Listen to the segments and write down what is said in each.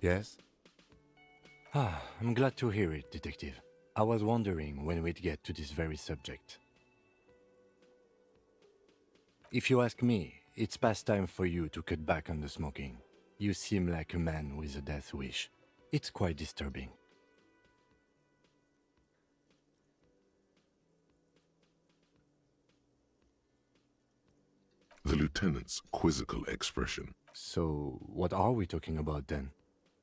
Yes? I'm glad to hear it, Detective. I was wondering when we'd get to this very subject. If you ask me, it's past time for you to cut back on the smoking. You seem like a man with a death wish. It's quite disturbing. The lieutenant's quizzical expression. So, what are we talking about then?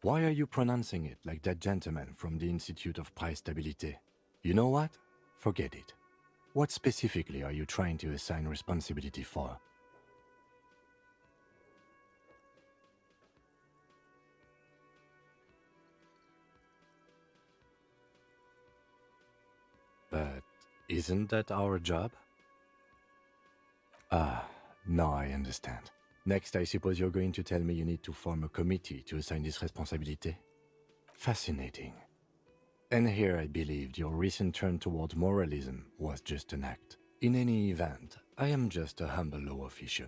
Why are you pronouncing it like that gentleman from the Institute of Price Stabilité? You know what? Forget it. What specifically are you trying to assign responsibility for? But isn't that our job? Now I understand. Next, I suppose you're going to tell me you need to form a committee to assign this responsibility? Fascinating. And here I believed your recent turn toward moralism was just an act. In any event, I am just a humble law official.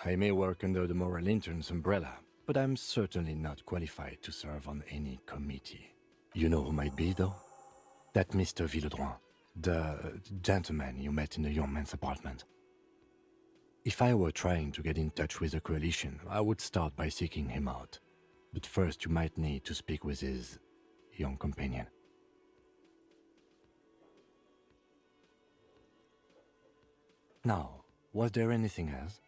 I may work under the moral intern's umbrella, but I'm certainly not qualified to serve on any committee. You know who might be, though? That Mr. Villodrons, the gentleman you met in the young man's apartment. If I were trying to get in touch with the coalition, I would start by seeking him out. But first you might need to speak with his young companion. Now, was there anything else?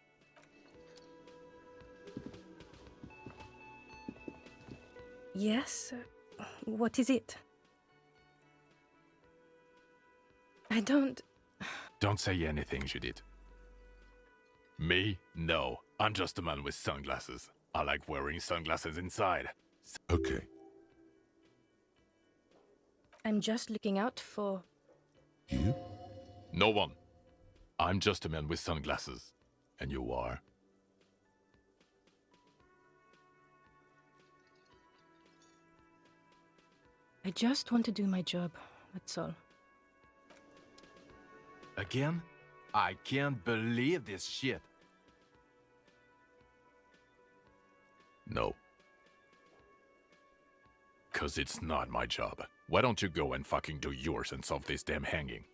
Yes? What is it? I don't... Don't say anything, Judith. Me? No. I'm just a man with sunglasses. I like wearing sunglasses inside. Okay. I'm just looking out for... You? No one. I'm just a man with sunglasses. And you are? I just want to do my job, that's all. Again? I can't believe this shit. No. 'Cause it's not my job. Why don't you go and fucking do yours and solve this damn hanging?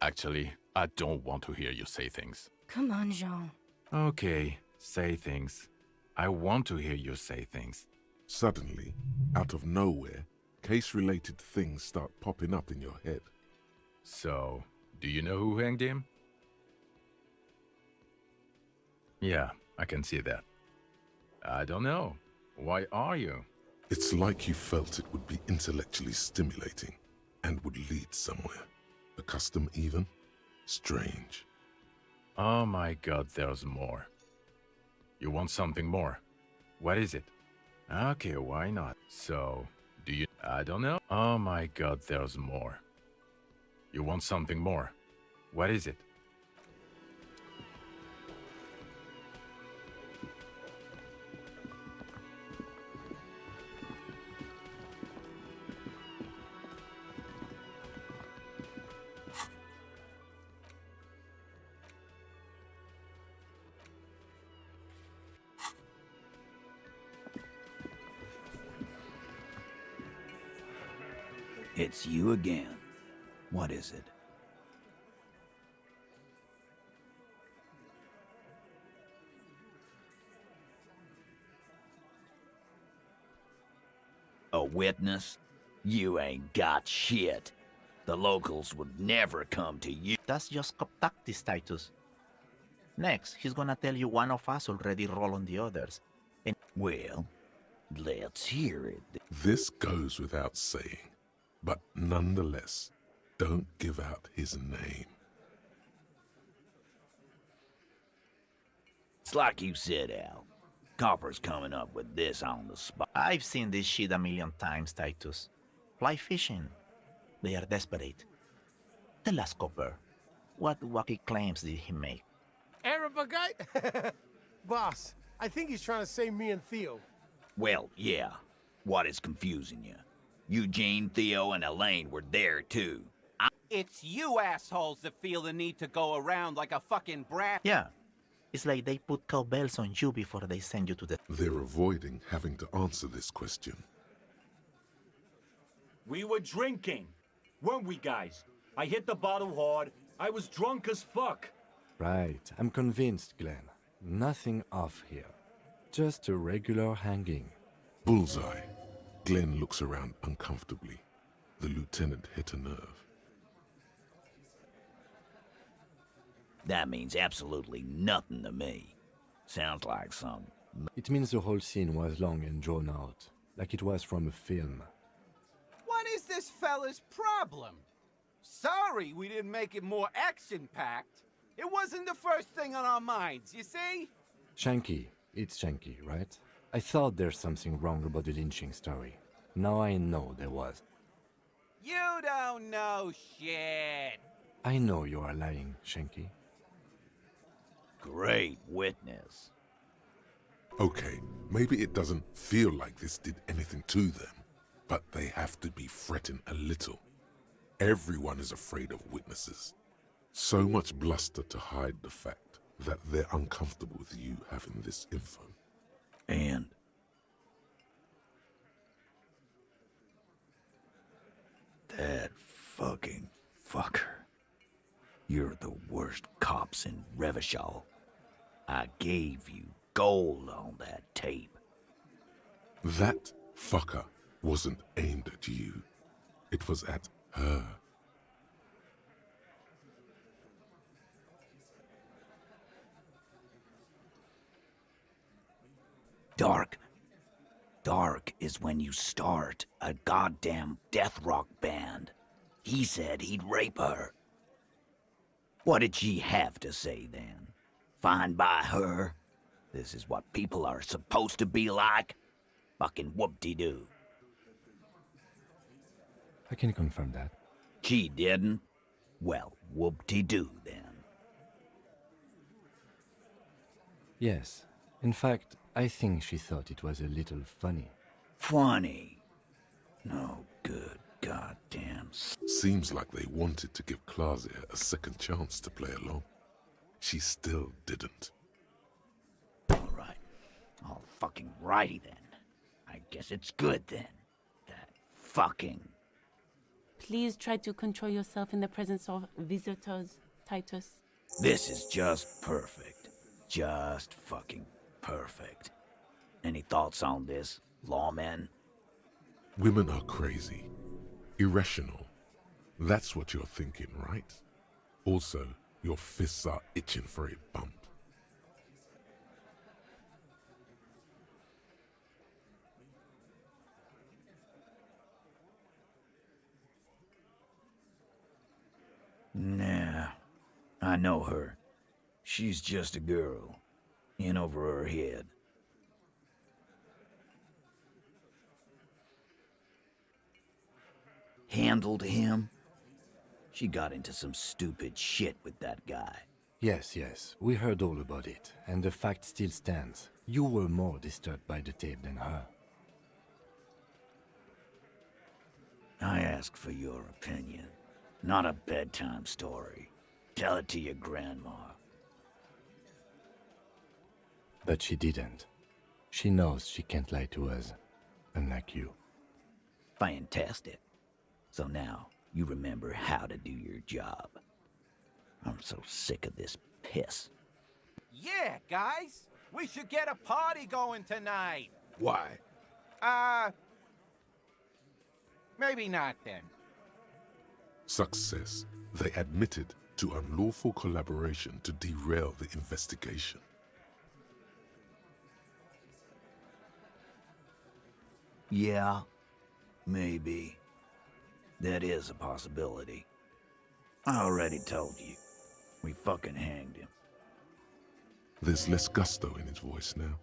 Actually, I don't want to hear you say things. Come on, Jean. Okay, say things. I want to hear you say things. Suddenly, out of nowhere, case-related things start popping up in your head. So, do you know who hanged him? Yeah, I can see that. I don't know. Why are you? It's like you felt it would be intellectually stimulating and would lead somewhere. A custom even? Strange. Oh my god, there's more. You want something more? What is it? Okay, why not? So, do you... I don't know. Oh my god, there's more. You want something more? What is it? It's you again. What is it? A witness? You ain't got shit. The locals would never come to you. That's just tactics, Titus. Next, he's gonna tell you one of us already rolled on the others. And Well, let's hear it. This goes without saying, but nonetheless, don't give out his name. It's like you said, Al. Copper's coming up with this on the spot. I've seen this shit a million times, Titus. Fly fishing. They are desperate. Tell us, Copper, what wacky claims did he make? Arab guy? Boss, I think he's trying to say me and Theo. Well, yeah. What is confusing you? Eugene, Theo, and Elaine were there, too. It's you assholes that feel the need to go around like a fucking brat. Yeah. It's like they put cowbells on you before they send you to the... They're avoiding having to answer this question. We were drinking, weren't we, guys? I hit the bottle hard. I was drunk as fuck. Right, I'm convinced, Glenn. Nothing off here. Just a regular hanging. Bullseye. Glenn looks around uncomfortably. The lieutenant hit a nerve. That means absolutely nothing to me. Sounds like some... It means the whole scene was long and drawn out, like it was from a film. What is this fella's problem? Sorry we didn't make it more action-packed. It wasn't the first thing on our minds, you see? Shanky. It's Shanky, right? I thought there's something wrong about the lynching story. Now I know there was. You don't know shit. I know you are lying, Shanky. Great witness. Okay, maybe it doesn't feel like this did anything to them, but they have to be fretting a little. Everyone is afraid of witnesses. So much bluster to hide the fact that they're uncomfortable with you having this info. And that fucking fucker. You're the worst cops in Revachol. I gave you gold on that tape. That fucker wasn't aimed at you. It was at her. Dark. Dark is when you start a goddamn death rock band. He said he'd rape her. What did she have to say then? Fine by her? This is what people are supposed to be like? Fucking whoop-de-doo. I can confirm that. She didn't? Well, whoop-de-doo then. Yes. In fact, I think she thought it was a little funny. Funny? No good goddamn... Seems like they wanted to give Claudia a second chance to play along. She still didn't. Alright. All fucking righty then. I guess it's good then. That fucking... Please try to control yourself in the presence of visitors, Titus. This is just perfect. Just fucking perfect. Any thoughts on this, lawmen? Women are crazy. Irrational. That's what you're thinking, right? Also, your fists are itching for a bump. Nah, I know her. She's just a girl. In over her head. Handled him? She got into some stupid shit with that guy. Yes, yes, we heard all about it, and the fact still stands. You were more disturbed by the tape than her. I ask for your opinion, not a bedtime story. Tell it to your grandma. But she didn't. She knows she can't lie to us, unlike you. Fantastic. So now, you remember how to do your job. I'm so sick of this piss. Yeah, guys. We should get a party going tonight. Why? Maybe not then. Success. They admitted to unlawful collaboration to derail the investigation. Yeah, maybe. That is a possibility. I already told you. We fucking hanged him. There's less gusto in his voice now.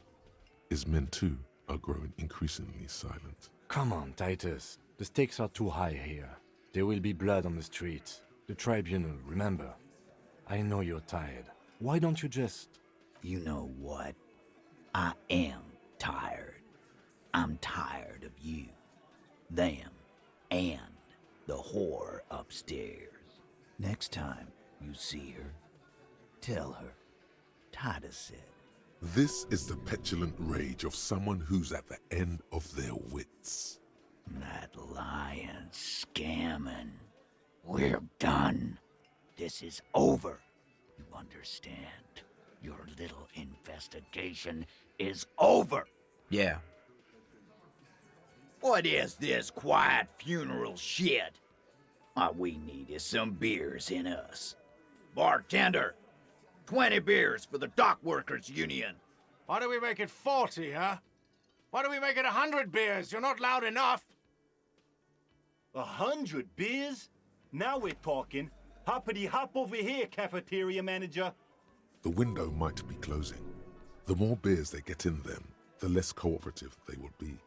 His men too are growing increasingly silent. Come on, Titus. The stakes are too high here. There will be blood on the streets. The tribunal, remember. I know you're tired. Why don't you just... You know what? I am tired. I'm tired of you, them, and the whore upstairs. Next time you see her, tell her, Titus said. This is the petulant rage of someone who's at the end of their wits. That lying, scamming. We're done. This is over. You understand? Your little investigation is over. Yeah. What is this quiet funeral shit? All we need is some beers in us. Bartender, 20 beers for the Dock Workers Union. Why do we make it 40, huh? Why do we make it 100 beers? You're not loud enough. 100 beers? Now we're talking. Hoppity hop over here, cafeteria manager. The window might be closing. The more beers they get in them, the less cooperative they will be.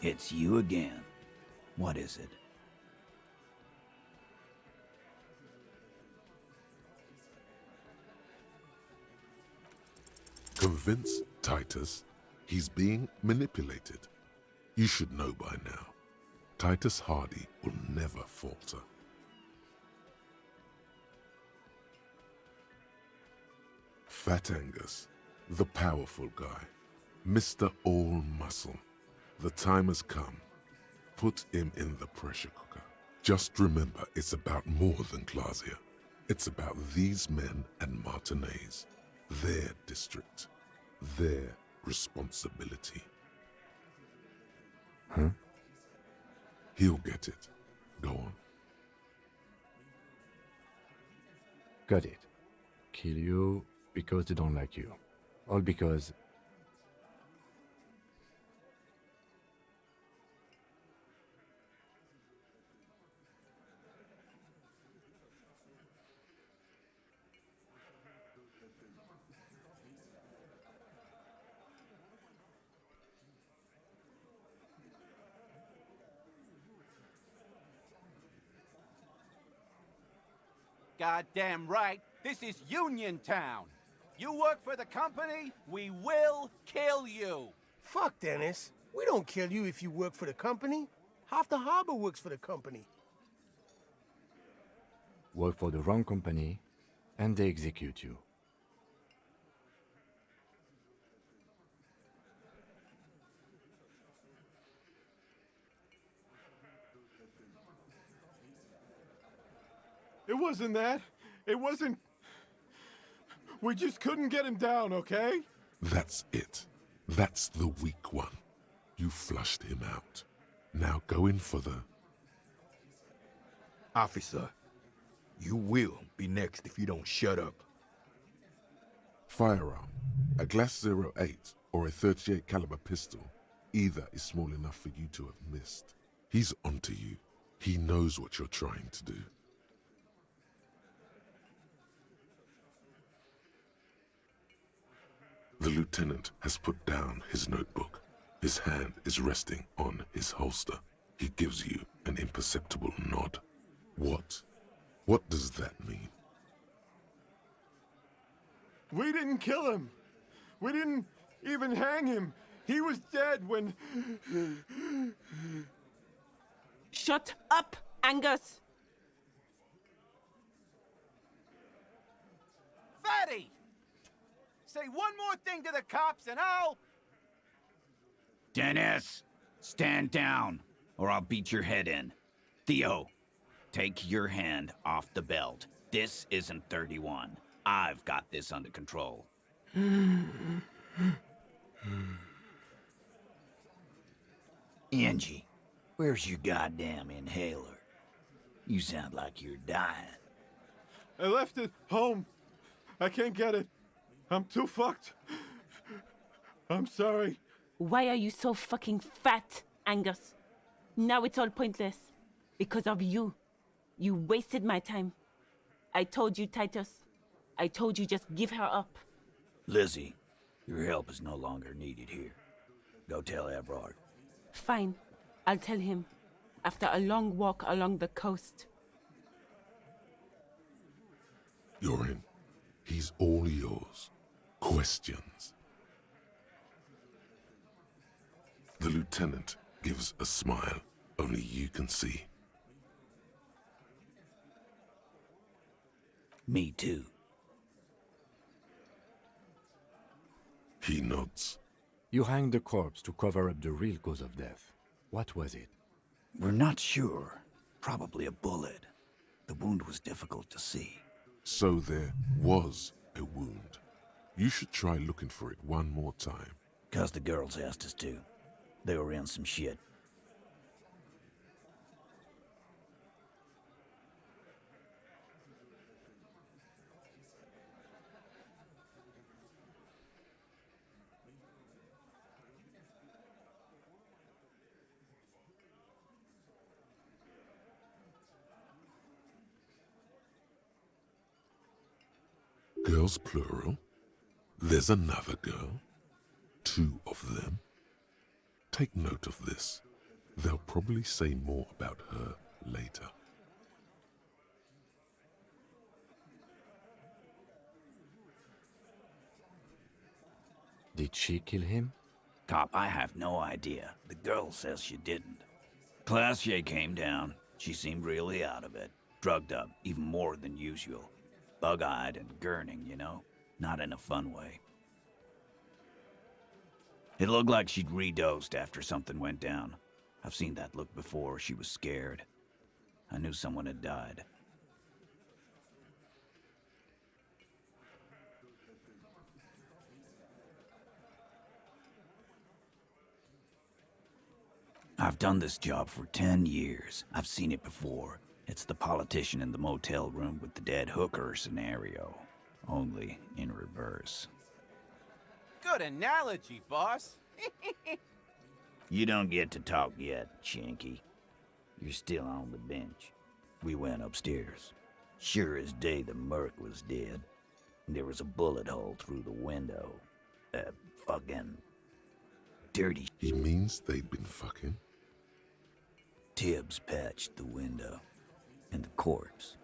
It's you again. What is it? Convince Titus he's being manipulated. You should know by now. Titus Hardy will never falter. Fat Angus, the powerful guy, Mr. All Muscle. The time has come. Put him in the pressure cooker. Just remember, it's about more than Glasia. It's about these men and Martinez, their district, their responsibility. Huh? He'll get it. Go on. Got it. Kill you because they don't like you. All because... Goddamn right. This is Union Town. You work for the company, we will kill you. Fuck, Dennis. We don't kill you if you work for the company. Half the harbor works for the company. work for the wrong company, and they execute you. It wasn't that. It wasn't... We just couldn't get him down, okay? That's it. That's the weak one. You flushed him out. Now go in for the... Officer, you will be next if you don't shut up. Firearm, a Glass 08 or a 38 caliber pistol. Either is small enough for you to have missed. He's onto you. He knows what you're trying to do. The lieutenant has put down his notebook. His hand is resting on his holster. He gives you an imperceptible nod. What? What does that mean? We didn't kill him. We didn't even hang him. He was dead when... Shut up, Angus! Fatty! Say one more thing to the cops and I'll... Dennis, stand down, or I'll beat your head in. Theo, take your hand off the belt. This isn't 31. I've got this under control. Angie, where's your goddamn inhaler? You sound like you're dying. I left it home. I can't get it. I'm too fucked. I'm sorry. Why are you so fucking fat, Angus? Now it's all pointless. Because of you. You wasted my time. I told you, Titus. I told you just give her up. Lizzie, your help is no longer needed here. Go tell Everard. Fine. I'll tell him. After a long walk along the coast. You're in. He's all yours. Questions? The lieutenant gives a smile only you can see. Me too. He nods. You hanged the corpse to cover up the real cause of death. What was it? We're not sure. Probably a bullet. The wound was difficult to see. So there was a wound. You should try looking for it one more time. 'Cause the girls asked us to. They were in some shit. Girls plural? There's another girl? 2 of them? Take note of this. They'll probably say more about her later. Did she kill him? Cop, I have no idea. The girl says she didn't. Classier came down. She seemed really out of it. Drugged up, even more than usual. Bug-eyed and gurning, you know? Not in a fun way. It looked like she'd redosed after something went down. I've seen that look before. She was scared. I knew someone had died. I've done this job for 10 years. I've seen it before. It's the politician in the motel room with the dead hooker scenario. Only in reverse. Good analogy, boss. You don't get to talk yet, Shanky. You're still on the bench. We went upstairs. Sure as day the merc was dead. There was a bullet hole through the window. Fucking dirty. He means they'd been fucking? Tibbs patched the window. And the corpse.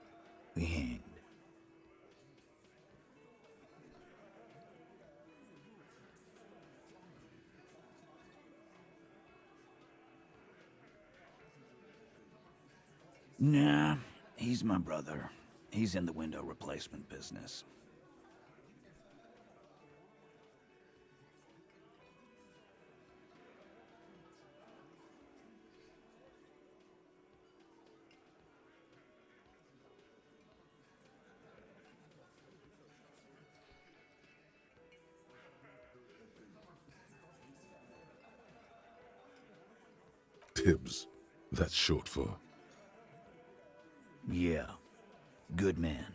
We hanged. Nah, he's my brother. He's in the window replacement business. Tibbs. That's short for... Yeah. Good man.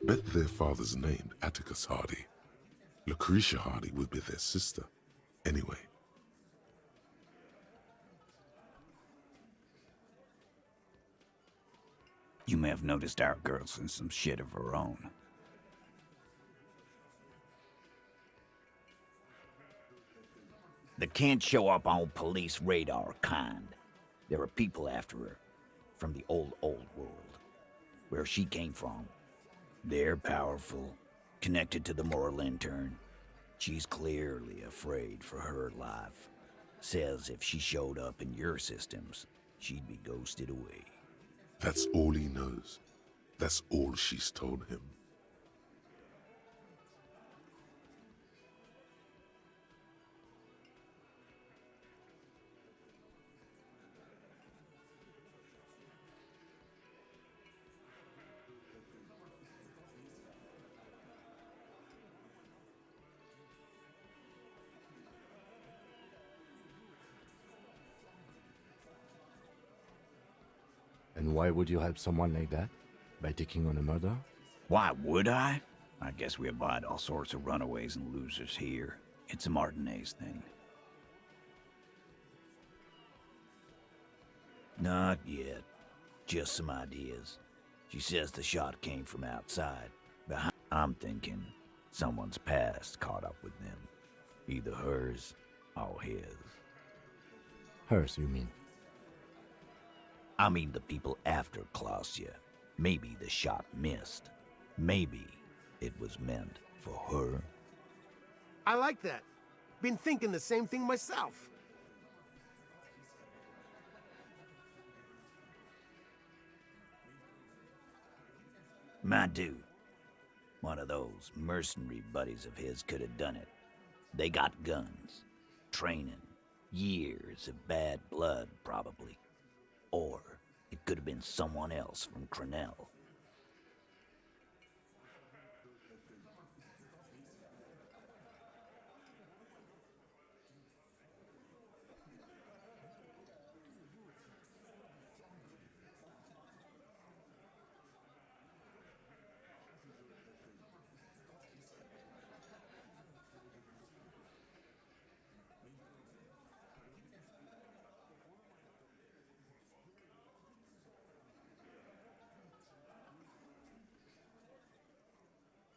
Bet their father's named Atticus Hardy. Lucretia Hardy would be their sister. Anyway. You may have noticed our girl's in some shit of her own. They can't show up on police radar kind. There are people after her. From the old world. Where she came from. They're powerful. Connected to the Moral Intern. She's clearly afraid for her life. Says if she showed up in your systems, she'd be ghosted away. That's all he knows. That's all she's told him. And why would you help someone like that? By taking on a murder? Why would I? I guess we abide all sorts of runaways and losers here. It's a Martinez thing. Not yet. Just some ideas. She says the shot came from outside. I'm thinking someone's past caught up with them. Either hers or his. Hers, you mean? I mean the people after Klausya. Maybe the shot missed. Maybe it was meant for her. I like that. Been thinking the same thing myself. My dude. One of those mercenary buddies of his could have done it. They got guns, training, years of bad blood, probably. Or it could have been someone else from Crenell.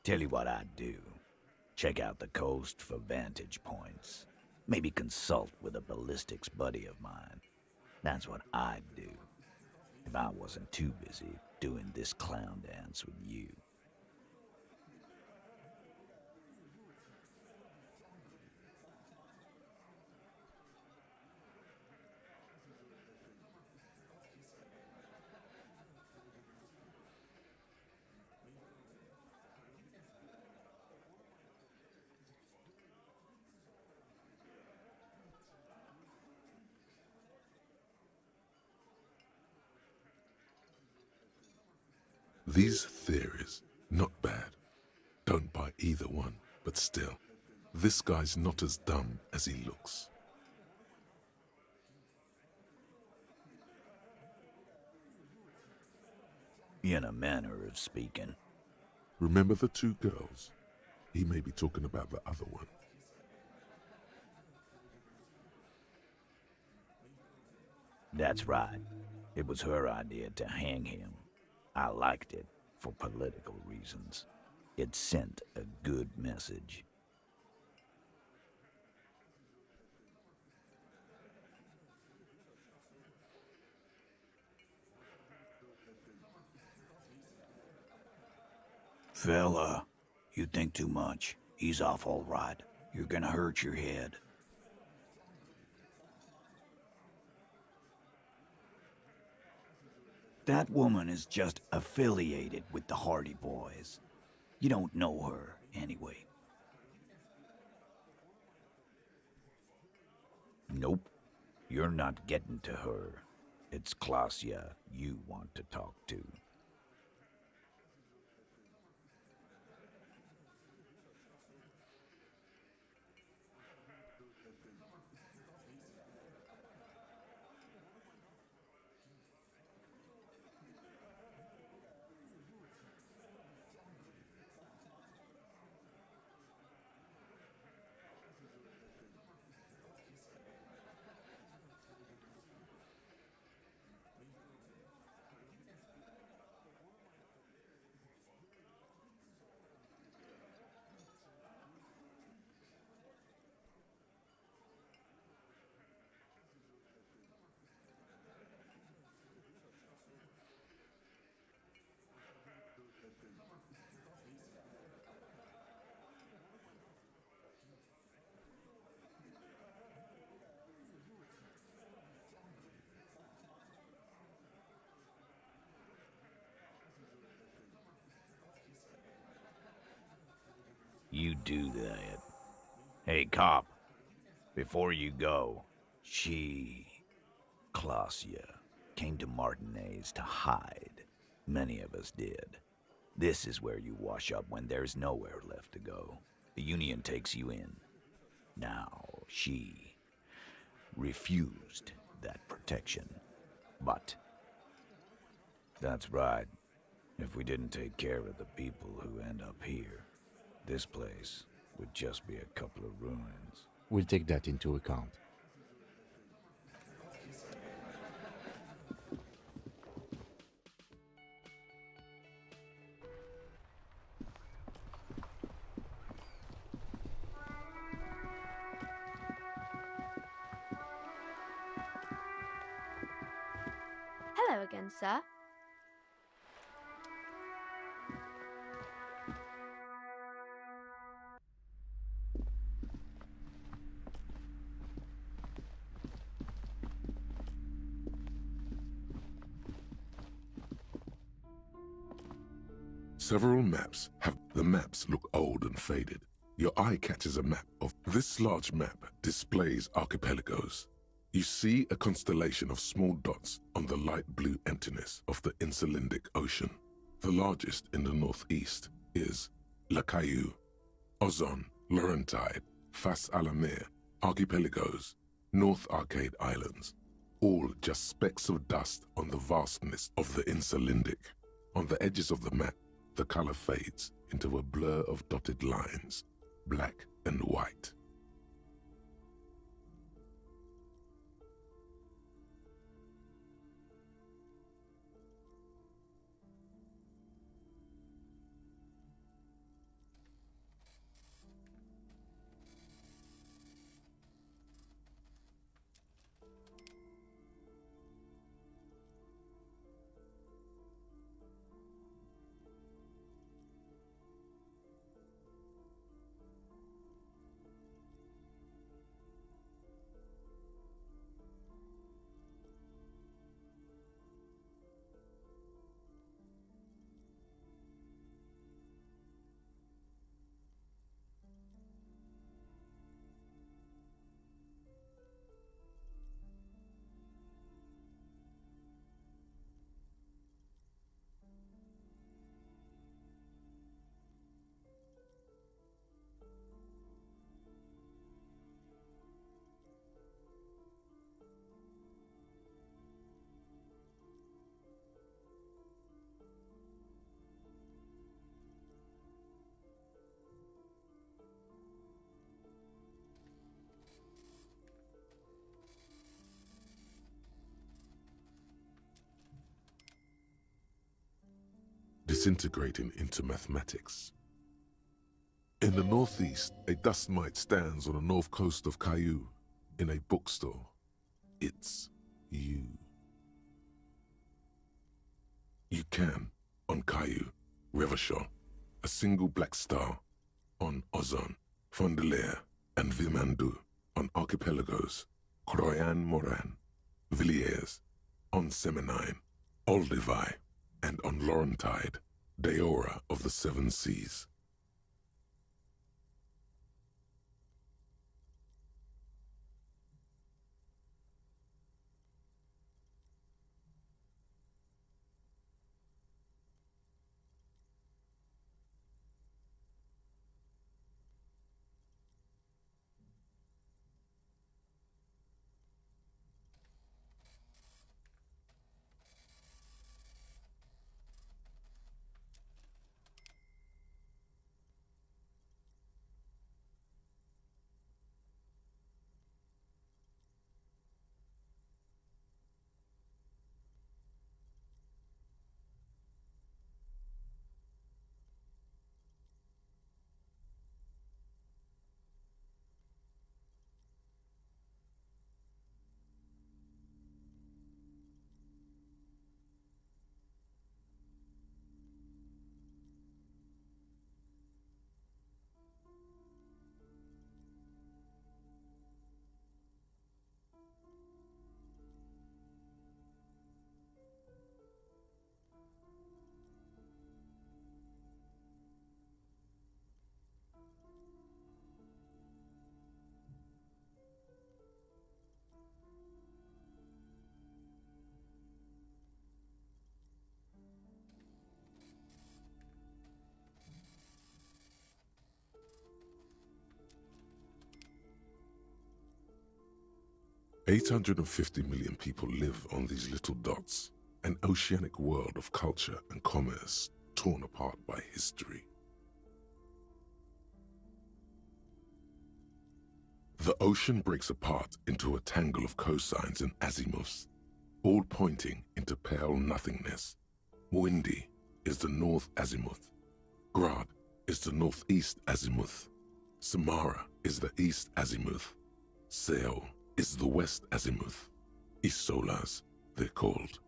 Tell you what I'd do. Check out the coast for vantage points. Maybe consult with a ballistics buddy of mine. That's what I'd do. If I wasn't too busy doing this clown dance with you. These theories, not bad. Don't buy either one, but still, this guy's not as dumb as he looks. In a manner of speaking. Remember the two girls? He may be talking about the other one. That's right. It was her idea to hang him. I liked it for political reasons. It sent a good message. Fella, you think too much. He's off all right. You're gonna hurt your head. That woman is just affiliated with the Hardy Boys. You don't know her, anyway. Nope. You're not getting to her. It's Klausya you want to talk to. You do that. Hey, cop. Before you go, Klausya, came to Martinez to hide. Many of us did. This is where you wash up when there's nowhere left to go. The Union takes you in. Now, she refused that protection. But That's right. If we didn't take care of the people who end up here, this place would just be a couple of ruins. We'll take that into account. Hello again, sir. Several maps have the maps look old and faded. Your eye catches a map of this large map displays archipelagos. You see a constellation of small dots on the light blue emptiness of the Insulindic Ocean. The largest in the northeast is La Caillou, Ozon, Laurentide, Fas Alamer, Archipelagos, North Arcade Islands, all just specks of dust on the vastness of the Insulindic. On the edges of the map, the color fades into a blur of dotted lines, black and white. Disintegrating into mathematics. In the northeast, a dust mite stands on the north coast of Caillou in a bookstore. It's you. You can, on Caillou, Revachol, a single black star, on Ozon, Fondelier, and Vilmandu, on Archipelagos, Croyan Moran, Villiers, on Semenine, Olduvai, and on Laurentide, Deora of the Seven Seas. $850 million people live on these little dots. An oceanic world of culture and commerce torn apart by history. The ocean breaks apart into a tangle of cosines and azimuths, all pointing into pale nothingness. Windy is the north azimuth. Grad is the northeast azimuth. Samara is the east azimuth. Seol is the west azimuth. Isolas, they're called.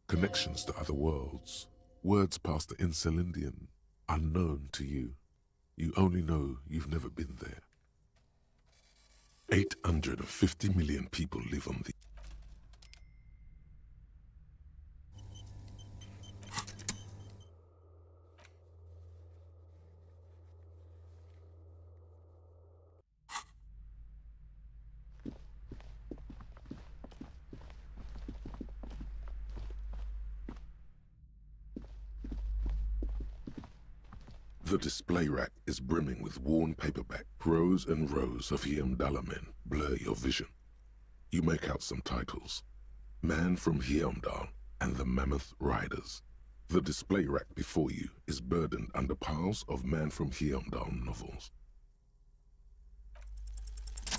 Connections to other worlds, words past the Insulindian, unknown to you. You only know you've never been there. 850 million people live on the... The display rack is brimming with worn paperback. Rows and rows of Heimdall men blur your vision. You make out some titles. Man from Heimdall and the Mammoth Riders. The display rack before you is burdened under piles of Man from Heimdall novels.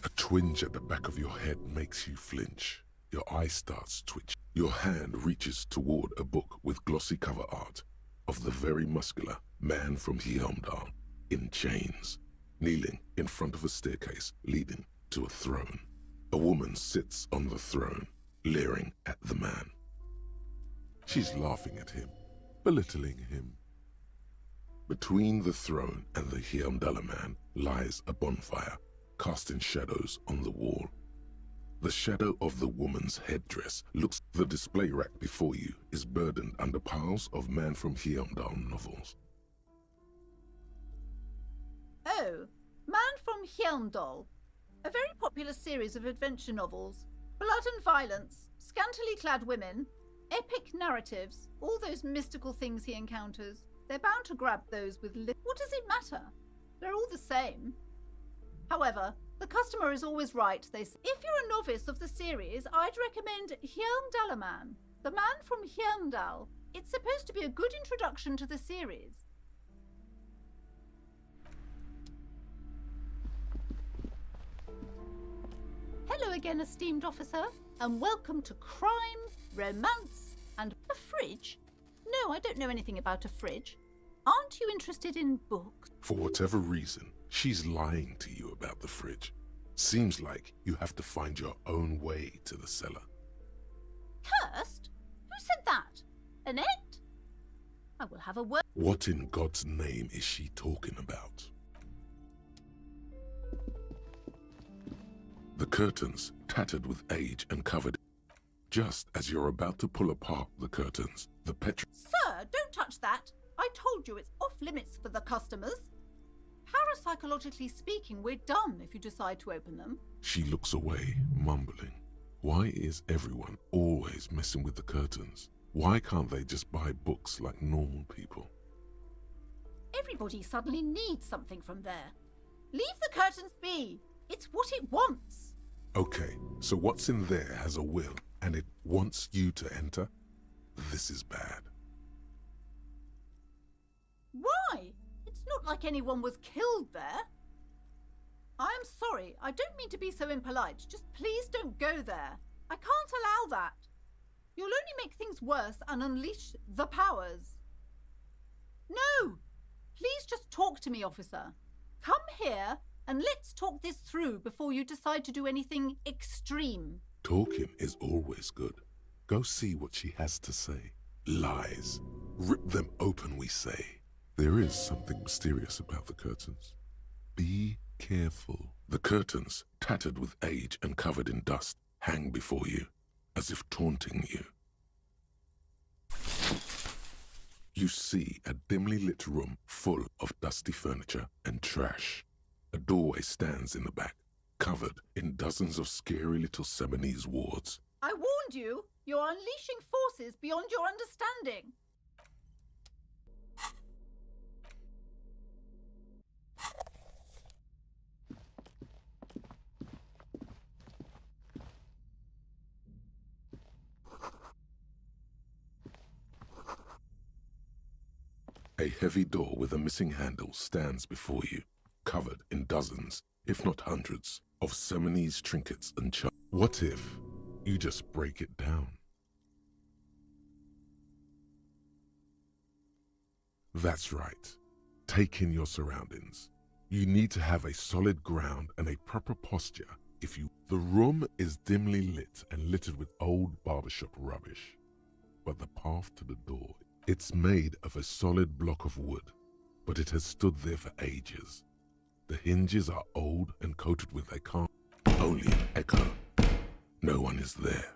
A twinge at the back of your head makes you flinch. Your eye starts twitching. Your hand reaches toward a book with glossy cover art of the very muscular Man from Heimdall in chains, kneeling in front of a staircase leading to a throne. A woman sits on the throne, leering at the man. She's laughing at him, belittling him. Between the throne and the Heimdall man lies a bonfire, casting shadows on the wall. The shadow of the woman's headdress looks... The display rack before you is burdened under piles of Man from Heimdall novels. Oh, Man from Heimdall. A very popular series of adventure novels. Blood and violence, scantily clad women, epic narratives, all those mystical things he encounters. They're bound to grab those with what does it matter? They're all the same. However, the customer is always right, they say. If you're a novice of the series, I'd recommend Heimdall Man, the Man from Heimdall. It's supposed to be a good introduction to the series. Hello again, esteemed officer, and welcome to crime, romance, and a fridge. No, I don't know anything about a fridge. Aren't you interested in books? For whatever reason, she's lying to you about the fridge. Seems like you have to find your own way to the cellar. Cursed? Who said that? Annette? I will have a word. What in God's name is she talking about? The curtains, tattered with age and covered. Just as you're about to pull apart the curtains, the Sir, don't touch that. I told you it's off limits for the customers. Parapsychologically speaking, we're done if you decide to open them. She looks away, mumbling. Why is everyone always messing with the curtains? Why can't they just buy books like normal people? Everybody suddenly needs something from there. Leave the curtains be. It's what it wants. Okay, so what's in there has a will, and it wants you to enter? This is bad. It's not like anyone was killed there. I'm sorry, I don't mean to be so impolite. Just please don't go there. I can't allow that. You'll only make things worse and unleash the powers. No! Please just talk to me, officer. Come here and let's talk this through before you decide to do anything extreme. Talking is always good. Go see what she has to say. Lies. Rip them open, we say. There is something mysterious about the curtains. Be careful. The curtains, tattered with age and covered in dust, hang before you, as if taunting you. You see a dimly lit room full of dusty furniture and trash. A doorway stands in the back, covered in dozens of scary little Seminese wards. I warned you, you're unleashing forces beyond your understanding. A heavy door with a missing handle stands before you, covered in dozens, if not hundreds, of Seminese trinkets and charms. What if you just break it down? That's right. Take in your surroundings. You need to have a solid ground and a proper posture if you... The room is dimly lit and littered with old barbershop rubbish. But the path to the door, it's made of a solid block of wood, but it has stood there for ages. The hinges are old and coated with a calm, only an echo. No one is there.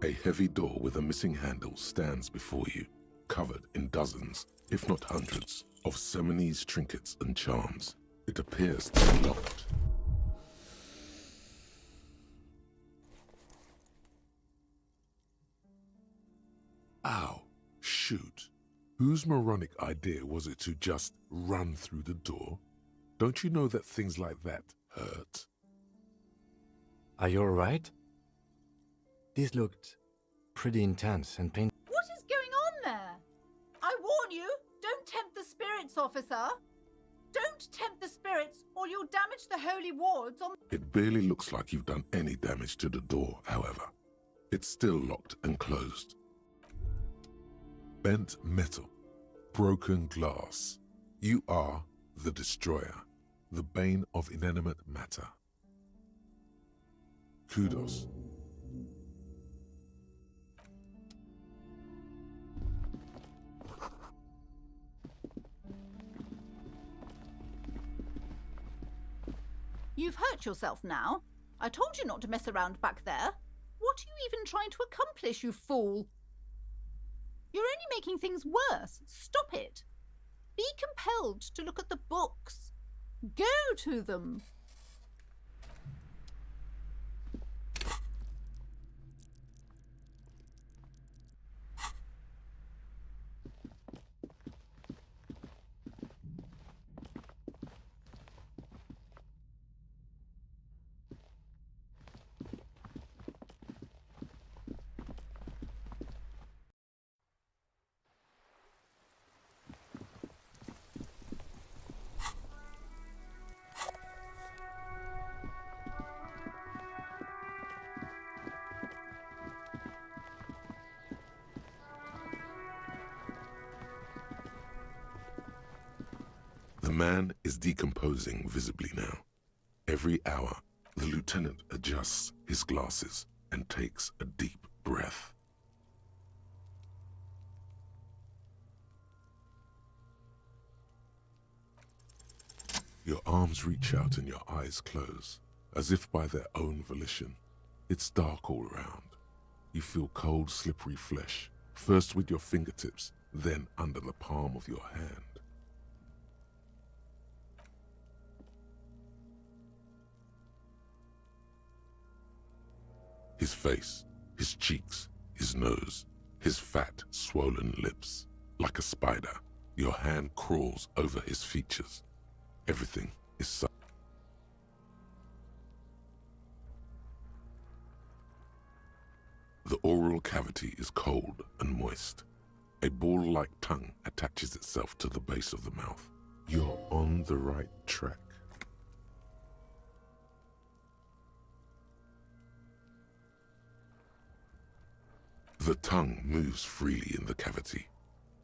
A heavy door with a missing handle stands before you, covered in dozens, if not hundreds, of Seminese trinkets and charms. It appears to be locked. Ow, shoot. Whose moronic idea was it to just run through the door? Don't you know that things like that hurt? Are you alright? This looked pretty intense and painful. What is going on there? I warn you, don't tempt the spirits, officer. Don't tempt the spirits or you'll damage the holy wards on... It barely looks like you've done any damage to the door, however. It's still locked and closed. Bent metal, broken glass. You are the destroyer, the bane of inanimate matter. Kudos. You've hurt yourself now. I told you not to mess around back there. What are you even trying to accomplish, you fool? You're only making things worse. Stop it. Be compelled to look at the books. Go to them. The man is decomposing visibly now. Every hour, the lieutenant adjusts his glasses and takes a deep breath. Your arms reach out and your eyes close. as if by their own volition. It's dark all around. You feel cold, slippery flesh, first with your fingertips, then under the palm of your hand. His face, his cheeks, his nose, his fat, swollen lips. Like a spider, your hand crawls over his features. Everything is so. The oral cavity is cold and moist. A ball-like tongue attaches itself to the base of the mouth. You're on the right track. The tongue moves freely in the cavity.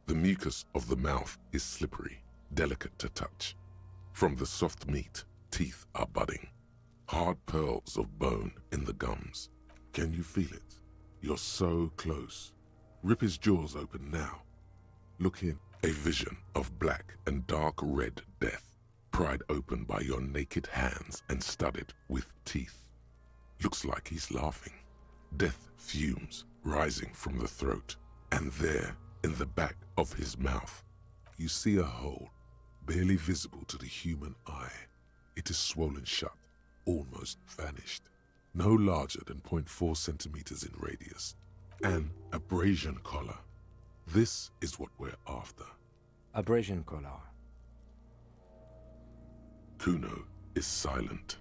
The mucus of the mouth is slippery, delicate to touch. From the soft meat, teeth are budding. Hard pearls of bone in the gums. Can you feel it? You're so close. Rip his jaws open now. Look in. A vision of black and dark red death, pried open by your naked hands and studded with teeth. Looks like he's laughing. Death fumes rising from the throat, and there, in the back of his mouth, you see a hole, barely visible to the human eye. It is swollen shut, almost vanished. No larger than 0.4 centimeters in radius. An abrasion collar. This is what we're after. Abrasion collar. Kuno is silent.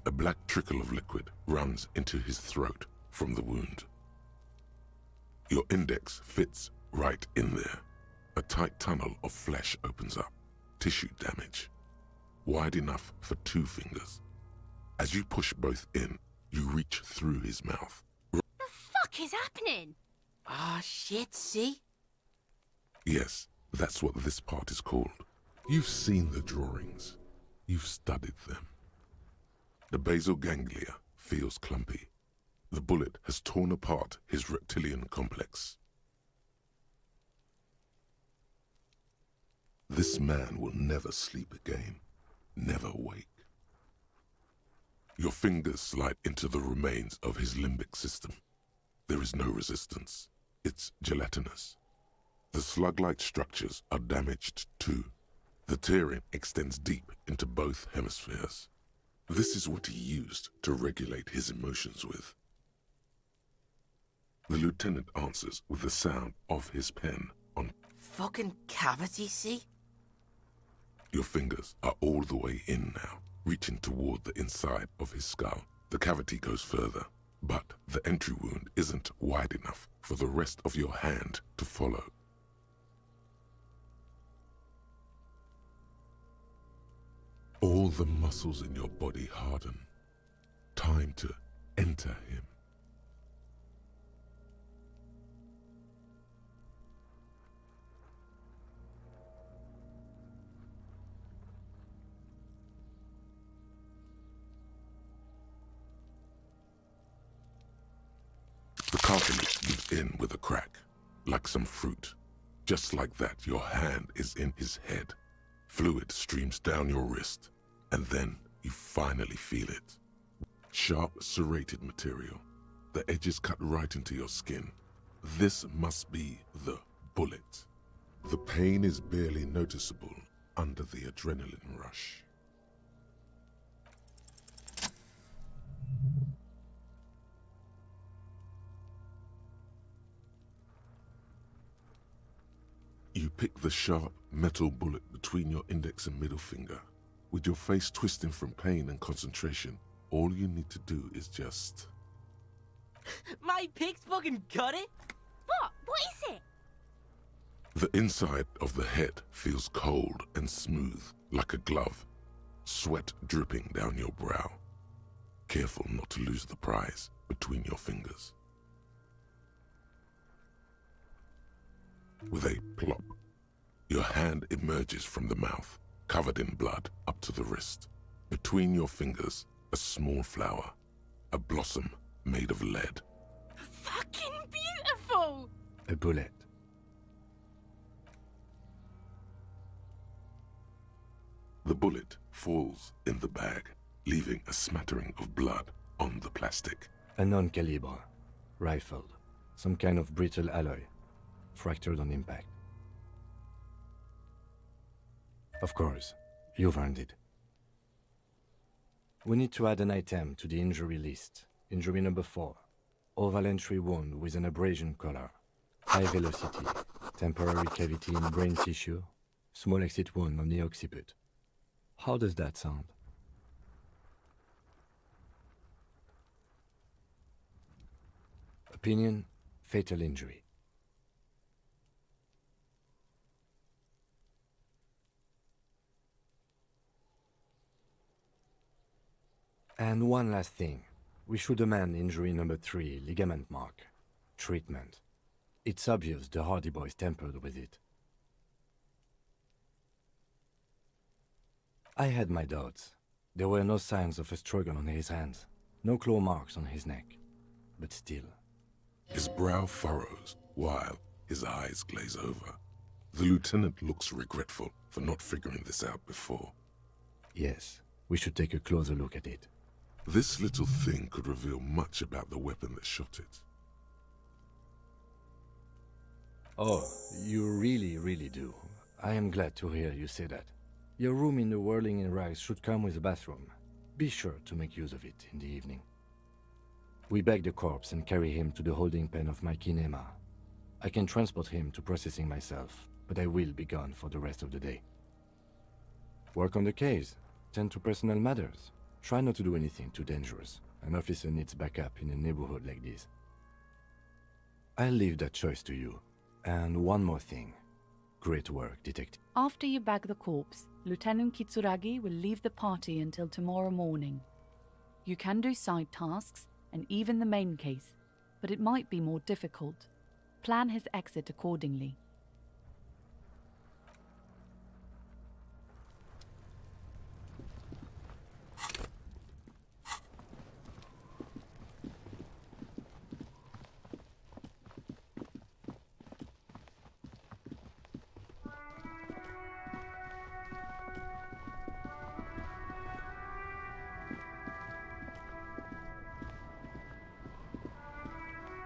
A black trickle of liquid runs into his throat from the wound. Your index fits right in there. A tight tunnel of flesh opens up. Tissue damage. Wide enough for 2 fingers. As you push both in, you reach through his mouth. The fuck is happening? Ah, shit, see? Yes, that's what this part is called. You've seen the drawings. You've studied them. The basal ganglia feels clumpy. The bullet has torn apart his reptilian complex. This man will never sleep again, never wake. Your fingers slide into the remains of his limbic system. There is no resistance. It's gelatinous. The slug-like structures are damaged too. The tearing extends deep into both hemispheres. This is what he used to regulate his emotions with. The lieutenant answers with the sound of his pen on. Fucking cavity, see? Your fingers are all the way in now, reaching toward the inside of his skull. The cavity goes further, but the entry wound isn't wide enough for the rest of your hand to follow. All the muscles in your body harden. Time to enter him. The cartilage gives in with a crack, like some fruit. Just like that, your hand is in his head. Fluid streams down your wrist, and then you finally feel it. Sharp, serrated material. The edges cut right into your skin. This must be the bullet. The pain is barely noticeable under the adrenaline rush. You pick the sharp metal bullet between your index and middle finger. With your face twisting from pain and concentration, all you need to do is just... My pig's fucking got it? What? What is it? The inside of the head feels cold and smooth, like a glove. Sweat dripping down your brow. Careful not to lose the prize between your fingers. With a plop, your hand emerges from the mouth, covered in blood up to the wrist. Between your fingers, a small flower, a blossom made of lead. Fucking beautiful! A bullet. The bullet falls in the bag, leaving a smattering of blood on the plastic. A non-caliber. Rifled. Some kind of brittle alloy. Fractured on impact. Of course, you've earned it. We need to add an item to the injury list. Injury number 4. Oval entry wound with an abrasion color. High velocity. Temporary cavity in brain tissue. Small exit wound on the occiput. How does that sound? Opinion, fatal injury. And one last thing. We should amend injury number 3, ligament mark. Treatment. It's obvious the Hardy Boys tampered with it. I had my doubts. There were no signs of a struggle on his hands. No claw marks on his neck. But still. His brow furrows, while his eyes glaze over. The lieutenant looks regretful for not figuring this out before. Yes, we should take a closer look at it. This little thing could reveal much about the weapon that shot it. Oh, you really do. I am glad to hear you say that. Your room in the Whirling in Rags should come with a bathroom. Be sure to make use of it in the evening. We bag the corpse and carry him to the holding pen of my kinema. I can transport him to processing myself, but I will be gone for the rest of the day. Work on the case. Tend to personal matters. Try not to do anything too dangerous. An officer needs backup in a neighborhood like this. I'll leave that choice to you. And one more thing. Great work, detective. After you bag the corpse, Lieutenant Kitsuragi will leave the party until tomorrow morning. You can do side tasks, and even the main case, but it might be more difficult. Plan his exit accordingly.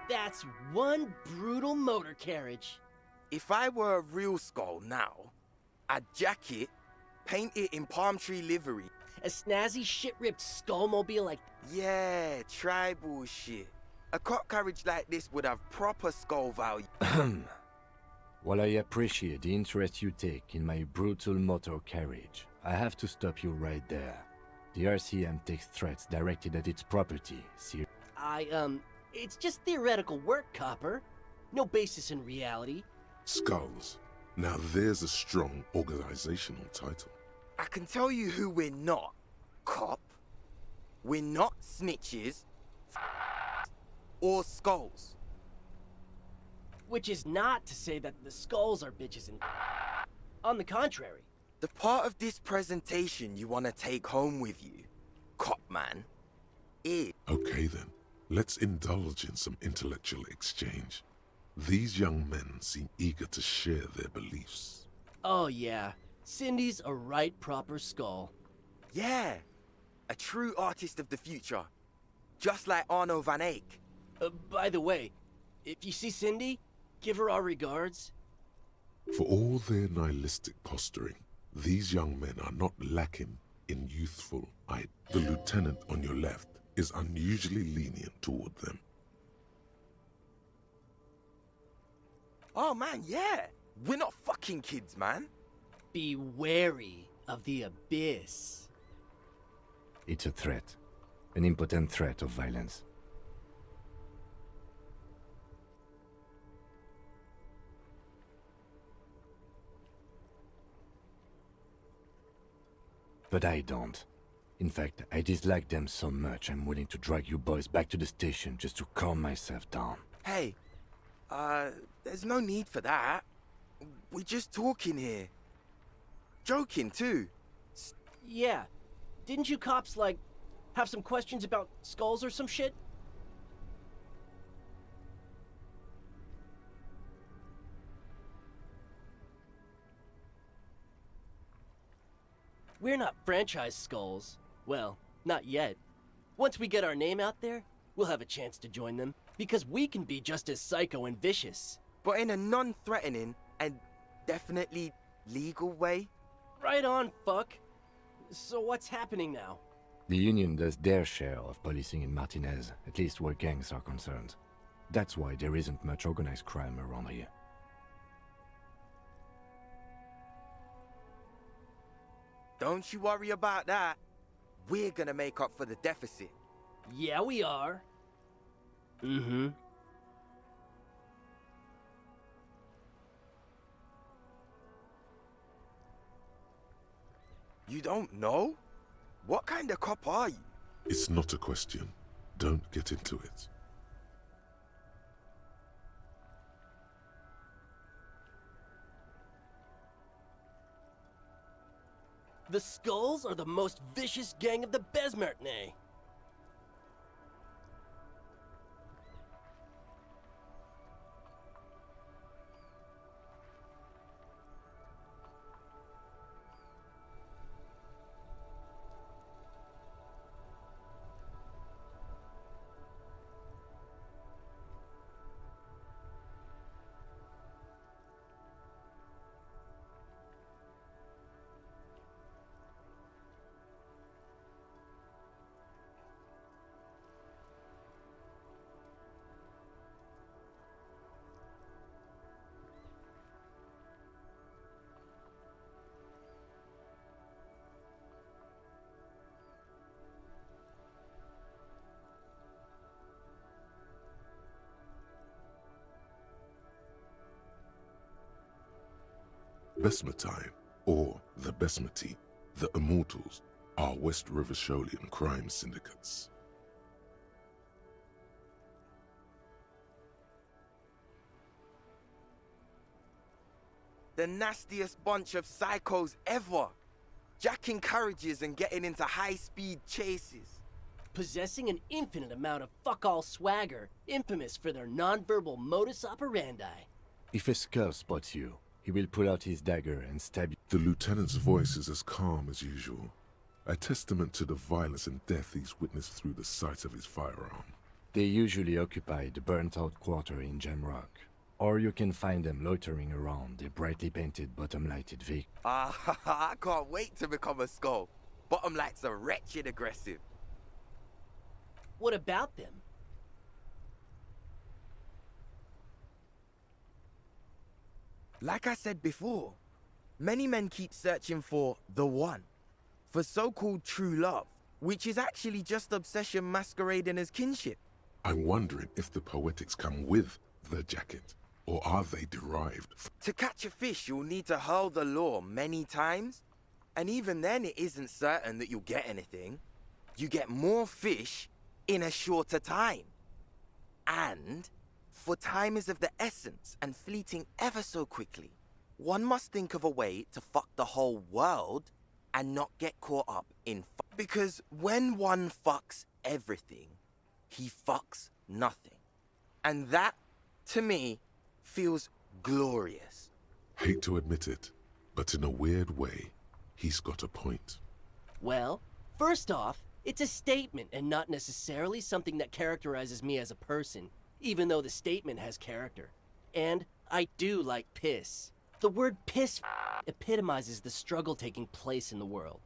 That's one brutal motor carriage. If I were a real skull now, I'd jack it, paint it in palm tree livery. A snazzy shit-ripped skullmobile like... Yeah, tribal shit. A cop carriage like this would have proper skull value. While I appreciate the interest you take in my brutal motor carriage, I have to stop you right there. The RCM takes threats directed at its property, It's just theoretical work, Copper. No basis in reality. Skulls. Now there's a strong organizational title. I can tell you who we're not, cop. We're not snitches or skulls. Which is not to say that the skulls are bitches and... On the contrary. The part of this presentation you want to take home with you, cop man, is... Okay then. Let's indulge in some intellectual exchange. These young men seem eager to share their beliefs. Oh yeah, Cindy's a right proper skull. Yeah, a true artist of the future. Just like Arno van Eyck. By the way, if you see Cindy, give her our regards. For all their nihilistic posturing, these young men are not lacking in youthful ideas. The lieutenant on your left is unusually lenient toward them. Oh man, yeah. We're not fucking kids, man. Be wary of the abyss. It's a threat. An impotent threat of violence. But I don't. In fact, I dislike them so much I'm willing to drag you boys back to the station just to calm myself down. Hey, there's no need for that. We're just talking here. Joking, too. Yeah. Didn't you cops, like, have some questions about skulls or some shit? We're not franchise skulls. Well, not yet. Once we get our name out there, we'll have a chance to join them, because we can be just as psycho and vicious. But in a non-threatening and definitely legal way? Right on, fuck. So what's happening now? The Union does their share of policing in Martinez, at least where gangs are concerned. That's why there isn't much organized crime around here. Don't you worry about that. We're gonna make up for the deficit. Yeah, we are. Mm-hmm. You don't know? What kind of cop are you? It's not a question. Don't get into it. The Skulls are the most vicious gang of the Besmertnay. Besmatine, or the Besmati, the Immortals, are West Rivasholian crime syndicates. The nastiest bunch of psychos ever. Jacking carriages and getting into high-speed chases. Possessing an infinite amount of fuck-all swagger, infamous for their non-verbal modus operandi. If a skull spots you, he will pull out his dagger and stab you. The lieutenant's voice is as calm as usual, a testament to the violence and death he's witnessed through the sight of his firearm. They usually occupy the burnt-out quarter in Jamrock, or you can find them loitering around a brightly painted bottom-lighted vehicle. I can't wait to become a skull. Bottom lights are wretched aggressive. What about them? Like I said before, many men keep searching for the one, for so-called true love, which is actually just obsession masquerading as kinship. I'm wondering if the poetics come with the jacket, or are they derived from... To catch a fish, you'll need to hurl the lure many times, and even then it isn't certain that you'll get anything. You get more fish in a shorter time. And, for time is of the essence and fleeting ever so quickly, one must think of a way to fuck the whole world and not get caught up in because when one fucks everything, he fucks nothing. And that, to me, feels glorious. Hate to admit it, but in a weird way, he's got a point. Well, first off, it's a statement and not necessarily something that characterizes me as a person, even though the statement has character. And I do like piss. The word piss epitomizes the struggle taking place in the world.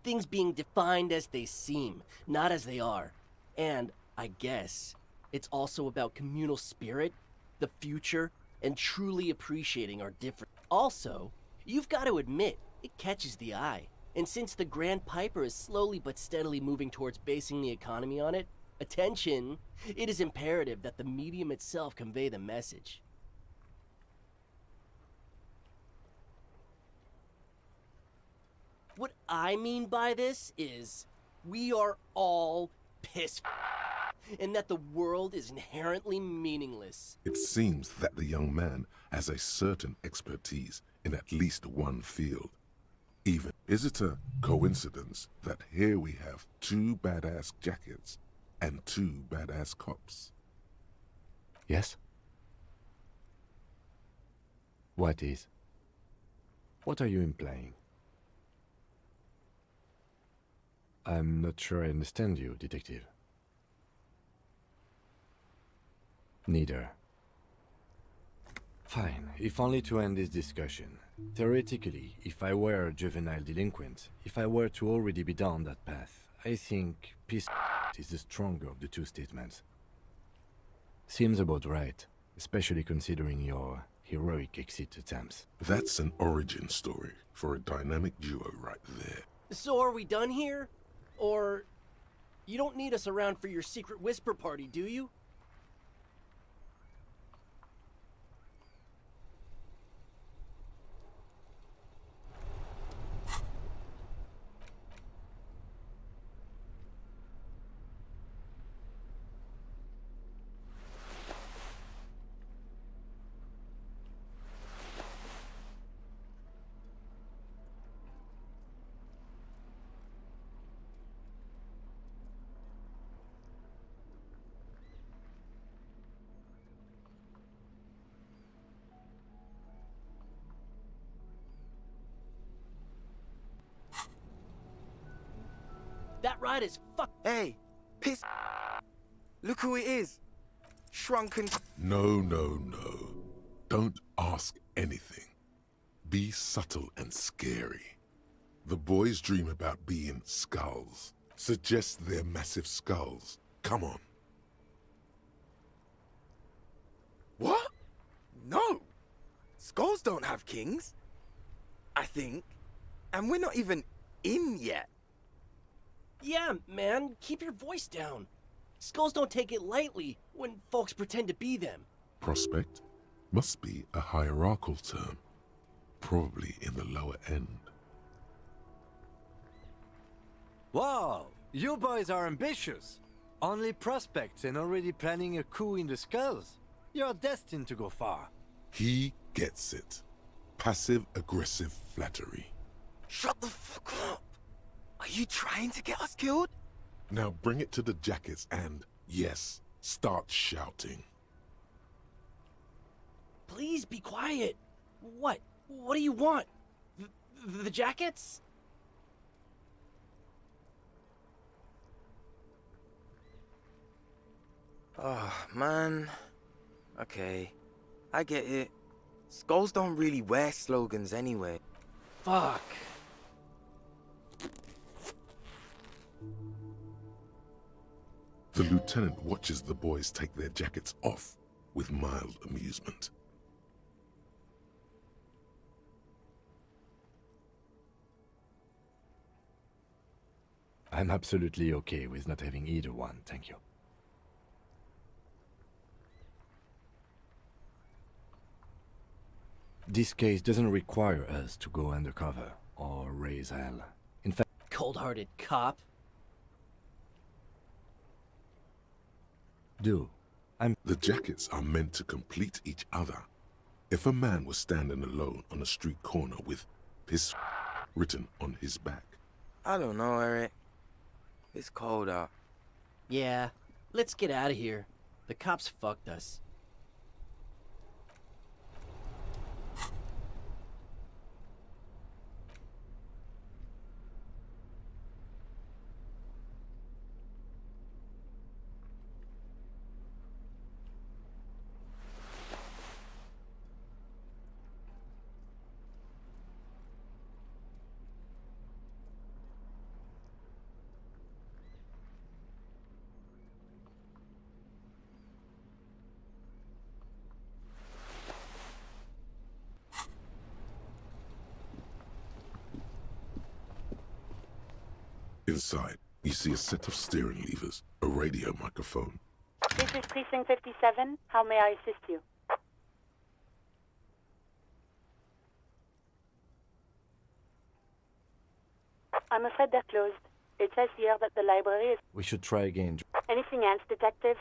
Things being defined as they seem, not as they are. And, I guess, it's also about communal spirit, the future, and truly appreciating our difference. Also, you've got to admit, it catches the eye. And since the Grand Piper is slowly but steadily moving towards basing the economy on it, attention, it is imperative that the medium itself convey the message. What I mean by this is, we are all pissed, and that the world is inherently meaningless. It seems that the young man has a certain expertise in at least one field. Even, is it a coincidence that here we have two badass jackets and two badass cops? Yes? What is? What are you implying? I'm not sure I understand you, Detective. Neither. Fine, if only to end this discussion. Theoretically, if I were a juvenile delinquent, if I were to already be down that path, I think peace is the stronger of the two statements. Seems about right, especially considering your heroic exit attempts. That's an origin story for a dynamic duo right there. So are we done here? Or you don't need us around for your secret whisper party, do you? That ride is fuck. Hey, piss. Look who it is. Shrunken. No, no, no. Don't ask anything. Be subtle and scary. The boys dream about being skulls. Suggest they're massive skulls. Come on. What? No. Skulls don't have kings. I think. And we're not even in yet. Yeah, man, keep your voice down. Skulls don't take it lightly when folks pretend to be them. Prospect must be a hierarchical term. Probably in the lower end. Wow, you boys are ambitious. Only prospects and already planning a coup in the skulls. You're destined to go far. He gets it. Passive-aggressive flattery. Shut the fuck up. Are you trying to get us killed? Now bring it to the jackets and, yes, start shouting. Please be quiet. What? What do you want? The jackets? Oh, man. Okay, I get it. Skulls don't really wear slogans anyway. Fuck. The lieutenant watches the boys take their jackets off with mild amusement. I'm absolutely okay with not having either one, thank you. This case doesn't require us to go undercover or raise hell. In fact, Cold-hearted cop. The jackets are meant to complete each other. If a man was standing alone on a street corner with piss written on his back. I don't know, Eric. It's cold out. Yeah, let's get out of here. The cops fucked us. Inside, you see a set of steering levers, a radio microphone. This is Precinct 57. How may I assist you? I'm afraid they're closed. It says here that the library is... we should try again. Anything else, Detective?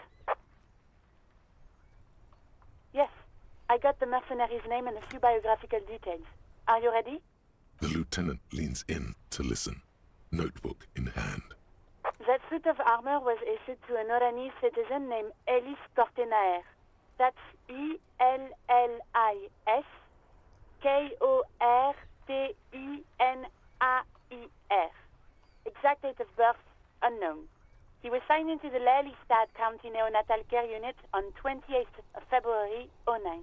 Yes. I got the mercenary's name and a few biographical details. Are you ready? The lieutenant leans in to listen, notebook in hand. That suit of armor was issued to an Oranese citizen named Ellis Kortenaer. That's E-L-L-I-S Kortenaer. exact date of birth unknown. He was signed into the Lelystad County Neonatal Care Unit on 28th of February, '09.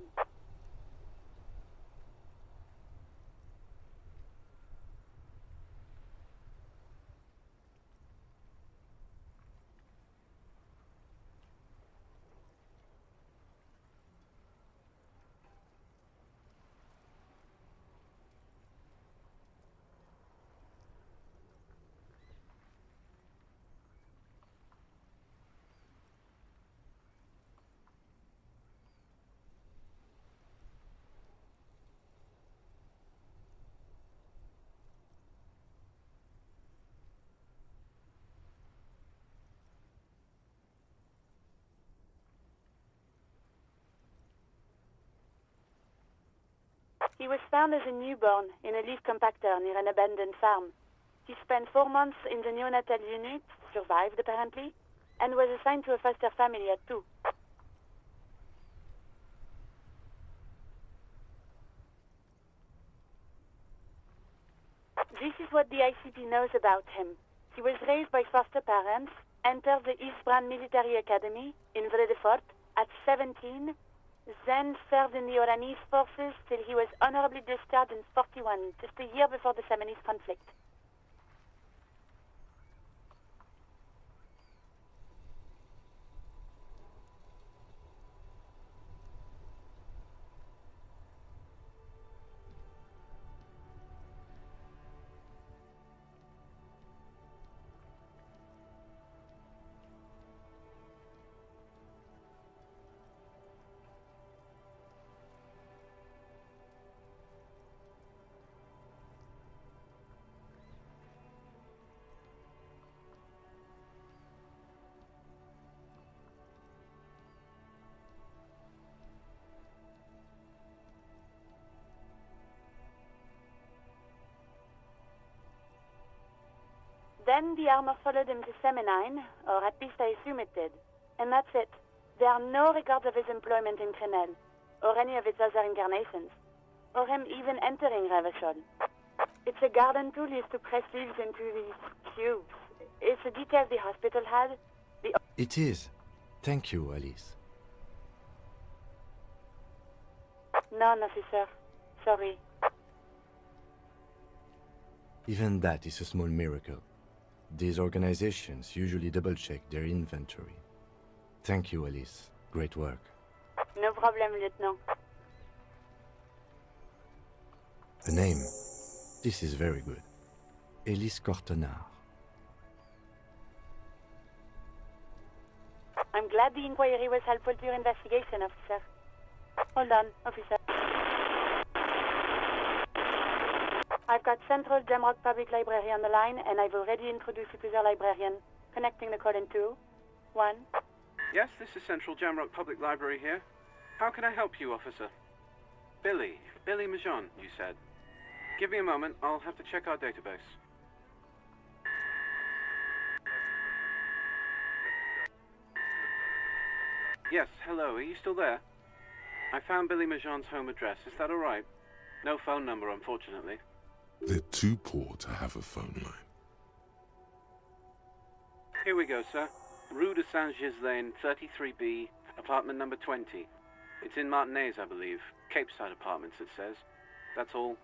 He was found as a newborn in a leaf compactor near an abandoned farm. He spent 4 months in the neonatal unit, survived apparently, and was assigned to a foster family at 2. This is what the ICP knows about him. He was raised by foster parents, entered the Eastbrand Military Academy in Vredefort at 17, then served in the Oranese forces till he was honorably discharged in 41, just a year before the Seminese conflict. Then the armor followed him to Seminine, or at least I assume it did. And that's it. There are no records of his employment in Crenel, or any of its other incarnations, or him even entering Revachol. It's a garden tool used to press leaves into these cubes. It's a detail the hospital had. It is. Thank you, Alice. None, officer. Sorry. Even that is a small miracle. These organizations usually double-check their inventory. Thank you, Alice. Great work. No problem, Lieutenant. A name. This is very good. Elise Cortenard. I'm glad the inquiry was helpful to your investigation, officer. Hold on, officer. I've got Central Jamrock Public Library on the line, and I've already introduced you to their librarian. Connecting the call in 2, 1. Yes, this is Central Jamrock Public Library here. How can I help you, officer? Billy Majon, you said. Give me a moment, I'll have to check our database. Yes, hello, are you still there? I found Billy Majon's home address, is that alright? No phone number, unfortunately. They're too poor to have a phone line. Here we go, sir. Rue de Saint-Ghislain, 33B, apartment number 20. It's in Martinez, I believe. Cape Side Apartments, it says. That's all.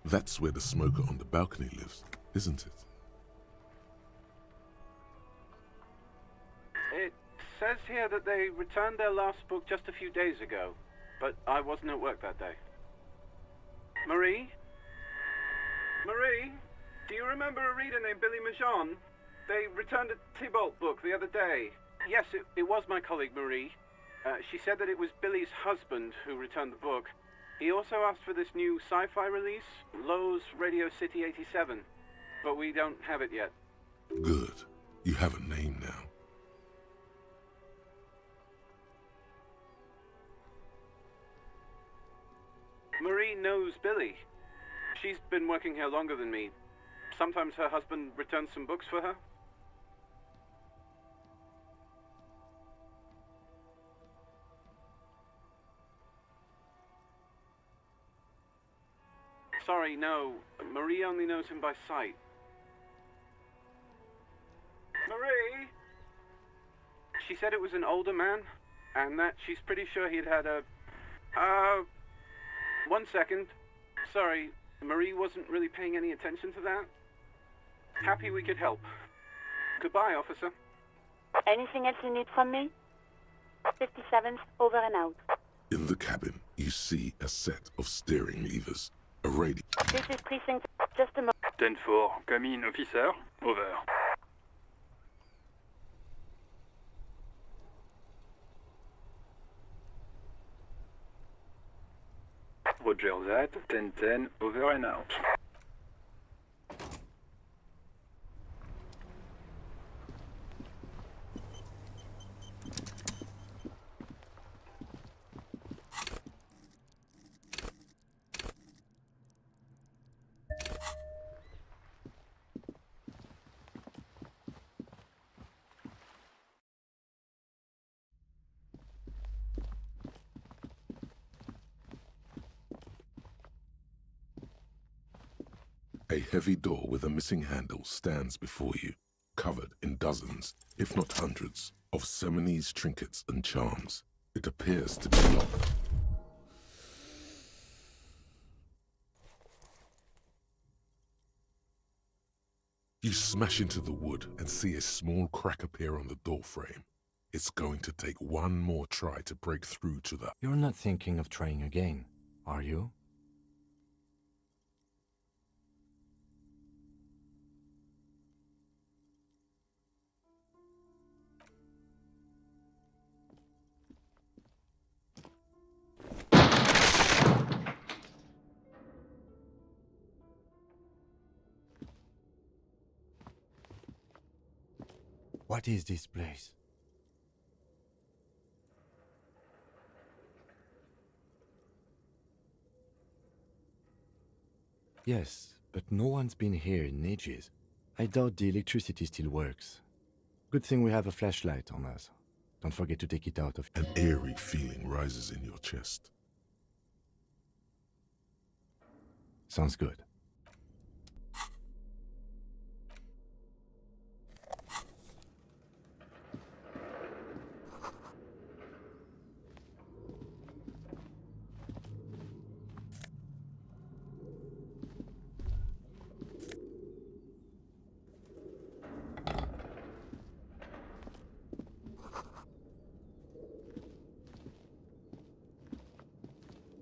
That's where the smoker on the balcony lives, isn't it? It says here that they returned their last book just a few days ago, but I wasn't at work that day. Marie? Marie? Do you remember a reader named Billy Majon? They returned a Tybalt book the other day. Yes, it was my colleague Marie. She said that it was Billy's husband who returned the book. He also asked for this new sci-fi release, Lowe's Radio City 87, but we don't have it yet. Good. You have a name now. Marie knows Billy. She's been working here longer than me. Sometimes her husband returns some books for her. Sorry, no. Marie only knows him by sight. Marie! She said it was an older man, and that she's pretty sure he'd had a... 1 second. Sorry, Marie wasn't really paying any attention to that. Happy we could help. Goodbye, officer. Anything else you need from me? 57th, over and out. In the cabin, you see a set of steering levers, a radio. This is precinct. Just a moment. 10-4, come in, officer. Over. Roger that. 10-10, over and out. A heavy door with a missing handle stands before you, covered in dozens, if not hundreds, of Seminese trinkets and charms. It appears to be locked. You smash into the wood and see a small crack appear on the doorframe. It's going to take one more try to break through to the... You're not thinking of trying again, are you? What is this place? Yes, but no one's been here in ages. I doubt the electricity still works. Good thing we have a flashlight on us. Don't forget to take it out of... An eerie feeling rises in your chest. Sounds good.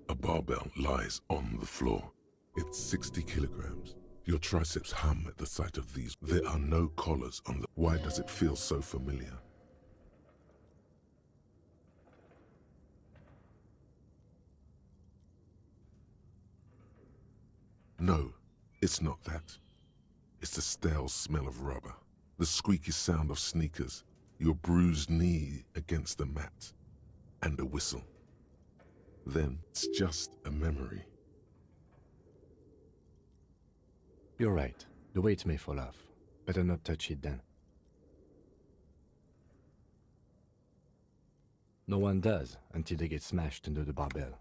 A barbell lies on the floor. It's 60 kilograms. Your triceps hum at the sight of these. There are no collars on the... Why does it feel so familiar? No, it's not that. It's the stale smell of rubber, the squeaky sound of sneakers, your bruised knee against the mat, and a whistle. Then it's just a memory. You're right. The weight may fall off. Better not touch it then. No one does until they get smashed under the barbell.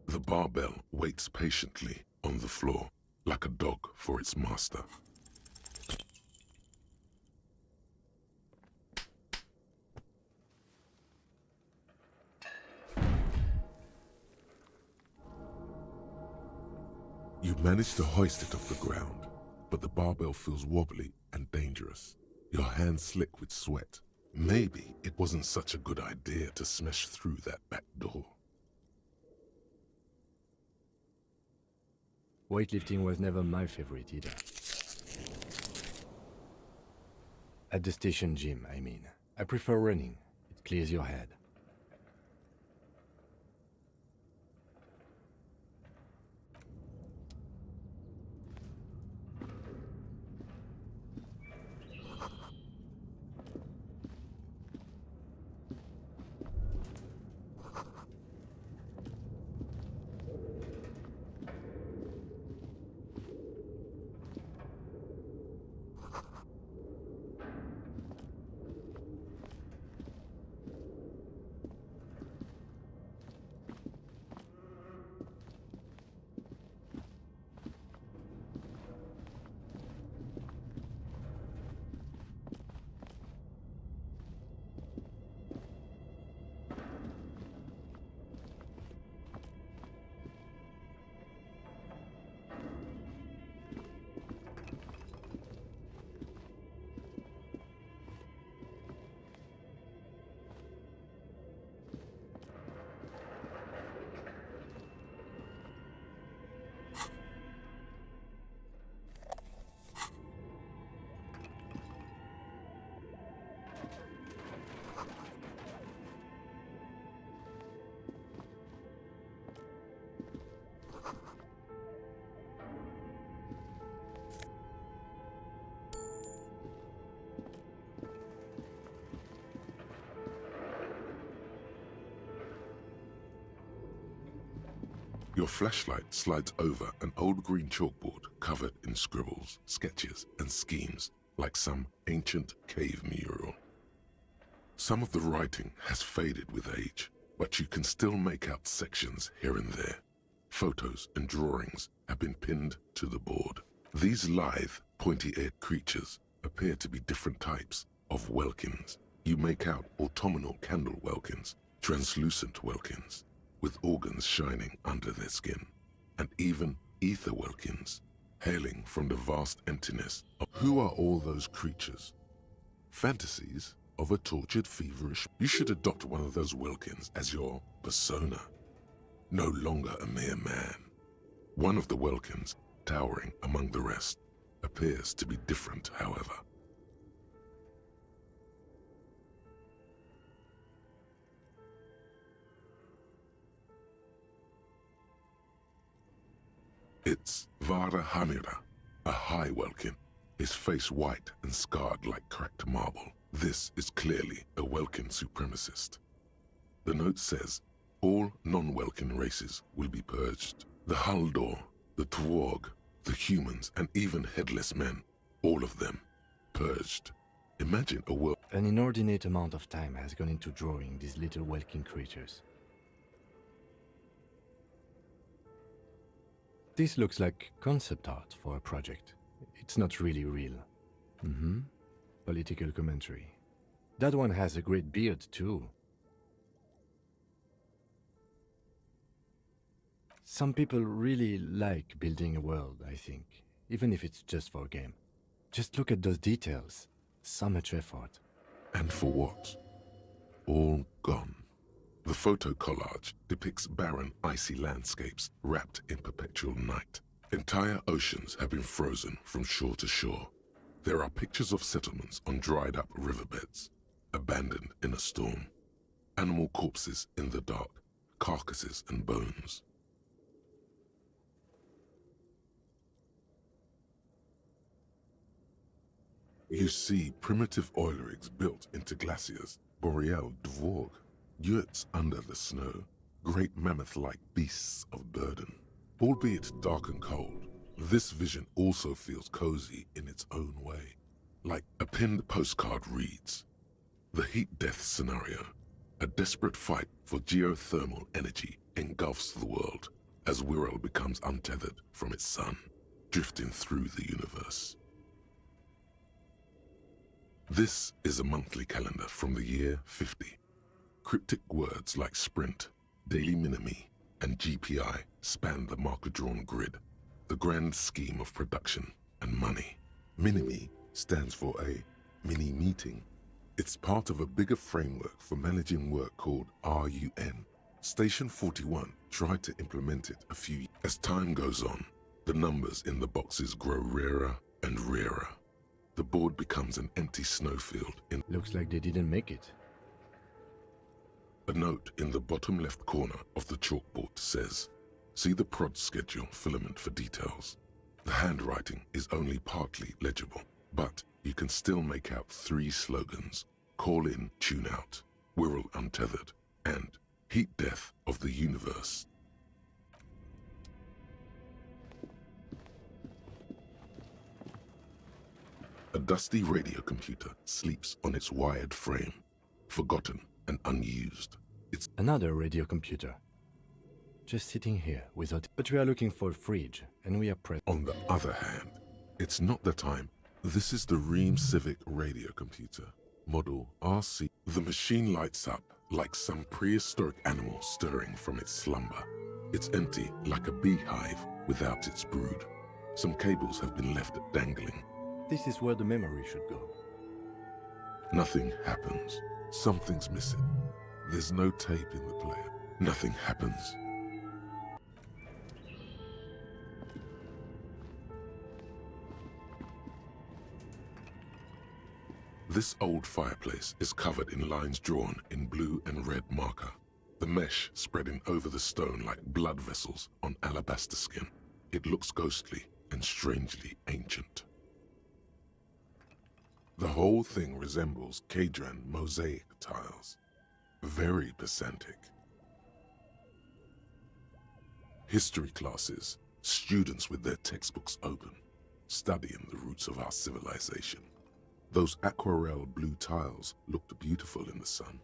The barbell waits patiently on the floor, like a dog for its master. You manage to hoist it off the ground. but the barbell feels wobbly and dangerous. Your hands slick with sweat. Maybe it wasn't such a good idea to smash through that back door. Weightlifting was never my favorite either. At the station gym, I mean. I prefer running. It clears your head. Your flashlight slides over an old green chalkboard covered in scribbles, sketches, and schemes like some ancient cave mural. Some of the writing has faded with age, but you can still make out sections here and there. Photos and drawings have been pinned to the board. These lithe, pointy-eared creatures appear to be different types of welkins. You make out autumnal candle welkins, translucent welkins, with organs shining under their skin, and even ether welkins, hailing from the vast emptiness. Who are all those creatures? Fantasies of a tortured, feverish... You should adopt one of those welkins as your persona. No longer a mere man. One of the welkins, towering among the rest, appears to be different, however. It's Vara Hamira, a high Welkin, his face white and scarred like cracked marble. This is clearly a Welkin supremacist. The note says, all non-Welkin races will be purged. The Haldor, the Twarg, the humans, and even headless men, all of them, purged. Imagine a world... An inordinate amount of time has gone into drawing these little Welkin creatures. This looks like concept art for a project. It's not really real. Political commentary. That one has a great beard, too. Some people really like building a world, I think, even if it's just for a game. Just look at those details. So much effort. And for what? All gone. The photo collage depicts barren, icy landscapes wrapped in perpetual night. Entire oceans have been frozen from shore to shore. There are pictures of settlements on dried-up riverbeds, abandoned in a storm. Animal corpses in the dark, carcasses and bones. You see primitive oil rigs built into glaciers, boreal dvorg, yurts under the snow, great mammoth-like beasts of burden. Albeit dark and cold, this vision also feels cozy in its own way. Like a pinned postcard reads, the heat-death scenario, a desperate fight for geothermal energy engulfs the world as Wirral becomes untethered from its sun, drifting through the universe. This is a monthly calendar from the year 50. Cryptic words like sprint, daily minimi, and GPI span the marker-drawn grid. The grand scheme of production and money. Mini-Me stands for a mini-meeting. It's part of a bigger framework for managing work called RUN. Station 41 tried to implement it a few years. As time goes on, the numbers in the boxes grow rarer and rarer. The board becomes an empty snowfield. Looks like they didn't make it. A note in the bottom left corner of the chalkboard says, "See the prod schedule filament for details." The handwriting is only partly legible, but you can still make out 3 slogans: "Call in, tune out," "Wirral untethered," and "Heat death of the universe." A dusty radio computer sleeps on its wired frame, forgotten and unused. It's another radio computer. Just sitting here without... But we are looking for a fridge, and we are pressed. On the other hand, it's not the time. This is the Ream Civic radio computer, model RC. The machine lights up like some prehistoric animal stirring from its slumber. It's empty like a beehive without its brood. Some cables have been left dangling. This is where the memory should go. Nothing happens. Something's missing. There's no tape in the player. Nothing happens. This old fireplace is covered in lines drawn in blue and red marker, the mesh spreading over the stone like blood vessels on alabaster skin. It looks ghostly and strangely ancient. The whole thing resembles Kadran mosaic tiles. Very pedantic. History classes, students with their textbooks open, studying the roots of our civilization. Those aquarelle blue tiles looked beautiful in the sun.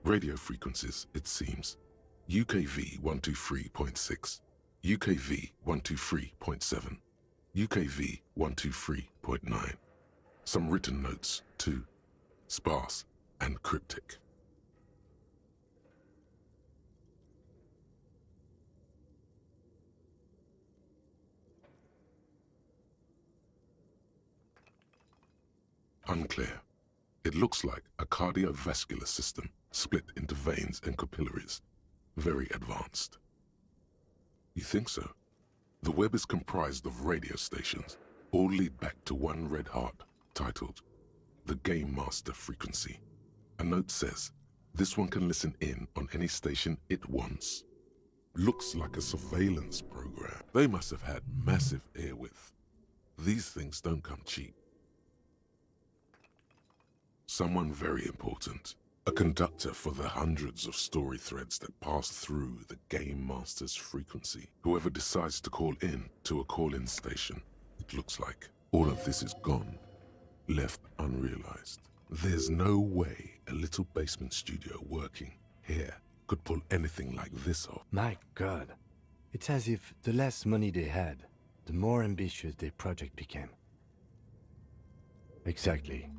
Radio frequencies, it seems. UKV 123.6, UKV 123.7, UKV 123.9. Some written notes, too, sparse and cryptic. Unclear. It looks like a cardiovascular system split into veins and capillaries. Very advanced. You think so? The web is comprised of radio stations, all lead back to one red heart, titled the Game Master Frequency. A note says, this one can listen in on any station it wants. Looks like a surveillance program. They must have had massive airwidth. These things don't come cheap. Someone very important. A conductor for the hundreds of story threads that pass through the Game Master's frequency. Whoever decides to call in to a call-in station, it looks like all of this is gone, left unrealized. There's no way a little basement studio working here could pull anything like this off. My God. It's as if the less money they had, the more ambitious their project became. Exactly.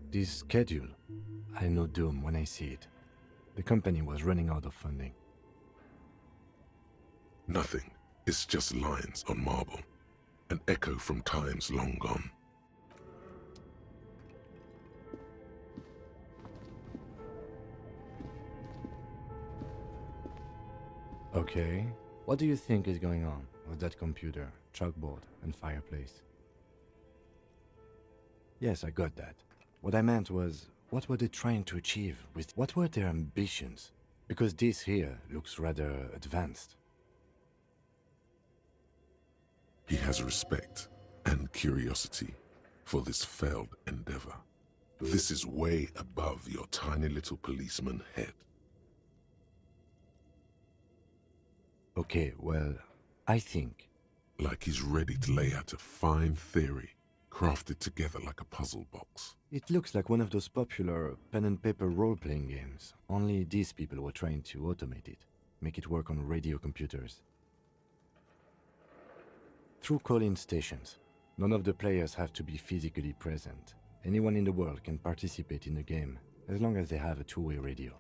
This schedule, I know doom when I see it. The company was running out of funding. Nothing. It's just lines on marble. An echo from times long gone. Okay. What do you think is going on with that computer, chalkboard, and fireplace? Yes, I got that. What I meant was, what were they trying to achieve with... What were their ambitions? Because this here looks rather advanced. He has respect and curiosity for this failed endeavor. This is way above your tiny little policeman head. Okay, well, I think... Like he's ready to lay out a fine theory, crafted together like a puzzle box. It looks like one of those popular pen and paper role-playing games. Only these people were trying to automate it, make it work on radio computers. Through call-in stations, none of the players have to be physically present. Anyone in the world can participate in the game, as long as they have a two-way radio.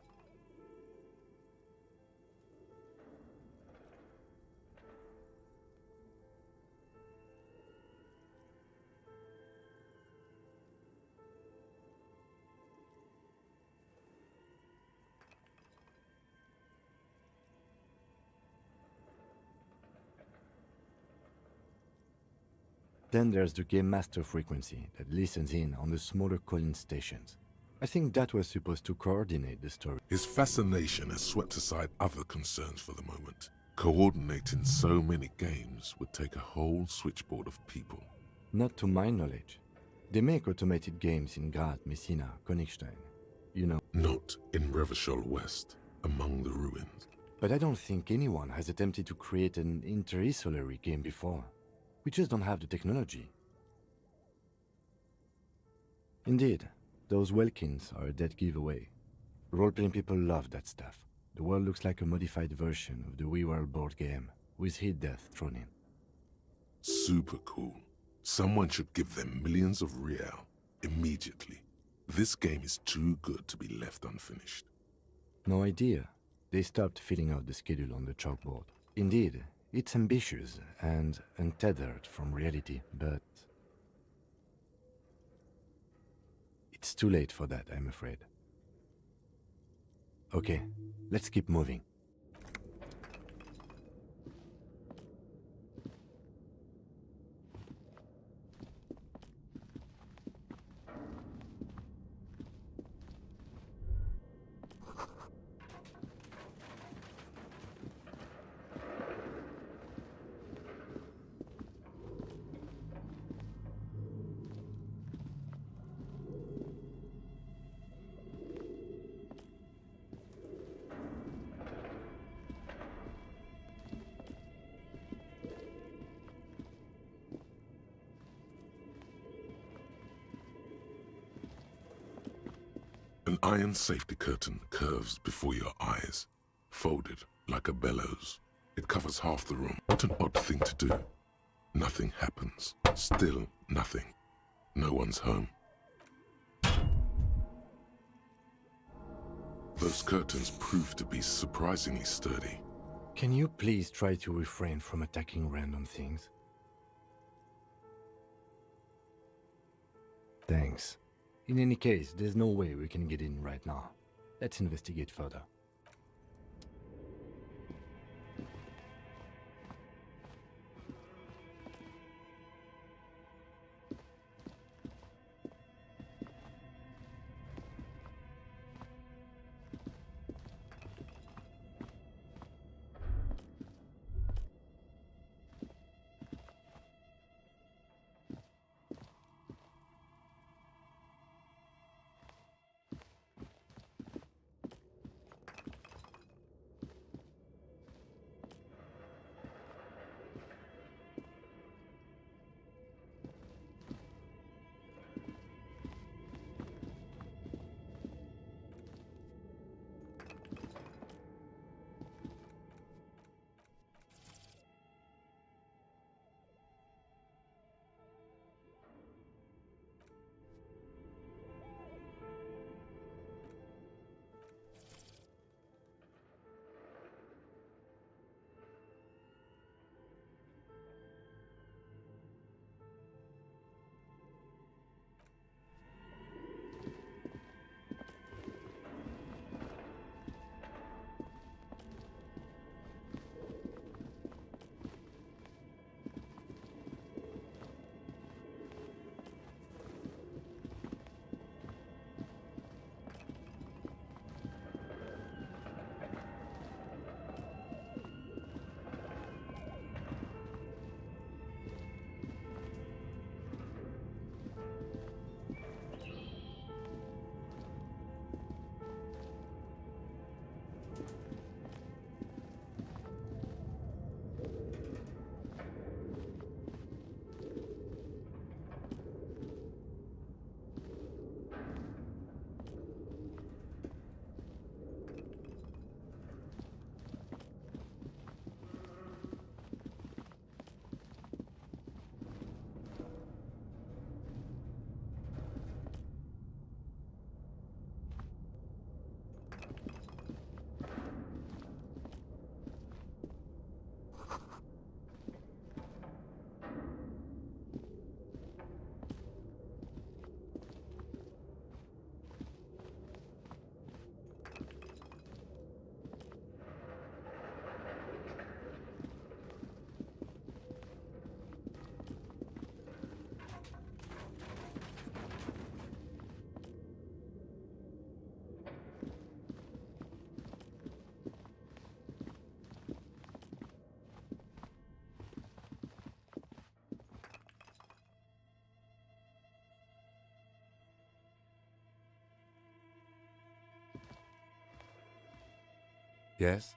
Then there's the Game Master frequency that listens in on the smaller call-in stations. I think that was supposed to coordinate the story. His fascination has swept aside other concerns for the moment. Coordinating so many games would take a whole switchboard of people. Not to my knowledge. They make automated games in Graz, Messina, Königstein. You know. Not in Revachol West, among the ruins. But I don't think anyone has attempted to create an interisolary game before. We just don't have the technology. Indeed, those Welkins are a dead giveaway. Role-playing people love that stuff. The world looks like a modified version of the WeWorld board game, with hit death thrown in. Super cool. Someone should give them millions of real immediately. This game is too good to be left unfinished. No idea. They stopped filling out the schedule on the chalkboard. Indeed, it's ambitious and untethered from reality, but it's too late for that, I'm afraid. Okay, let's keep moving. An iron safety curtain curves before your eyes, folded like a bellows. It covers half the room. What an odd thing to do. Nothing happens. Still nothing. No one's home. Those curtains prove to be surprisingly sturdy. Can you please try to refrain from attacking random things? Thanks. In any case, there's no way we can get in right now. Let's investigate further. Yes?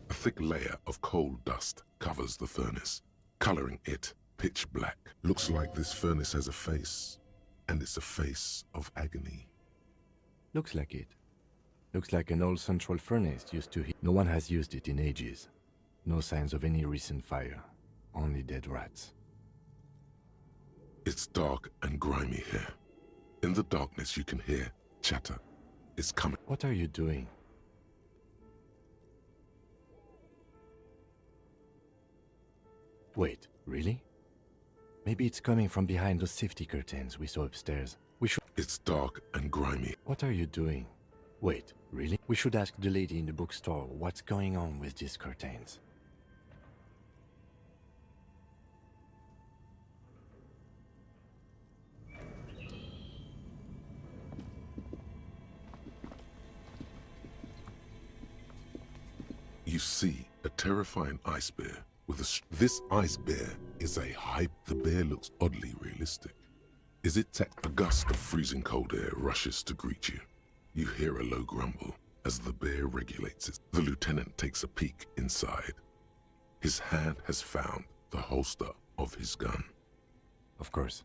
A thick layer of coal dust covers the furnace, coloring it pitch black. Looks like this furnace has a face, and it's a face of agony. Looks like it. Looks like an old central furnace used to heat. No one has used it in ages. No signs of any recent fire. Only dead rats. It's dark and grimy here. In the darkness you can hear chatter is coming. What are you doing? Wait, really? Maybe it's coming from behind those safety curtains we saw upstairs. We should... It's dark and grimy. What are you doing? Wait, really? We should ask the lady in the bookstore what's going on with these curtains. You see a terrifying ice bear with This ice bear is a hype. The bear looks oddly realistic. Is it a gust of freezing cold air rushes to greet you? You hear a low grumble as the bear regulates it. The lieutenant takes a peek inside. His hand has found the holster of his gun. Of course,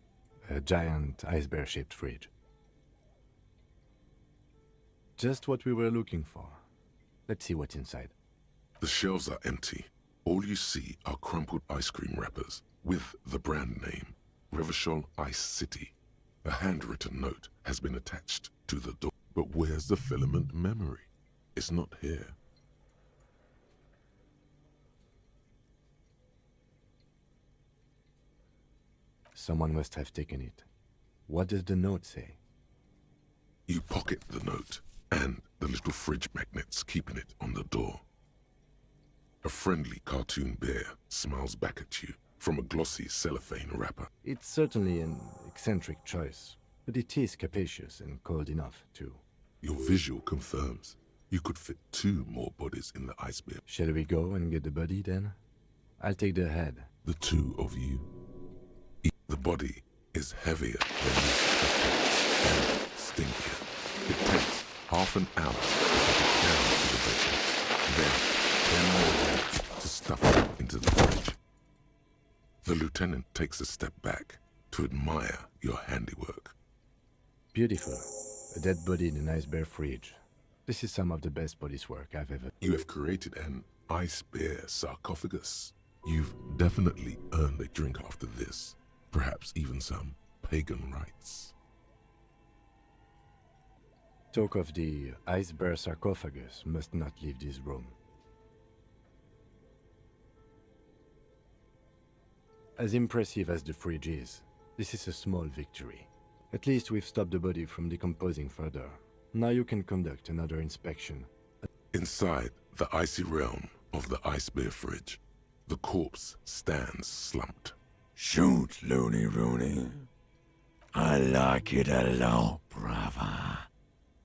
a giant ice bear-shaped fridge. Just what we were looking for. Let's see what's inside. The shelves are empty. All you see are crumpled ice cream wrappers with the brand name, Revachol Ice City. A handwritten note has been attached to the door. But where's the filament memory? It's not here. Someone must have taken it. What does the note say? You pocket the note and the little fridge magnets keeping it on the door. A friendly cartoon bear smiles back at you from a glossy cellophane wrapper. It's certainly an eccentric choice, but it is capacious and cold enough, too. Your visual confirms you could fit 2 more bodies in the ice bear. Shall we go and get the body, then? I'll take the head. The 2 of you. The body is heavier than you expected and stinkier. It takes half an hour to get it down to the basement. Then 10 more minutes to stuff it into the fridge. The lieutenant takes a step back to admire your handiwork. Beautiful. A dead body in an ice bear fridge. This is some of the best police work I've ever... You have created an ice bear sarcophagus. You've definitely earned a drink after this. Perhaps even some pagan rites. Talk of the ice bear sarcophagus must not leave this room. As impressive as the fridge is, this is a small victory. At least we've stopped the body from decomposing further. Now you can conduct another inspection. Inside the icy realm of the ice bear fridge, the corpse stands slumped. Shoot, Looney Rooney. I like it a lot, brother.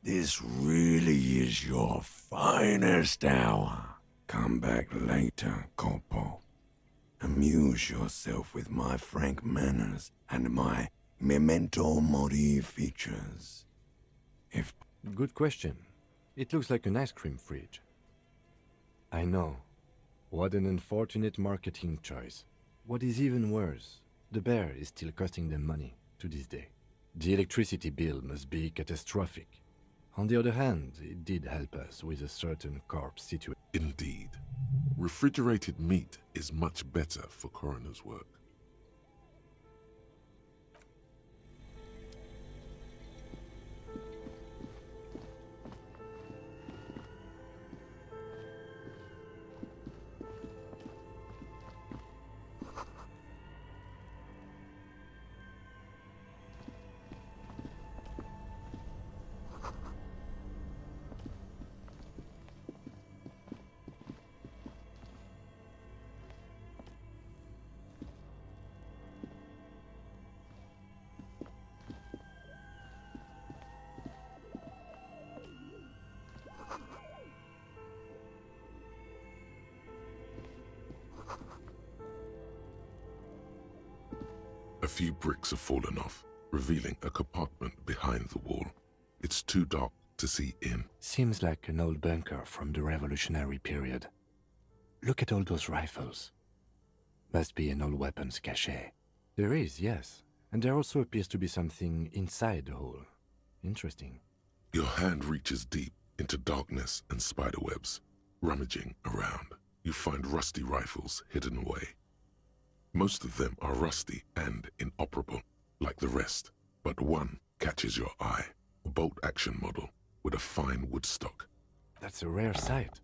This really is your finest hour. Come back later, Corporal. Amuse yourself with my frank manners and my memento mori features. Good question. It looks like an ice cream fridge. I know. What an unfortunate marketing choice. What is even worse, the bear is still costing them money to this day. The electricity bill must be catastrophic. On the other hand, it did help us with a certain corpse situation. Indeed. Refrigerated meat is much better for coroner's work. A few bricks have fallen off, revealing a compartment behind the wall. It's too dark to see in. Seems like an old bunker from the revolutionary period. Look at all those rifles. Must be an old weapons cache. There is, yes. And there also appears to be something inside the hole. Interesting. Your hand reaches deep into darkness and spiderwebs. Rummaging around, you find rusty rifles hidden away. Most of them are rusty and inoperable, like the rest, but one catches your eye. a bolt-action model with a fine wood stock. That's a rare sight.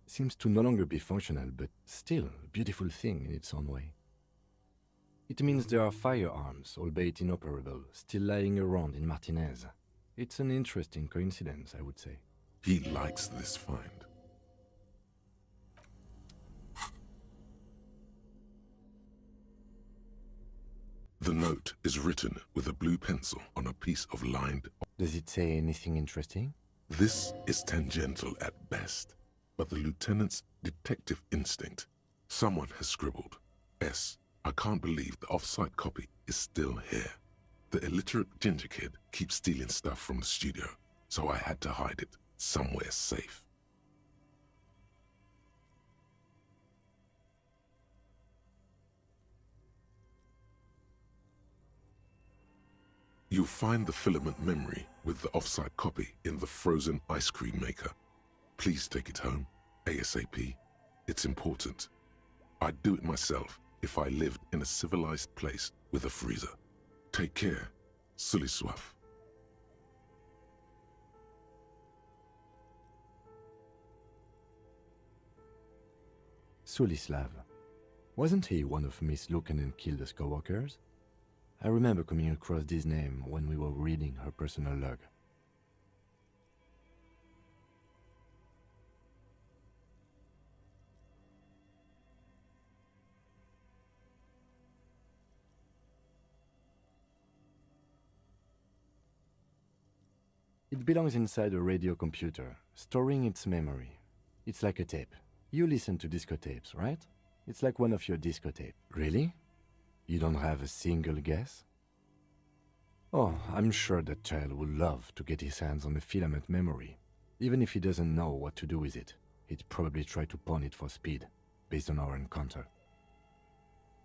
Seems to no longer be functional, but still a beautiful thing in its own way. It means there are firearms, albeit inoperable, still lying around in Martinez. It's an interesting coincidence, I would say. He likes this find. The note is written with a blue pencil on a piece of lined... Does it say anything interesting? This is tangential at best, but the lieutenant's detective instinct. Someone has scribbled, S. I can't believe the off-site copy is still here. The illiterate ginger kid keeps stealing stuff from the studio, so I had to hide it somewhere safe. You'll find the filament memory with the off-site copy in the frozen ice cream maker. Please take it home, ASAP. It's important. I'd do it myself if I lived in a civilized place with a freezer. Take care, Sully Soif. Sulislav. Wasn't he one of Miss Lukanen-Kilde's co-workers? I remember coming across this name when we were reading her personal log. It belongs inside a radio computer, storing its memory. It's like a tape. You listen to disco tapes, right? It's like one of your disco tapes. Really? You don't have a single guess? Oh, I'm sure that child would love to get his hands on a filament memory. Even if he doesn't know what to do with it, he'd probably try to pawn it for speed, based on our encounter.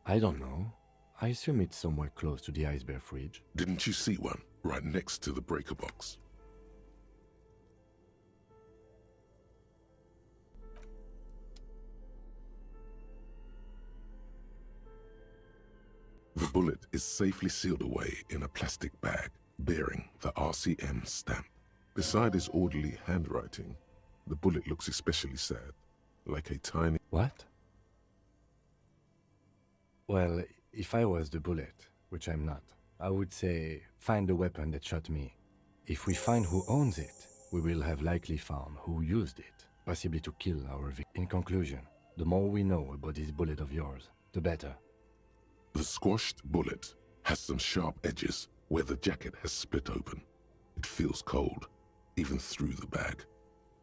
I don't know. I assume it's somewhere close to the iceberg fridge. Didn't you see one right next to the breaker box? The bullet is safely sealed away in a plastic bag bearing the RCM stamp. Beside his orderly handwriting, the bullet looks especially sad, like a tiny... What? Well, if I was the bullet, which I'm not, I would say, find the weapon that shot me. If we find who owns it, we will have likely found who used it, possibly to kill our victim. In conclusion, the more we know about this bullet of yours, the better. The squashed bullet has some sharp edges where the jacket has split open. It feels cold, even through the bag.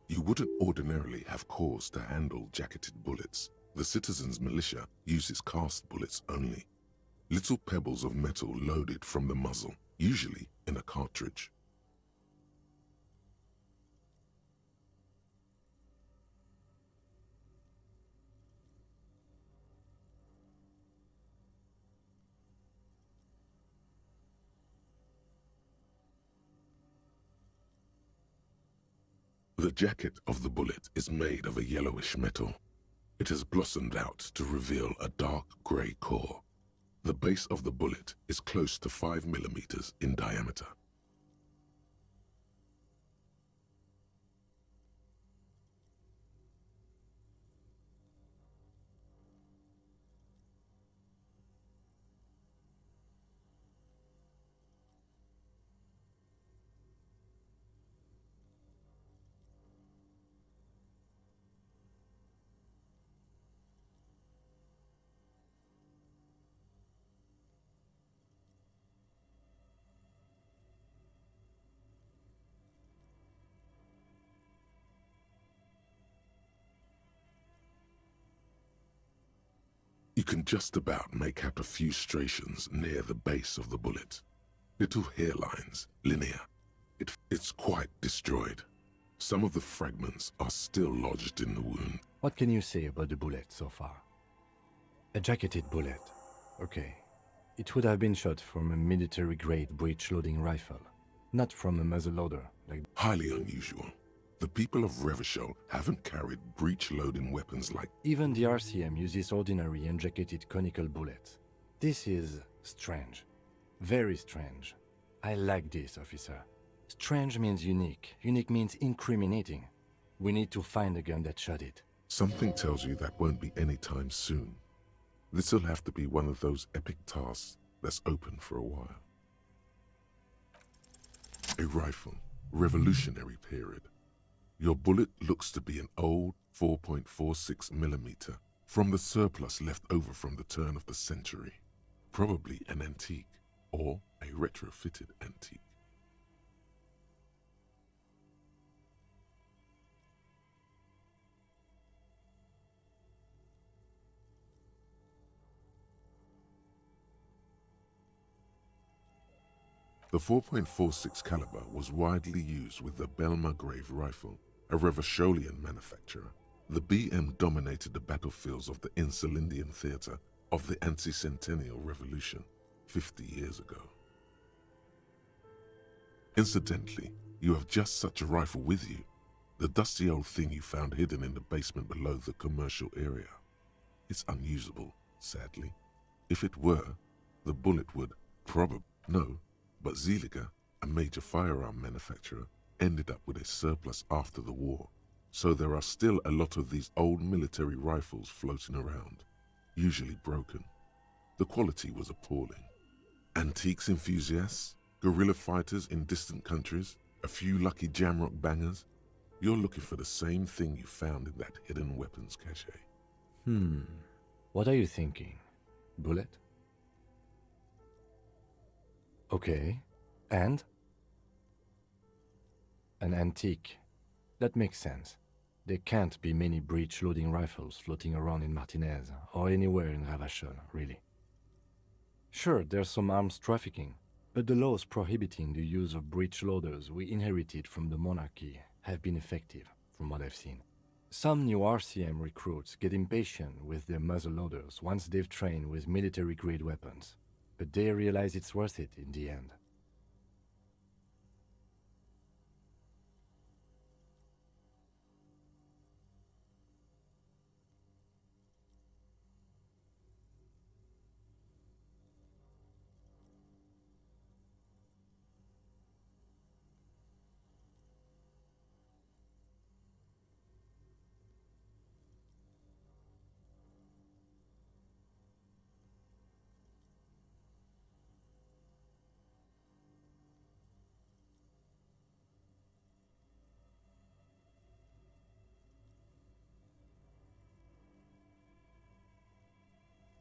You wouldn't ordinarily have cause to handle jacketed bullets. The citizens' militia uses cast bullets only. Little pebbles of metal loaded from the muzzle, usually in a cartridge. The jacket of the bullet is made of a yellowish metal. It has blossomed out to reveal a dark grey core. The base of the bullet is close to 5 millimeters in diameter. You can just about make out a few striations near the base of the bullet. Little hairlines, linear. It's quite destroyed. Some of the fragments are still lodged in the wound. What can you say about the bullet so far? A jacketed bullet. Okay. It would have been shot from a military-grade breech-loading rifle, not from a muzzleloader. Highly unusual. The people of Revachol haven't carried breech-loading weapons like... Even the RCM uses ordinary unjacketed conical bullets. This is strange. Very strange. I like this, officer. Strange means unique. Unique means incriminating. We need to find the gun that shot it. Something tells you that won't be any time soon. This'll have to be one of those epic tasks that's open for a while. A rifle, Revolutionary period. Your bullet looks to be an old 4.46mm from the surplus left over from the turn of the century. Probably an antique or a retrofitted antique. The 4.46 caliber was widely used with the Belmargrave rifle, a Revacholian manufacturer. The BM dominated the battlefields of the Insulindian theater of the anti-centennial revolution 50 years ago. Incidentally, you have just such a rifle with you, the dusty old thing you found hidden in the basement below the commercial area. It's unusable, sadly. If it were, the bullet would no. But Zeliger, a major firearm manufacturer, ended up with a surplus after the war, so there are still a lot of these old military rifles floating around, usually broken. The quality was appalling. Antiques enthusiasts, guerrilla fighters in distant countries, a few lucky jamrock bangers, you're looking for the same thing you found in that hidden weapons cache. What are you thinking? Bullet? Okay, and? An antique. That makes sense. There can't be many breech-loading rifles floating around in Martinez, or anywhere in Ravachol, really. Sure, there's some arms trafficking, but the laws prohibiting the use of breech loaders we inherited from the monarchy have been effective, from what I've seen. Some new RCM recruits get impatient with their muzzle loaders once they've trained with military-grade weapons, but they realize it's worth it in the end.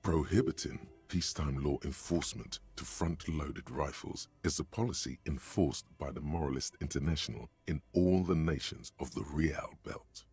Prohibiting peacetime law enforcement to front-loaded rifles is a policy enforced by the Moralist International in all the nations of the Real Belt.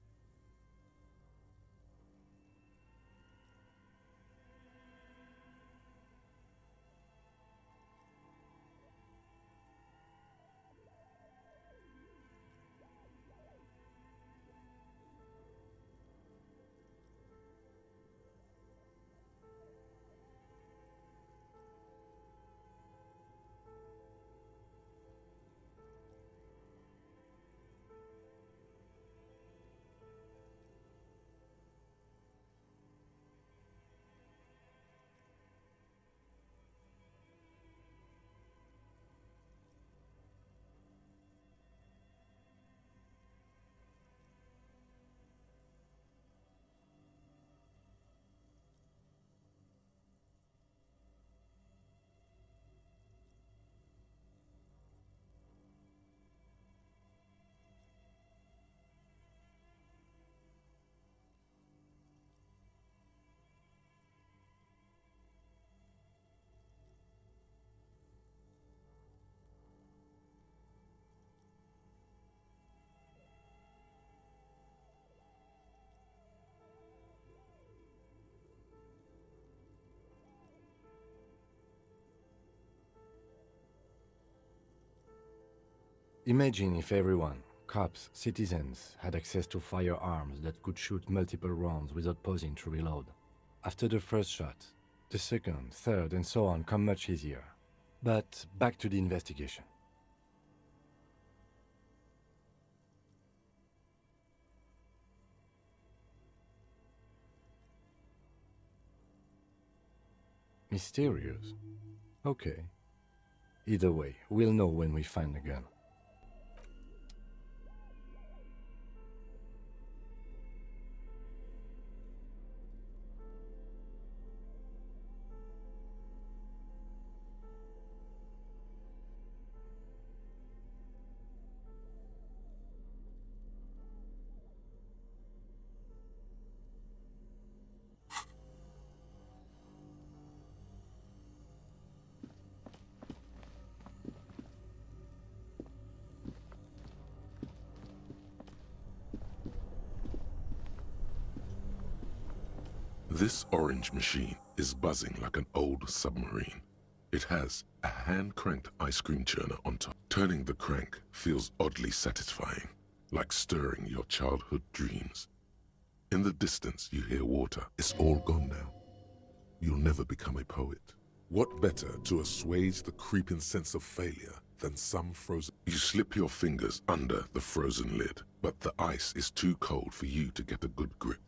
Imagine if everyone, cops, citizens, had access to firearms that could shoot multiple rounds without pausing to reload. After the first shot, the second, third, and so on come much easier. But back to the investigation. Mysterious? Okay. Either way, we'll know when we find the gun. This orange machine is buzzing like an old submarine. It has a hand-cranked ice cream churner on top. Turning the crank feels oddly satisfying, like stirring your childhood dreams. In the distance, you hear water. It's all gone now. You'll never become a poet. What better to assuage the creeping sense of failure than some frozen... You slip your fingers under the frozen lid, but the ice is too cold for you to get a good grip.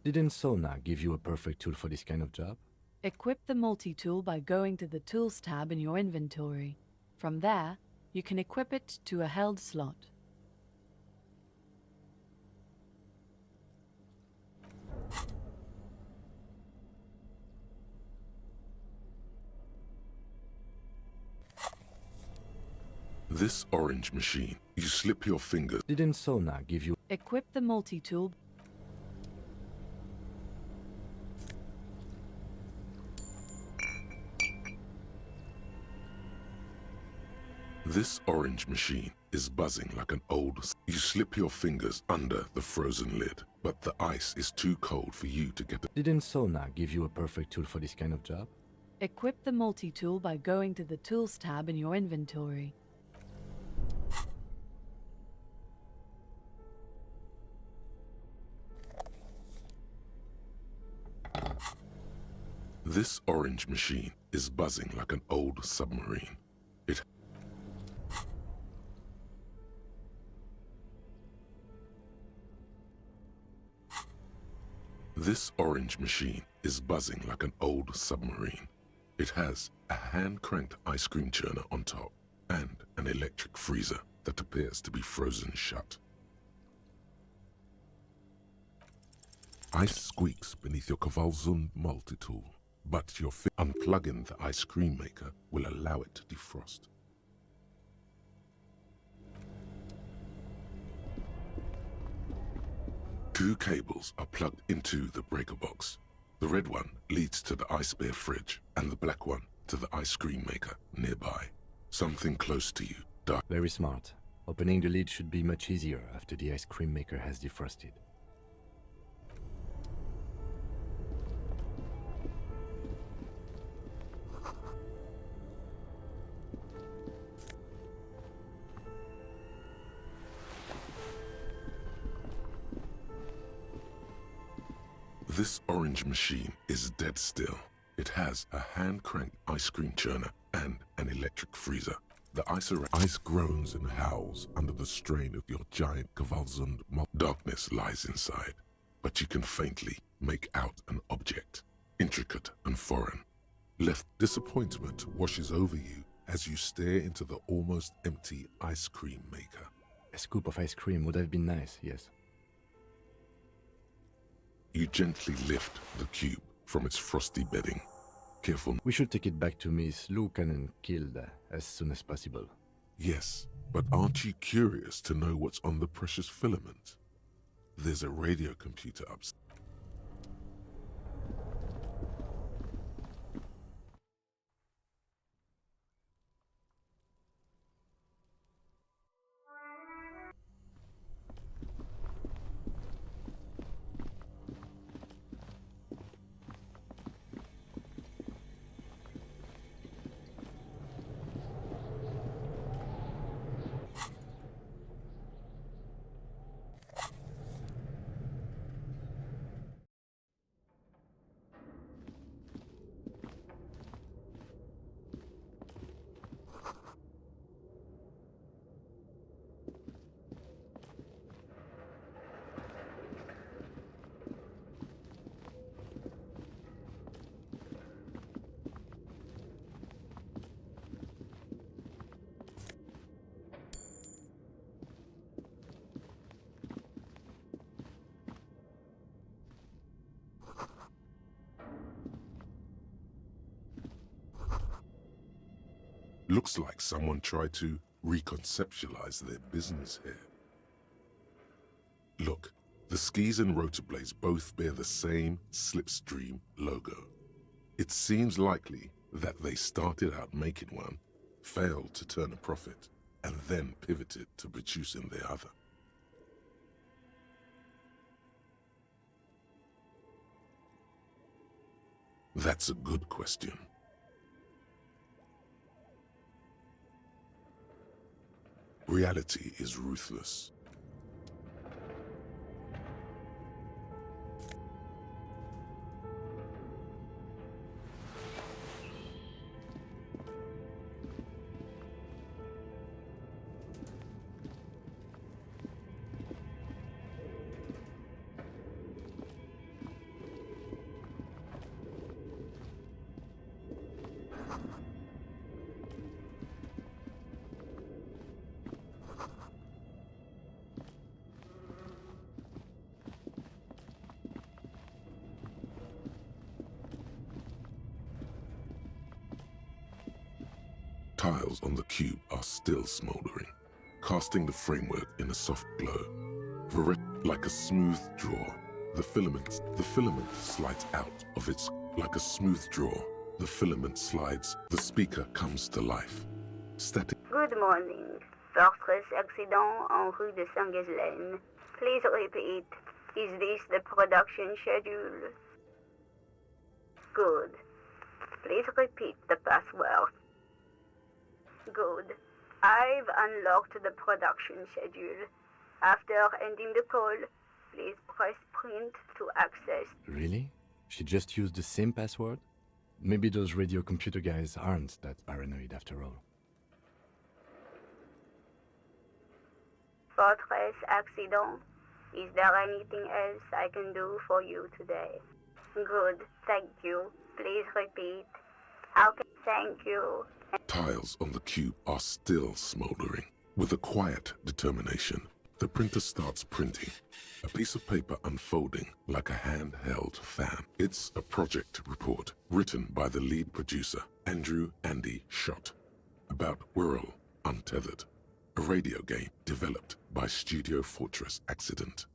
Didn't Sona give you a perfect tool for this kind of job? Equip the multi-tool by going to the Tools tab in your inventory. From there, you can equip it to a held slot. This orange machine, you slip your fingers... Didn't Sona give you... Equip the multi-tool. This orange machine is buzzing like an old... You slip your fingers under the frozen lid, but the ice is too cold for you to get... Didn't Sona give you a perfect tool for this kind of job? Equip the multi-tool by going to the Tools tab in your inventory. This orange machine is buzzing like an old submarine. This orange machine is buzzing like an old submarine. It has a hand-cranked ice cream churner on top and an electric freezer that appears to be frozen shut. Ice squeaks beneath your Kvalsund multi-tool, but your unplugging the ice cream maker will allow it to defrost. Two cables are plugged into the breaker box. The red one leads to the ice bear fridge, and the black one to the ice cream maker nearby. Something close to you. Dark. Very smart. Opening the lid should be much easier after the ice cream maker has defrosted. This orange machine is dead still. It has a hand-cranked ice cream churner and an electric freezer. The ice groans and howls under the strain of your giant Kvalsund. Darkness lies inside, but you can faintly make out an object, intricate and foreign. Left disappointment washes over you as you stare into the almost empty ice cream maker. A scoop of ice cream would have been nice, yes. You gently lift the cube from its frosty bedding. Careful. We should take it back to Miss Lukanen killed as soon as possible. Yes, but aren't you curious to know what's on the precious filament? There's a radio computer upstairs. Looks like someone tried to reconceptualize their business here. Look, the skis and rotor blades both bear the same Slipstream logo. It seems likely that they started out making one, failed to turn a profit, and then pivoted to producing the other. That's a good question. Reality is ruthless. Tiles on the cube are still smoldering, casting the framework in a soft glow. Like a smooth draw, the filament slides out of its like a smooth draw. The filament slides. The speaker comes to life. Static. Good morning. Fortress accident en rue de Saint-Ghislaine. Please repeat. Is this the production schedule? Good. Please repeat the password. Good. I've unlocked the production schedule. After ending the call, please press print to access. Really? She just used the same password? Maybe those radio computer guys aren't that paranoid after all. Fortress accident. Is there anything else I can do for you today? Good. Thank you. Please repeat. Thank you. Tiles on the cube are still smoldering. With a quiet determination, the printer starts printing, a piece of paper unfolding like a handheld fan. It's a project report written by the lead producer, Andrew Andy Schott, about Whirl Untethered, a radio game developed by Studio Fortress Accident.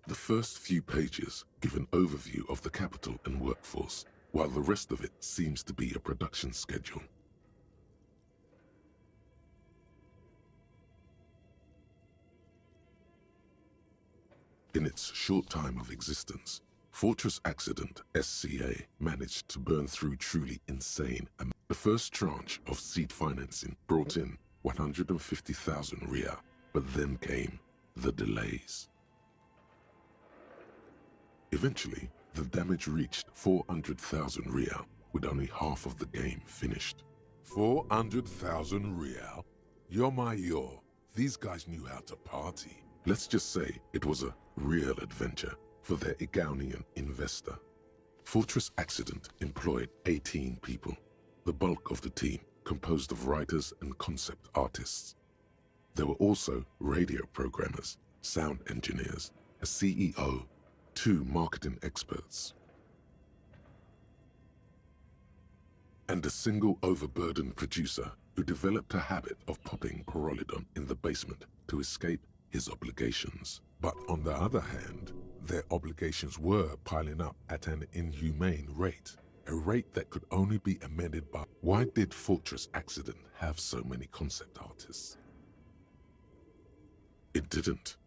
The first few pages give an overview of the capital and workforce, while the rest of it seems to be a production schedule. In its short time of existence, Fortress Accident SCA managed to burn through truly insane amounts. The first tranche of seed financing brought in 150,000 Riyal, but then came the delays. Eventually, the damage reached 400,000 Riyal, with only half of the game finished. 400,000 Riyal? Yo. These guys knew how to party. Let's just say it was a real adventure for their Igaunian investor. Fortress Accident employed 18 people, the bulk of the team composed of writers and concept artists. There were also radio programmers, sound engineers, a CEO, 2 marketing experts, and a single overburdened producer who developed a habit of popping Pyrrolidon in the basement to escape his obligations. But on the other hand, their obligations were piling up at an inhumane rate, a rate that could only be amended by... Why did Fortress Accident have so many concept artists? It didn't.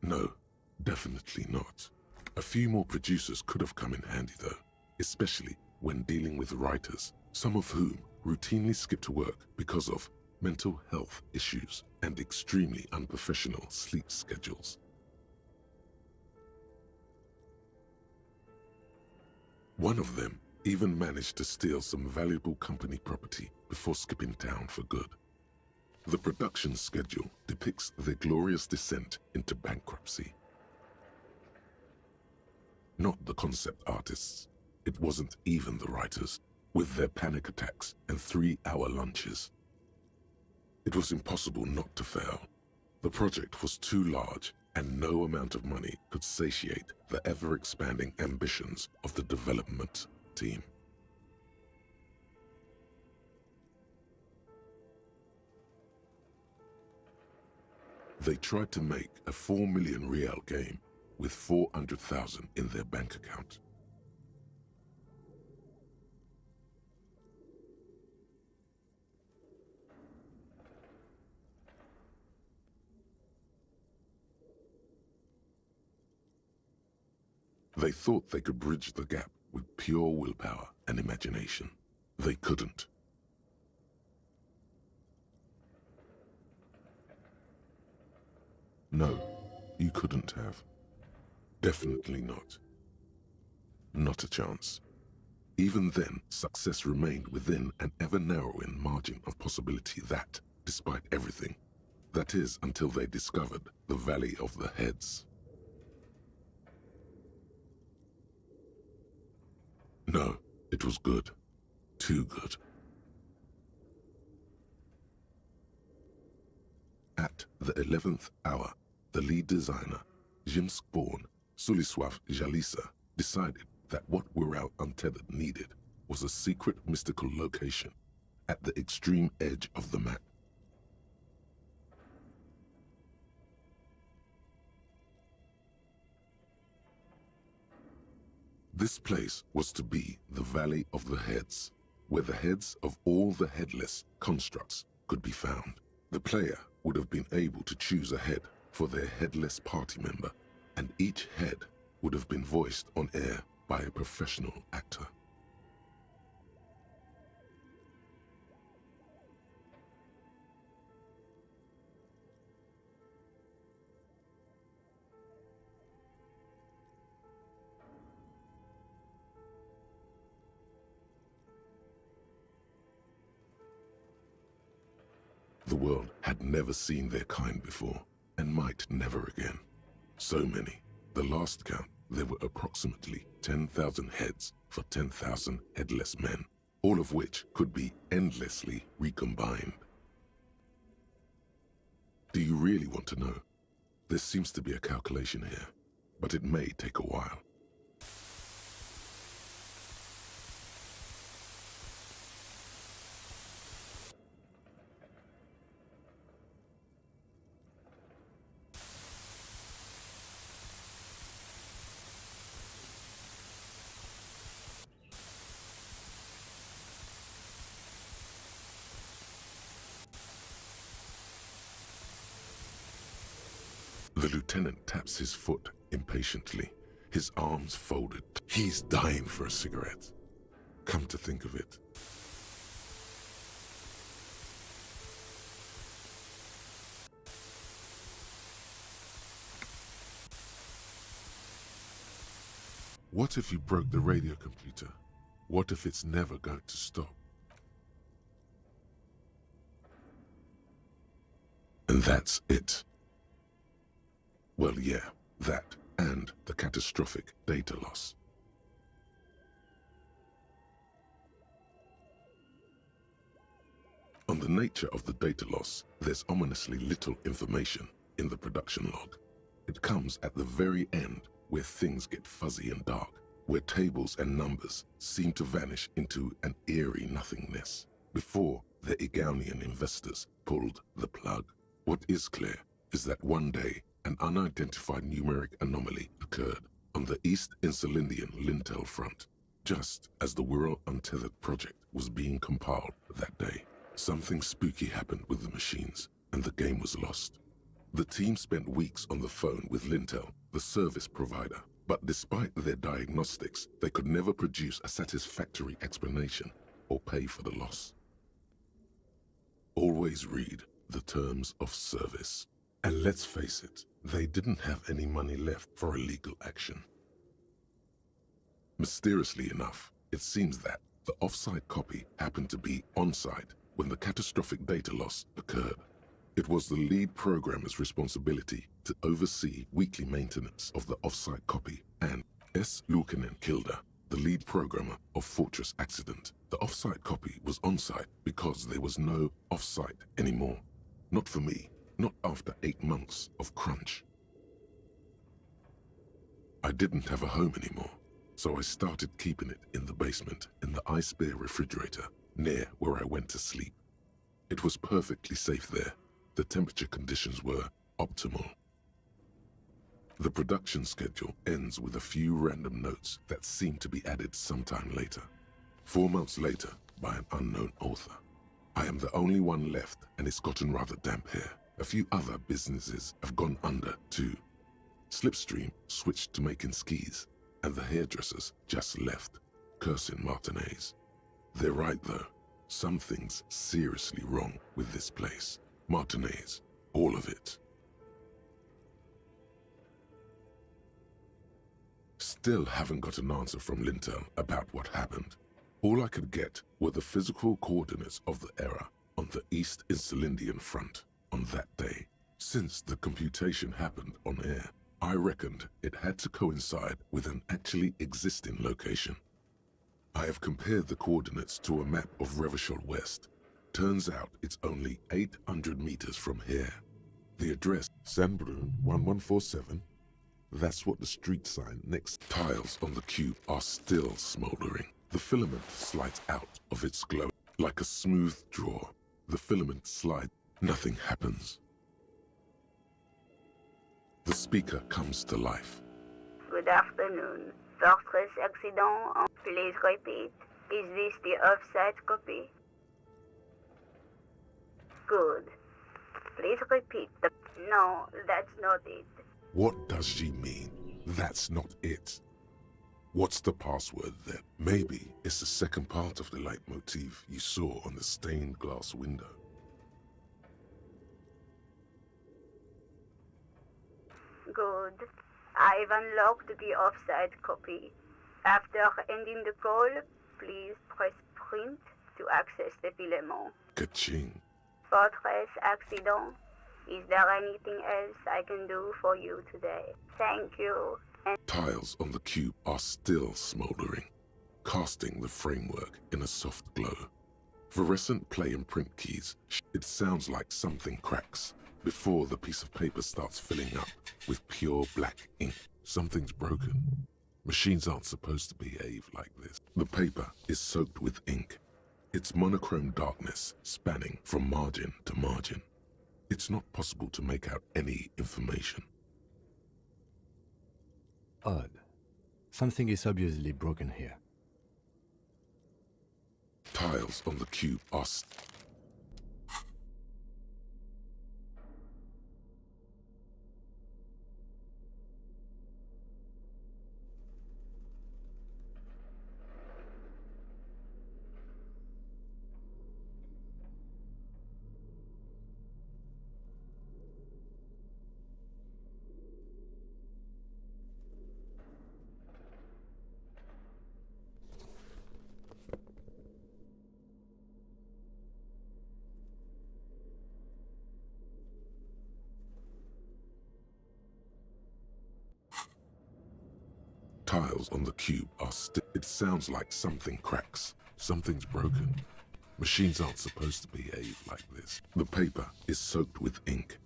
No. Definitely not. A few more producers could have come in handy though, especially when dealing with writers, some of whom routinely skip to work because of mental health issues and extremely unprofessional sleep schedules. One of them even managed to steal some valuable company property before skipping town for good. The production schedule depicts their glorious descent into bankruptcy. Not the concept artists. It wasn't even the writers, with their panic attacks and 3-hour lunches. It was impossible not to fail. The project was too large, and no amount of money could satiate the ever-expanding ambitions of the development team. They tried to make a 4 million real game with 400,000 in their bank account. They thought they could bridge the gap with pure willpower and imagination. They couldn't. No, you couldn't have. Definitely not. Not a chance. Even then, success remained within an ever-narrowing margin of possibility that, despite everything, that is until they discovered the Valley of the Heads. No, it was good. Too good. At the 11th hour, the lead designer, Jimsk-born Sulisław Jalisa, decided that what Wirral Untethered needed was a secret mystical location at the extreme edge of the map. This place was to be the Valley of the Heads, where the heads of all the headless constructs could be found. The player would have been able to choose a head for their headless party member, and each head would have been voiced on air by a professional actor. The world had never seen their kind before, and might never again. So many. The last count, there were approximately 10,000 heads for 10,000 headless men, all of which could be endlessly recombined. Do you really want to know? There seems to be a calculation here, but it may take a while. The lieutenant taps his foot impatiently, his arms folded. He's dying for a cigarette. Come to think of it. What if you broke the radio computer? What if it's never going to stop? And that's it. Well, yeah, that and the catastrophic data loss. On the nature of the data loss, there's ominously little information in the production log. It comes at the very end, where things get fuzzy and dark, where tables and numbers seem to vanish into an eerie nothingness, before the Egonian investors pulled the plug. What is clear is that one day, an unidentified numeric anomaly occurred on the East Insulindian Lintel front, just as the Wirral Untethered project was being compiled that day. Something spooky happened with the machines, and the game was lost. The team spent weeks on the phone with Lintel, the service provider, but despite their diagnostics, they could never produce a satisfactory explanation or pay for the loss. Always read the terms of service. And let's face it, they didn't have any money left for a legal action. Mysteriously enough, it seems that the offsite copy happened to be on-site when the catastrophic data loss occurred. It was the lead programmer's responsibility to oversee weekly maintenance of the off-site copy, and S. Luukkonen Kilda, the lead programmer of Fortress Accident. The off-site copy was on-site because there was no off-site anymore. Not for me, not after 8 months of crunch. I didn't have a home anymore, so I started keeping it in the basement in the ice bear refrigerator near where I went to sleep. It was perfectly safe there. The temperature conditions were optimal. The production schedule ends with a few random notes that seem to be added sometime later. 4 months later, by an unknown author. I am the only one left, and it's gotten rather damp here. A few other businesses have gone under too. Slipstream switched to making skis, and the hairdressers just left, cursing Martinez. They're right though. Something's seriously wrong with this place. Martinez, all of it. Still haven't got an answer from Lintel about what happened. All I could get were the physical coordinates of the error on the East Insulindian front on that day. Since the computation happened on air, I reckoned it had to coincide with an actually existing location. I have compared the coordinates to a map of Revachol West. Turns out it's only 800 meters from here. The address, Sandbrun 1147. That's what the street sign next tiles on the cube are still smoldering. The filament slides out of its glow like a smooth draw. The filament slides. Nothing happens. The speaker comes to life. Good afternoon. Fortress accident. Please repeat. Is this the offsite copy? Good. Please repeat the... No, that's not it. What does she mean? That's not it. What's the password then? Maybe it's the second part of the leitmotif you saw on the stained glass window. Good. I've unlocked the offsite copy. After ending the call, please press print to access the filement. Ka-ching. Fortress accident. Is there anything else I can do for you today? Thank you. And Tiles on the cube are still smoldering, casting the framework in a soft glow. Fluorescent play and print keys. It sounds like something cracks before the piece of paper starts filling up with pure black ink. Something's broken. Machines aren't supposed to behave like this. The paper is soaked with ink. Its monochrome darkness spanning from margin to margin. It's not possible to make out any information. Odd. Something is obviously broken here. Tiles on the cube are tiles on the cube are still. It sounds like something cracks. Something's broken. Machines aren't supposed to behave like this. The paper is soaked with ink.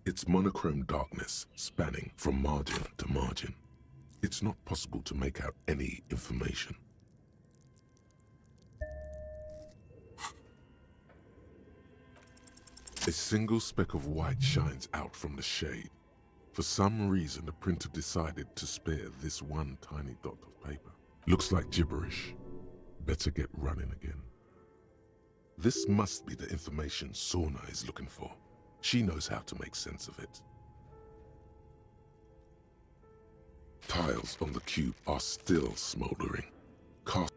Its monochrome darkness spanning from margin to margin. It's not possible to make out any information. A single speck of white shines out from the shade. For some reason, the printer decided to spare this one tiny dot of paper. Looks like gibberish. Better get running again. This must be the information Sorna is looking for. She knows how to make sense of it. Tiles on the cube are still smoldering. Cast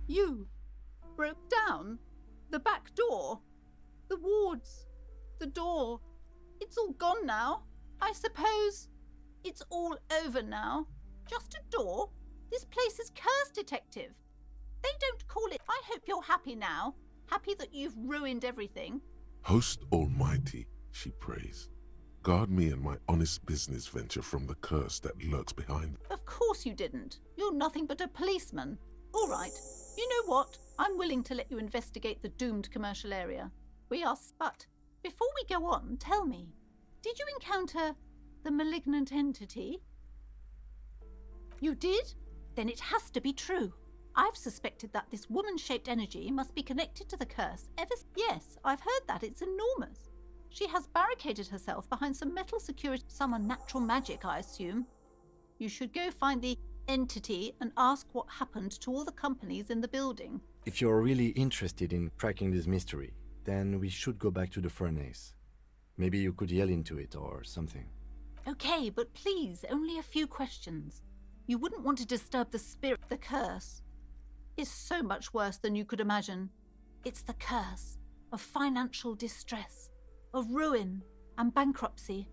You broke down the back door, the wards, the door. It's all gone now. I suppose it's all over now. Just a door? This place is cursed, Detective. They don't call it. I hope you're happy now. Happy that you've ruined everything. Host Almighty, she prays. Guard me and my honest business venture from the curse that lurks behind. Of course you didn't. You're nothing but a policeman. All right. You know what? I'm willing to let you investigate the doomed commercial area. But before we go on, tell me, did you encounter the malignant entity? You did? Then it has to be true. I've suspected that this woman-shaped energy must be connected to the curse Yes, I've heard that. It's enormous. She has barricaded herself behind some metal security, some unnatural magic, I assume. You should go find the entity and ask what happened to all the companies in the building. If you're really interested in cracking this mystery, then we should go back to the furnace. Maybe you could yell into it or something. Okay, but please, only a few questions. You wouldn't want to disturb the spirit. The curse is so much worse than you could imagine. It's the curse of financial distress, of ruin and bankruptcy.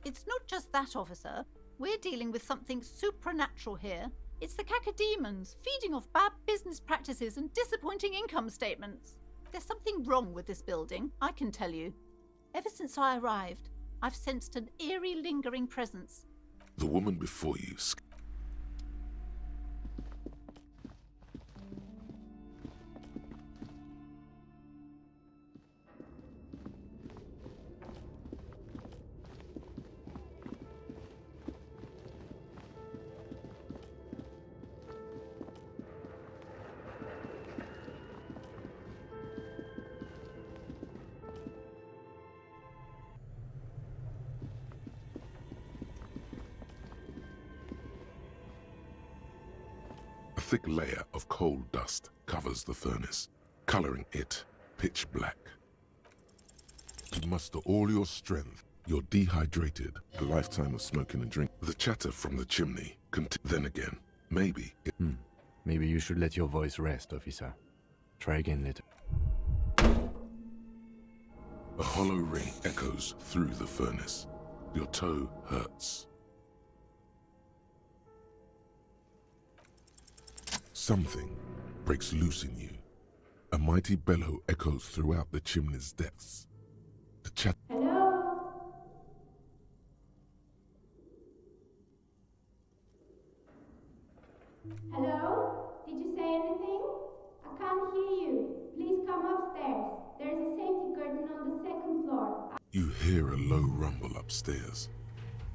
It's not just that, officer. We're dealing with something supernatural here. It's the cacodemons feeding off bad business practices and disappointing income statements. There's something wrong with this building, I can tell you. Ever since I arrived, I've sensed an eerie, lingering presence. The woman before you. A thick layer of coal dust covers the furnace, coloring it pitch black. You muster all your strength. You're dehydrated, a lifetime of smoking and drinking. The chatter from the chimney. Then again, maybe. Maybe you should let your voice rest, officer. Try again later. A hollow ring echoes through the furnace. Your toe hurts. Something breaks loose in you. A mighty bellow echoes throughout the chimney's depths. The chat. Hello? Hello? Did you say anything? I can't hear you. Please come upstairs. There's a safety curtain on the second floor. You hear a low rumble upstairs.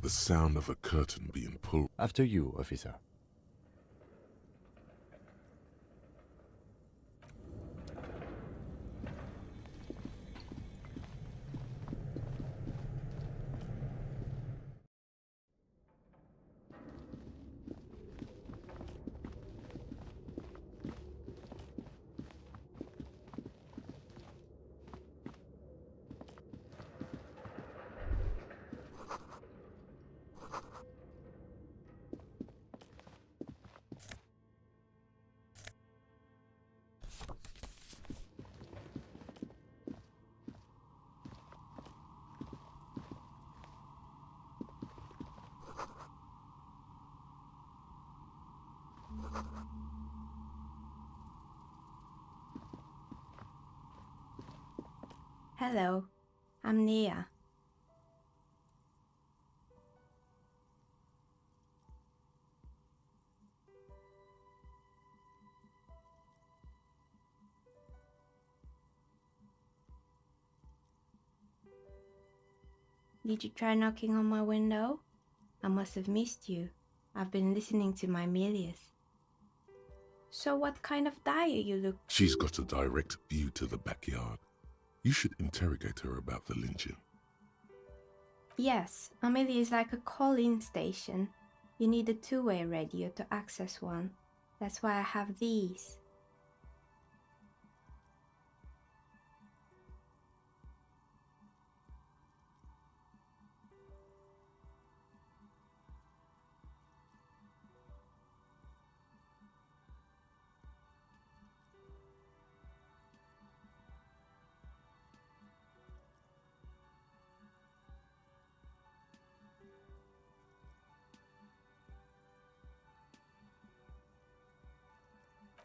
The sound of a curtain being pulled. After you, officer. Hello, I'm Nia. Did you try knocking on my window? I must have missed you. I've been listening to my Melius. So what kind of dire you look? She's got a direct view to the backyard. You should interrogate her about the lynching. Yes, Amelia is like a call-in station. You need a two-way radio to access one. That's why I have these.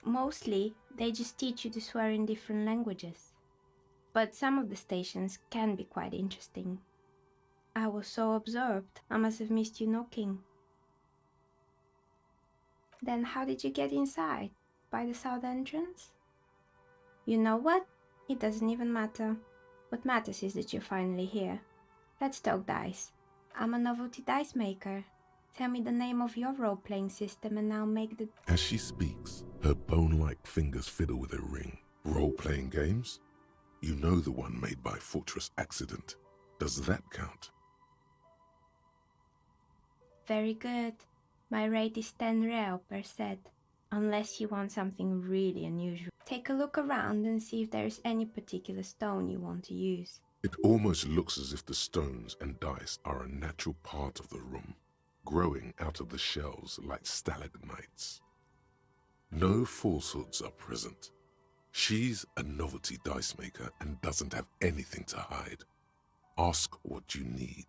Mostly, they just teach you to swear in different languages. But some of the stations can be quite interesting. I was so absorbed, I must have missed you knocking. Then how did you get inside? By the south entrance? You know what? It doesn't even matter. What matters is that you're finally here. Let's talk dice. I'm a novelty dice maker. Tell me the name of your role-playing system and I'll make the... As she speaks, her bone-like fingers fiddle with a ring. Role-playing games? You know the one made by Fortress Accident. Does that count? Very good. My rate is 10 real per set, unless you want something really unusual. Take a look around and see if there is any particular stone you want to use. It almost looks as if the stones and dice are a natural part of the room, growing out of the shelves like stalagmites. No falsehoods are present. She's a novelty dice maker and doesn't have anything to hide. Ask what you need.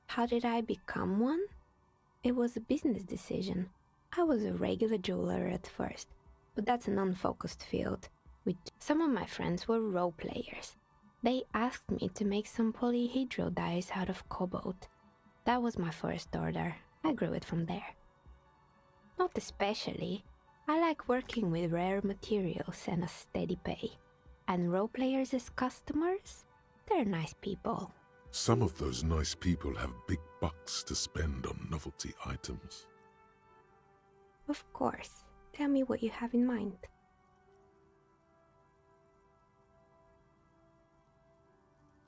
How did I become one? It was a business decision. I was a regular jeweler at first, but that's an unfocused field. Some of my friends were role players. They asked me to make some polyhedral dice out of cobalt. That was my first order. I grew it from there. Not especially. I like working with rare materials and a steady pay. And role players as customers? They're nice people. Some of those nice people have big bucks to spend on novelty items. Of course. Tell me what you have in mind.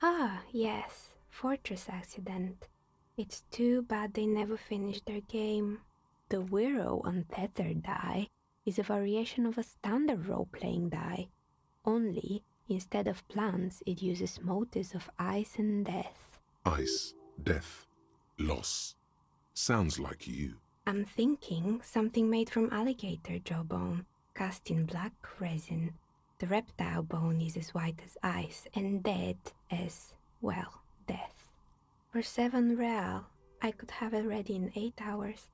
Ah, yes. Fortress Accident. It's too bad they never finished their game. The Wiro Untethered die is a variation of a standard role-playing die. Only, instead of plants, it uses motifs of ice and death. Ice, death, loss. Sounds like you. I'm thinking something made from alligator jawbone, cast in black resin. The reptile bone is as white as ice and dead as, well, death. For 7 real, I could have it ready in 8 hours.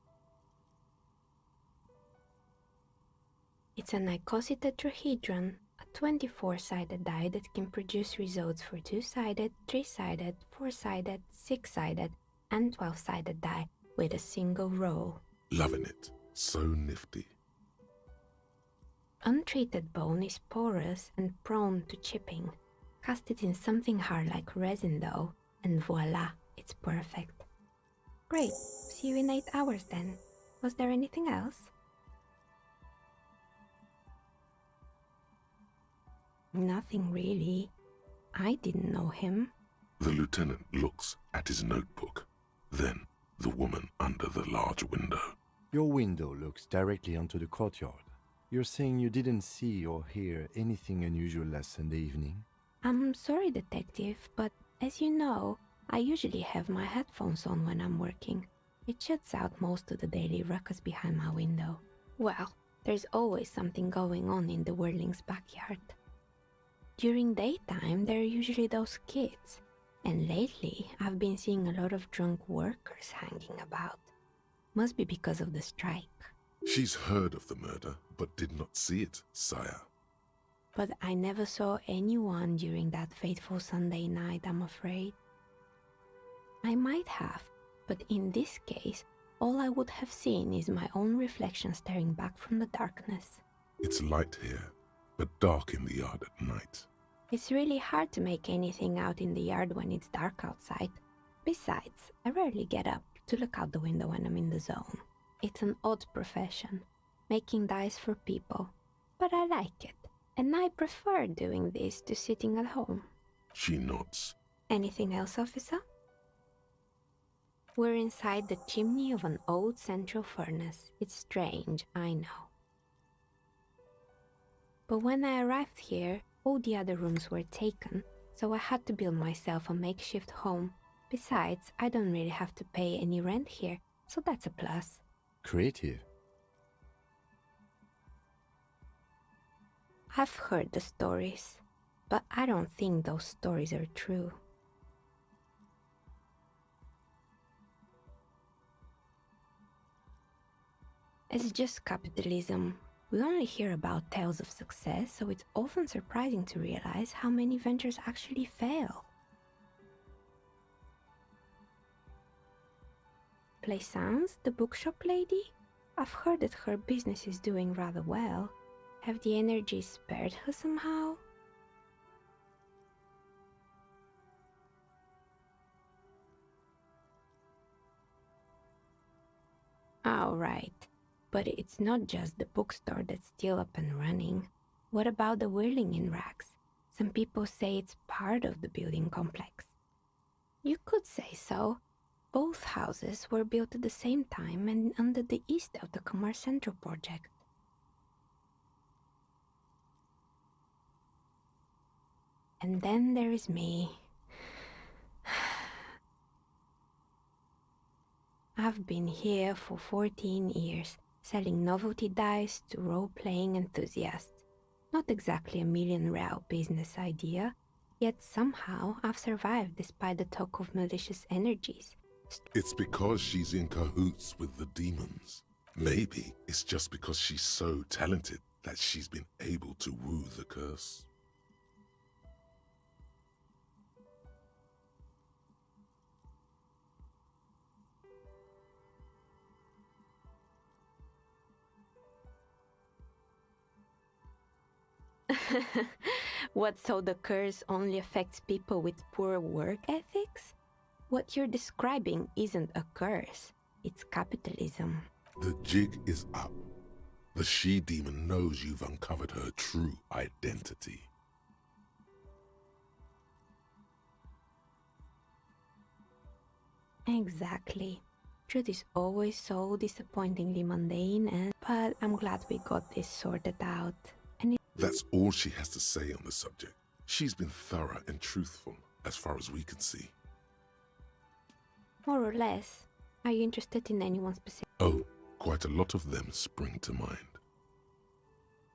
It's an icositetrahedron, a 24-sided die that can produce results for 2-sided, 3-sided, 4-sided, 6-sided, and 12-sided die with a single roll. Loving it. So nifty. Untreated bone is porous and prone to chipping. Cast it in something hard like resin though, and voila, it's perfect. Great, see you in 8 hours then. Was there anything else? Nothing really. I didn't know him. The lieutenant looks at his notebook, then the woman under the large window. Your window looks directly onto the courtyard. You're saying you didn't see or hear anything unusual last Sunday evening? I'm sorry, detective, but as you know, I usually have my headphones on when I'm working. It shuts out most of the daily ruckus behind my window. Well, there's always something going on in the Whirling's backyard. During daytime, there are usually those kids, and lately I've been seeing a lot of drunk workers hanging about. Must be because of the strike. She's heard of the murder, but did not see it, sire. But I never saw anyone during that fateful Sunday night, I'm afraid. I might have, but in this case, all I would have seen is my own reflection staring back from the darkness. It's light here, but dark in the yard at night. It's really hard to make anything out in the yard when it's dark outside. Besides, I rarely get up to look out the window when I'm in the zone. It's an odd profession, making dice for people, but I like it, and I prefer doing this to sitting at home. She nods. Anything else, officer? We're inside the chimney of an old central furnace. It's strange, I know. But when I arrived here, all the other rooms were taken, so I had to build myself a makeshift home. Besides, I don't really have to pay any rent here, so that's a plus. Creative. I've heard the stories, but I don't think those stories are true. It's just capitalism. We only hear about tales of success, so it's often surprising to realize how many ventures actually fail. Plaisance, the bookshop lady? I've heard that her business is doing rather well. Have the energies spared her somehow? Oh, right. But it's not just the bookstore that's still up and running. What about the whirling in rags? Some people say it's part of the building complex. You could say so. Both houses were built at the same time and under the East of the Commerce Central project. And then there is me. I've been here for 14 years, selling novelty dice to role-playing enthusiasts. Not exactly a million-real business idea, yet somehow I've survived despite the talk of malicious energies. It's because she's in cahoots with the demons. Maybe it's just because she's so talented that she's been able to woo the curse. What, so the curse only affects people with poor work ethics? What you're describing isn't a curse, it's capitalism. The jig is up. The she-demon knows you've uncovered her true identity. Exactly. Truth is always so disappointingly mundane, but I'm glad we got this sorted out. That's all she has to say on the subject. She's been thorough and truthful, as far as we can see. More or less. Are you interested in anyone specific? Oh, quite a lot of them spring to mind.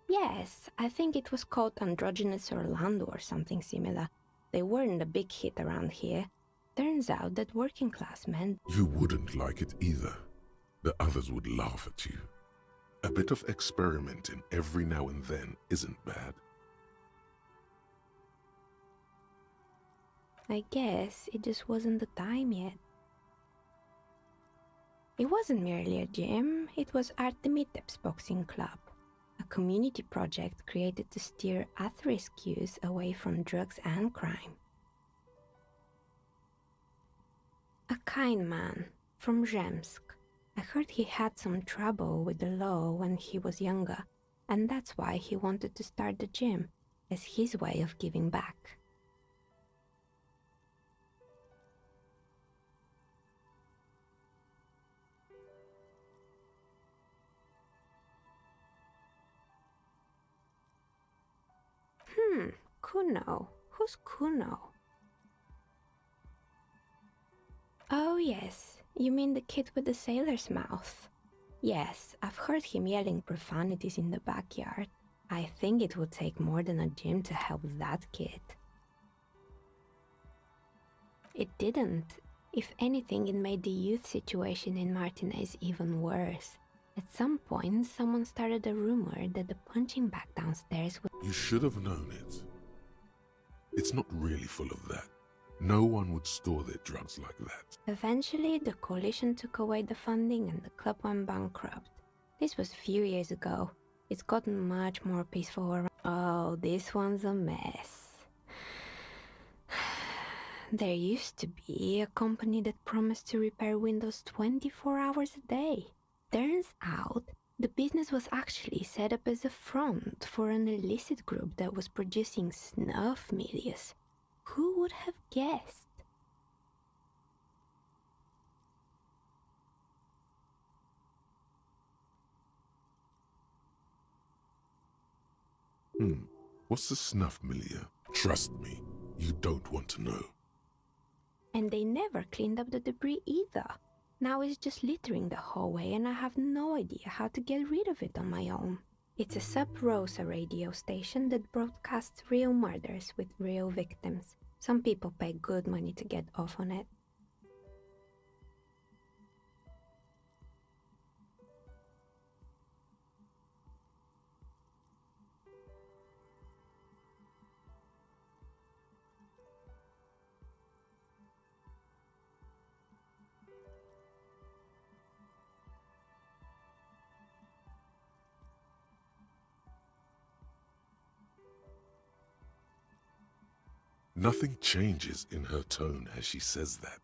Yes, I think it was called Androgynous Orlando or something similar. They weren't a big hit around here. Turns out that working class men... You wouldn't like it either. The others would laugh at you. A bit of experimenting every now and then isn't bad. I guess it just wasn't the time yet. It wasn't merely a gym, it was Artemitep's Boxing Club, a community project created to steer at-risk youth away from drugs and crime. A kind man from Zemsk. I heard he had some trouble with the law when he was younger, and that's why he wanted to start the gym, as his way of giving back. Kuno. Who's Kuno? Oh yes, you mean the kid with the sailor's mouth. Yes, I've heard him yelling profanities in the backyard. I think it would take more than a gym to help that kid. It didn't. If anything, it made the youth situation in Martinez even worse. At some point, someone started a rumor that the punching bag downstairs was... You should have known it. It's not really full of that. No one would store their drugs like that. Eventually, the coalition took away the funding and the club went bankrupt. This was a few years ago. It's gotten much more peaceful around... Oh, this one's a mess. There used to be a company that promised to repair windows 24 hours a day. Turns out, the business was actually set up as a front for an illicit group that was producing snuff milias. Who would have guessed? What's the snuff milia? Trust me, you don't want to know. And they never cleaned up the debris either. Now it's just littering the hallway and I have no idea how to get rid of it on my own. It's a sub-Rosa radio station that broadcasts real murders with real victims. Some people pay good money to get off on it. Nothing changes in her tone as she says that,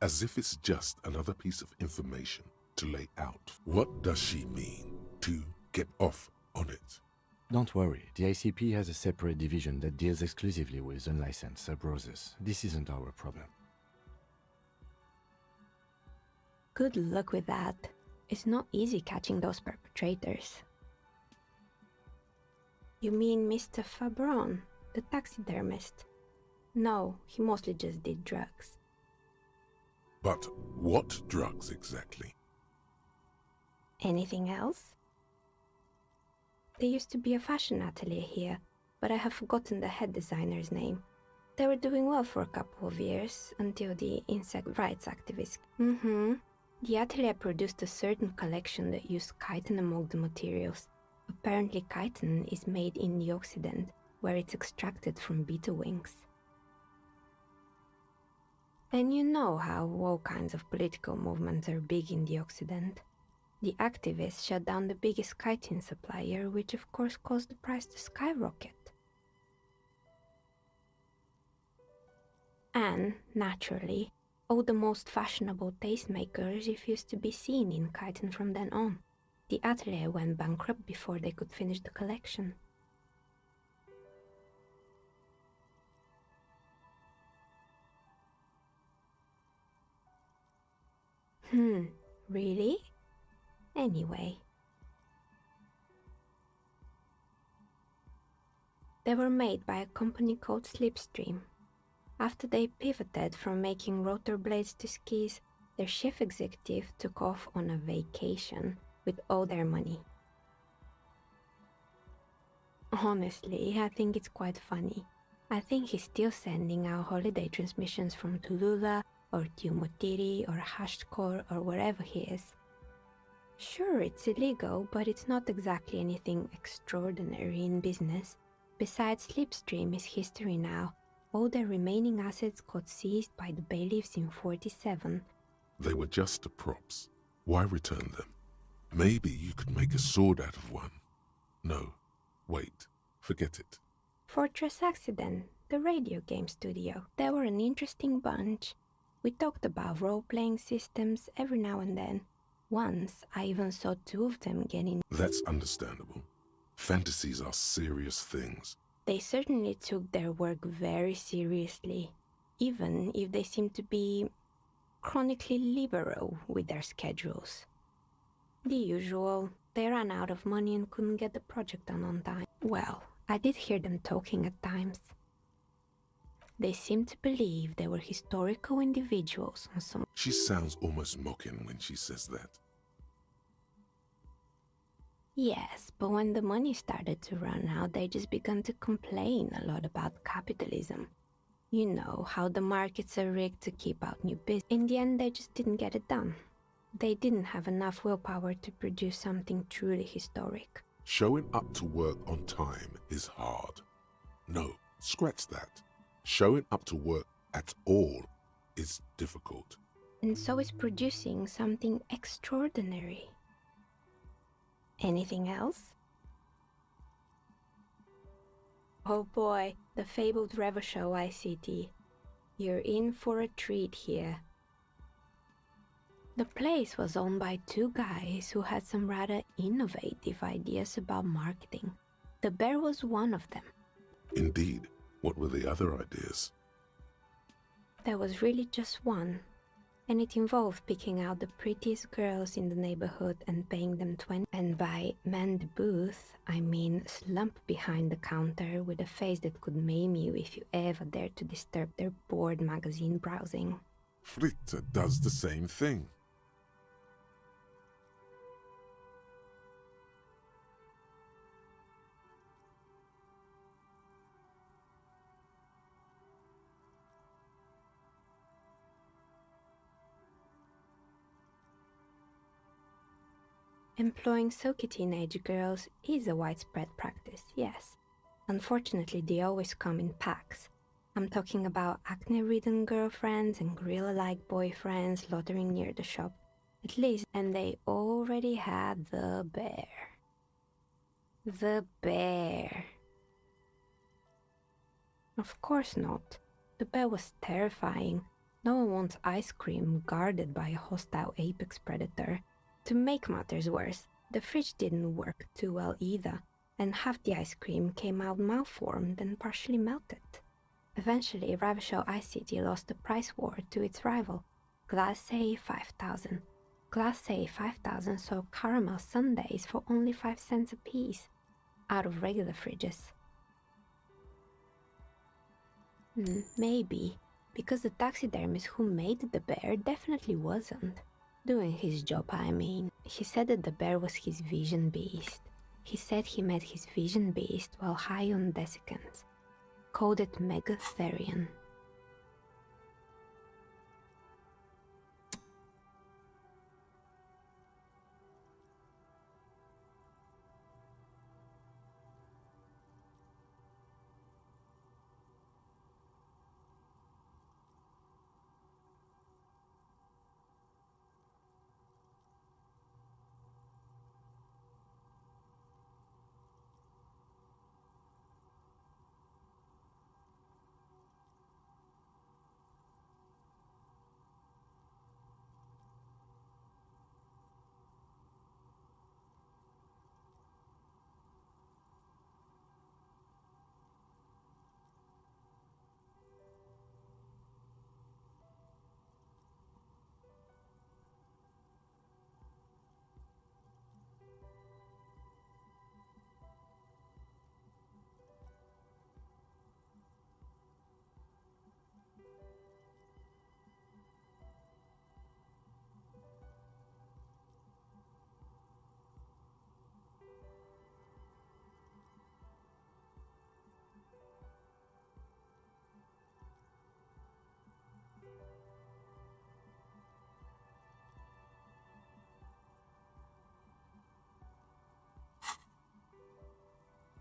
as if it's just another piece of information to lay out. What does she mean to get off on it? Don't worry, the ICP has a separate division that deals exclusively with unlicensed sub-roses. This isn't our problem. Good luck with that. It's not easy catching those perpetrators. You mean Mr. Fabron, the taxidermist? No, he mostly just did drugs. But what drugs exactly? Anything else? There used to be a fashion atelier here, but I have forgotten the head designer's name. They were doing well for a couple of years, until the insect rights activists. The atelier produced a certain collection that used chitin among the materials. Apparently chitin is made in the Occident, where it's extracted from beetle wings. And you know how all kinds of political movements are big in the Occident. The activists shut down the biggest chitin supplier, which of course caused the price to skyrocket. And, naturally, all the most fashionable tastemakers refused to be seen in chitin from then on. The atelier went bankrupt before they could finish the collection. Really? Anyway. They were made by a company called Slipstream. After they pivoted from making rotor blades to skis, their chief executive took off on a vacation with all their money. Honestly, I think it's quite funny. I think he's still sending out holiday transmissions from Tulula or Tiumotiri or Hashtkor or wherever he is. Sure, it's illegal, but it's not exactly anything extraordinary in business. Besides, Slipstream is history now. All their remaining assets got seized by the bailiffs in 47. They were just the props. Why return them? Maybe you could make a sword out of one. No, wait, forget it. Fortress Accident, the radio game studio. They were an interesting bunch. We talked about role-playing systems every now and then. Once, I even saw two of them getting... That's understandable. Fantasies are serious things. They certainly took their work very seriously, even if they seemed to be chronically liberal with their schedules. The usual, they ran out of money and couldn't get the project done on time. Well, I did hear them talking at times. They seemed to believe they were historical individuals on some... She sounds almost mocking when she says that. Yes, but when the money started to run out, they just began to complain a lot about capitalism. You know, how the markets are rigged to keep out new business. In the end, they just didn't get it done. They didn't have enough willpower to produce something truly historic. Showing up to work on time is hard. No, scratch that. Showing up to work at all is difficult. And so is producing something extraordinary. Anything else? Oh boy, the fabled Revo Show ICT. You're in for a treat here. The place was owned by two guys who had some rather innovative ideas about marketing. The bear was one of them. Indeed. What were the other ideas? There was really just one, and it involved picking out the prettiest girls in the neighborhood and paying them 20. And by man the booth, I mean slump behind the counter with a face that could maim you if you ever dared to disturb their bored magazine browsing. Fritte does the same thing. Employing silky teenage girls is a widespread practice, yes. Unfortunately, they always come in packs. I'm talking about acne-ridden girlfriends and gorilla-like boyfriends loitering near the shop. At least, and they already had the bear. The bear. Of course not. The bear was terrifying. No one wants ice cream guarded by a hostile apex predator. To make matters worse, the fridge didn't work too well either, and half the ice cream came out malformed and partially melted. Eventually, Ravishore Ice City lost the price war to its rival, Glace 5000. Glace 5000 sold caramel sundaes for only 5 cents a piece, out of regular fridges. Maybe, because the taxidermist who made the bear definitely wasn't. Doing his job, I mean. He said that the bear was his vision beast. He said he met his vision beast while high on desiccants. Called it Megatherion.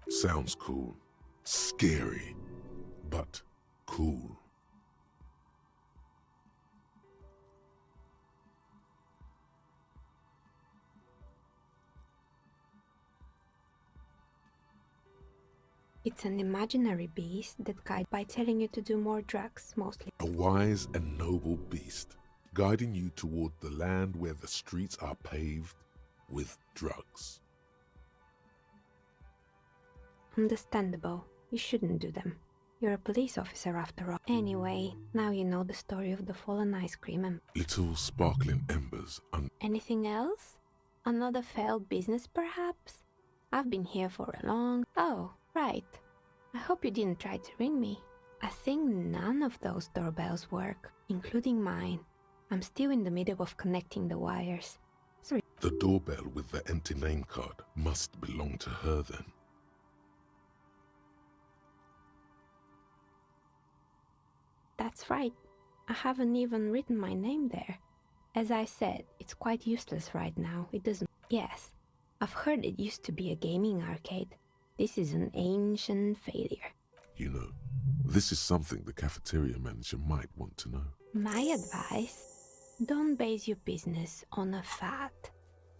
Sounds cool. Scary, but cool. It's an imaginary beast that guides by telling you to do more drugs, mostly. A wise and noble beast, guiding you toward the land where the streets are paved with drugs. Understandable. You shouldn't do them. You're a police officer after all. Anyway, now you know the story of the fallen ice cream and... Little sparkling embers Anything else? Another failed business, perhaps? I've been here for a long... Oh, right. I hope you didn't try to ring me. I think none of those doorbells work, including mine. I'm still in the middle of connecting the wires. Sorry. The doorbell with the empty name card must belong to her then. That's right. I haven't even written my name there. As I said, it's quite useless right now. It doesn't... Yes, I've heard it used to be a gaming arcade. This is an ancient failure. You know, this is something the cafeteria manager might want to know. My advice? Don't base your business on a fad.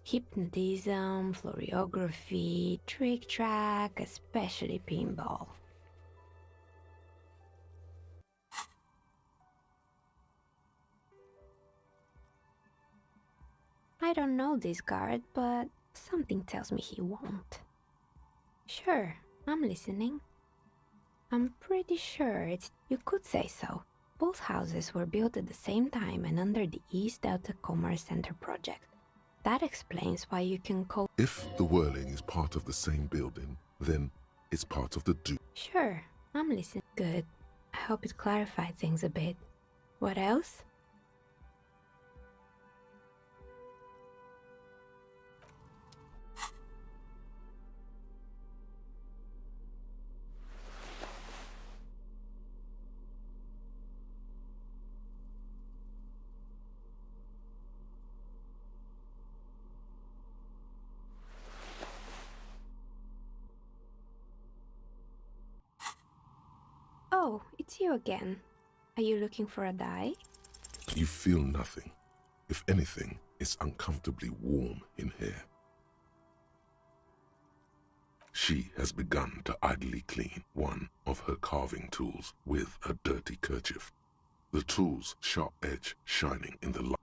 Hypnotism, floriography, trick-track, especially pinball. I don't know this guard, but something tells me he won't. Sure, I'm listening. I'm pretty sure it's... You could say so. Both houses were built at the same time and under the East Delta Commerce Center project. That explains why you can call... If the whirling is part of the same building, then it's part of the do... Sure, I'm listening. Good. I hope it clarified things a bit. What else? Oh, it's you again. Are you looking for a die? You feel nothing. If anything, it's uncomfortably warm in here. She has begun to idly clean one of her carving tools with a dirty kerchief, the tool's sharp edge shining in the light.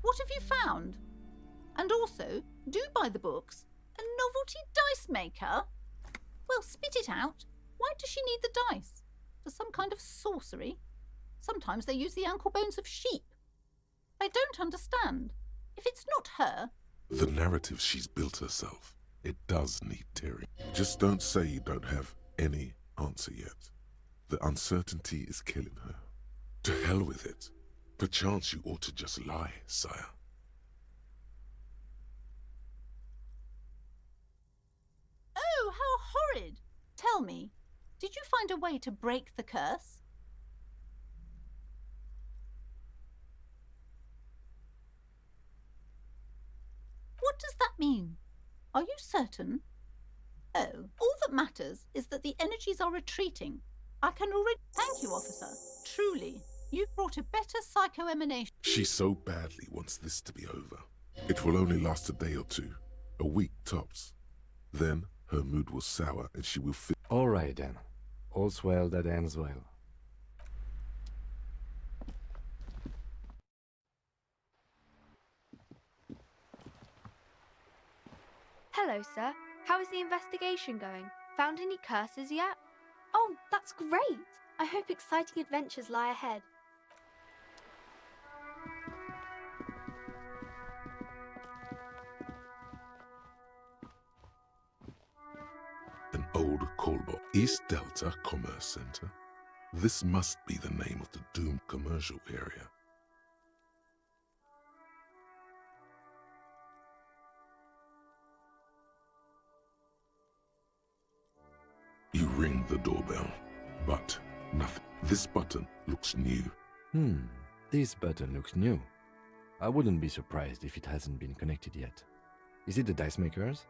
What have you found? And also, do buy the books. A novelty dice maker? Well, spit it out. Why does she need the dice? For some kind of sorcery? Sometimes they use the ankle bones of sheep. I don't understand. If it's not her... The narrative she's built herself, it does need tearing. Just don't say you don't have any answer yet. The uncertainty is killing her. To hell with it. Perchance you ought to just lie, sire. Oh, how horrid! Tell me, did you find a way to break the curse? What does that mean? Are you certain? Oh, all that matters is that the energies are retreating. I can already... Thank you, officer. Truly. You've brought a better psycho-emanation. She so badly wants this to be over. It will only last a day or two, a week tops. Then her mood will sour and she will feel... All right then. All's well that ends well. Hello, sir. How is the investigation going? Found any curses yet? Oh, that's great! I hope exciting adventures lie ahead. An old callbox. East Delta Commerce Center. This must be the name of the doomed commercial area. You ring the doorbell, but nothing. This button looks new. This button looks new. I wouldn't be surprised if it hasn't been connected yet. Is it the dice makers?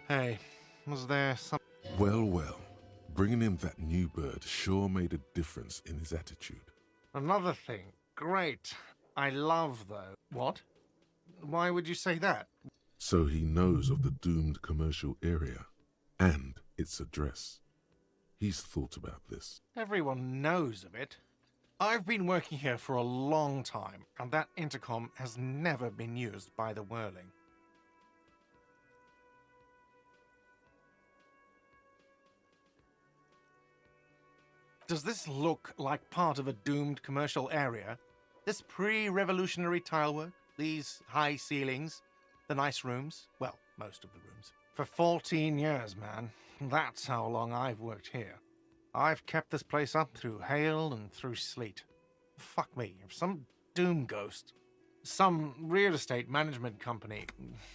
Hey, was there some... Well, well. Bringing him that new bird sure made a difference in his attitude. Another thing. Great. I love, though. What? Why would you say that? So he knows of the doomed commercial area and its address. He's thought about this. Everyone knows of it. I've been working here for a long time, and that intercom has never been used by the Whirling. Does this look like part of a doomed commercial area? This pre-revolutionary tilework? These high ceilings? The nice rooms? Well, most of the rooms. For 14 years, man. That's how long I've worked here. I've kept this place up through hail and through sleet. Fuck me, if some doom ghost, some real estate management company,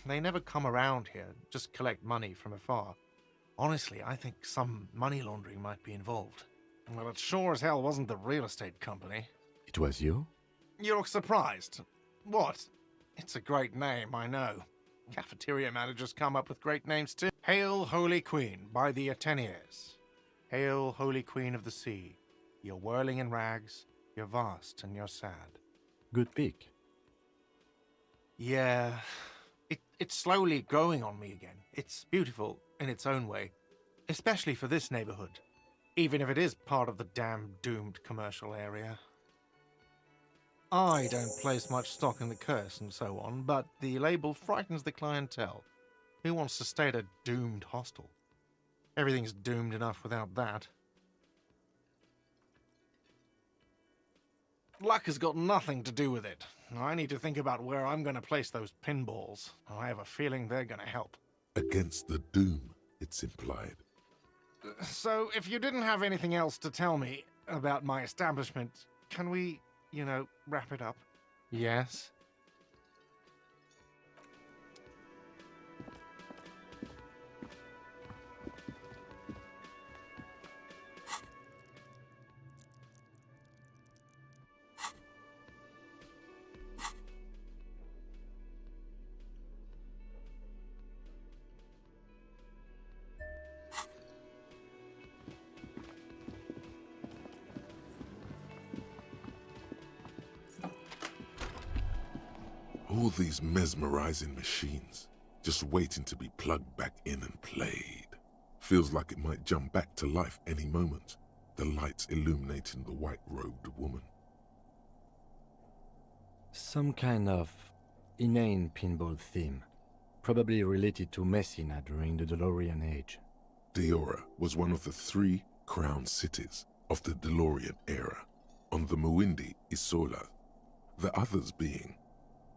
they never come around here, just collect money from afar. Honestly, I think some money laundering might be involved. Well, it sure as hell wasn't the real estate company. It was you? You look surprised. What? It's a great name, I know. Cafeteria managers come up with great names too. Hail, Holy Queen, by the Ateniers. Hail, Holy Queen of the Sea. You're whirling in rags, you're vast and you're sad. Good pick. Yeah, it's slowly growing on me again. It's beautiful in its own way, especially for this neighborhood. even if it is part of the damn doomed commercial area. I don't place much stock in the curse and so on, but the label frightens the clientele. Who wants to stay at a doomed hostel? Everything's doomed enough without that. Luck has got nothing to do with it. I need to think about where I'm going to place those pinballs. I have a feeling they're going to help. Against the doom, it's implied. So, if you didn't have anything else to tell me about my establishment, can we, wrap it up? Yes? All these mesmerizing machines, just waiting to be plugged back in and played. Feels like it might jump back to life any moment, the lights illuminating the white-robed woman. Some kind of inane pinball theme, probably related to Messina during the DeLorean age. Diora was one of the 3 crown cities of the DeLorean era, on the Muindi Isola, the others being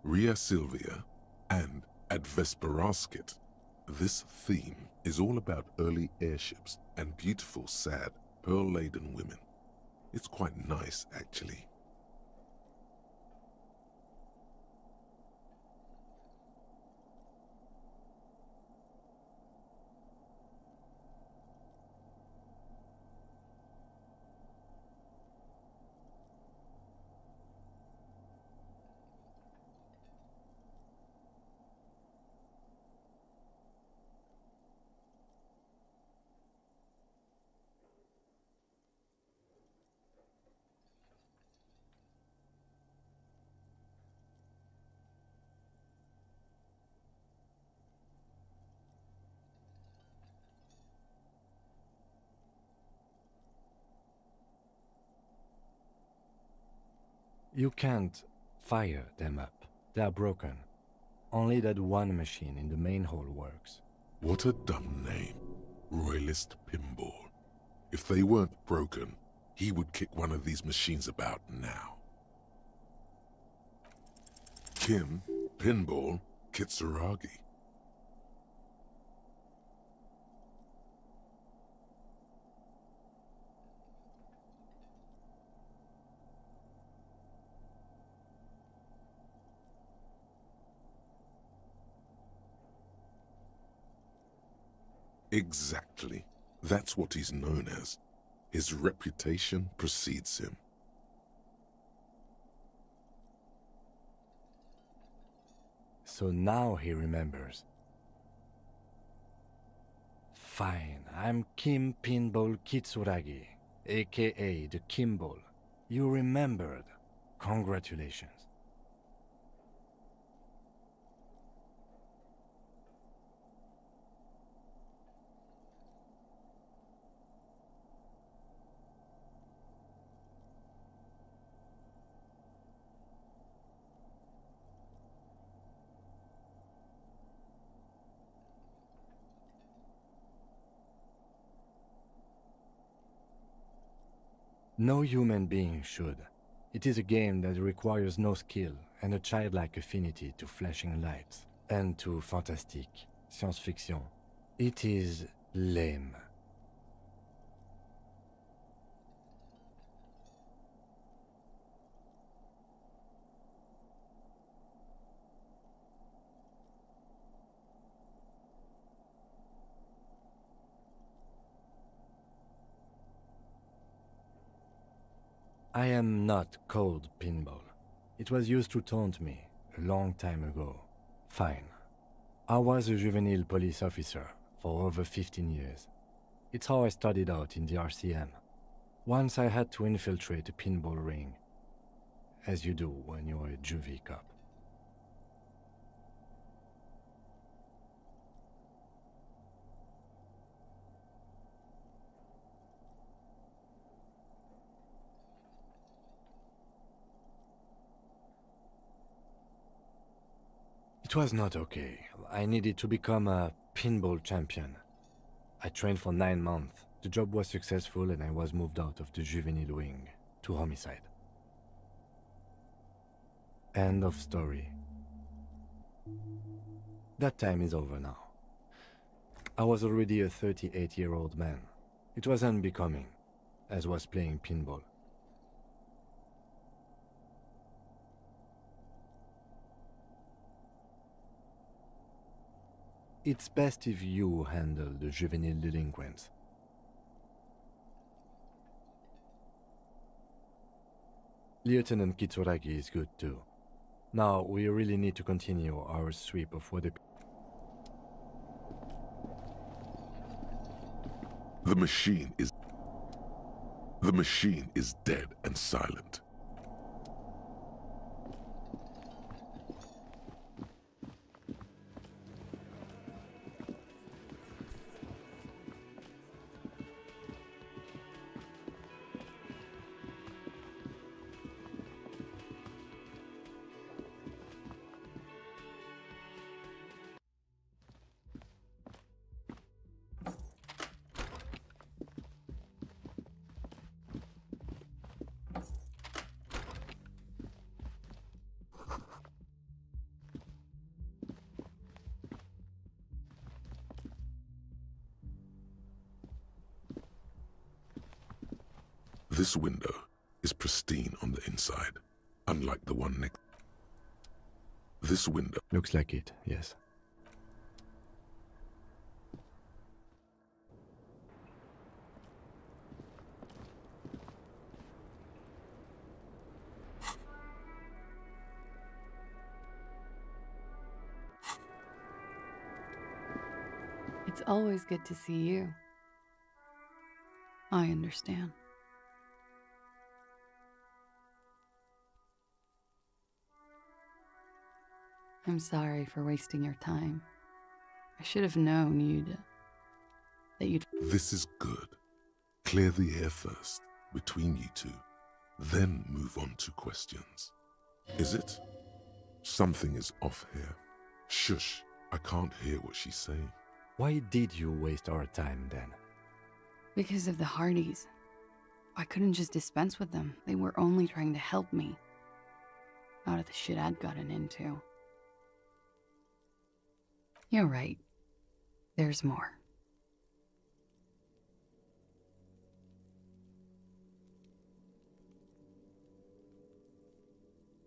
Ria Silvia and Advesperasket. This theme is all about early airships and beautiful, sad, pearl-laden women. It's quite nice, actually. You can't fire them up. They are broken. Only that one machine in the main hall works. What a dumb name. Royalist Pinball. If they weren't broken, he would kick one of these machines about now. Kim, Pinball, Kitsuragi. Exactly. That's what he's known as. His reputation precedes him. So now he remembers. Fine, I'm Kim Pinball Kitsuragi, aka the Kimball. You remembered. Congratulations. No human being should. It is a game that requires no skill and a childlike affinity to flashing lights and to fantastique, science-fiction. It is lame. I am not called Pinball. It was used to taunt me a long time ago. Fine. I was a juvenile police officer for over 15 years. It's how I started out in the RCM. Once I had to infiltrate a pinball ring, as you do when you're a juvie cop. It was not okay. I needed to become a pinball champion. I trained for 9 months. The job was successful and I was moved out of the juvenile wing to homicide. End of story. That time is over now. I was already a 38-year-old man. It was unbecoming, as was playing pinball. It's best if you handle the juvenile delinquents. Lieutenant Kitsuragi is good too. Now, we really need to continue our sweep of what The machine is dead and silent. This window is pristine on the inside, unlike the one next. This window looks like it, yes. It's always good to see you. I understand. I'm sorry for wasting your time. I should have known that you'd... This is good. Clear the air first, between you two, then move on to questions. Is it? Something is off here. Shush, I can't hear what she's saying. Why did you waste our time then? Because of the Hardys. I couldn't just dispense with them. They were only trying to help me out of the shit I'd gotten into. You're right. There's more.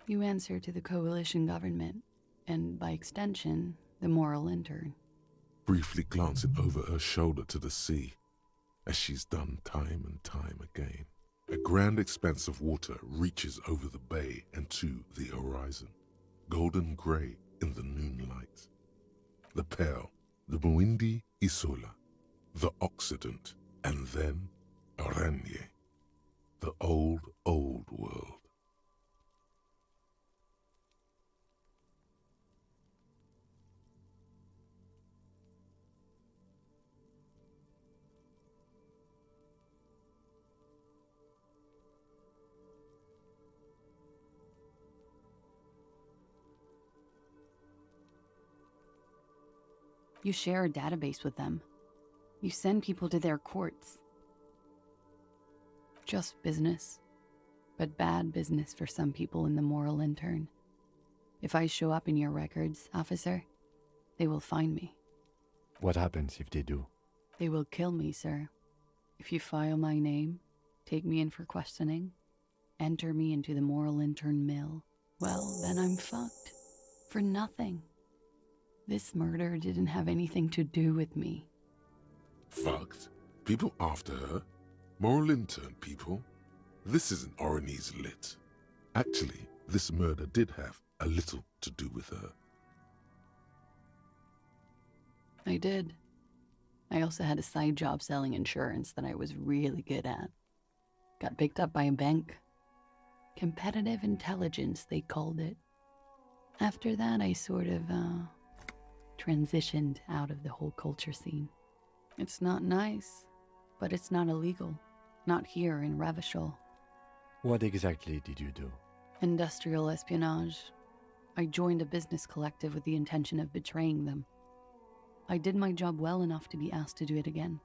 You answer to the coalition government, and by extension, the moral intern. Briefly glancing over her shoulder to the sea, as she's done time and time again. A grand expanse of water reaches over the bay and to the horizon, golden grey in the noonlight. The Pale, the Muindi Isola, the Occident, and then Aranye, the old, old world. You share a database with them. You send people to their courts. Just business, but bad business for some people in the moral intern. If I show up in your records, officer, they will find me. What happens if they do? They will kill me, sir. If you file my name, take me in for questioning, enter me into the moral intern mill, well, then I'm fucked. For nothing. This murder didn't have anything to do with me. Fucked? People after her? Moral intern people? This isn't Orionese lit. Actually, this murder did have a little to do with her. I did. I also had a side job selling insurance that I was really good at. Got picked up by a bank. Competitive intelligence, they called it. After that, I sort of, transitioned out of the whole culture scene. It's not nice, but it's not illegal. Not here in Revachol. What exactly did you do? Industrial espionage. I joined a business collective with the intention of betraying them. I did my job well enough to be asked to do it again.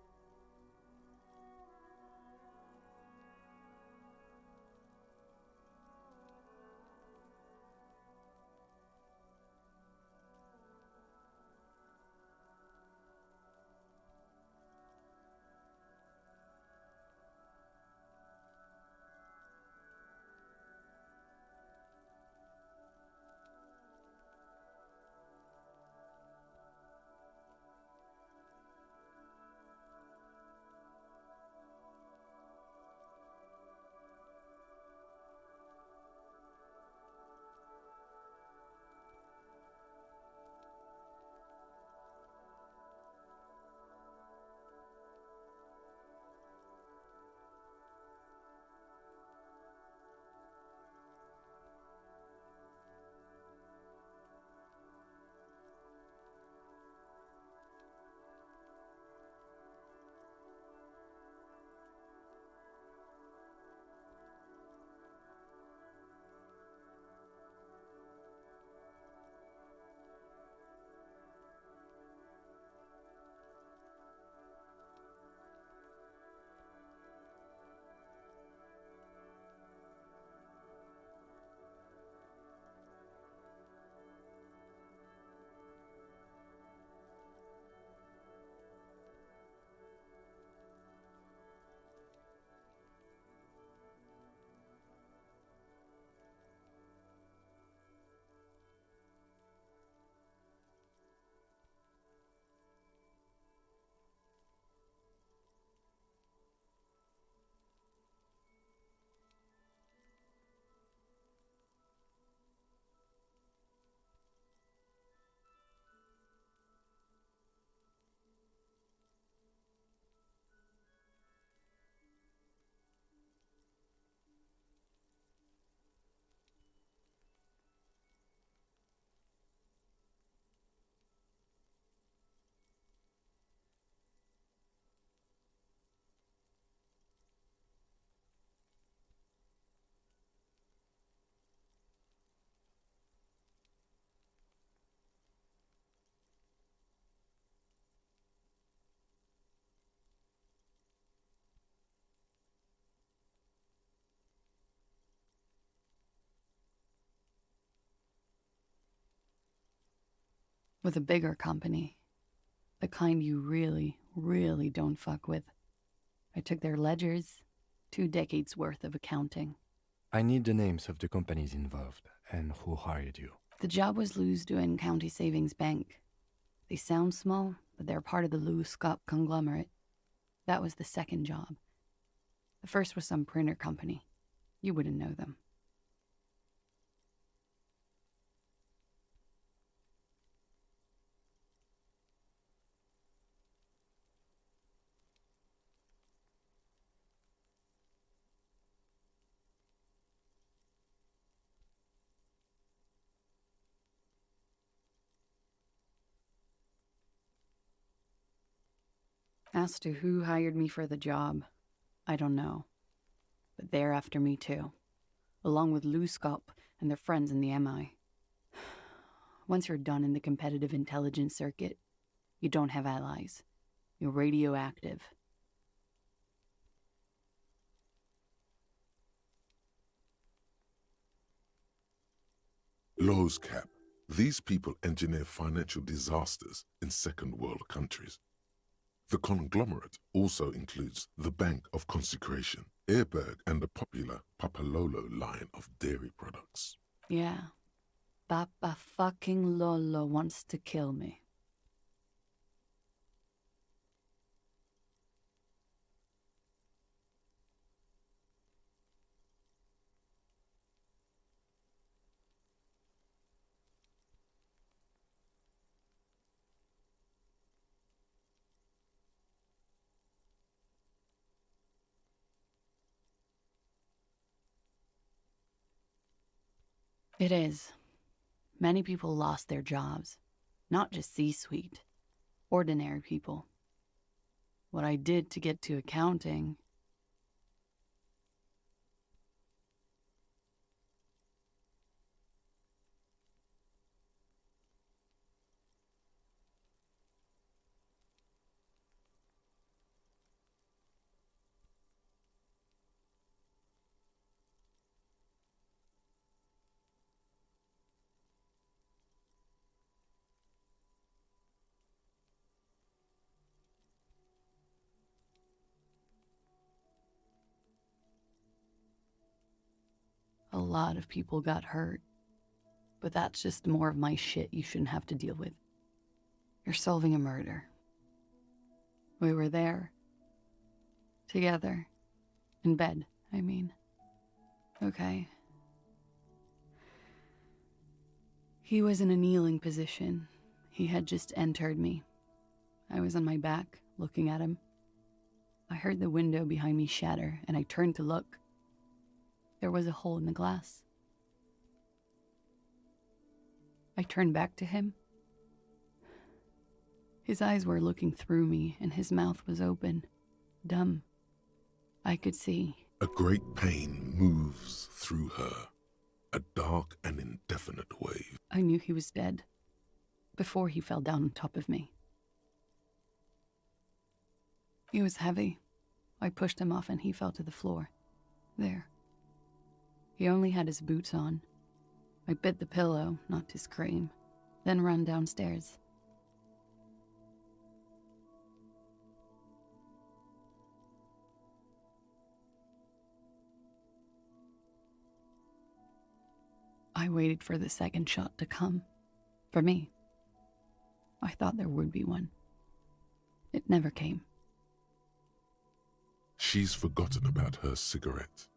With a bigger company, the kind you really, really don't fuck with. I took their ledgers, 2 decades worth of accounting. I need the names of the companies involved and who hired you. The job was Lou's doing County Savings Bank. They sound small, but they're part of the Lou Scott conglomerate. That was the second job. The first was some printer company. You wouldn't know them. As to who hired me for the job, I don't know. But they're after me too, along with Lou Scott and their friends in the MI. Once you're done in the competitive intelligence circuit, you don't have allies. You're radioactive. Laws Cap. These people engineer financial disasters in second world countries. The conglomerate also includes the Bank of Consecration, Airberg, and the popular Papalolo line of dairy products. Yeah. Papa fucking Lolo wants to kill me. It is. Many people lost their jobs. Not just C-suite. Ordinary people. What I did to get to accounting... lot of people got hurt. But that's just more of my shit you shouldn't have to deal with. You're solving a murder. We were there. Together. In bed, I mean. Okay. He was in a kneeling position. He had just entered me. I was on my back, looking at him. I heard the window behind me shatter, and I turned to look. There was a hole in the glass. I turned back to him. His eyes were looking through me, and his mouth was open, dumb. I could see. A great pain moves through her, a dark and indefinite wave. I knew he was dead, before he fell down on top of me. He was heavy. I pushed him off and he fell to the floor. There. He only had his boots on. I bit the pillow, not to scream, then ran downstairs. I waited for the second shot to come. For me. I thought there would be one. It never came. She's forgotten about her cigarette.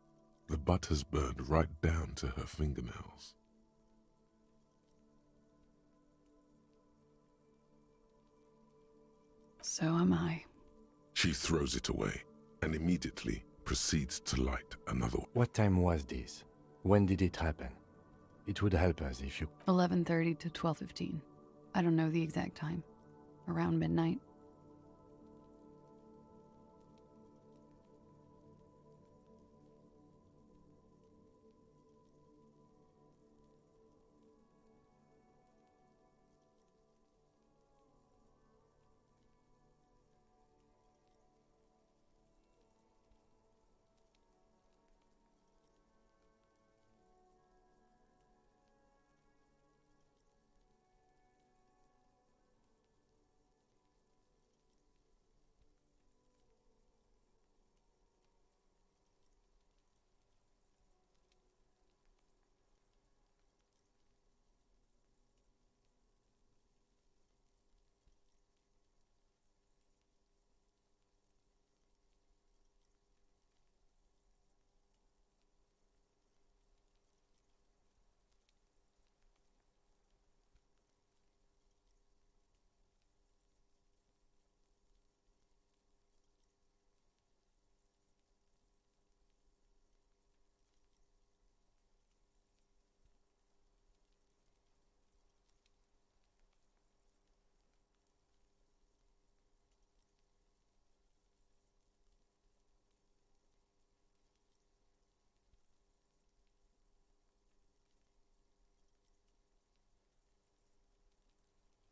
The butt has burned right down to her fingernails. So am I. She throws it away and immediately proceeds to light another one. What time was this? When did it happen? It would help us if you... 11:30 to 12:15. I don't know the exact time. Around midnight.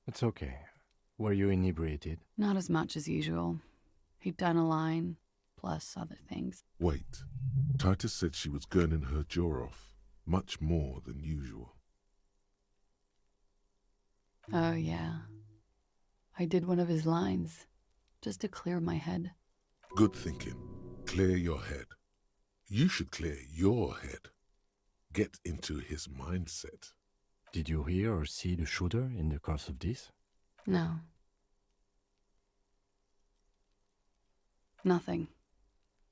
It's okay. Were you inebriated? Not as much as usual. He'd done a line, plus other things. Wait. Titus said she was gurning her jaw off, much more than usual. Oh, yeah. I did one of his lines, just to clear my head. Good thinking. Clear your head. You should clear your head. Get into his mindset. Did you hear or see the shooter in the course of this? No. Nothing.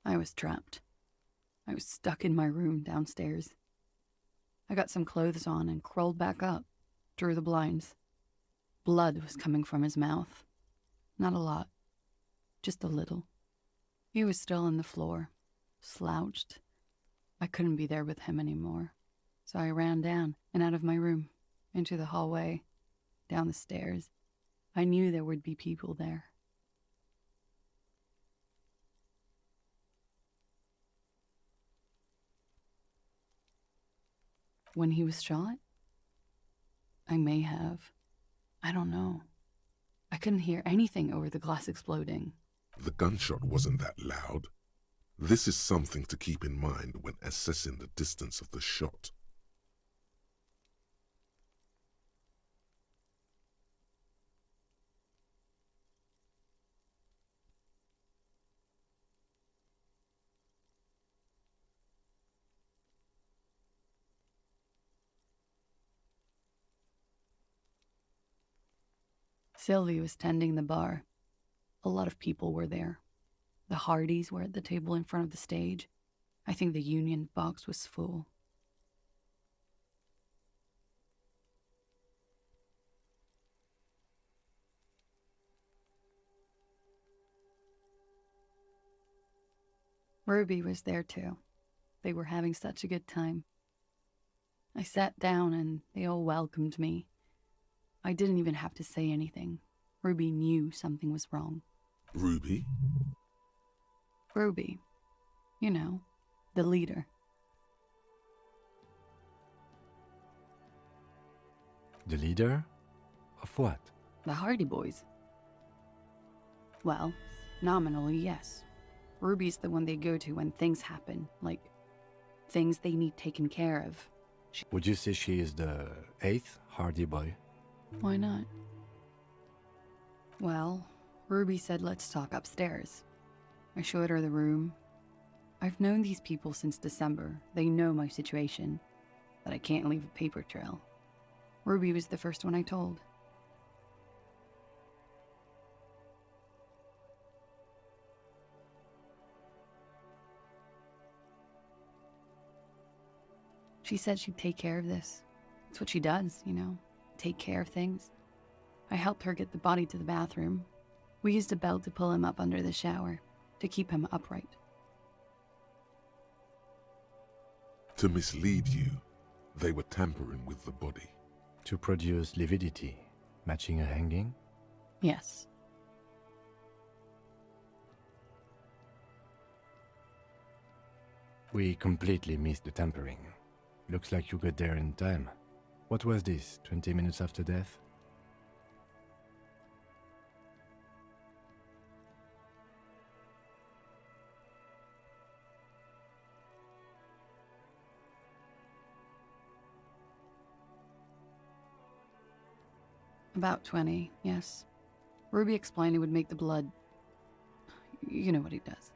I was trapped. I was stuck in my room downstairs. I got some clothes on and crawled back up, drew the blinds. Blood was coming from his mouth. Not a lot. Just a little. He was still on the floor, slouched. I couldn't be there with him anymore. So I ran down and out of my room, into the hallway, down the stairs. I knew there would be people there. When he was shot? I may have. I don't know. I couldn't hear anything over the glass exploding. The gunshot wasn't that loud. This is something to keep in mind when assessing the distance of the shot. Sylvie was tending the bar. A lot of people were there. The Hardys were at the table in front of the stage. I think the Union box was full. Ruby was there too. They were having such a good time. I sat down and they all welcomed me. I didn't even have to say anything. Ruby knew something was wrong. Ruby? Ruby. You know, the leader. The leader? Of what? The Hardy Boys. Well, nominally, yes. Ruby's the one they go to when things happen, like things they need taken care of. Would you say she is the 8th Hardy Boy? Why not? Well, Ruby said let's talk upstairs. I showed her the room. I've known these people since December. They know my situation, that I can't leave a paper trail. Ruby was the first one I told. She said she'd take care of this. It's what she does, you know, take care of things. I helped her get the body to the bathroom. We used a belt to pull him up under the shower, to keep him upright. To mislead you, they were tampering with the body. To produce lividity, matching a hanging? Yes. We completely missed the tampering. Looks like you got there in time. What was this, 20 minutes after death? About 20, yes. Ruby explained it would make the blood... You know what he does.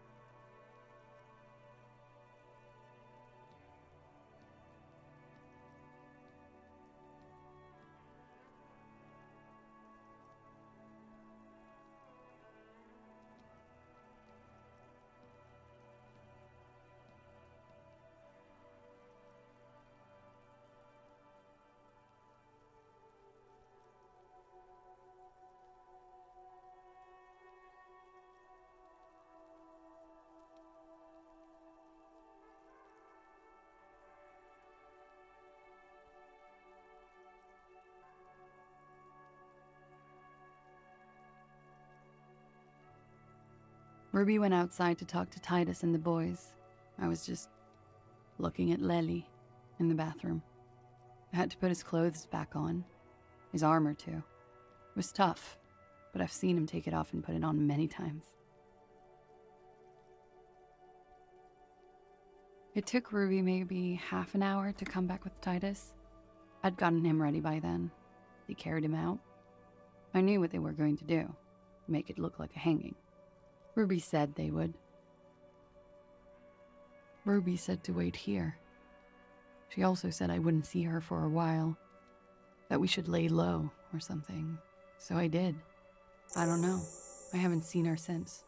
Ruby went outside to talk to Titus and the boys. I was just looking at Lely in the bathroom. I had to put his clothes back on. His armor, too. It was tough, but I've seen him take it off and put it on many times. It took Ruby maybe half an hour to come back with Titus. I'd gotten him ready by then. They carried him out. I knew what they were going to do, make it look like a hanging. Ruby said they would. Ruby said to wait here. She also said I wouldn't see her for a while, that we should lay low or something. So I did. I don't know. I haven't seen her since.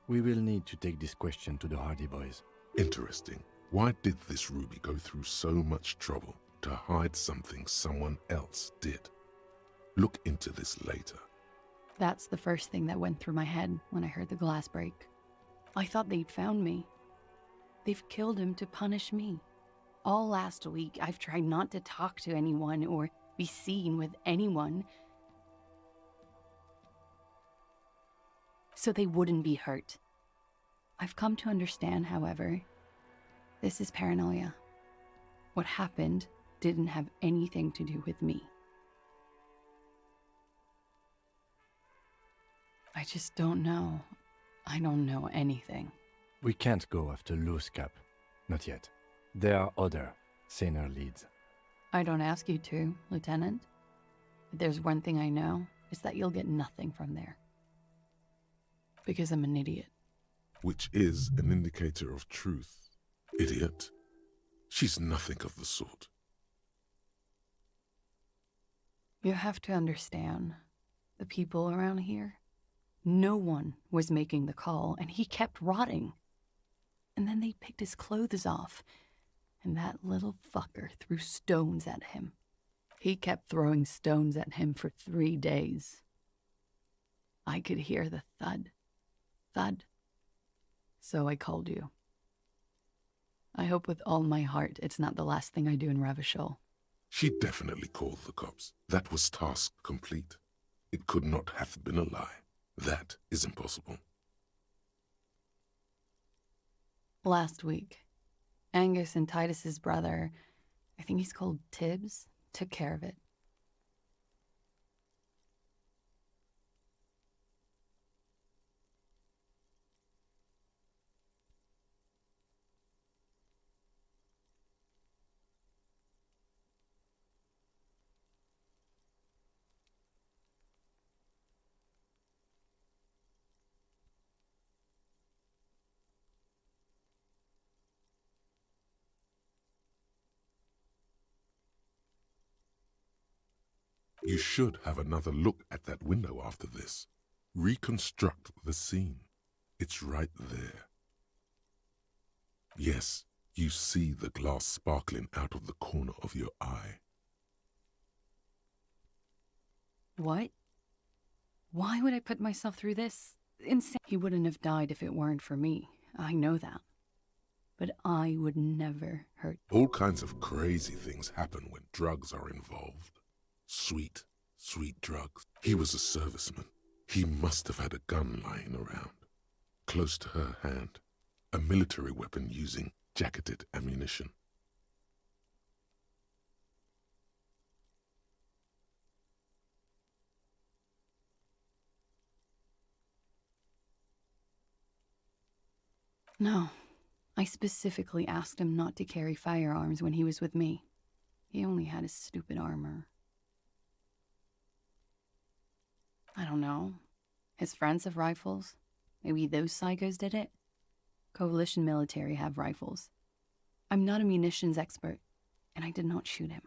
We will need to take this question to the Hardy Boys. Interesting. Why did this Ruby go through so much trouble to hide something someone else did? Look into this later. That's the first thing that went through my head when I heard the glass break. I thought they'd found me. They've killed him to punish me. All last week, I've tried not to talk to anyone or be seen with anyone, so they wouldn't be hurt. I've come to understand, however, this is paranoia. What happened didn't have anything to do with me. I just don't know. I don't know anything. We can't go after Loose Cap. Not yet. There are other, saner leads. I don't ask you to, Lieutenant. If there's one thing I know, it's that you'll get nothing from there. Because I'm an idiot. Which is an indicator of truth. Idiot. She's nothing of the sort. You have to understand. the people around here. No one was making the call, and he kept rotting. And then they picked his clothes off, and that little fucker threw stones at him. He kept throwing stones at him for 3 days. I could hear the thud, thud. So I called you. I hope with all my heart it's not the last thing I do in Ravishol. She definitely called the cops. That was task complete. It could not have been a lie. That is impossible. Last week, Angus and Titus's brother, I think he's called Tibbs, took care of it. You should have another look at that window after this. Reconstruct the scene. It's right there. Yes, you see the glass sparkling out of the corner of your eye. What? Why would I put myself through this? Insane. He wouldn't have died if it weren't for me. I know that. But I would never hurt. All kinds of crazy things happen when drugs are involved. Sweet, sweet drugs. He was a serviceman. He must have had a gun lying around, close to her hand, a military weapon using jacketed ammunition. No, I specifically asked him not to carry firearms when he was with me. He only had his stupid armor. I don't know. His friends have rifles. Maybe those psychos did it? Coalition military have rifles. I'm not a munitions expert, and I did not shoot him.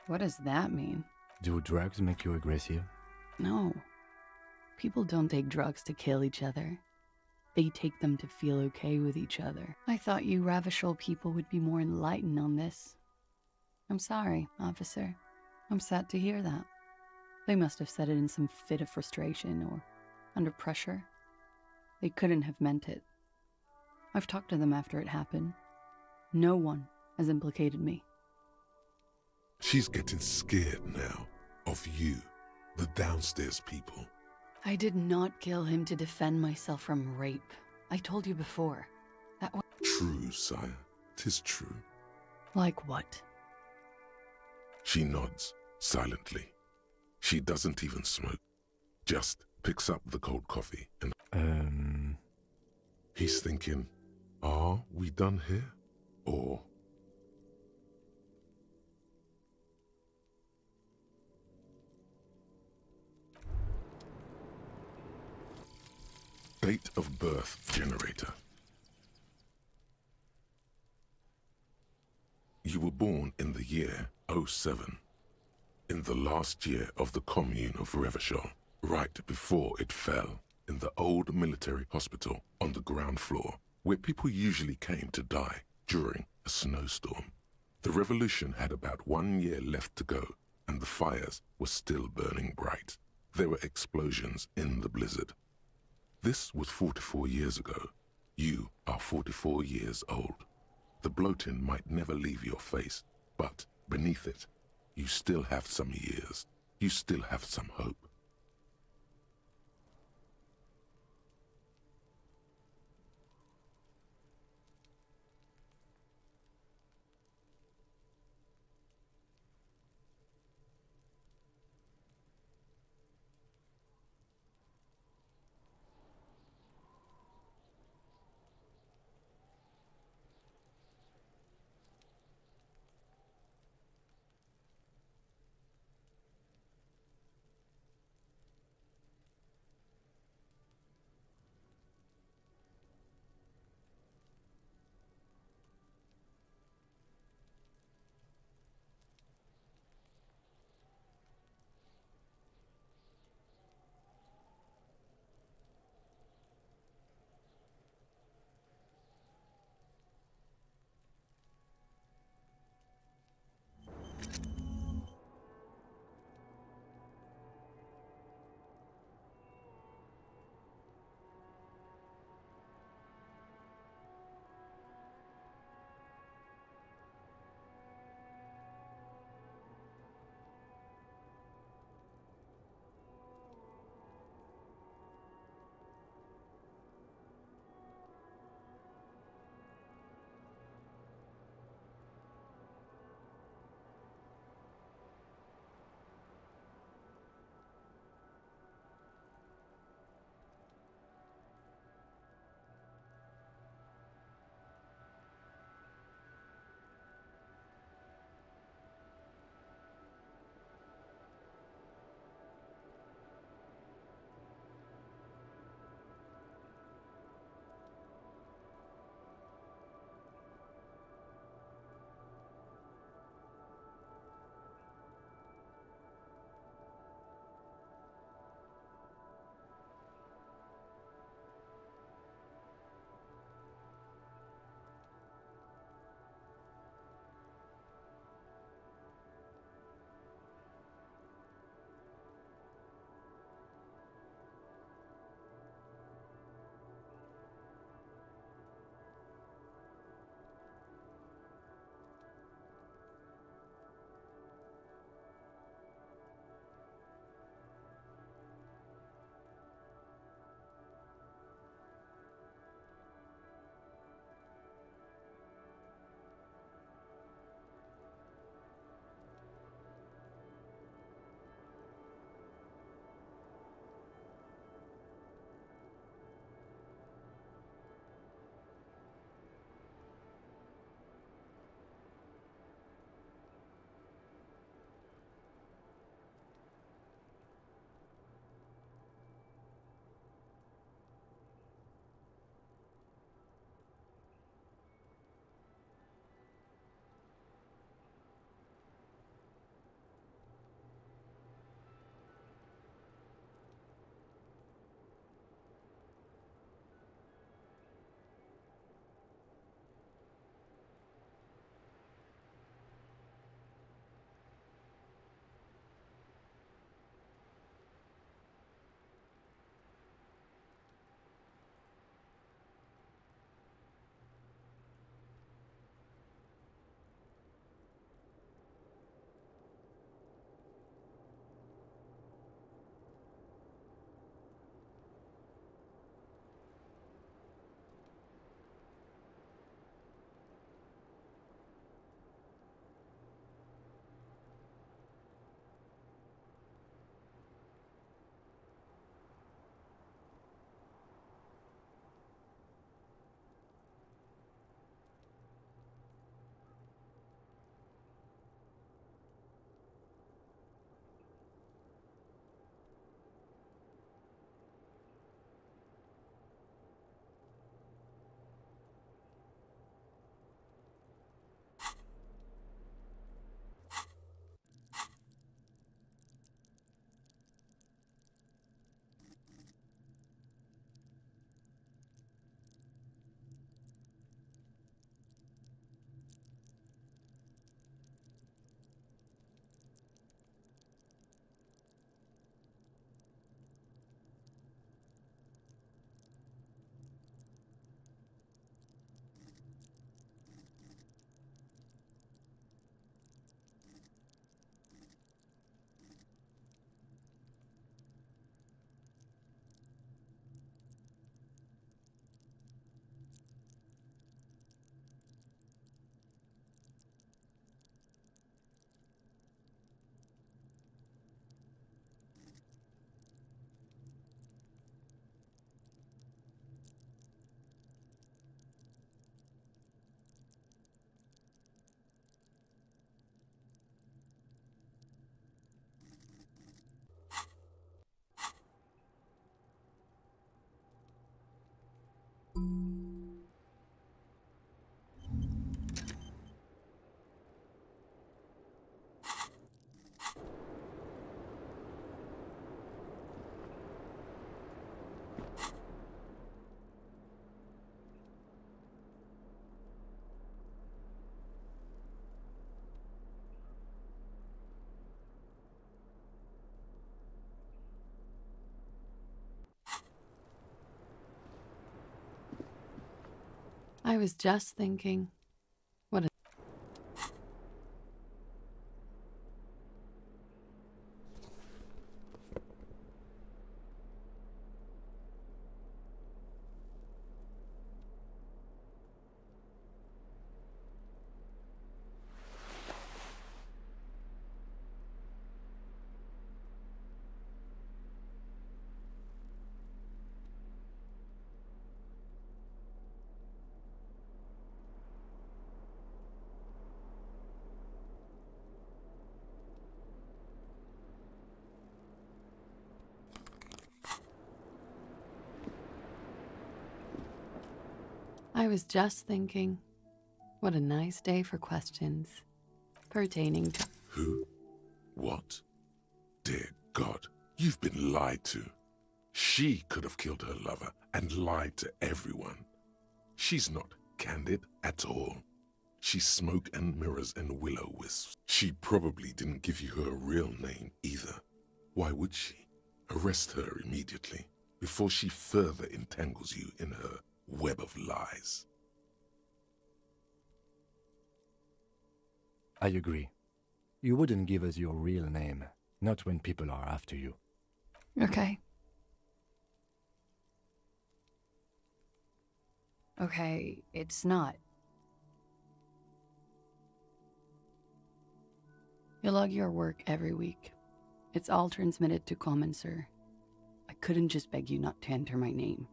What does that mean? Do drugs make you aggressive? No. People don't take drugs to kill each other. They take them to feel okay with each other. I thought you Ravishol people would be more enlightened on this. I'm sorry, officer. I'm sad to hear that. They must have said it in some fit of frustration or under pressure. They couldn't have meant it. I've talked to them after it happened. No one has implicated me. She's getting scared now of you, the downstairs people. I did not kill him to defend myself from rape. I told you before. That was True, sire. 'Tis true. like what? She nods, silently. She doesn't even smoke. Just picks up the cold coffee and... He's thinking, are we done here? Or... Date of birth generator. You were born in the year 07, in the last year of the commune of Revachol, right before it fell, in the old military hospital on the ground floor, where people usually came to die during a snowstorm. The revolution had about 1 year left to go, and the fires were still burning bright. There were explosions in the blizzard. This was 44 years ago. You are 44 years old. The bloating might never leave your face, but beneath it, you still have some years. You still have some hope. I was just thinking, what a... I was just thinking, what a nice day for questions pertaining to... Who? What? Dear God, you've been lied to. She could have killed her lover and lied to everyone. She's not candid at all. She's smoke and mirrors and willow wisps. She probably didn't give you her real name either. Why would she? Arrest her immediately before she further entangles you in her web of lies. I agree. You wouldn't give us your real name, not when people are after you. Okay. Okay, it's not. You log your work every week. It's all transmitted to Common, sir. I couldn't just beg you not to enter my name,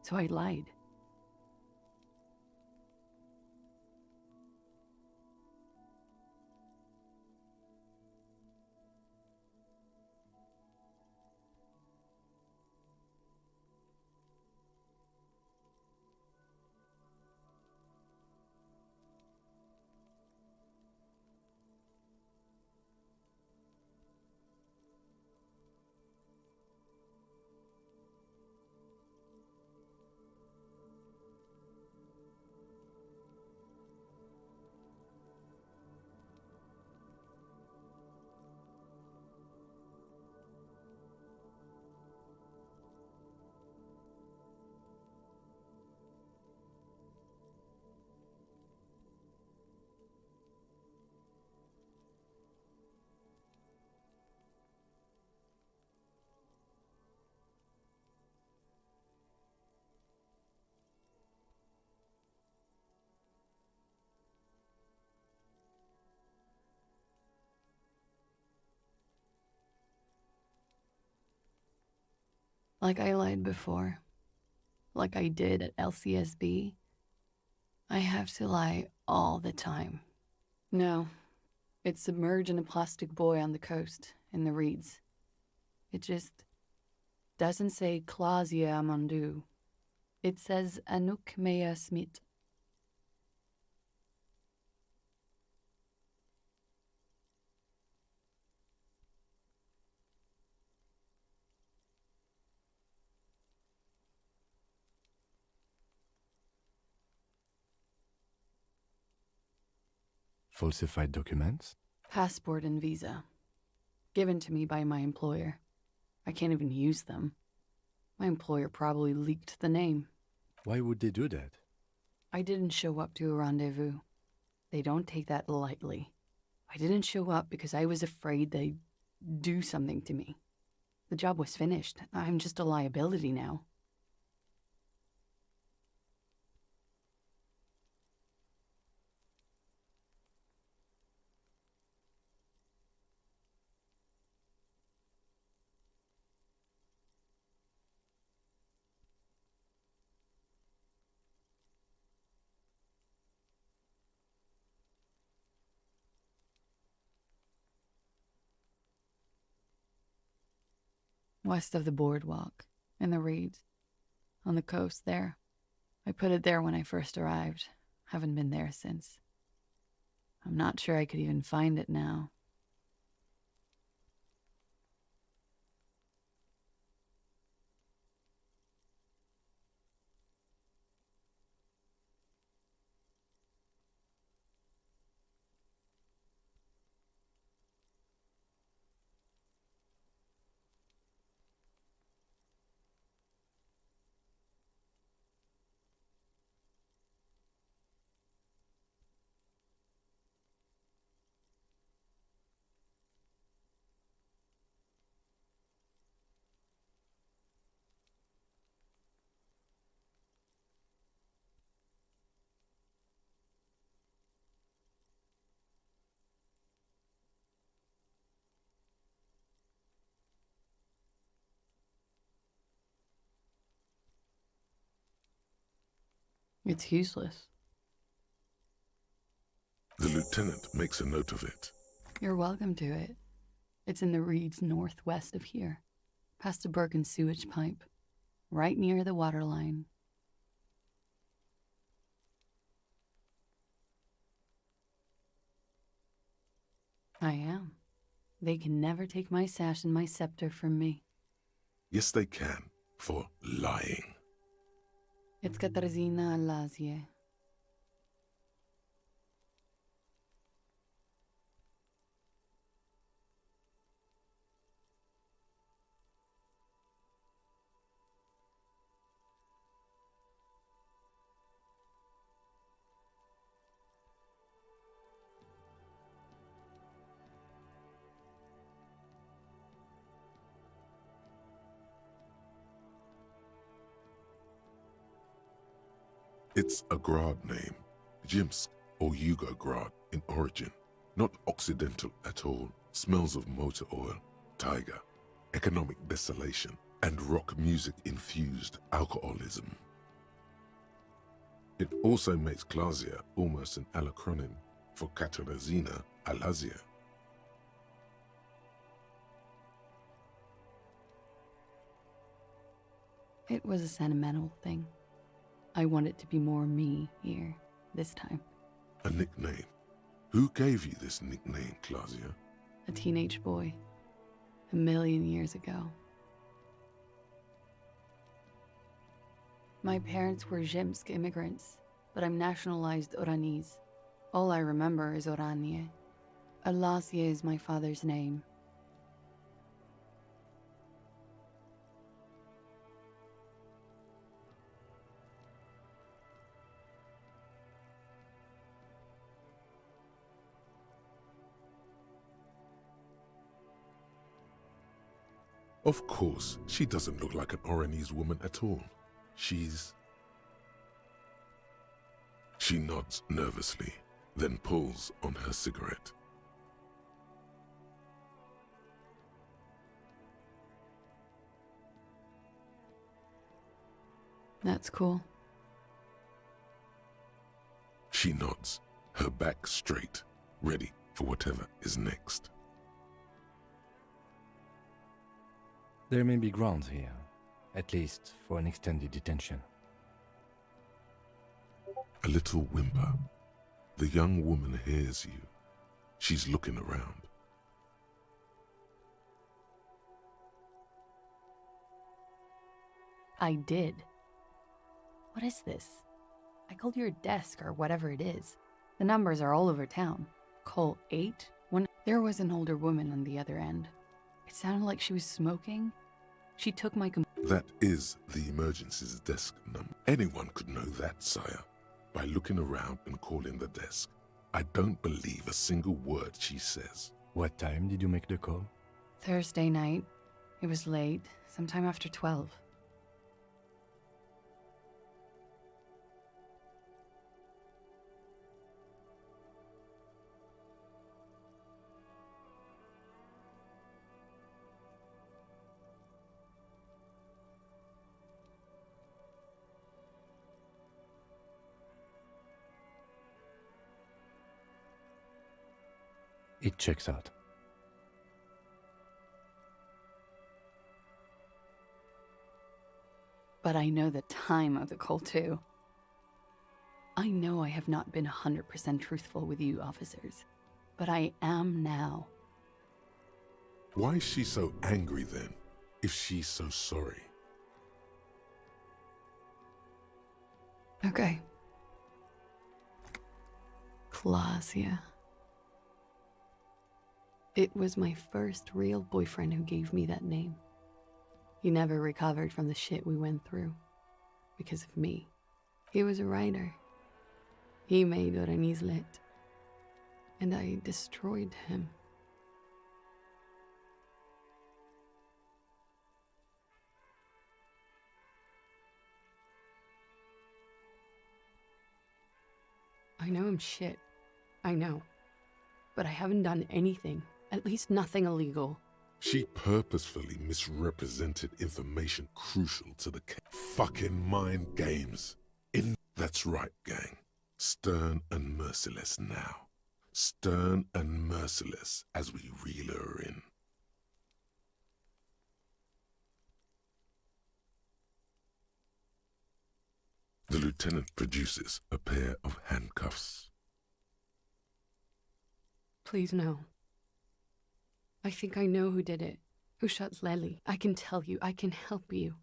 so I lied. Like I lied before, like I did at LCSB, I have to lie all the time. No, it's submerged in a plastic buoy on the coast, in the reeds. It just doesn't say Clausia Amandu. It says Anouk Mea Smith. Falsified documents? Passport and visa. Given to me by my employer. I can't even use them. My employer probably leaked the name. Why would they do that? I didn't show up to a rendezvous. They don't take that lightly. I didn't show up because I was afraid they'd do something to me. The job was finished. I'm just a liability now. West of the boardwalk, in the reeds, on the coast there. I put it there when I first arrived. Haven't been there since. I'm not sure I could even find it now. It's useless. The lieutenant makes a note of it. You're welcome to it. It's in the reeds northwest of here, past a broken sewage pipe, right near the waterline. I am. They can never take my sash and my scepter from me. Yes, they can, for lying. It's Katarzyna Elysium. It's a Grad name, Jimsk or Yugo-Grad in origin, not Occidental at all. Smells of motor oil, tiger, economic desolation, and rock music-infused alcoholism. It also makes Klasia almost an allacronym for Katarzyna Elysium. It was a sentimental thing. I want it to be more me here, this time. A nickname? Who gave you this nickname, Klasia? A teenage boy. 1,000,000 years ago. My parents were Zhemsk immigrants, but I'm nationalized Oranese. All I remember is Oranje. Elysium is my father's name. Of course, she doesn't look like an Oranese woman at all. She nods nervously, then pulls on her cigarette. That's cool. She nods, her back straight, ready for whatever is next. There may be grounds here, at least for an extended detention. A little whimper. The young woman hears you. She's looking around. I did. What is this? I called your desk or whatever it is. The numbers are all over town. Call 8 when there was an older woman on the other end. It sounded like she was smoking. She took my That is the emergencies desk number. Anyone could know that, sire, by looking around and calling the desk. I don't believe a single word she says. What time did you make the call? Thursday night. It was late, sometime after 12. It checks out. But I know the time of the call too. I know I have not been 100% truthful with you officers, but I am now. Why is she so angry then, if she's so sorry? Okay. Klasia. It was my first real boyfriend who gave me that name. He never recovered from the shit we went through. Because of me. He was a writer. He made Oranese lit. And I destroyed him. I know I'm shit. I know. But I haven't done anything. At least nothing illegal. She purposefully misrepresented information crucial to the fucking mind games. That's right, gang. Stern and merciless now. Stern and merciless as we reel her in. The lieutenant produces a pair of handcuffs. Please, no. I think I know who did it. Who shot Lely. I can tell you. I can help you.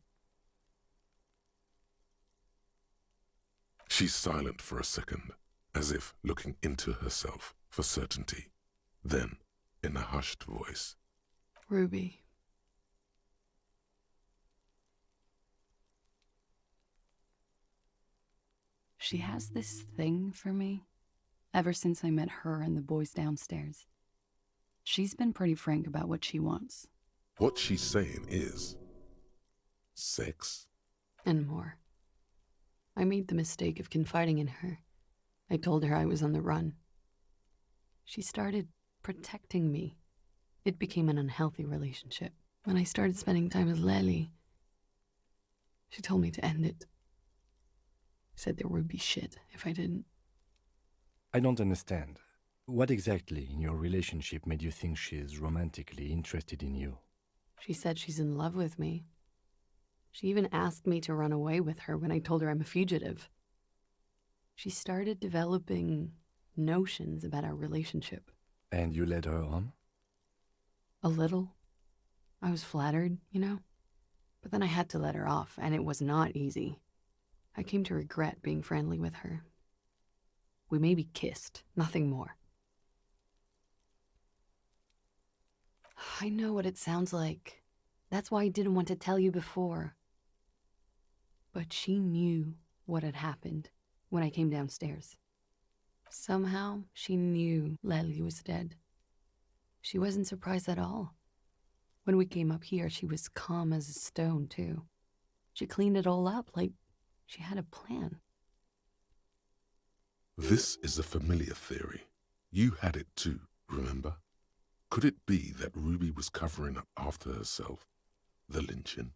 She's silent for a second, as if looking into herself for certainty. Then, in a hushed voice, Ruby. She has this thing for me, ever since I met her and the boys downstairs. She's been pretty frank about what she wants. what she's saying is, sex? And more. I made the mistake of confiding in her. I told her I was on the run. She started protecting me. It became an unhealthy relationship. When I started spending time with Lely, she told me to end it. Said there would be shit if I didn't. I don't understand. What exactly in your relationship made you think she's romantically interested in you? She said she's in love with me. She even asked me to run away with her when I told her I'm a fugitive. She started developing notions about our relationship. And you led her on? A little. I was flattered, you know? But then I had to let her off, and it was not easy. I came to regret being friendly with her. We maybe kissed, nothing more. I know what it sounds like. That's why I didn't want to tell you before. But she knew what had happened when I came downstairs. Somehow, she knew Lely was dead. She wasn't surprised at all. When we came up here, she was calm as a stone, too. She cleaned it all up like she had a plan. This is a familiar theory. You had it too, remember? Could it be that Ruby was covering up after herself, the lynching?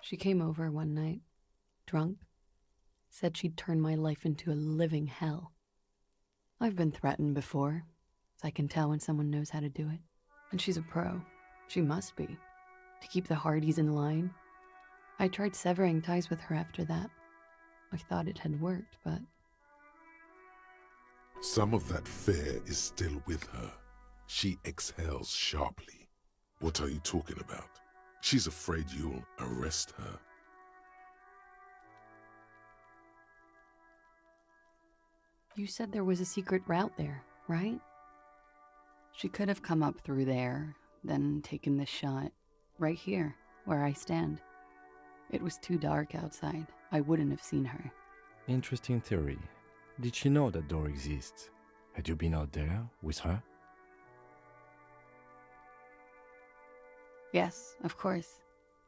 She came over one night, drunk, said she'd turn my life into a living hell. I've been threatened before, so I can tell when someone knows how to do it. And she's a pro. She must be, to keep the Hardys in line. I tried severing ties with her after that. I thought it had worked, but... Some of that fear is still with her. She exhales sharply. What are you talking about? She's afraid you'll arrest her. You said there was a secret route there, right? She could have come up through there, then taken this shot, right here, where I stand. It was too dark outside. I wouldn't have seen her. Interesting theory. Did she know that door exists? Had you been out there with her? Yes, of course.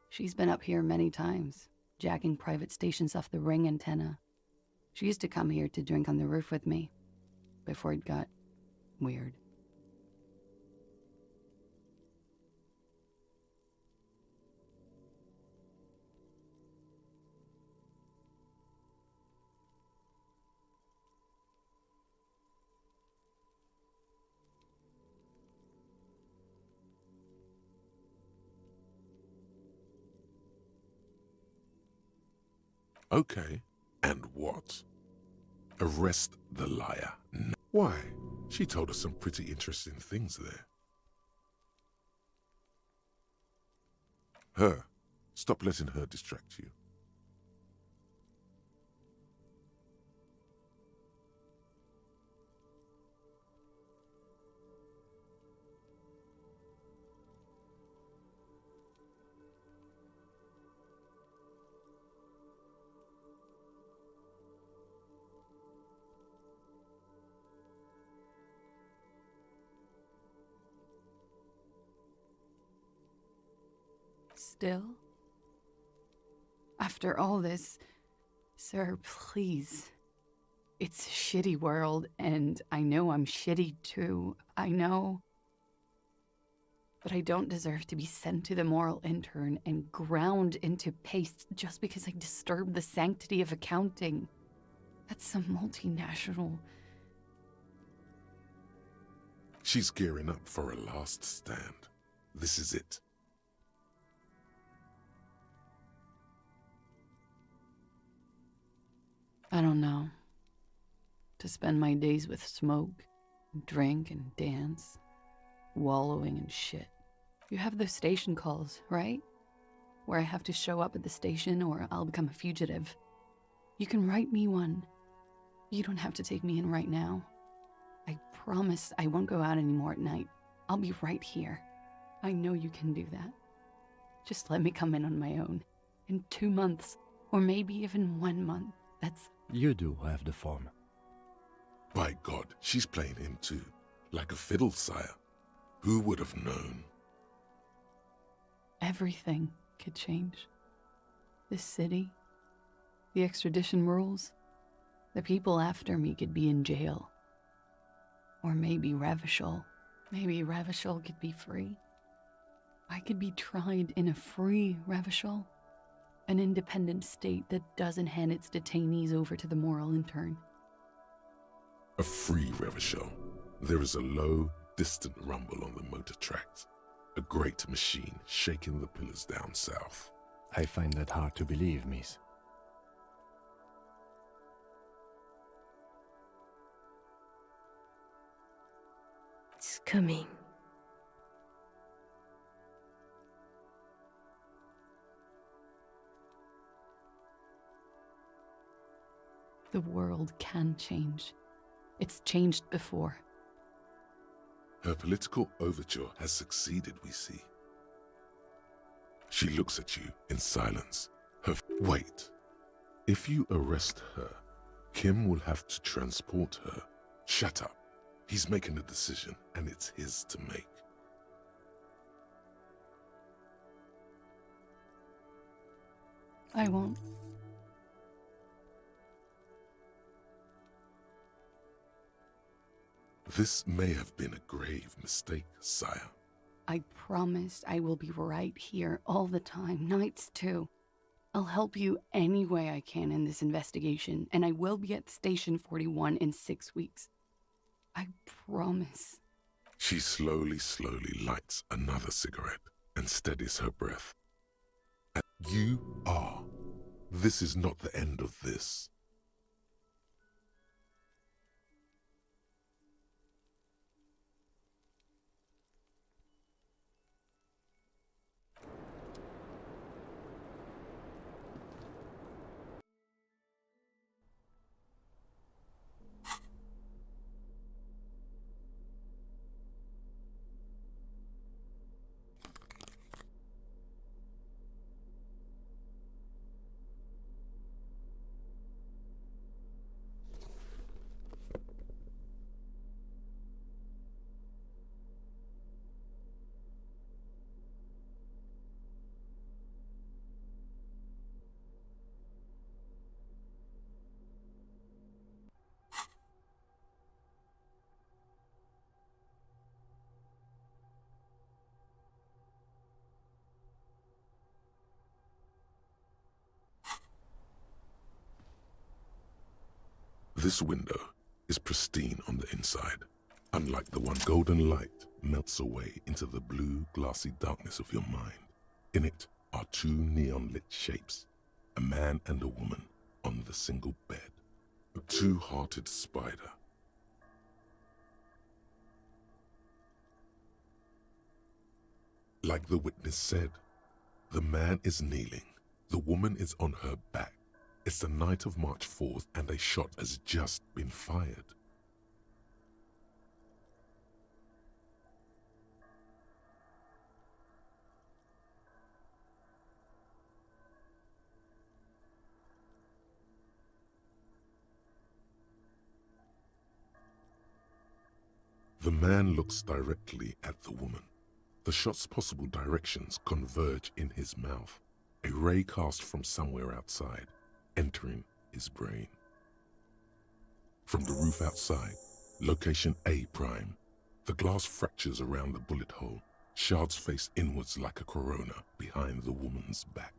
She's been up here many times, jacking private stations off the ring antenna. She used to come here to drink on the roof with me, before it got weird. Okay, and what? Arrest the liar. Why? She told us some pretty interesting things there. Her. Stop letting her distract you. Still? After all this, sir, please. It's a shitty world, and I know I'm shitty too. I know. But I don't deserve to be sent to the moral intern and ground into paste just because I disturbed the sanctity of accounting. That's some multinational. She's gearing up for a last stand. This is it. I don't know. To spend my days with smoke, drink and dance, wallowing in shit. You have those station calls, right? Where I have to show up at the station or I'll become a fugitive. You can write me one. You don't have to take me in right now. I promise I won't go out anymore at night. I'll be right here. I know you can do that. Just let me come in on my own. In 2 months, or maybe even 1 month. That's... You do have the form. By God, she's playing him too. Like a fiddle, sire. Who would have known? Everything could change. This city, the extradition rules, the people after me could be in jail. Or maybe Revachol. Maybe Revachol could be free. I could be tried in a free Revachol. An independent state that doesn't hand its detainees over to the moral intern. A free Revachol. There is a low, distant rumble on the motor tracks. A great machine shaking the pillars down south. I find that hard to believe, miss. It's coming. The world can change. It's changed before. Her political overture has succeeded, we see. She looks at you in silence. Wait. If you arrest her, Kim will have to transport her. Shut up. He's making a decision, and it's his to make. I won't. This may have been a grave mistake, sire. I promise I will be right here all the time, nights too. I'll help you any way I can in this investigation, and I will be at Station 41 in 6 weeks. I promise. She slowly lights another cigarette and steadies her breath. And you are. This is not the end of this. This window is pristine on the inside. Unlike the one, golden light melts away into the blue, glassy darkness of your mind. In it are two neon-lit shapes, a man and a woman on the single bed, a two-hearted spider. Like the witness said, the man is kneeling, the woman is on her back. It's the night of March 4th and a shot has just been fired. The man looks directly at the woman. The shot's possible directions converge in his mouth, a ray cast from somewhere outside, entering his brain. From the roof outside, location A prime, the glass fractures around the bullet hole, shards face inwards like a corona behind the woman's back.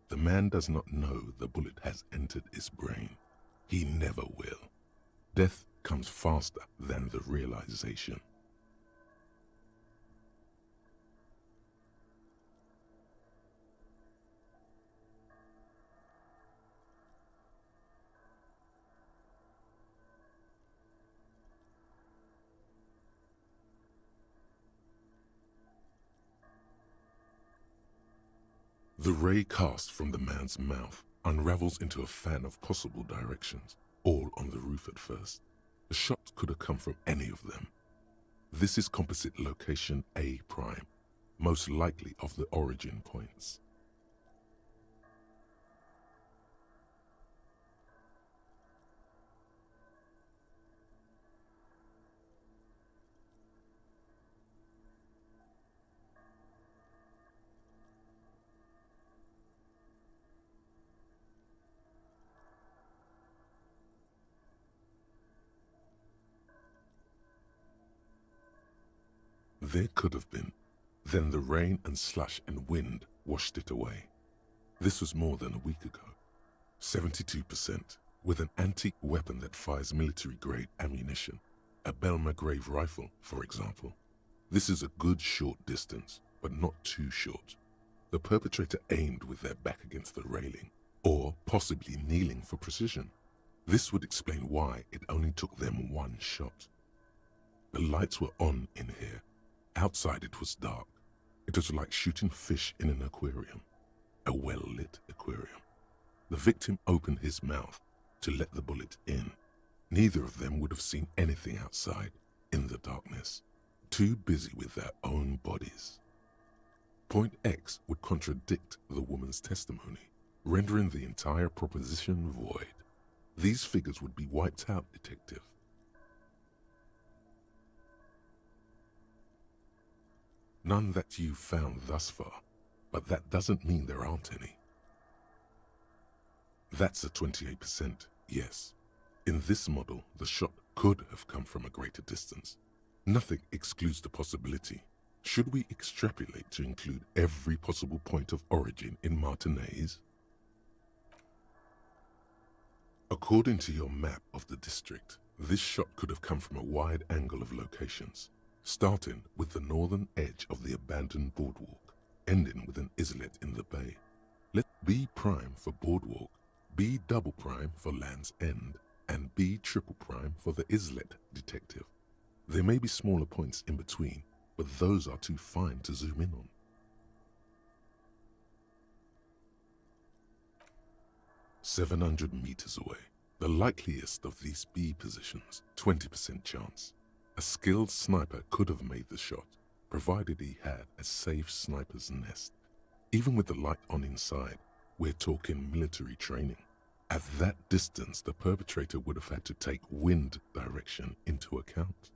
The man does not know the bullet has entered his brain. He never will. Death comes faster than the realization. The ray cast from the man's mouth unravels into a fan of possible directions, all on the roof at first. The shot could have come from any of them. This is composite location A prime, most likely of the origin points. There could have been. Then the rain and slush and wind washed it away. This was more than a week ago. 72%, with an antique weapon that fires military-grade ammunition. A Belma-grave rifle, for example. This is a good short distance, but not too short. The perpetrator aimed with their back against the railing, or possibly kneeling for precision. This would explain why it only took them one shot. The lights were on in here. Outside it was dark. It was like shooting fish in an aquarium, a well-lit aquarium. The victim opened his mouth to let the bullet in. Neither of them would have seen anything outside, in the darkness, too busy with their own bodies. Point X would contradict the woman's testimony, rendering the entire proposition void. These figures would be wiped out, detective. None that you've found thus far, but that doesn't mean there aren't any. That's a 28%, yes. In this model, the shot could have come from a greater distance. Nothing excludes the possibility. Should we extrapolate to include every possible point of origin in Martinez? According to your map of the district, this shot could have come from a wide angle of locations, starting with the northern edge of the abandoned boardwalk, ending with an islet in the bay. Let B prime for boardwalk, B double prime for Land's End, and B triple prime for the islet, detective. There may be smaller points in between, but those are too fine to zoom in on. "700 meters away, the likeliest of these B positions, 20% chance. A skilled sniper could have made the shot, provided he had a safe sniper's nest. Even with the light on inside, we're talking military training. At that distance, the perpetrator would have had to take wind direction into account.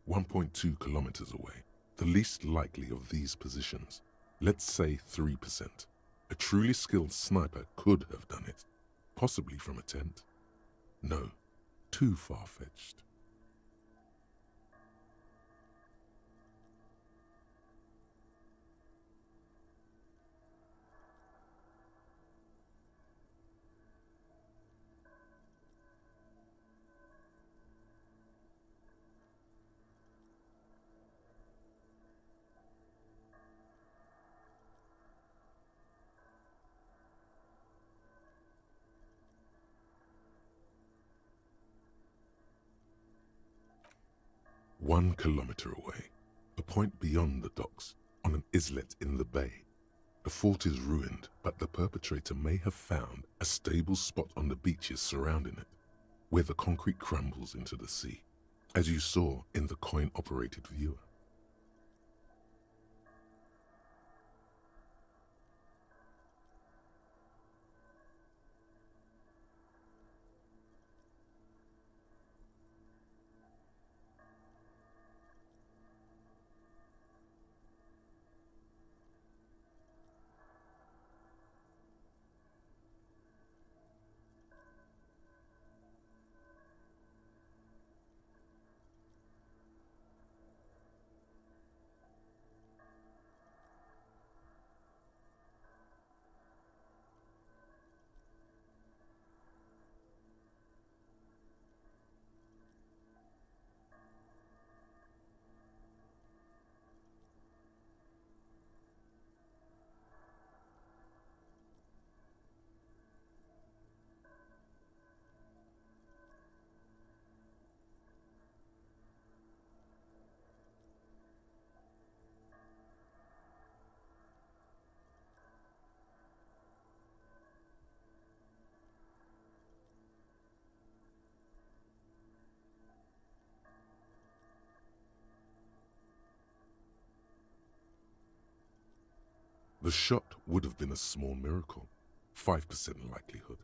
.2 kilometers away, the least likely of these positions, let's say 3%. A truly skilled sniper could have done it, possibly from a tent. No, too far-fetched. 1 kilometer away, a point beyond the docks, on an islet in the bay. The fort is ruined, but the perpetrator may have found a stable spot on the beaches surrounding it, where the concrete crumbles into the sea, as you saw in the coin-operated viewer. The shot would have been a small miracle, 5% likelihood.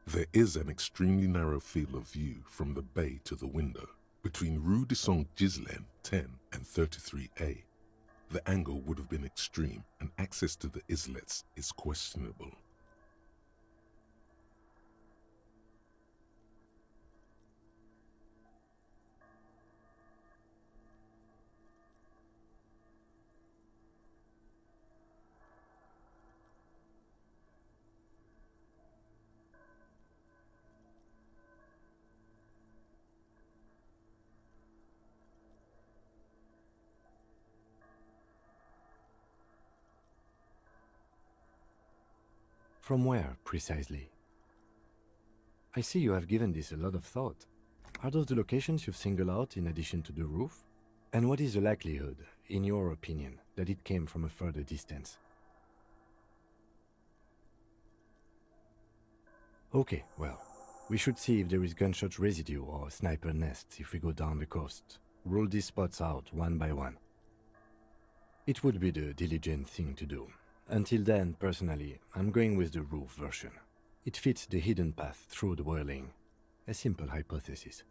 There is an extremely narrow field of view from the bay to the window, between Rue de Saint-Ghislain 10 and 33A. The angle would have been extreme, and access to the islets is questionable. From where, precisely? I see you have given this a lot of thought. Are those the locations you've singled out in addition to the roof? And what is the likelihood, in your opinion, that it came from a further distance? Okay, well, we should see if there is gunshot residue or sniper nests if we go down the coast. Rule these spots out one by one. It would be the diligent thing to do. Until then, personally, I'm going with the roof version. It fits the hidden path through the whirling. A simple hypothesis.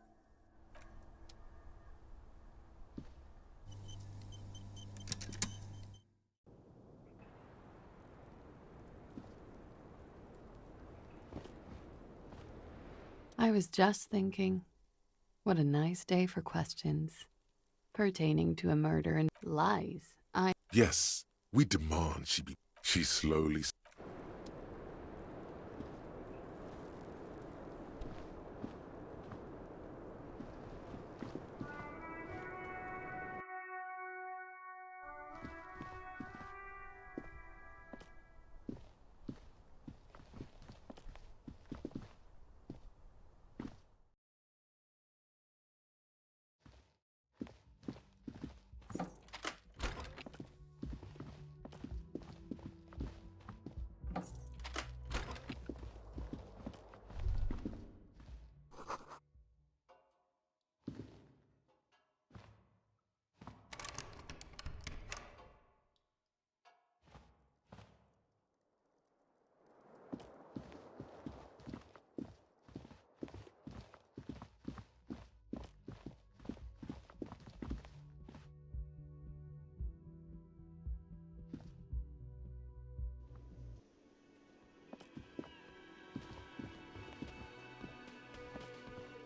I was just thinking, what a nice day for questions pertaining to a murder and lies. Yes, we demand she be... She slowly...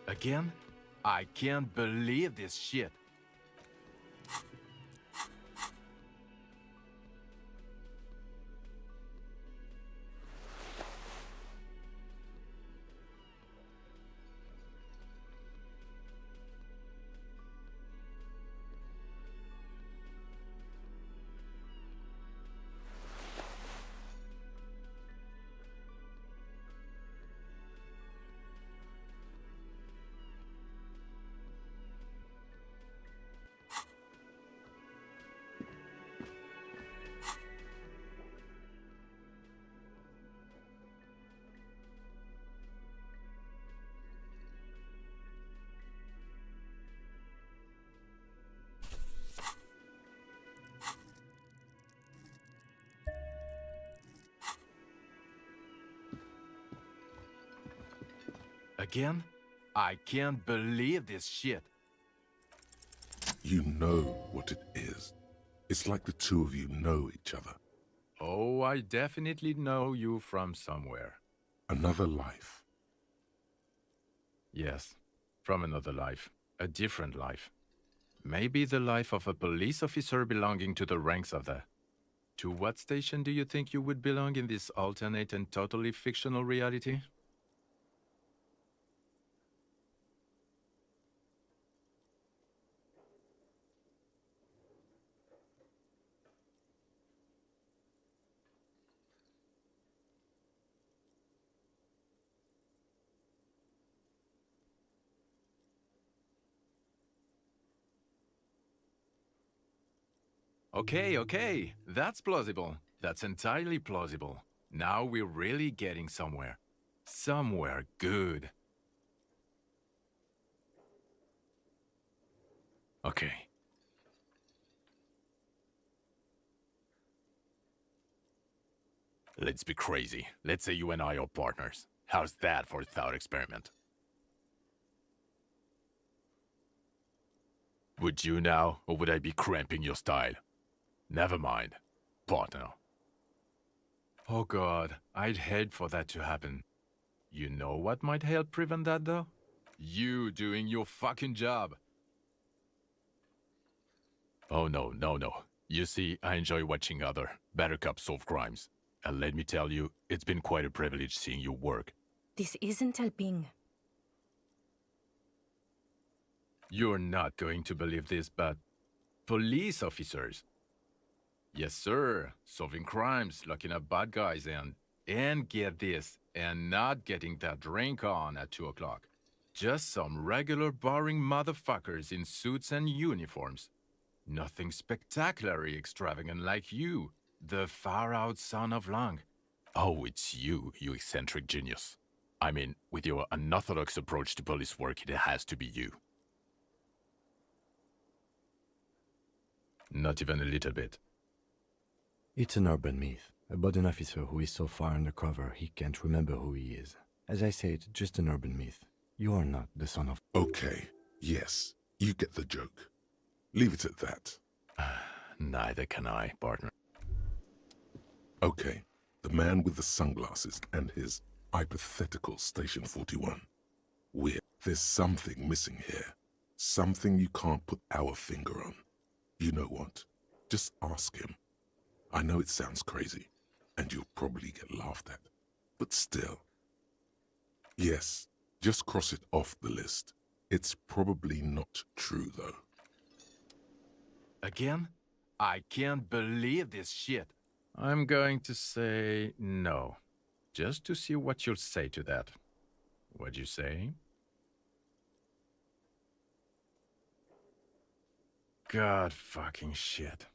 Again? I can't believe this shit. Again? I can't believe this shit. You know what it is. It's like the two of you know each other. Oh, I definitely know you from somewhere. Another life. Yes, from another life. A different life. Maybe the life of a police officer belonging to the ranks of the... To what station do you think you would belong in this alternate and totally fictional reality? Okay, that's plausible. That's entirely plausible. Now we're really getting somewhere. Somewhere good. Okay. Let's be crazy. Let's say you and I are partners. How's that for a thought experiment? Would you now, or would I be cramping your style? Never mind. Partner. Oh god, I'd hate for that to happen. You know what might help prevent that though? You doing your fucking job. Oh no. You see, I enjoy watching other better cops solve crimes. And let me tell you, it's been quite a privilege seeing you work. This isn't helping. You're not going to believe this, but... police officers. Yes, sir. Solving crimes, locking up bad guys, and get this, and not getting that drink on at 2 o'clock. Just some regular boring motherfuckers in suits and uniforms. Nothing spectacularly extravagant like you, the far-out son of Lang. Oh, it's you eccentric genius. I mean, with your unorthodox approach to police work, it has to be you. Not even a little bit. It's an urban myth about an officer who is so far undercover he can't remember who he is. As I said, just an urban myth. You are not the son of... Okay, yes, you get the joke. Leave it at that. Neither can I, partner. Okay, the man with the sunglasses and his hypothetical Station 41. Weird. There's something missing here. Something you can't put our finger on. You know what? Just ask him. I know it sounds crazy, and you'll probably get laughed at. But still. Yes, just cross it off the list. It's probably not true, though. Again? I can't believe this shit. I'm going to say no. Just to see what you'll say to that. What'd you say? God fucking shit.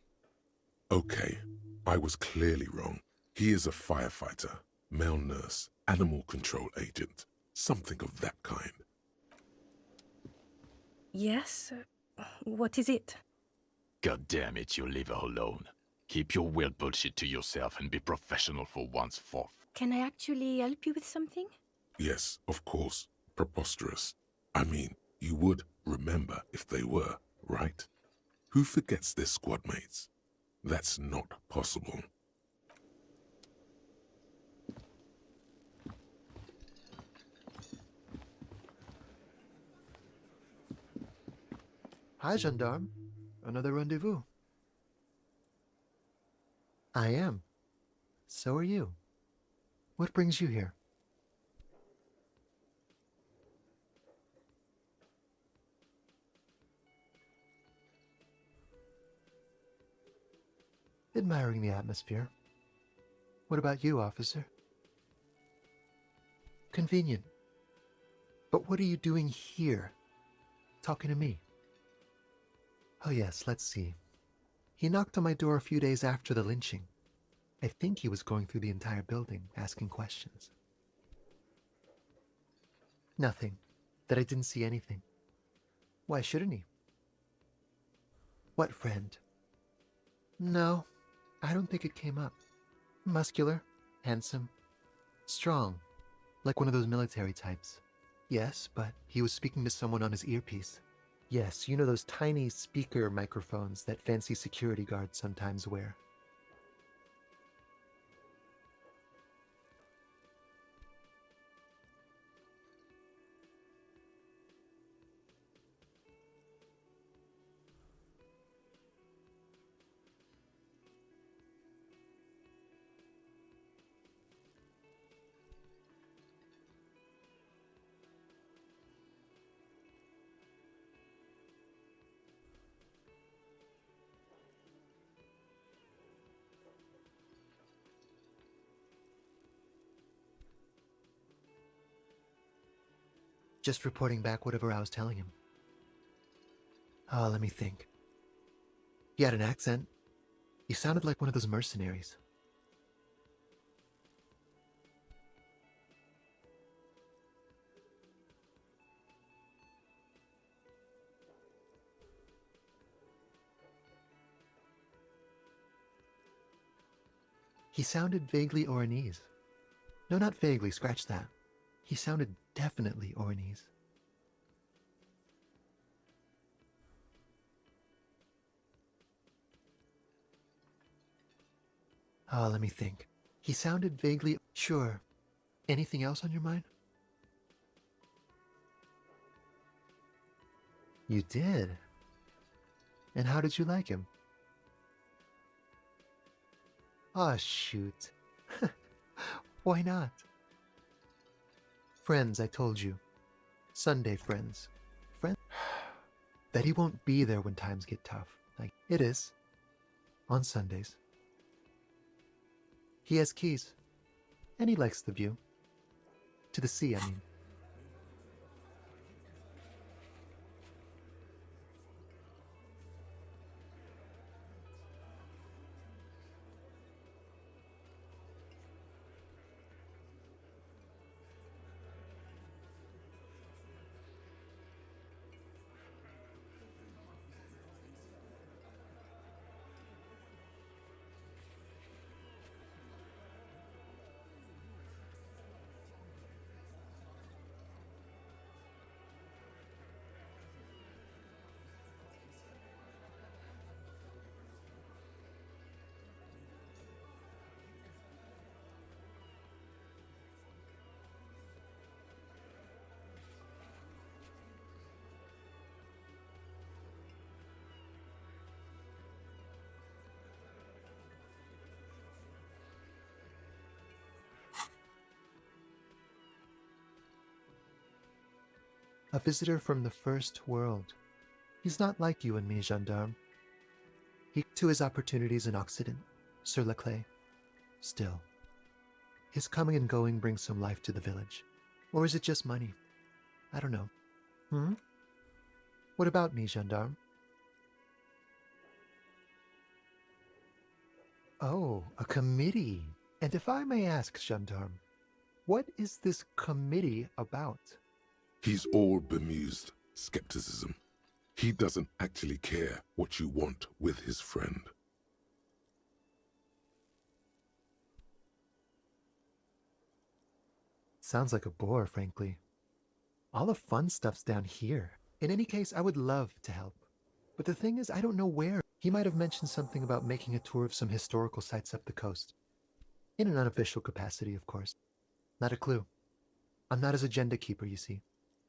Okay, I was clearly wrong. He is a firefighter, male nurse, animal control agent, something of that kind. Yes? What is it? God damn it, you leave her alone. Keep your weird bullshit to yourself and be professional for once forth. Can I actually help you with something? Yes, of course. Preposterous. I mean, you would remember if they were, right? Who forgets their squad mates? That's not possible. Hi, gendarme. Another rendezvous. I am. So are you. What brings you here? Admiring the atmosphere. What about you, officer? Convenient. But what are you doing here? Talking to me? Oh yes, let's see. He knocked on my door a few days after the lynching. I think he was going through the entire building, asking questions. Nothing. That I didn't see anything. Why shouldn't he? What friend? No, I don't think it came up. Muscular, handsome, strong, like one of those military types. Yes, but he was speaking to someone on his earpiece. Yes, you know those tiny speaker microphones that fancy security guards sometimes wear. Just reporting back whatever I was telling him. Oh, let me think. He had an accent. He sounded like one of those mercenaries. He sounded vaguely Oranese. No, not vaguely, scratch that. He sounded definitely Oranese. Oh, let me think. He sounded vaguely... Sure. Anything else on your mind? You did? And how did you like him? Ah, shoot. Why not? Friends, I told you. Sunday friends. Friends? That he won't be there when times get tough. Like, it is. On Sundays. He has keys. And he likes the view. To the sea, I mean. A visitor from the first world. He's not like you and me, gendarme. He to his opportunities in Occident, sur la clé. Still, his coming and going brings some life to the village. Or is it just money? I don't know. Hmm? What about me, gendarme? Oh, a committee. And if I may ask, gendarme, what is this committee about? He's all bemused skepticism. He doesn't actually care what you want with his friend. Sounds like a bore, frankly. All the fun stuff's down here. In any case, I would love to help. But the thing is, I don't know where. He might have mentioned something about making a tour of some historical sites up the coast. In an unofficial capacity, of course. Not a clue. I'm not his agenda keeper, you see.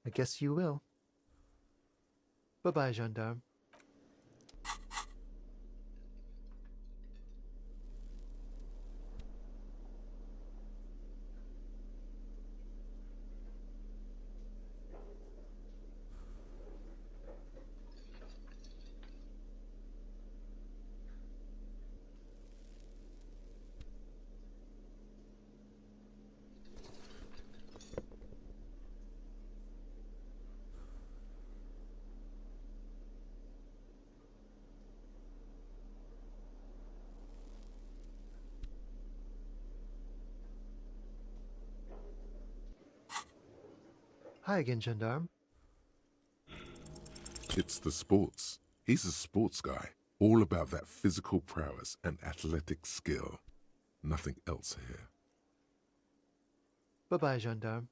I guess you will. Bye-bye, gendarme. Hi again, gendarme. It's the sports. He's a sports guy, all about that physical prowess and athletic skill. Nothing else here. Bye-bye, gendarme.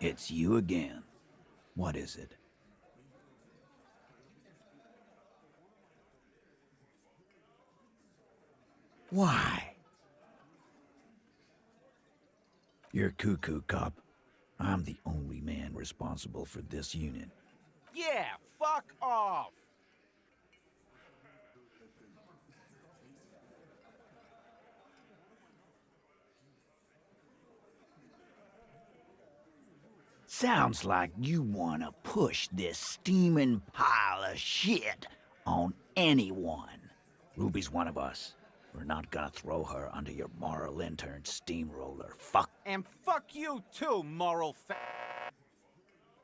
It's you again. What is it? Why? You're cuckoo, cop. I'm the only man responsible for this unit. Yeah, fuck off! Sounds like you want to push this steaming pile of shit on anyone. Ruby's one of us. We're not gonna throw her under your moral intern steamroller. Fuck. And fuck you too, moral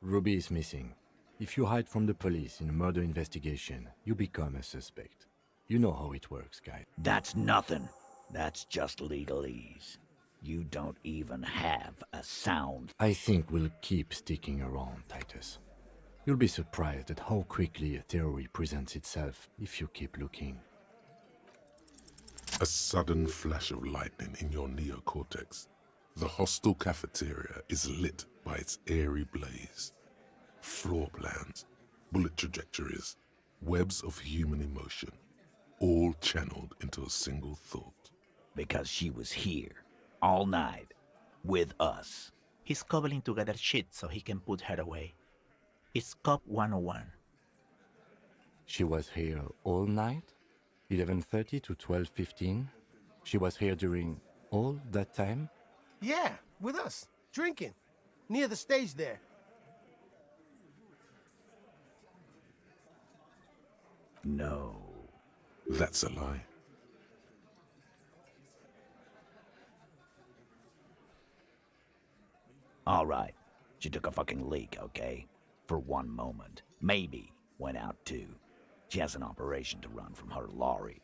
Ruby is missing. If you hide from the police in a murder investigation, you become a suspect. You know how it works, guys. That's nothing. That's just legalese. You don't even have a sound. I think we'll keep sticking around, Titus. You'll be surprised at how quickly a theory presents itself if you keep looking. A sudden flash of lightning in your neocortex. The hostel cafeteria is lit by its airy blaze. Floor plans, bullet trajectories, webs of human emotion, all channeled into a single thought. Because she was here, all night, with us. He's cobbling together shit so he can put her away. It's Cop 101. She was here all night? 11:30 to 12:15? She was here during all that time? Yeah, with us, drinking, near the stage there. No. That's a lie. All right. She took a fucking leak, okay? For one moment. Maybe went out too. She has an operation to run from her lorry.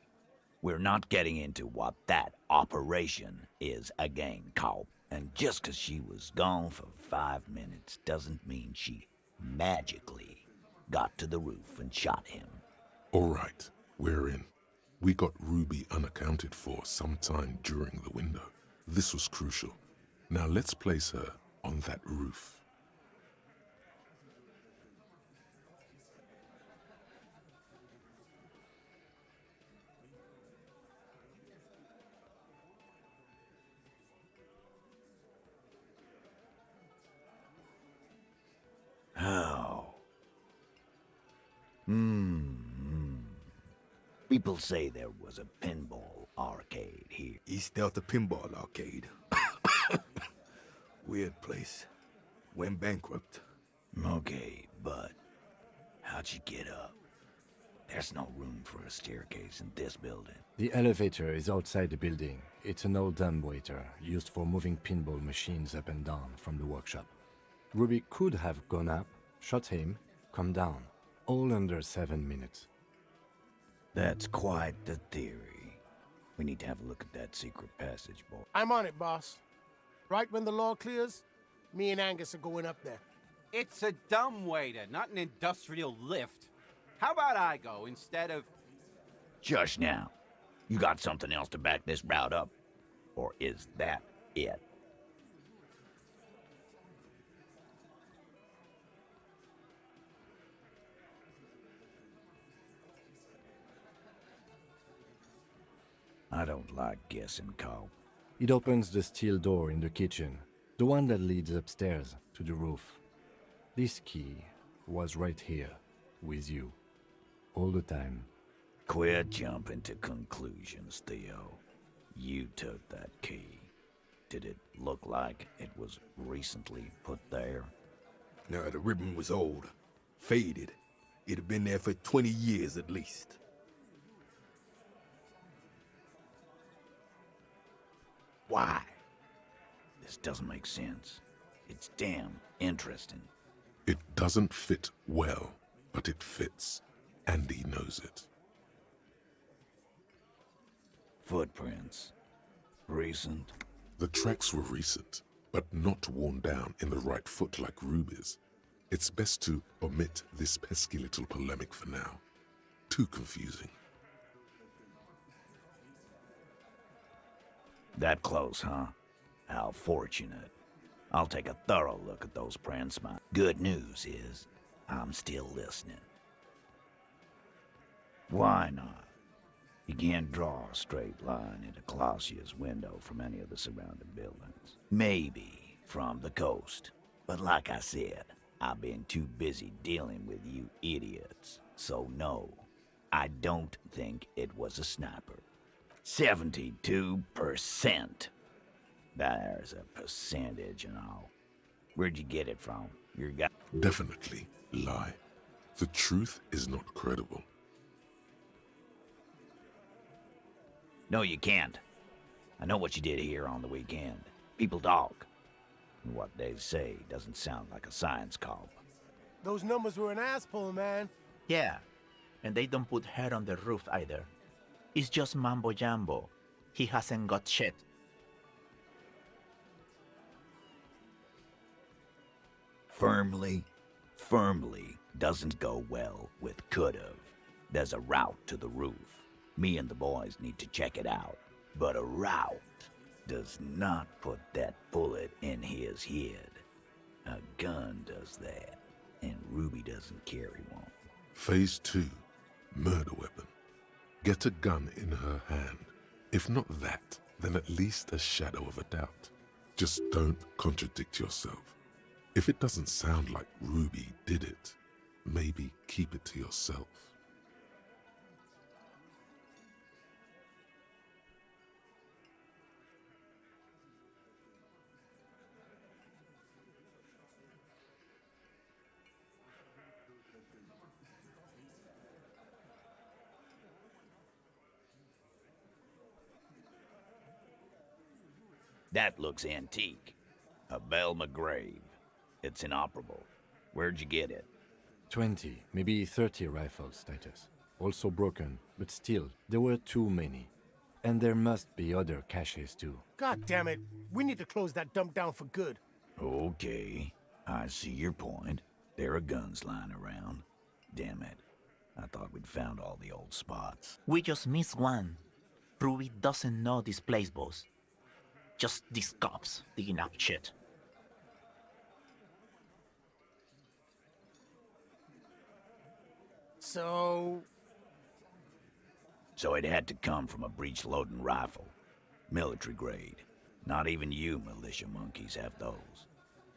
We're not getting into what that operation is again, cop. And just 'cause she was gone for 5 minutes doesn't mean she magically got to the roof and shot him. All right, we're in. We got Ruby unaccounted for sometime during the window. This was crucial. Now let's place her on that roof. How? People say there was a pinball arcade here. East Delta Pinball Arcade. Weird place. Went bankrupt. Okay, but how'd you get up? There's no room for a staircase in this building. The elevator is outside the building. It's an old dumbwaiter used for moving pinball machines up and down from the workshop. Ruby could have gone up, shot him, come down, all under 7 minutes. That's quite the theory. We need to have a look at that secret passage, boy. I'm on it, boss. Right when the law clears, me and Angus are going up there. It's a dumbwaiter, not an industrial lift. How about I go instead of... Just now. You got something else to back this route up? Or is that it? I don't like guessing, Carl. It opens the steel door in the kitchen, the one that leads upstairs to the roof. This key was right here, with you, all the time. Quit jumping to conclusions, Theo. You took that key. Did it look like it was recently put there? No, the ribbon was old. Faded. It had been there for 20 years at least. Why? This doesn't make sense. It's damn interesting. It doesn't fit well, but it fits, and he knows it. Footprints. Recent. The tracks were recent, but not worn down in the right foot like Ruby's. It's best to omit this pesky little polemic for now. Too confusing. That close, huh? How fortunate. I'll take a thorough look at those prints. My good news is, I'm still listening. Why not? You can't draw a straight line into Clausia's window from any of the surrounding buildings. Maybe from the coast. But like I said, I've been too busy dealing with you idiots. So no, I don't think it was a sniper. 72%. There's a percentage and all. Where'd you get it from? Your guy? Definitely lie. The truth is not credible. No, you can't. I know what you did here on the weekend. People talk. And what they say doesn't sound like a science cop. Those numbers were an ass pull, man. Yeah, and they don't put hair on the roof either. It's just mambo jumbo. He hasn't got shit. Firmly doesn't go well with could've. There's a route to the roof. Me and the boys need to check it out. But a route does not put that bullet in his head. A gun does that, and Ruby doesn't carry one. Phase 2, murder weapon. Get a gun in her hand. If not that, then at least a shadow of a doubt. Just don't contradict yourself. If it doesn't sound like Ruby did it, maybe keep it to yourself. That looks antique. A Velma grave. It's inoperable. Where'd you get it? 20, maybe 30 rifles, Titus. Also broken, but still, there were too many. And there must be other caches too. God damn it. We need to close that dump down for good. Okay, I see your point. There are guns lying around. Damn it. I thought we'd found all the old spots. We just missed one. Ruby doesn't know this place, boss. Just these cops digging up shit. So it had to come from a breech-loading rifle. Military grade. Not even you militia monkeys have those.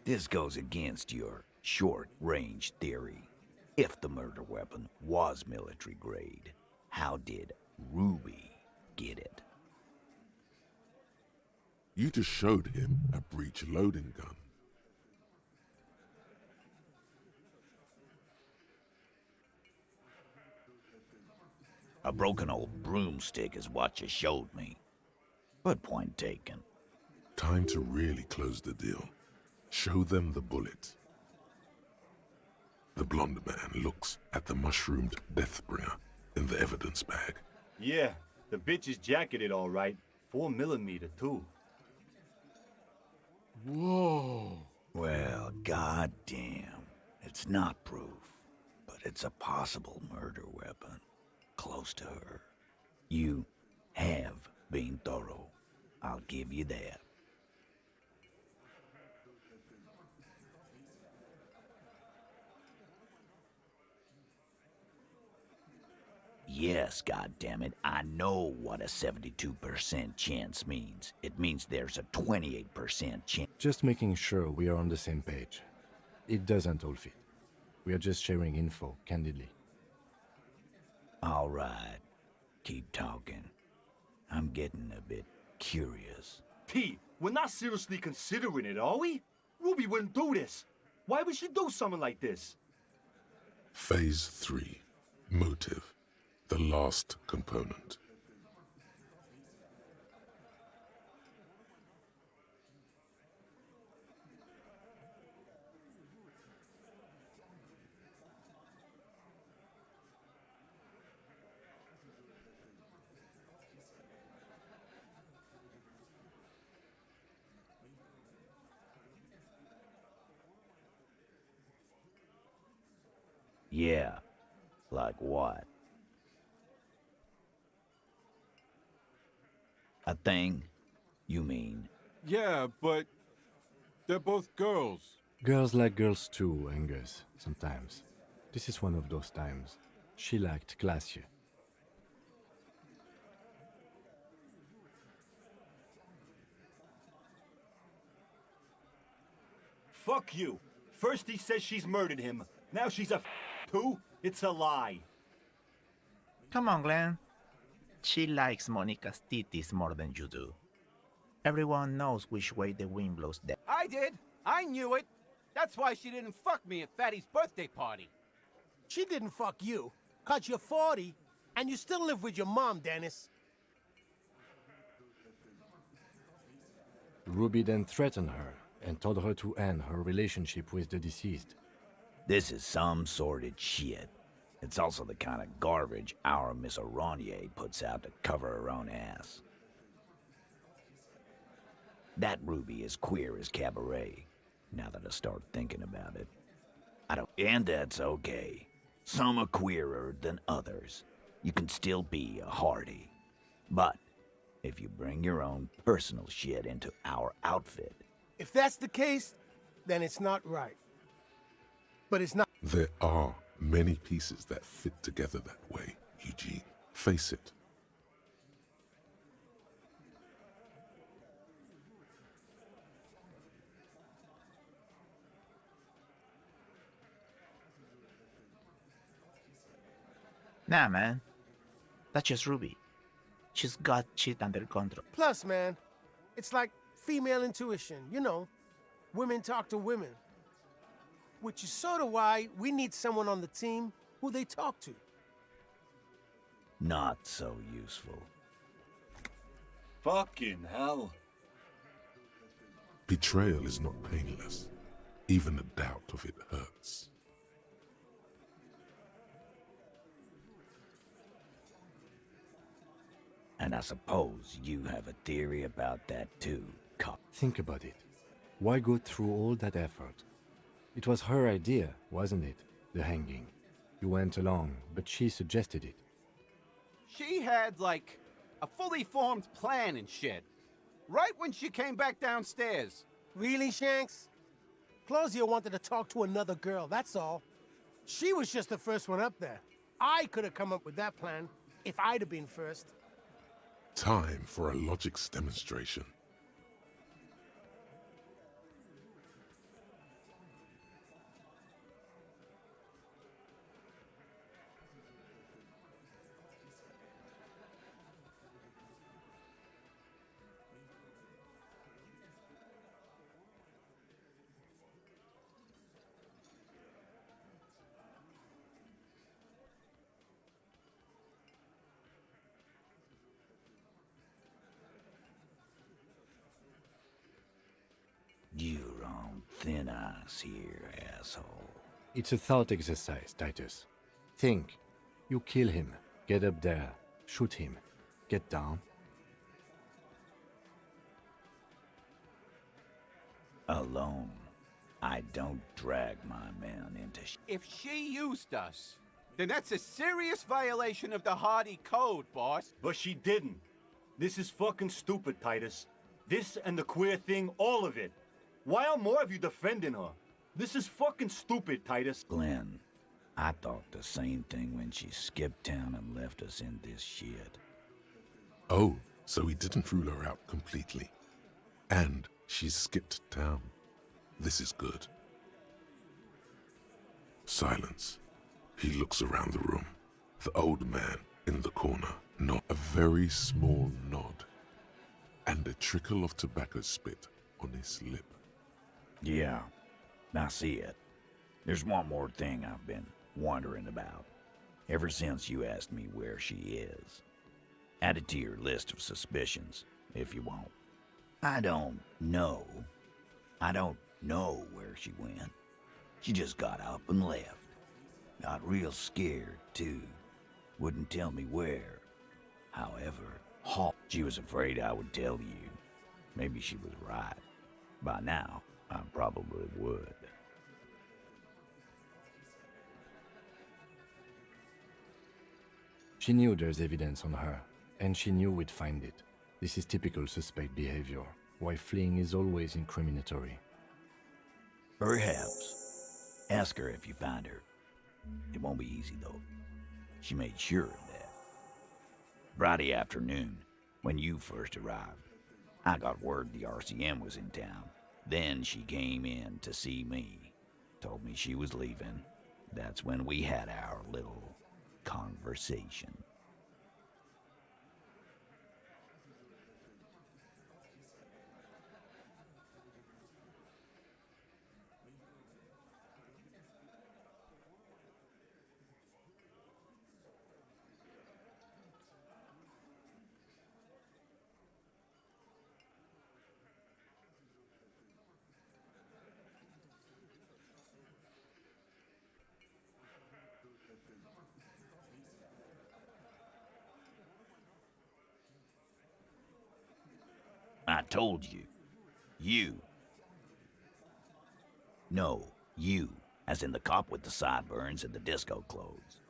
This goes against your short-range theory. If the murder weapon was military grade, how did Ruby get it? You just showed him a breech-loading gun. A broken old broomstick is what you showed me. But point taken. Time to really close the deal. Show them the bullet. The blonde man looks at the mushroomed deathbringer in the evidence bag. Yeah, the bitch is jacketed all right. 4mm too. Whoa. Well, goddamn. It's not proof, but it's a possible murder weapon. Close to her. You have been thorough. I'll give you that. Yes, goddammit, I know what a 72% chance means. It means there's a 28% chance. Just making sure we are on the same page. It doesn't all fit. We are just sharing info, candidly. All right. Keep talking. I'm getting a bit curious. Pete, we're not seriously considering it, are we? Ruby wouldn't do this. Why would she do something like this? Phase 3, motive. The last component. Yeah. Like what? A thing? You mean? Yeah, but They're both girls. Girls like girls too, Angus, sometimes. This is one of those times. She liked Glacier. Fuck you. First he says she's murdered him. Now she's a too? It's a lie. Come on, Glenn. She likes Monica's titties more than you do. Everyone knows which way the wind blows there. I did. I knew it. That's why she didn't fuck me at Fatty's birthday party. She didn't fuck you, 'cause you're 40, and you still live with your mom, Dennis. Ruby then threatened her and told her to end her relationship with the deceased. This is some sordid shit. It's also the kind of garbage our Miss Aronier puts out to cover her own ass. That Ruby is queer as cabaret, now that I start thinking about it. And that's okay. Some are queerer than others. You can still be a Hardy. But if you bring your own personal shit into our outfit... If that's the case, then it's not right. But it's not... There are many pieces that fit together that way, Eugene. Face it. Nah, man. That's just Ruby. She's got shit under control. Plus, man, it's like female intuition, you know. Women talk to women. Which is sort of why we need someone on the team who they talk to. Not so useful. Fucking hell. Betrayal is not painless. Even the doubt of it hurts. And I suppose you have a theory about that too, cop. Think about it. Why go through all that effort? It was her idea, wasn't it? The hanging. You went along, but she suggested it. She had, like, a fully formed plan and shit. Right when she came back downstairs. Really, Shanks? Claudia wanted to talk to another girl, that's all. She was just the first one up there. I could have come up with that plan if I'd have been first. Time for a logics demonstration. You're on thin ice here, asshole. It's a thought exercise, Titus. Think. You kill him. Get up there. Shoot him. Get down. Alone. I don't drag my men into If she used us, then that's a serious violation of the Hardy Code, boss. But she didn't. This is fucking stupid, Titus. This and the queer thing, all of it. Why are more of you defending her? This is fucking stupid, Titus. Glenn, I thought the same thing when she skipped town and left us in this shit. Oh, so he didn't rule her out completely. And she skipped town. This is good. Silence. He looks around the room. The old man in the corner. Not a very small nod. And a trickle of tobacco spit on his lip. Yeah, I see it. There's one more thing I've been wondering about. Ever since you asked me where she is. Add it to your list of suspicions, if you want. I don't know where she went. She just got up and left. Got real scared, too. Wouldn't tell me where. However, she was afraid I would tell you. Maybe she was right. By now, I probably would. She knew there's evidence on her, and she knew we'd find it. This is typical suspect behavior, why fleeing is always incriminatory. Perhaps. Ask her if you find her. It won't be easy, though. She made sure of that. Friday afternoon, when you first arrived, I got word the RCM was in town. Then she came in to see me. Told me she was leaving. That's when we had our little conversation. I told you. You. No, you, as in the cop with the sideburns and the disco clothes.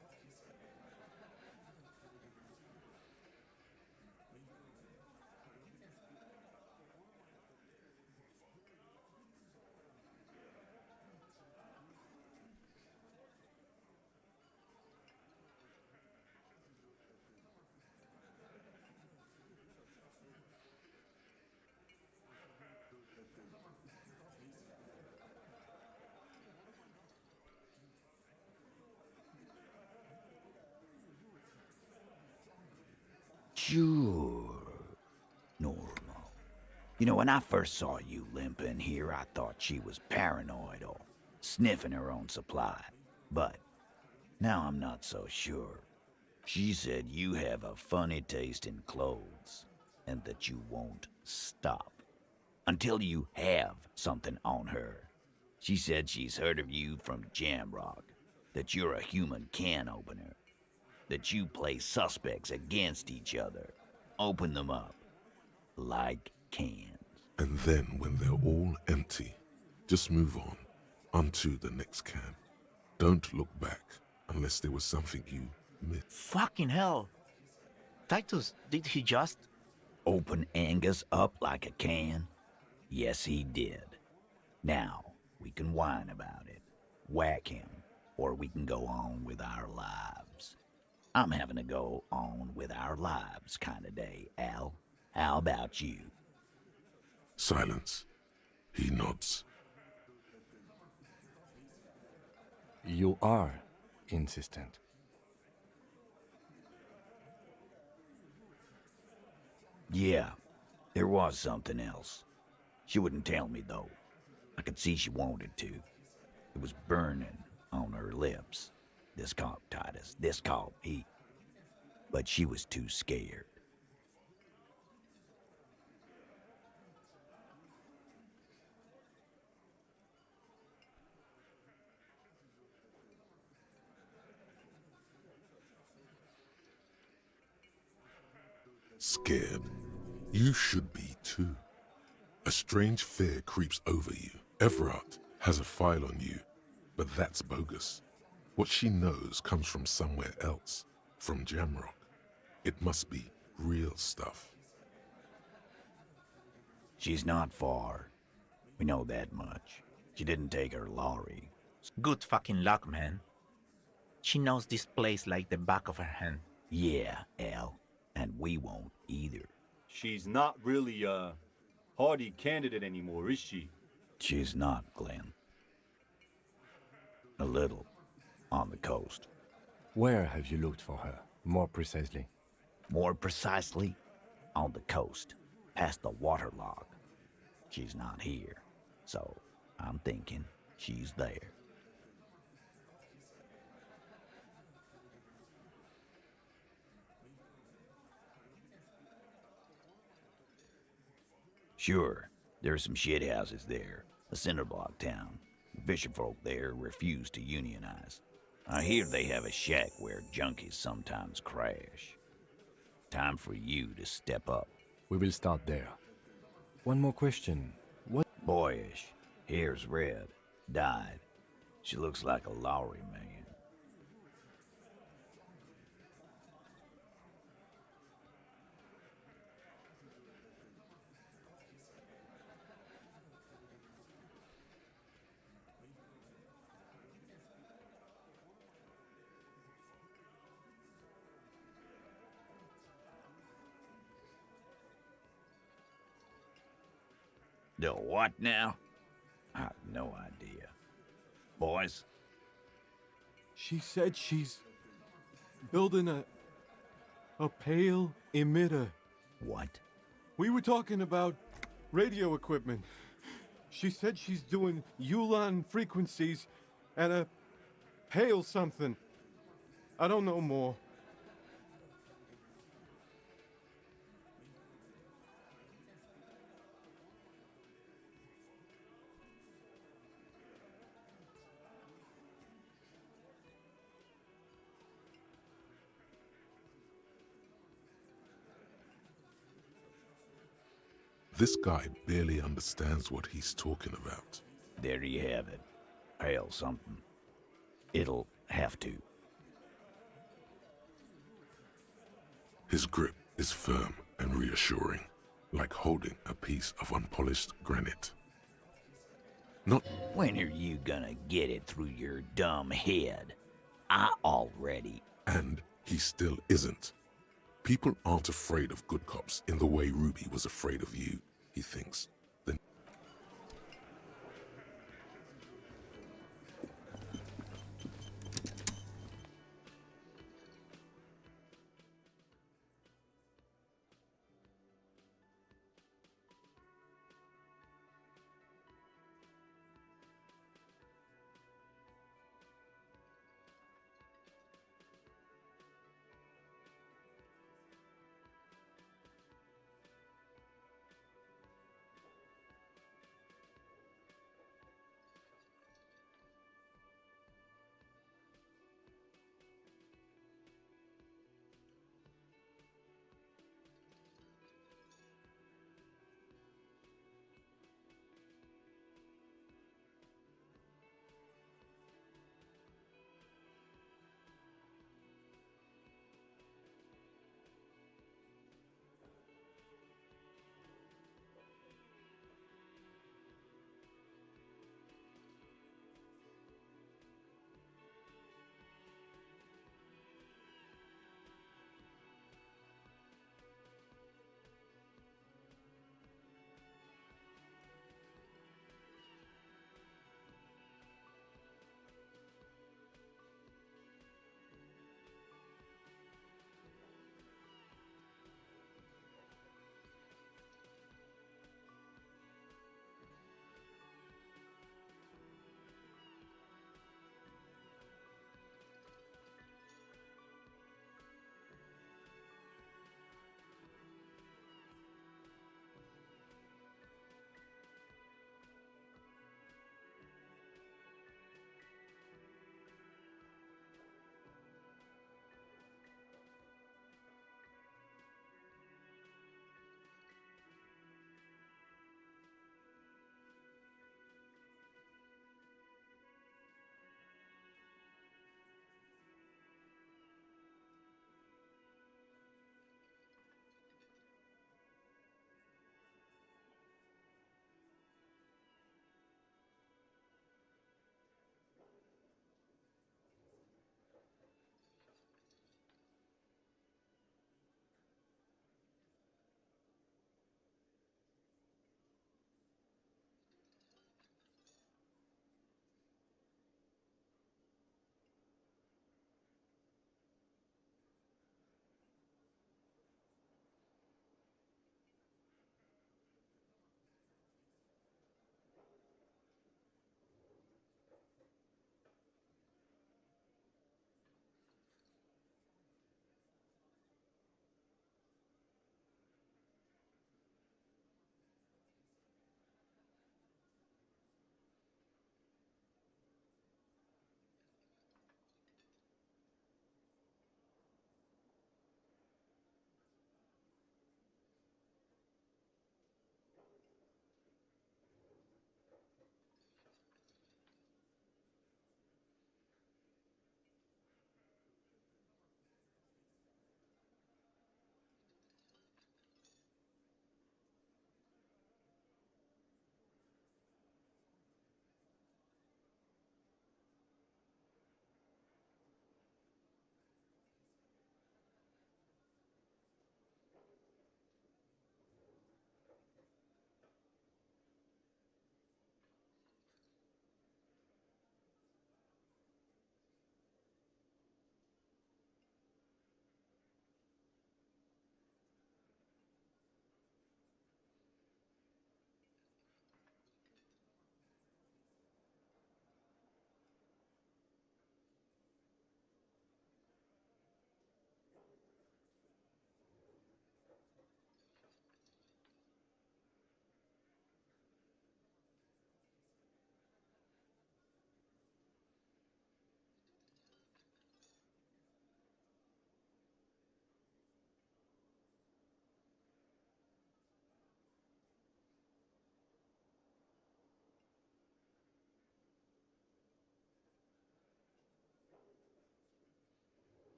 Sure. Normal. You know, when I first saw you limping here, I thought she was paranoid or sniffing her own supply. But now I'm not so sure. She said you have a funny taste in clothes and that you won't stop until you have something on her. She said she's heard of you from Jamrock, that you're a human can opener, that you play suspects against each other, open them up like cans. And then when they're all empty, just move onto the next can. Don't look back unless there was something you missed. Fucking hell. Titus, did he just... Open Angus up like a can? Yes, he did. Now, we can whine about it, whack him, or we can go on with our lives. I'm having a go on with our lives kind of day, Al. How about you? Silence. He nods. You are insistent. Yeah, there was something else. She wouldn't tell me, though. I could see she wanted to. It was burning on her lips. This cop, Titus, this cop, he... But she was too scared. Scared. You should be too. A strange fear creeps over you. Everard has a file on you, but that's bogus. What she knows comes from somewhere else, from Jamrock. It must be real stuff. She's not far. We know that much. She didn't take her lorry. Good fucking luck, man. She knows this place like the back of her hand. Yeah, Al. And we won't either. She's not really a hardy candidate anymore, is she? She's not, Glenn. A little. On the coast. Where have you looked for her, more precisely? More precisely, on the coast, past the waterlock. She's not here, so I'm thinking she's there. Sure, there's some shithouses there, a cinderblock town. Fisherfolk there refuse to unionize. I hear they have a shack where junkies sometimes crash. Time for you to step up. We will start there. One more question. What? Boyish. Hair's red. Dyed. She looks like a Lowry man. The what now? I have no idea. Boys? She said she's building a pale emitter. What? We were talking about radio equipment. She said she's doing Ulan frequencies and a pale something. I don't know more. This guy barely understands what he's talking about. There you have it. Hail something. It'll have to. His grip is firm and reassuring, like holding a piece of unpolished granite. Not When are you gonna get it through your dumb head? I already... And he still isn't. People aren't afraid of good cops in the way Ruby was afraid of you, he thinks. Then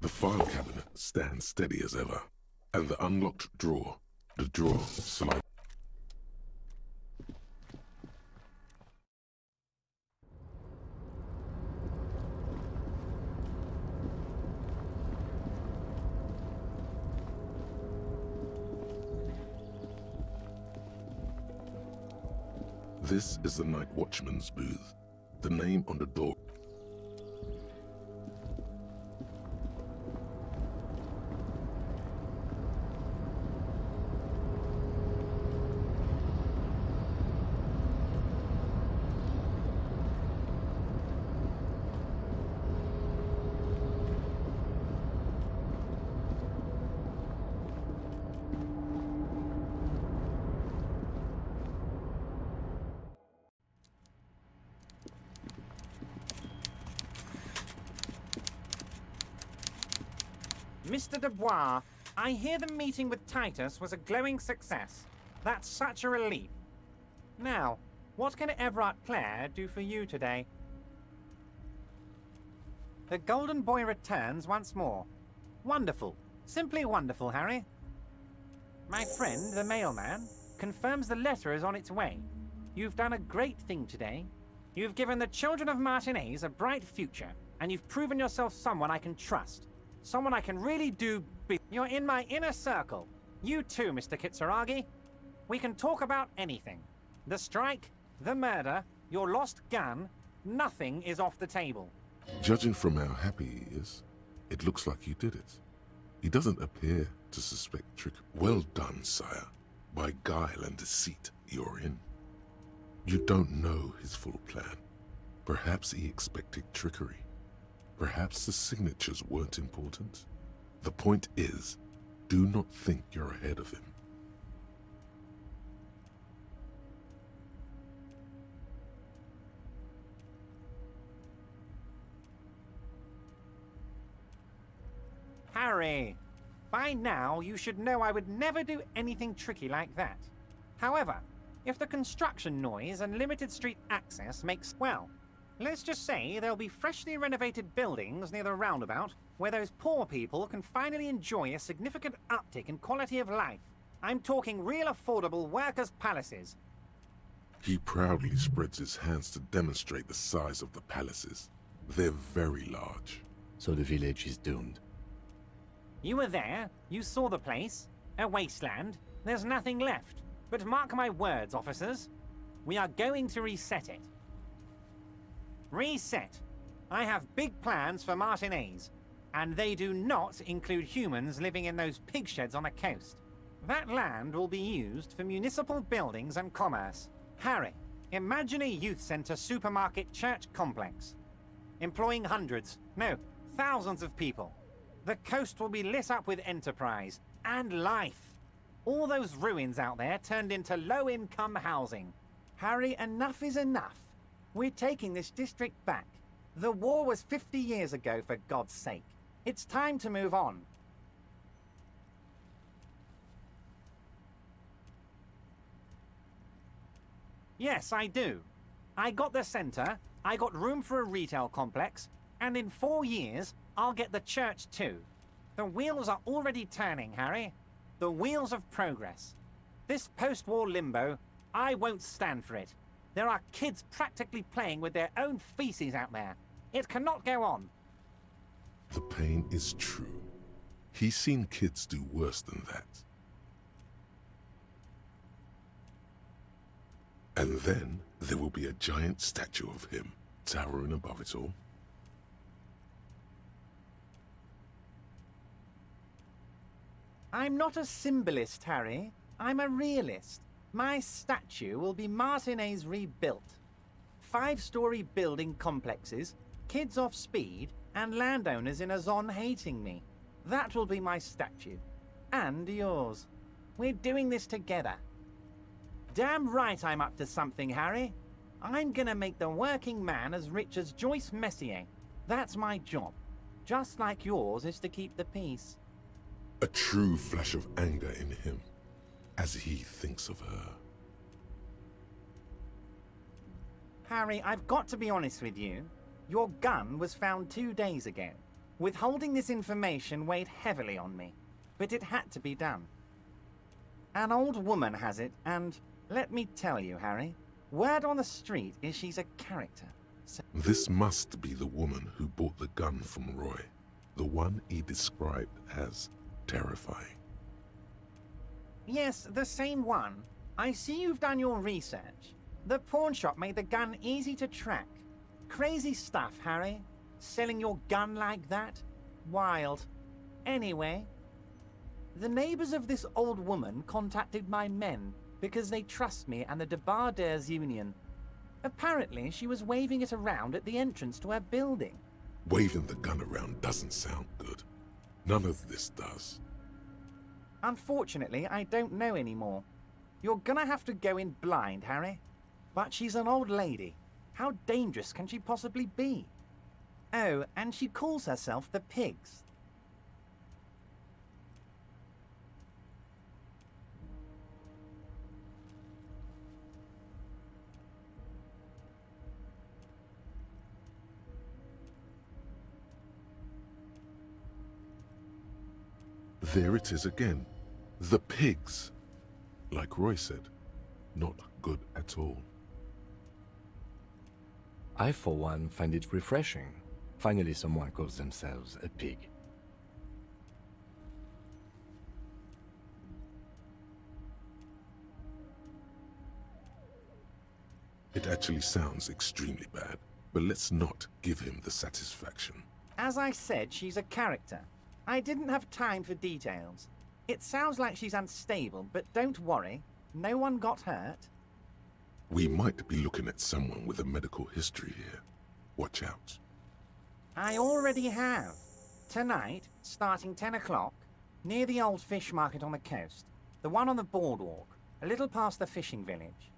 The file cabinet stands steady as ever, and the unlocked drawer, the drawer slides. This is the night watchman's booth. The name on the door. Mr. Dubois, I hear the meeting with Titus was a glowing success. That's such a relief. Now, what can Everard Clare do for you today? The Golden Boy returns once more. Wonderful. Simply wonderful, Harry. My friend, the mailman, confirms the letter is on its way. You've done a great thing today. You've given the children of Martinez a bright future, and you've proven yourself someone I can trust. Someone I can really do. You're in my inner circle. You too, Mr. Kitsuragi. We can talk about anything. The strike, the murder, your lost gun, nothing is off the table. Judging from how happy he is, it looks like you did it. He doesn't appear to suspect trick. Well done, sire. By guile and deceit, you're in. You don't know his full plan. Perhaps he expected trickery. Perhaps the signatures weren't important. The point is, do not think you're ahead of him. Harry, by now you should know I would never do anything tricky like that. However, if the construction noise and limited street access makes, well, let's just say there'll be freshly renovated buildings near the roundabout where those poor people can finally enjoy a significant uptick in quality of life. I'm talking real affordable workers' palaces. He proudly spreads his hands to demonstrate the size of the palaces. They're very large. So the village is doomed. You were there, you saw the place, a wasteland, there's nothing left. But mark my words, officers, we are going to reset it. Reset. I have big plans for Martinez, and they do not include humans living in those pig sheds on the coast. That land will be used for municipal buildings and commerce. Harry, imagine a youth centre supermarket church complex, employing hundreds, no, thousands of people. The coast will be lit up with enterprise and life. All those ruins out there turned into low-income housing. Harry, enough is enough. We're taking this district back. The war was 50 years ago, for God's sake. It's time to move on. Yes, I do. I got the centre, I got room for a retail complex, and in 4 years, I'll get the church too. The wheels are already turning, Harry. The wheels of progress. This post-war limbo, I won't stand for it. There are kids practically playing with their own feces out there. It cannot go on. The pain is true. He's seen kids do worse than that. And then there will be a giant statue of him towering above it all. I'm not a symbolist, Harry. I'm a realist. My statue will be Martinez rebuilt. 5-story building complexes, kids off speed, and landowners in a zone hating me. That will be my statue. And yours. We're doing this together. Damn right I'm up to something, Harry. I'm gonna make the working man as rich as Joyce Messier. That's my job. Just like yours is to keep the peace. A true flash of anger in him, as he thinks of her. Harry, I've got to be honest with you. Your gun was found 2 days ago. Withholding this information weighed heavily on me, but it had to be done. An old woman has it, and let me tell you, Harry, word on the street is she's a character. So This must be the woman who bought the gun from Roy, the one he described as terrifying. yes, the same one. I see you've done your research. The pawn shop made the gun easy to track. Crazy stuff, Harry. Selling your gun like that? Wild. Anyway, the neighbors of this old woman contacted my men because they trust me and the Debarders Union. Apparently, she was waving it around at the entrance to her building. Waving the gun around doesn't sound good. None of this does. Unfortunately, I don't know anymore. You're gonna have to go in blind, Harry. But she's an old lady. How dangerous can she possibly be? Oh, and she calls herself the Pigs. There it is again. The pigs. Like Roy said, not good at all. I, for one, find it refreshing. Finally, someone calls themselves a pig. It actually sounds extremely bad, but let's not give him the satisfaction. As I said, she's a character. I didn't have time for details. It sounds like she's unstable, but don't worry. No one got hurt. We might be looking at someone with a medical history here. Watch out. I already have. Tonight, starting 10 o'clock, near the old fish market on the coast. The one on the boardwalk, a little past the fishing village.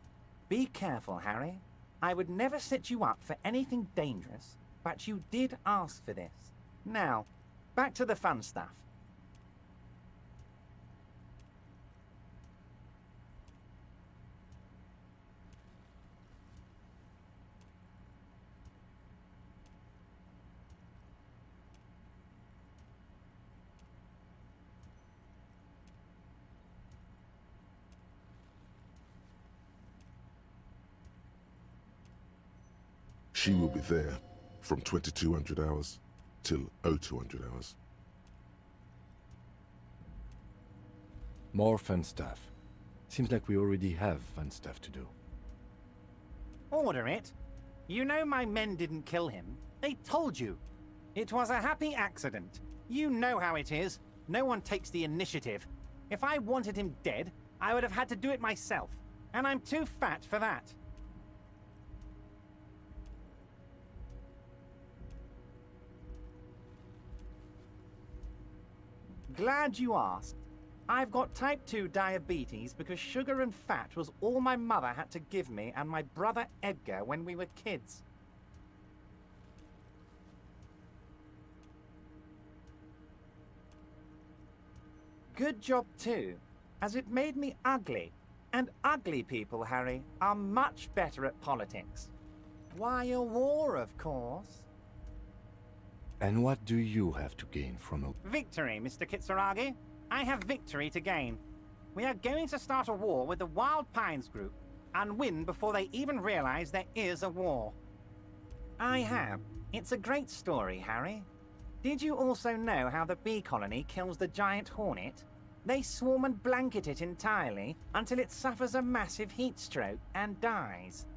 Be careful, Harry. I would never set you up for anything dangerous, but you did ask for this. Now, back to the fun stuff. She will be there from 2200 hours till 0200 hours. More fun stuff. Seems like we already have fun stuff to do. Order it. You know my men didn't kill him. They told you. It was a happy accident. You know how it is. No one takes the initiative. If I wanted him dead, I would have had to do it myself. And I'm too fat for that. Glad you asked. I've got type 2 diabetes because sugar and fat was all my mother had to give me and my brother Edgar when we were kids. Good job too, as it made me ugly. And ugly people, Harry, are much better at politics. Why a war, of course. And what do you have to gain from a... Victory, Mr. Kitsuragi. I have victory to gain. We are going to start a war with the Wild Pines group and win before they even realize there is a war. I have. It's a great story, Harry. Did you also know how the bee colony kills the giant hornet? They swarm and blanket it entirely until it suffers a massive heat stroke and dies.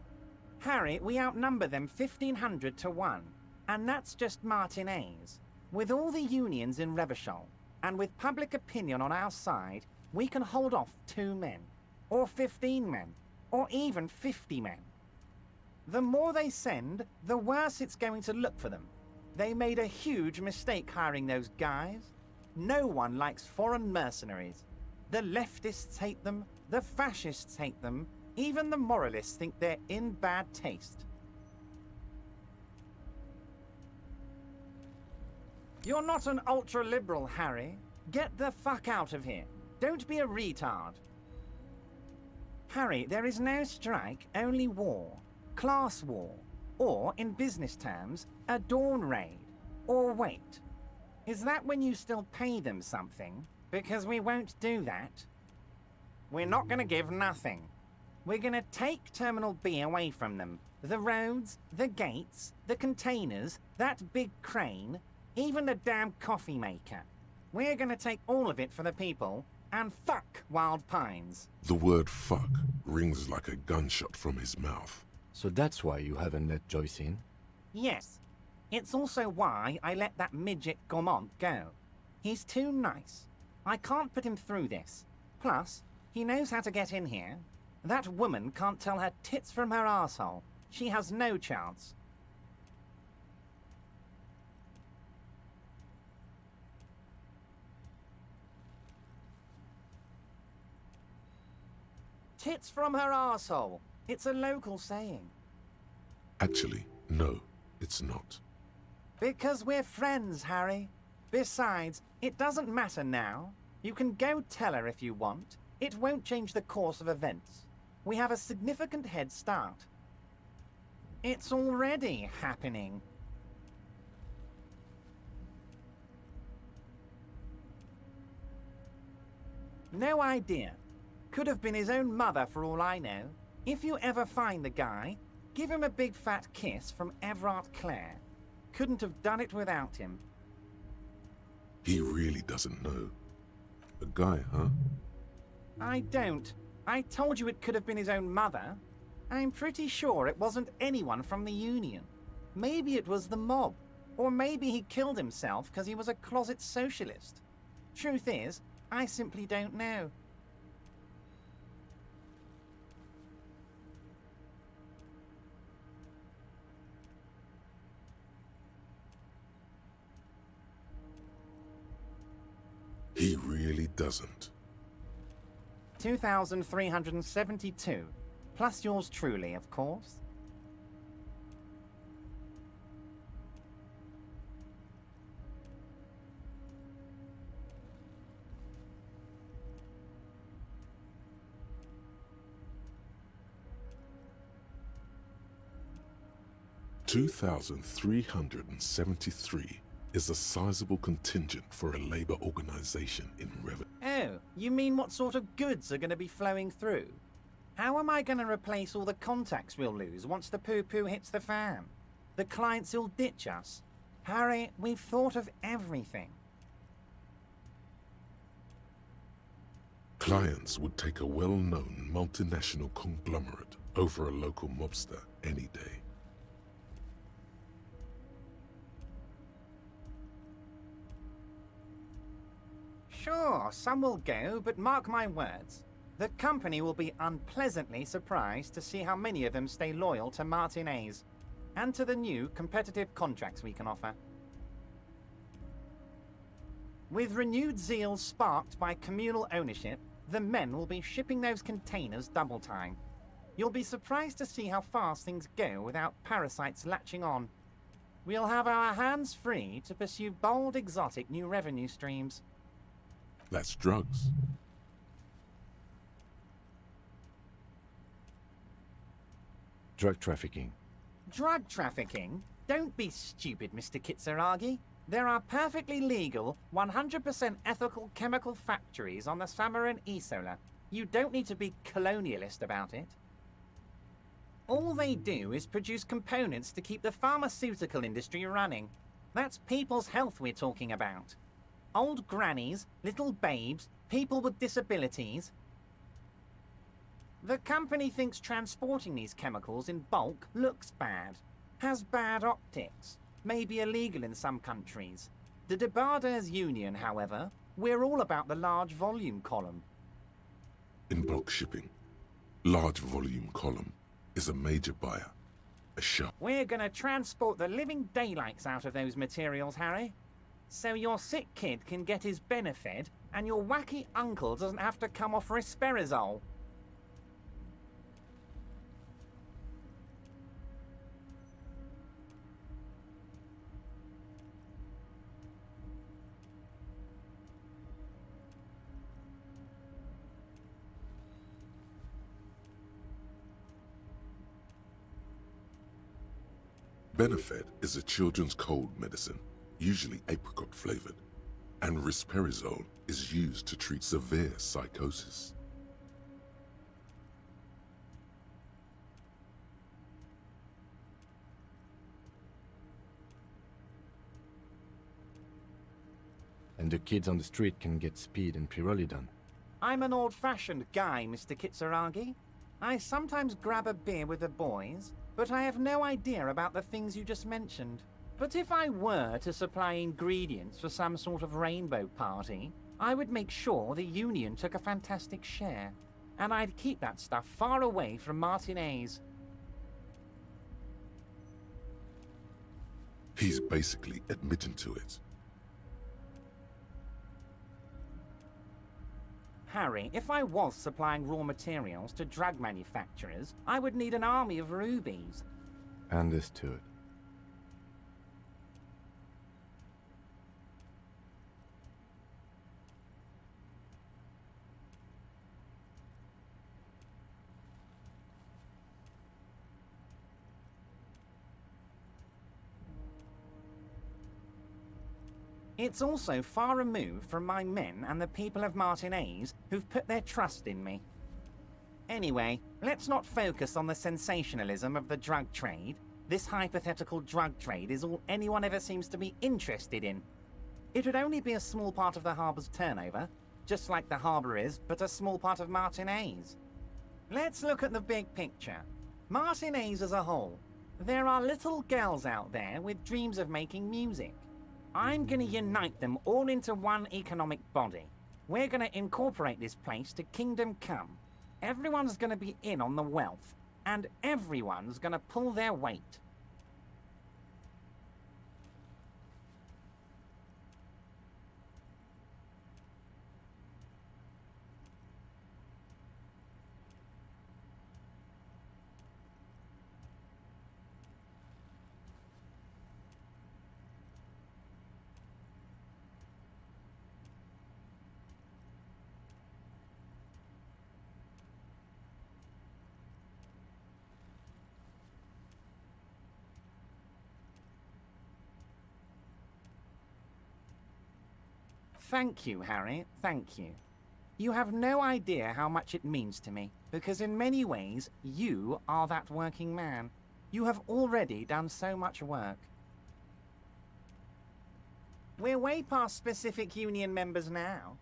Harry, we outnumber them 1,500 to 1. And that's just Martinez. With all the unions in Revachol, and with public opinion on our side, we can hold off 2 men, or 15 men, or even 50 men. The more they send, the worse it's going to look for them. They made a huge mistake hiring those guys. No one likes foreign mercenaries. The leftists hate them, the fascists hate them, even the moralists think they're in bad taste. You're not an ultra-liberal, Harry. Get the fuck out of here. Don't be a retard. Harry, there is no strike, only war. Class war. Or, in business terms, a dawn raid. Or wait. Is that when you still pay them something? Because we won't do that. We're not gonna give nothing. We're gonna take Terminal B away from them. The roads, the gates, the containers, that big crane, even the damn coffee maker. We're gonna take all of it for the people, and fuck Wild Pines. The word fuck rings like a gunshot from his mouth. So that's why you haven't let Joyce in? Yes. It's also why I let that midget Gaumont go. He's too nice. I can't put him through this. Plus, he knows how to get in here. That woman can't tell her tits from her arsehole. She has no chance. Tits from her arsehole. It's a local saying. Actually, no, it's not. Because we're friends, Harry. Besides, it doesn't matter now. You can go tell her if you want. It won't change the course of events. We have a significant head start. It's already happening. No idea. Could have been his own mother for all I know. If you ever find the guy, give him a big fat kiss from Everard Clare. Couldn't have done it without him. He really doesn't know. A guy, huh? I don't. I told you it could have been his own mother. I'm pretty sure it wasn't anyone from the Union. Maybe it was the mob. Or maybe he killed himself because he was a closet socialist. Truth is, I simply don't know. He really doesn't. 2,372. Plus yours truly, of course. $2,373 is a sizable contingent for a labor organization in Revenue. Oh, you mean what sort of goods are going to be flowing through? How am I going to replace all the contacts we'll lose once the poo-poo hits the fan? The clients who'll ditch us? Harry, we've thought of everything. Clients would take a well-known multinational conglomerate over a local mobster any day. Sure, some will go, but mark my words. The company will be unpleasantly surprised to see how many of them stay loyal to Martinez, and to the new competitive contracts we can offer. With renewed zeal sparked by communal ownership, the men will be shipping those containers double time. You'll be surprised to see how fast things go without parasites latching on. We'll have our hands free to pursue bold, exotic new revenue streams. That's drugs. Drug trafficking. Drug trafficking? Don't be stupid, Mr. Kitsuragi. There are perfectly legal, 100% ethical chemical factories on the Samaran Isola. You don't need to be colonialist about it. All they do is produce components to keep the pharmaceutical industry running. That's people's health we're talking about. Old grannies, little babes, people with disabilities. The company thinks transporting these chemicals in bulk looks bad, has bad optics, may be illegal in some countries. The Debarders Union, however, we're all about the large volume column. In bulk shipping, large volume column is a major buyer, a shop. We're gonna transport the living daylights out of those materials, Harry. So your sick kid can get his benefit, and your wacky uncle doesn't have to come off risperazole. Benefit is a children's cold medicine usually apricot flavored, and risperidone is used to treat severe psychosis. And the kids on the street can get speed and pyrrolidone. I'm an old-fashioned guy, Mr. Kitsuragi. I sometimes grab a beer with the boys, but I have no idea about the things you just mentioned. But if I were to supply ingredients for some sort of rainbow party, I would make sure the Union took a fantastic share. And I'd keep that stuff far away from Martinez. He's basically admitting to it. Harry, if I was supplying raw materials to drug manufacturers, I would need an army of rubies. Understood. It's also far removed from my men and the people of Martinez who've put their trust in me. Anyway, let's not focus on the sensationalism of the drug trade. This hypothetical drug trade is all anyone ever seems to be interested in. It would only be a small part of the harbor's turnover, just like the harbor is, but a small part of Martinez. Let's look at the big picture. Martinez as a whole. There are little girls out there with dreams of making music. I'm gonna unite them all into one economic body. We're gonna incorporate this place to Kingdom Come. Everyone's gonna be in on the wealth, and everyone's gonna pull their weight. Thank you, Harry, thank you. You have no idea how much it means to me, because in many ways, you are that working man. You have already done so much work. We're way past specific union members now.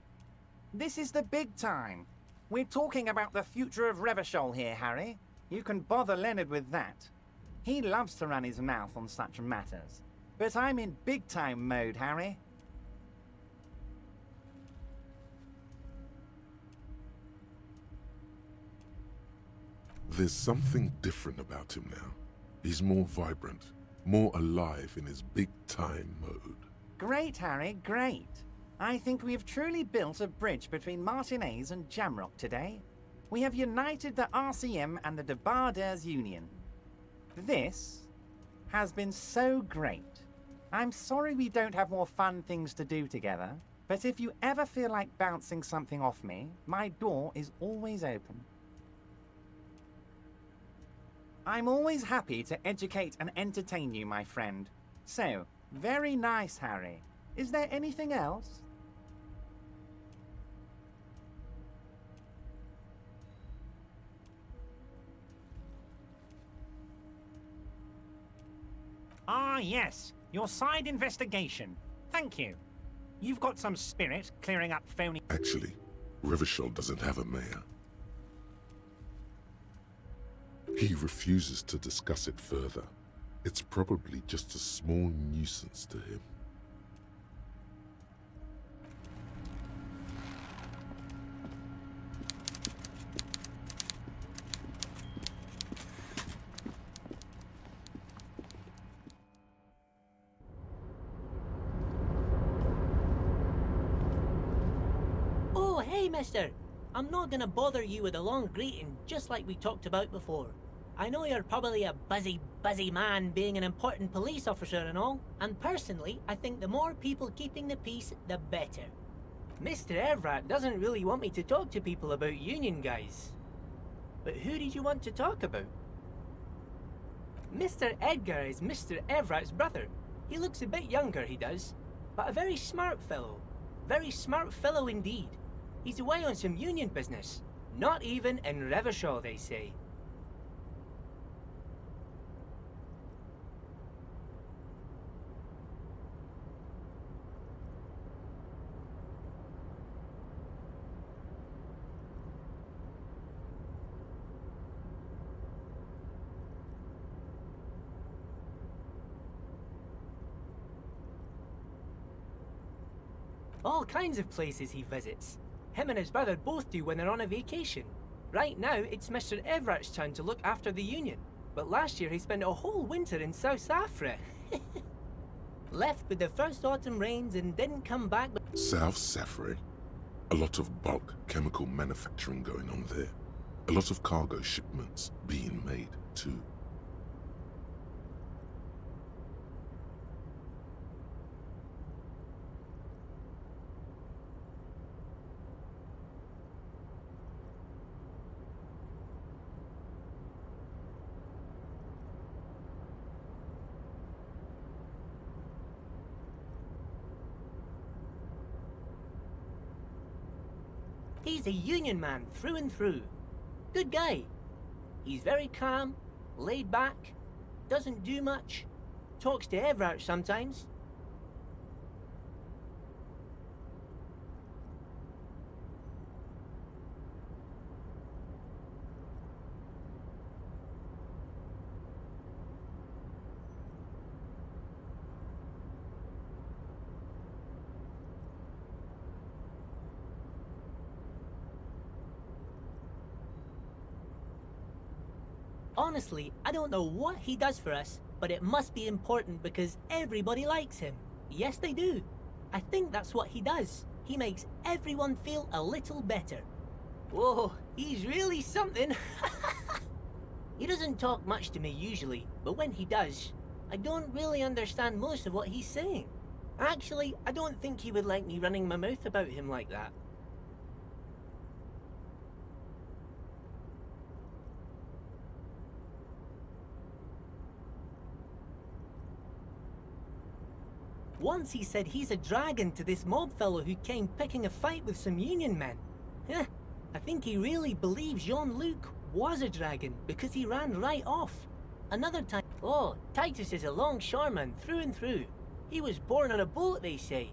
This is the big time. We're talking about the future of Revachol here, Harry. You can bother Leonard with that. He loves to run his mouth on such matters. But I'm in big-time mode, Harry. There's something different about him now. He's more vibrant, more alive in his big-time mode. Great, Harry, great. I think we've truly built a bridge between Martinez and Jamrock today. We have united the RCM and the Debarders Union. This has been so great. I'm sorry we don't have more fun things to do together, but if you ever feel like bouncing something off me, my door is always open. I'm always happy to educate and entertain you, my friend. So, very nice, Harry. Is there anything else? Ah, yes. Your side investigation. Thank you. You've got some spirit clearing up phony... Actually, Revachol doesn't have a mayor. He refuses to discuss it further. It's probably just a small nuisance to him. Oh, hey, mister. I'm not gonna bother you with a long greeting, just like we talked about before. I know you're probably a busy man being an important police officer and all, and personally, I think the more people keeping the peace, the better. Mr. Evrat doesn't really want me to talk to people about union guys. But who did you want to talk about? Mr. Edgar is Mr. Evrat's brother. He looks a bit younger, he does, but a very smart fellow. Very smart fellow indeed. He's away on some union business. Not even in Revershaw, they say. All kinds of places he visits. Him and his brother both do when they're on a vacation. Right now, it's Mr. Everett's turn to look after the union. But last year he spent a whole winter in South Africa. Left with the first autumn rains and didn't come back. South Safri? A lot of bulk chemical manufacturing going on there. A lot of cargo shipments being made, too. He's a union man through and through. Good guy. He's very calm, laid back, doesn't do much, talks to Everett sometimes. Honestly, I don't know what he does for us, but it must be important because everybody likes him. Yes, they do. I think that's what he does. He makes everyone feel a little better. Whoa, he's really something. He doesn't talk much to me usually, but when he does, I don't really understand most of what he's saying. Actually, I don't think he would like me running my mouth about him like that. Once he said he's a dragon to this mob fellow who came picking a fight with some union men. I think he really believes Jean-Luc was a dragon because he ran right off. Another time... Oh, Titus is a longshoreman through and through. He was born on a boat, they say.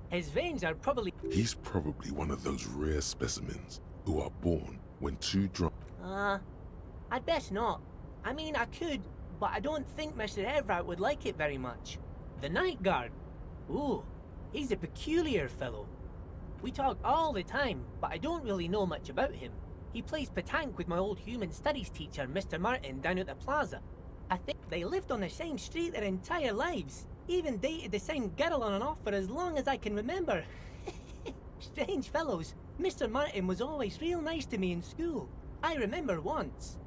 His veins are probably... He's probably one of those rare specimens who are born when too drunk. I'd best not. I mean, I could, but I don't think Mr. Everett would like it very much. The night guard. Ooh, he's a peculiar fellow. We talk all the time, but I don't really know much about him. He plays petanque with my old human studies teacher, Mr. Martin, down at the plaza. I think they lived on the same street their entire lives. Even dated the same girl on and off for as long as I can remember. Strange fellows. Mr. Martin was always real nice to me in school. I remember once.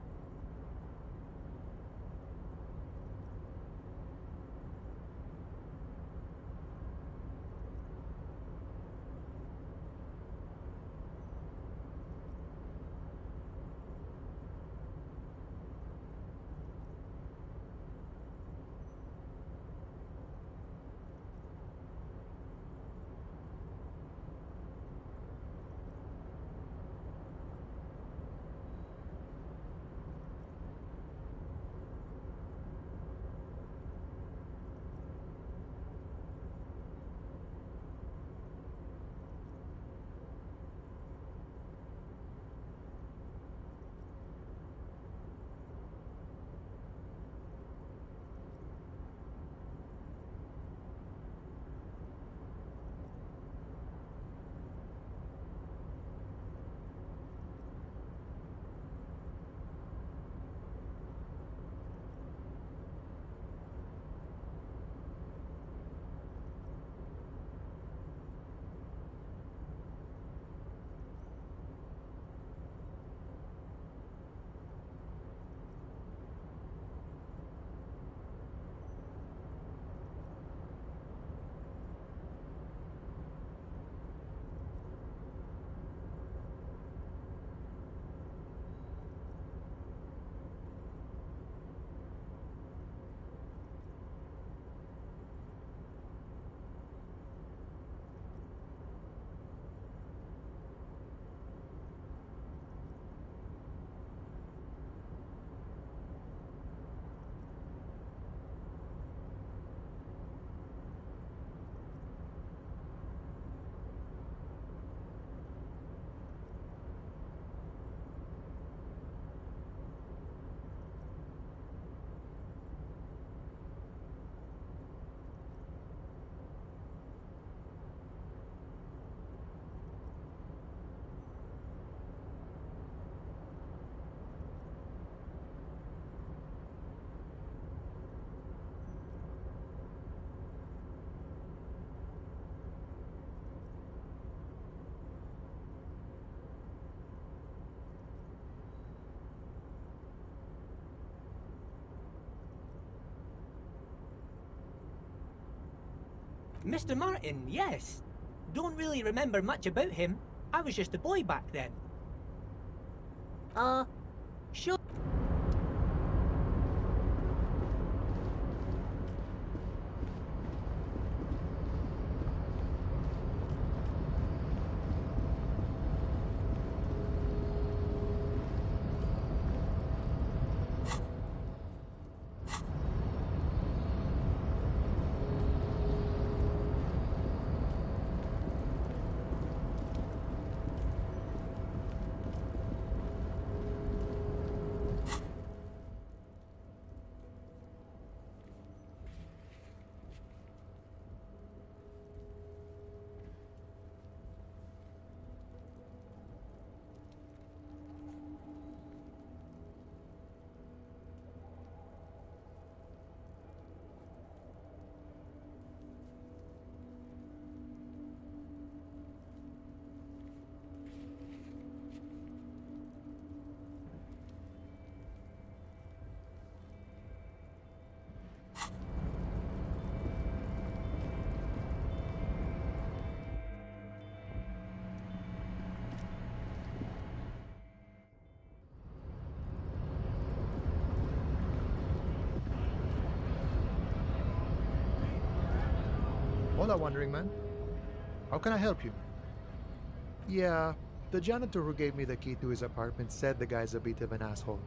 Mr. Martin, yes. Don't really remember much about him. I was just a boy back then. Sure. Hola, Wandering Man. How can I help you? Yeah, the janitor who gave me the key to his apartment said the guy's a bit of an asshole.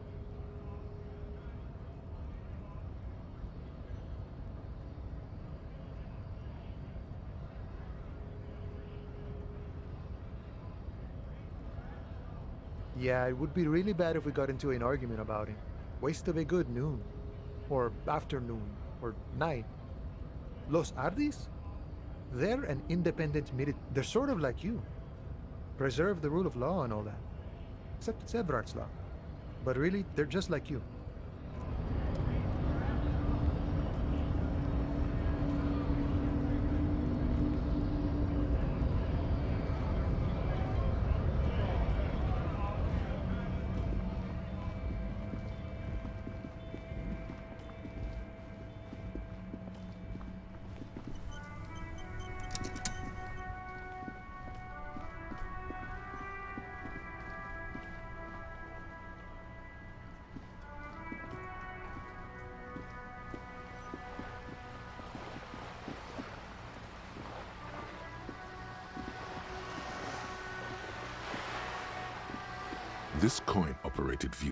Yeah, it would be really bad if we got into an argument about him. Waste of a good noon. Or afternoon. Or night. Los Ardis? They're an independent They're sort of like you. Preserve the rule of law and all that. Except it's Everard's law. But really, they're just like you. This coin-operated view.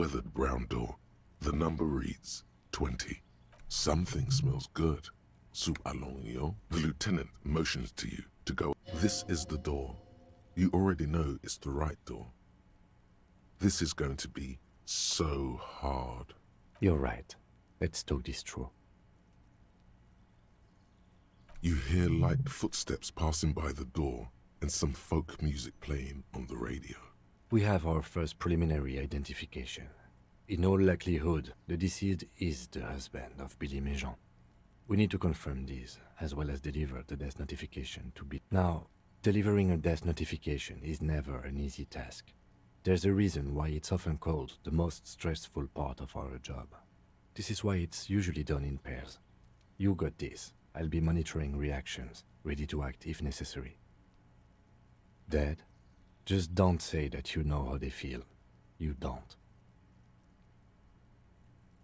weathered brown door. The number reads 20. Something smells good. Sous allons. The lieutenant motions to you to go. This is the door. You already know it's the right door. This is going to be so hard. You're right. Let's talk this through. You hear light footsteps passing by the door and some folk music playing on the radio. We have our first preliminary identification. In all likelihood, the deceased is the husband of Billy Méjean. We need to confirm this, as well as deliver the death notification to Billy. Now, delivering a death notification is never an easy task. There's a reason why it's often called the most stressful part of our job. This is why it's usually done in pairs. You got this. I'll be monitoring reactions, ready to act if necessary. Dead? Just don't say that you know how they feel. You don't.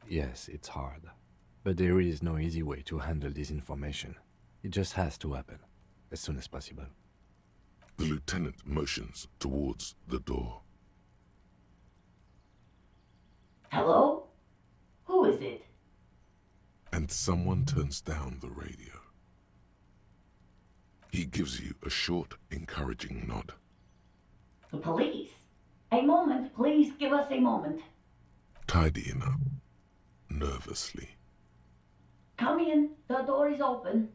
Yes, it's hard. But there is no easy way to handle this information. It just has to happen, as soon as possible. The lieutenant motions towards the door. Hello? Who is it? And someone turns down the radio. He gives you a short, encouraging nod. The police? A moment, please give us a moment. Tidying up, nervously. Come in, the door is open.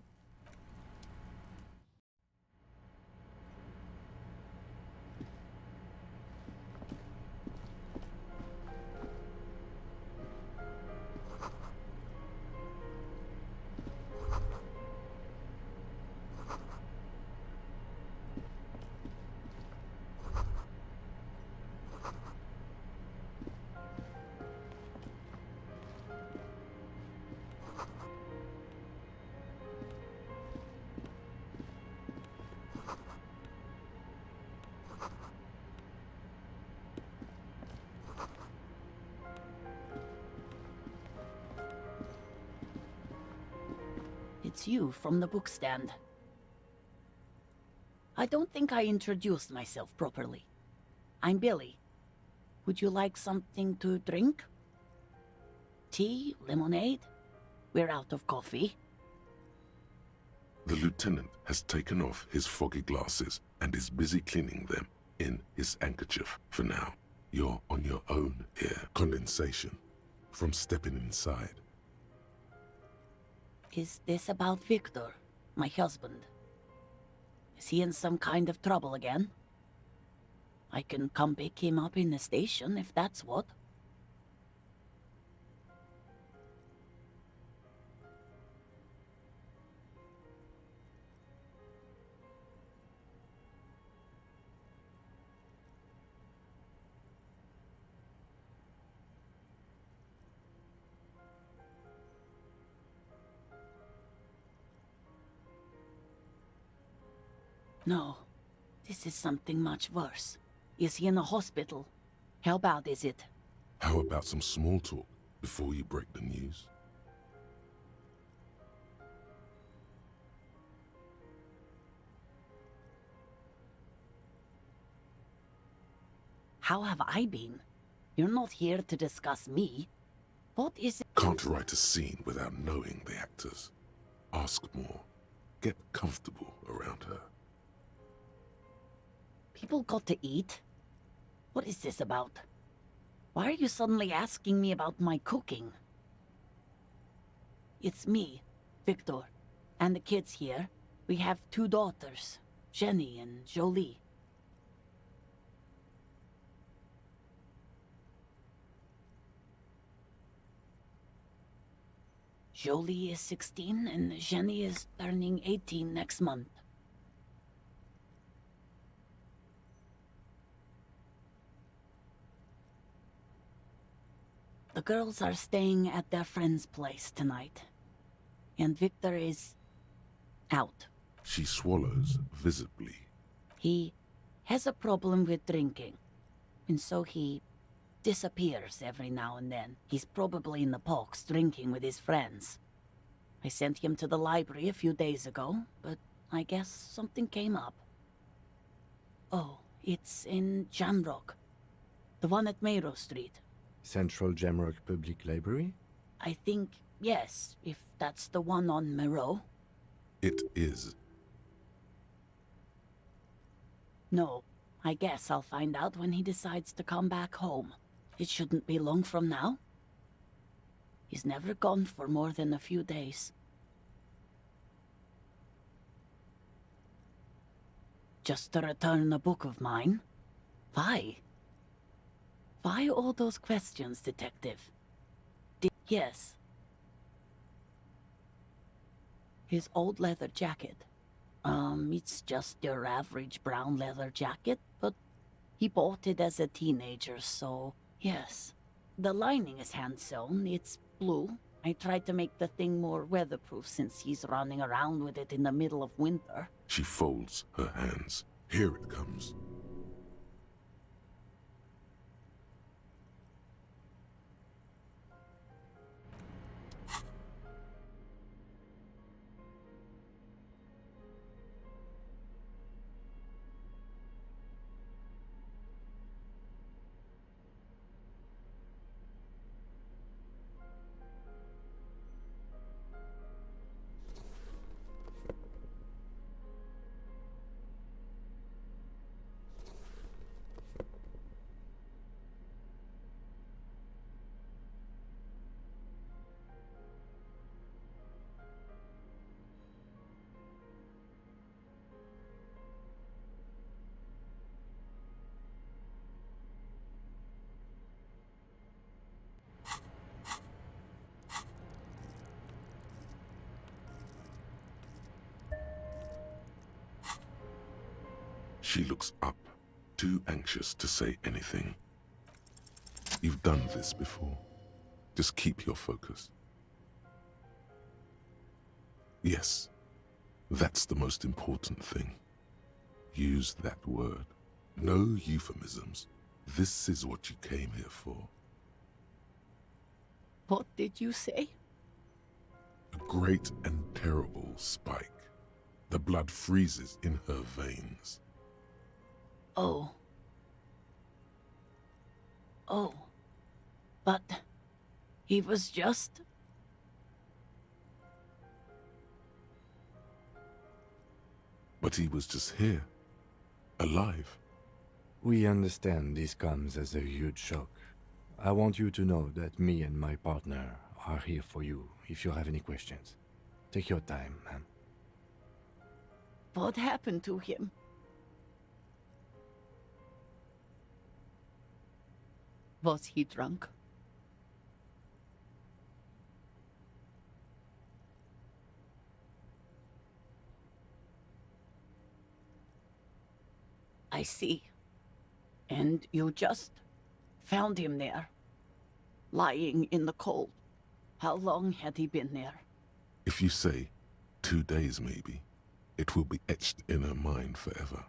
It's you from the bookstand. I don't think I introduced myself properly. I'm Billy. Would you like something to drink? Tea? Lemonade? We're out of coffee. The lieutenant has taken off his foggy glasses and is busy cleaning them in his handkerchief for now. You're on your own here. Condensation from stepping inside. Is this about Victor, my husband? Is he in some kind of trouble again? I can come pick him up in the station if that's what. No, this is something much worse. Is he in the hospital? How bad is it? How about some small talk before you break the news? How have I been? You're not here to discuss me. What is it? Can't write a scene without knowing the actors. Ask more. Get comfortable around her. People got to eat? What is this about? Why are you suddenly asking me about my cooking? It's me, Victor, and the kids here. We have 2 daughters, Jenny and Jolie. Jolie is 16 and Jenny is turning 18 next month. The girls are staying at their friend's place tonight. And Victor is out. She swallows visibly. He has a problem with drinking. And so he disappears every now and then. He's probably in the parks drinking with his friends. I sent him to the library a few days ago, but I guess something came up. Oh, it's in Jamrock. The one at Mayro Street. Central Jamrock Public Library? I think, yes, if that's the one on Moreau. It is. No, I guess I'll find out when he decides to come back home. It shouldn't be long from now. He's never gone for more than a few days. Just to return a book of mine? Why? Why all those questions, Detective? Yes. His old leather jacket. It's just your average brown leather jacket, but he bought it as a teenager, so yes. The lining is hand-sewn, it's blue. I tried to make the thing more weatherproof since he's running around with it in the middle of winter. She folds her hands. Here it comes. She looks up, too anxious to say anything. You've done this before. Just keep your focus. Yes, that's the most important thing. Use that word. No euphemisms. This is what you came here for. What did you say? A great and terrible spike. The blood freezes in her veins. Oh. Oh. But he was just... But he was just here. Alive. We understand this comes as a huge shock. I want you to know that me and my partner are here for you if you have any questions. Take your time, ma'am. What happened to him? Was he drunk? I see. And you just found him there, lying in the cold. How long had he been there? If you say 2 days maybe, it will be etched in her mind forever.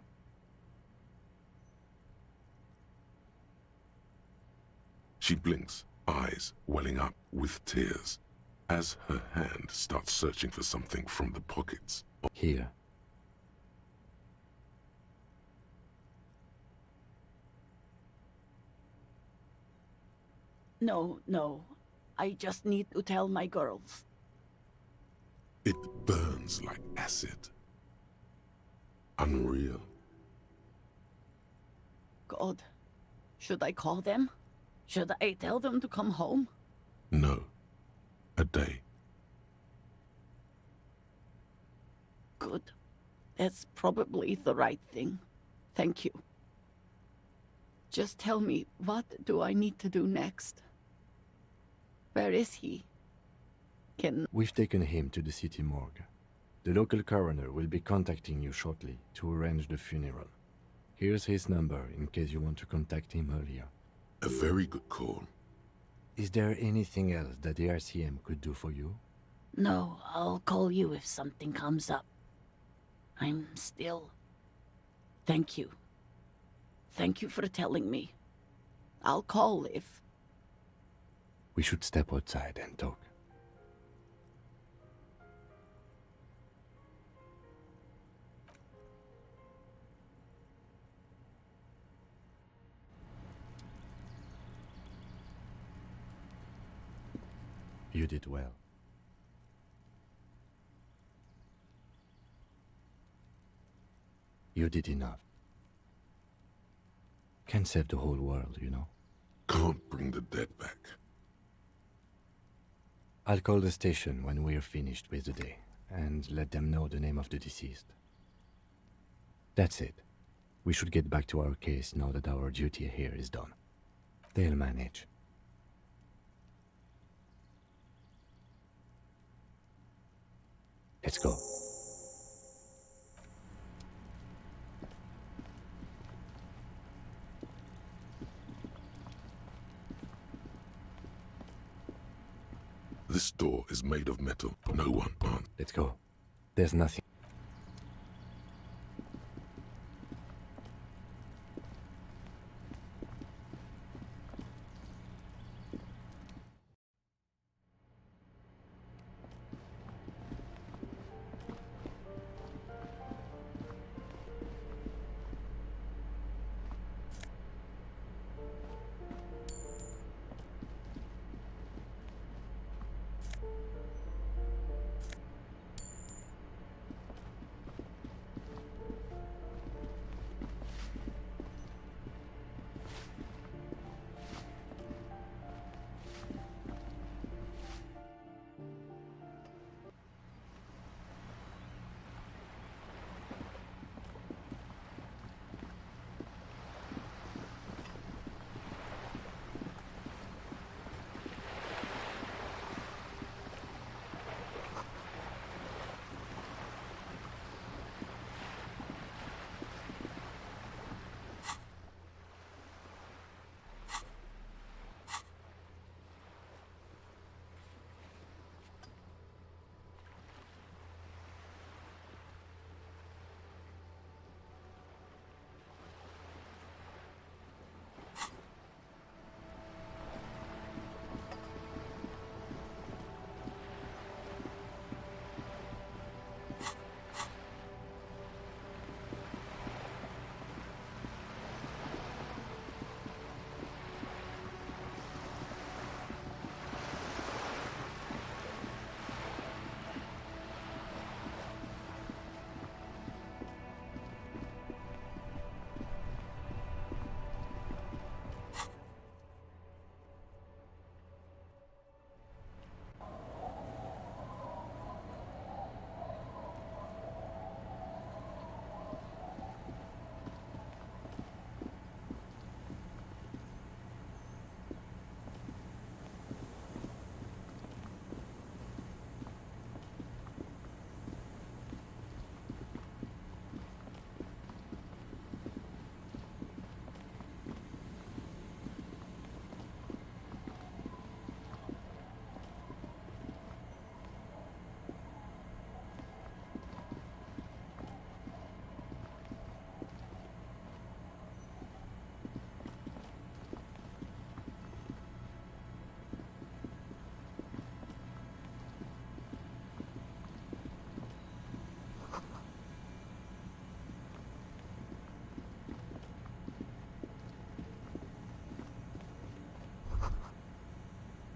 She blinks, eyes welling up with tears, as her hand starts searching for something from the pockets. Here. No, no. I just need to tell my girls. It burns like acid. Unreal. God. Should I call them? Should I tell them to come home? No. A day. Good. That's probably the right thing. Thank you. Just tell me, what do I need to do next? Where is he? We've taken him to the city morgue. The local coroner will be contacting you shortly to arrange the funeral. Here's his number in case you want to contact him earlier. A very good call. Is there anything else that the RCM could do for you? No, I'll call you if something comes up. I'm still... Thank you. Thank you for telling me. I'll call if... We should step outside and talk. You did well. You did enough. Can't save the whole world, you know. Can't bring the dead back. I'll call the station when we're finished with the day, and let them know the name of the deceased. That's it. We should get back to our case now that our duty here is done. They'll manage. Let's go. This door is made of metal. No one answers. Let's go. There's nothing.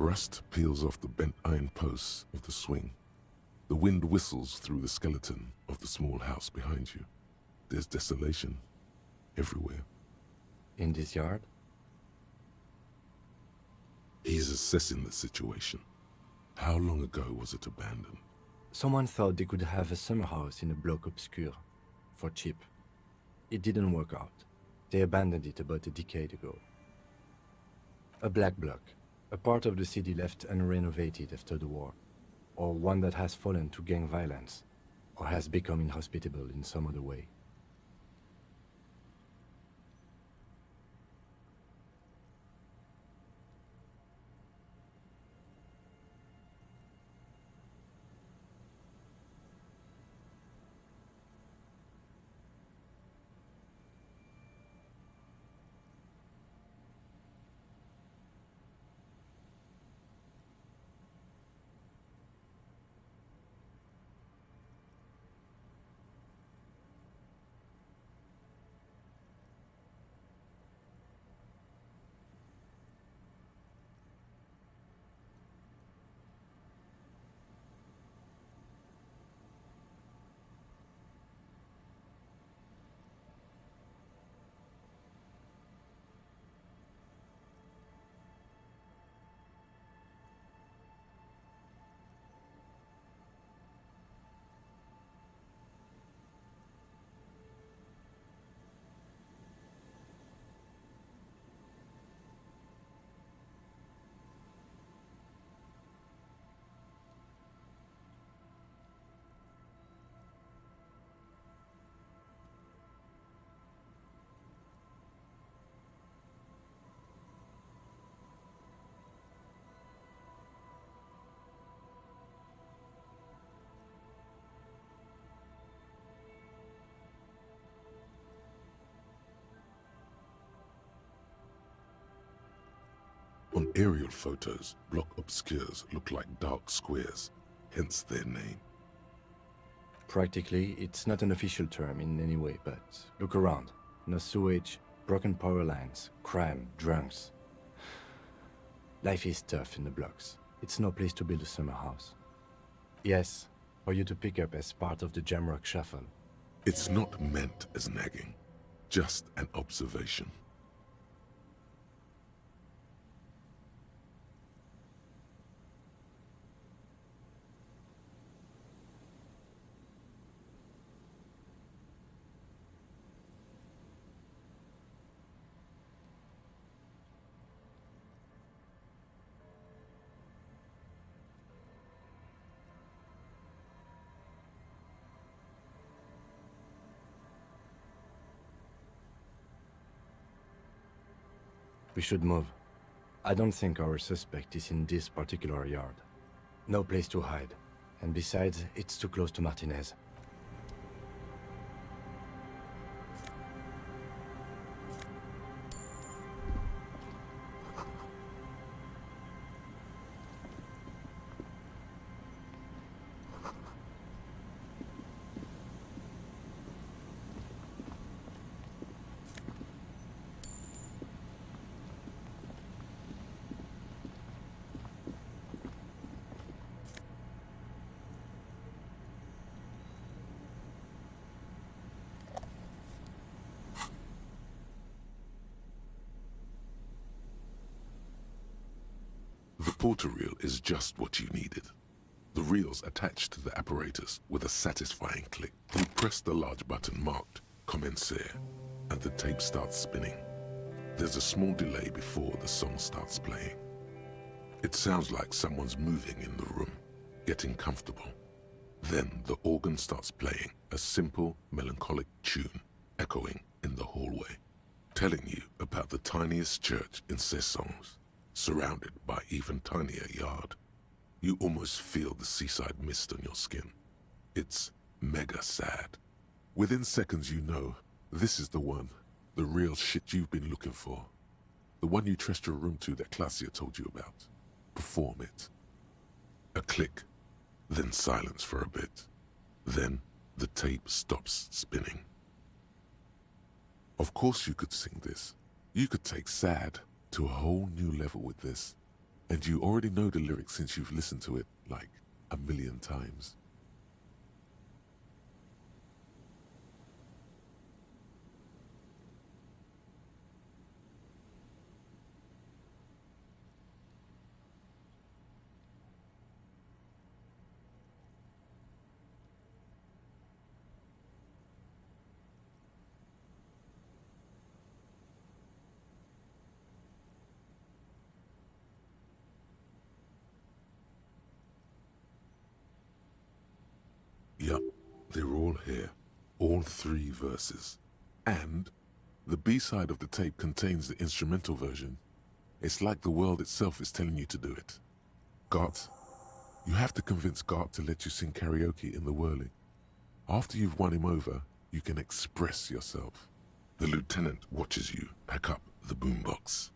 Rust peels off the bent iron posts of the swing. The wind whistles through the skeleton of the small house behind you. There's desolation everywhere. In this yard? He's assessing the situation. How long ago was it abandoned? Someone thought they could have a summer house in a bloc obscur, for cheap. It didn't work out. They abandoned it about a decade ago. A black bloc, a part of the city left unrenovated after the war, or one that has fallen to gang violence, or has become inhospitable in some other way. On aerial photos, block obscures look like dark squares, hence their name. Practically, it's not an official term in any way, but look around. No sewage, broken power lines, crime, drunks. Life is tough in the blocks. It's no place to build a summer house. Yes, for you to pick up as part of the Jamrock Shuffle. It's not meant as nagging, just an observation. We should move. I don't think our suspect is in this particular yard. No place to hide. And besides, it's too close to Martinez. The portal reel is just what you needed. The reel's attached to the apparatus with a satisfying click. You press the large button marked Commencer, and the tape starts spinning. There's a small delay before the song starts playing. It sounds like someone's moving in the room, getting comfortable. Then the organ starts playing a simple, melancholic tune echoing in the hallway, telling you about the tiniest church in Cessons, surrounded by even tinier yard. You almost feel the seaside mist on your skin. It's mega sad. Within seconds you know, this is the one, the real shit you've been looking for. The one you trust your room to that Claudia told you about. Perform it. A click, then silence for a bit. Then the tape stops spinning. Of course you could sing this. You could take sad to a whole new level with this. And you already know the lyrics since you've listened to it like 1,000,000 times. Yup, they're all here. All 3 verses. And the B-side of the tape contains the instrumental version. It's like the world itself is telling you to do it. Gart, you have to convince Gart to let you sing karaoke in the whirling. After you've won him over, you can express yourself. The lieutenant watches you pack up the boombox.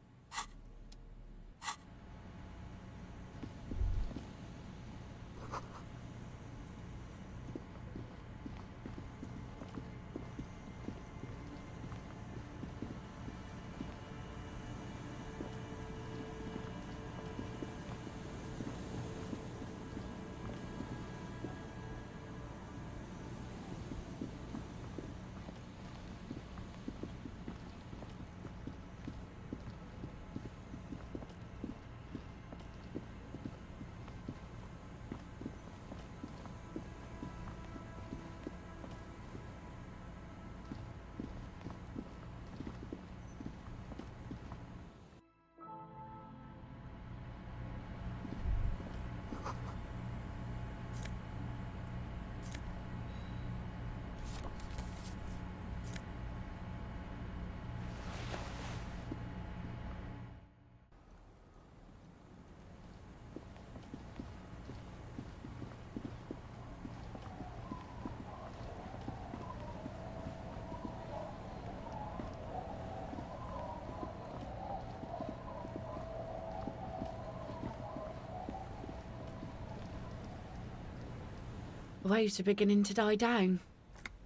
Waves are beginning to die down.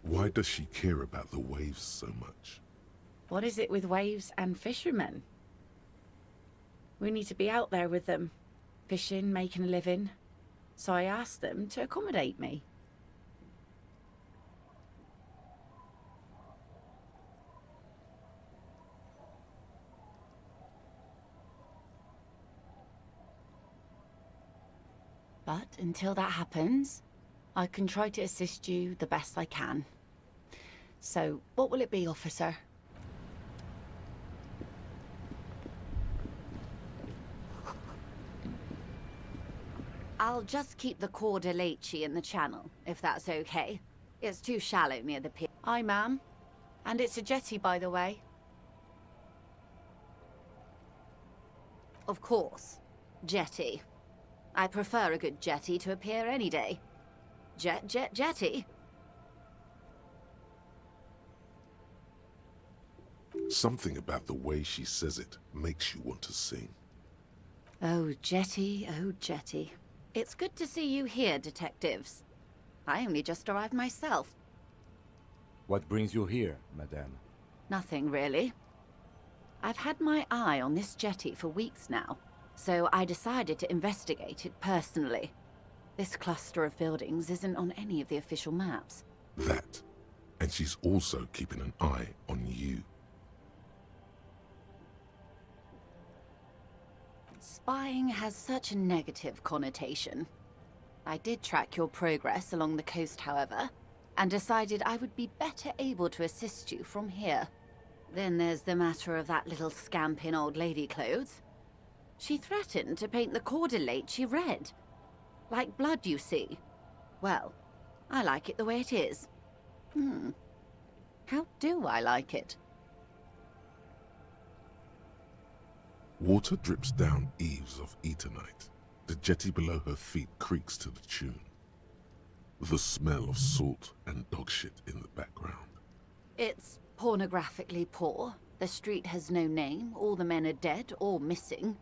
Why does she care about the waves so much? What is it with waves and fishermen? We need to be out there with them, fishing, making a living. So I asked them to accommodate me. But until that happens, I can try to assist you the best I can. So, what will it be, officer? I'll just keep the Cor de Leche in the channel, if that's okay. It's too shallow near the pier. Aye, ma'am. And it's a jetty, by the way. Of course. Jetty. I prefer a good jetty to a pier any day. Jetty? Something about the way she says it makes you want to sing. Oh, Jetty, oh, Jetty. It's good to see you here, detectives. I only just arrived myself. What brings you here, madame? Nothing, really. I've had my eye on this jetty for weeks now, so I decided to investigate it personally. This cluster of buildings isn't on any of the official maps. That. And she's also keeping an eye on you. Spying has such a negative connotation. I did track your progress along the coast, however, and decided I would be better able to assist you from here. Then there's the matter of that little scamp in old lady clothes. She threatened to paint the Cor de Leche red. Like blood, you see. Well, I like it the way it is. How do I like it? Water drips down eaves of Eternite. The jetty below her feet creaks to the tune. The smell of salt and dog shit in the background. It's pornographically poor. The street has no name. All the men are dead or missing.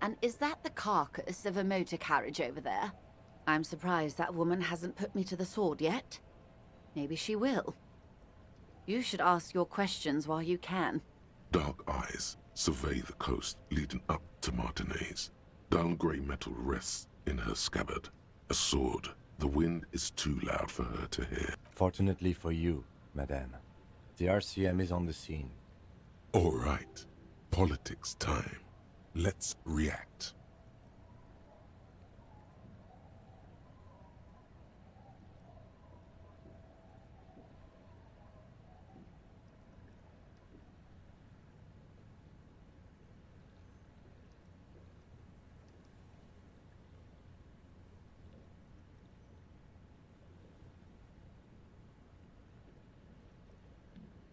And is that the carcass of a motor carriage over there? I'm surprised that woman hasn't put me to the sword yet. Maybe she will. You should ask your questions while you can. Dark eyes survey the coast leading up to Martinez. Dull grey metal rests in her scabbard. A sword. The wind is too loud for her to hear. Fortunately for you, madame, the RCM is on the scene. All right. Politics time. Let's react.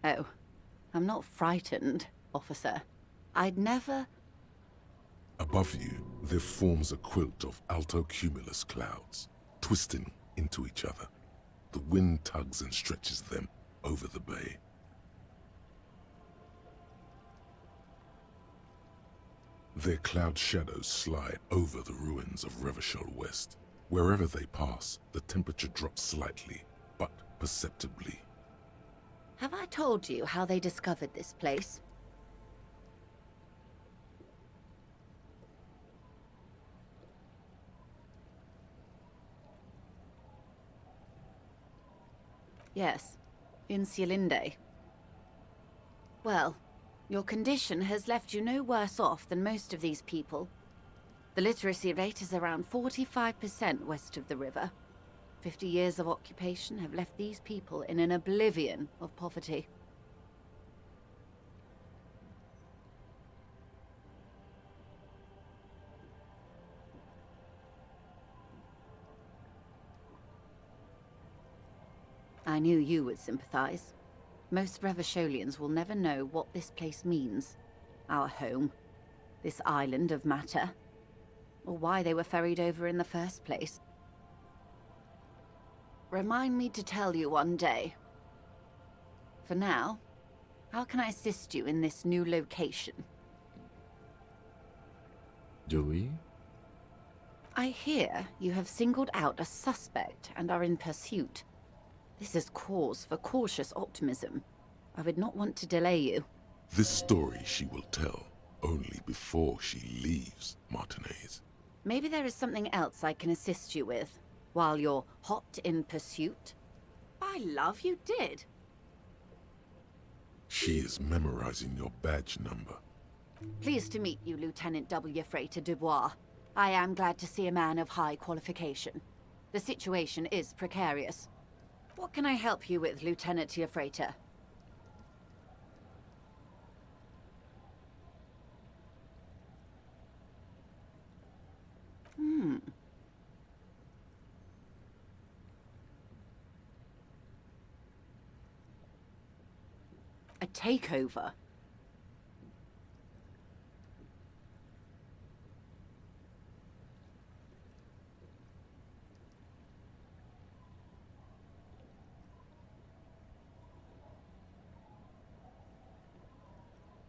Oh, I'm not frightened, officer. I'd never... Above you, there forms a quilt of altocumulus clouds, twisting into each other. The wind tugs and stretches them over the bay. Their cloud shadows slide over the ruins of Revachol West. Wherever they pass, the temperature drops slightly, but perceptibly. Have I told you how they discovered this place? Yes, in Cielinde. Well, your condition has left you no worse off than most of these people. The literacy rate is around 45% west of the river. 50 years of occupation have left these people in an oblivion of poverty. I knew you would sympathize. Most Revacholians will never know what this place means. Our home. This island of matter. Or why they were ferried over in the first place. Remind me to tell you one day. For now, how can I assist you in this new location? Do we? I hear you have singled out a suspect and are in pursuit. This is cause for cautious optimism. I would not want to delay you. This story she will tell only before she leaves Martinez. Maybe there is something else I can assist you with, while you're hot in pursuit? By love, you did. She is memorizing your badge number. Pleased to meet you, Lieutenant W. Freighter Dubois. I am glad to see a man of high qualification. The situation is precarious. What can I help you with, Lieutenant Freighter? A takeover?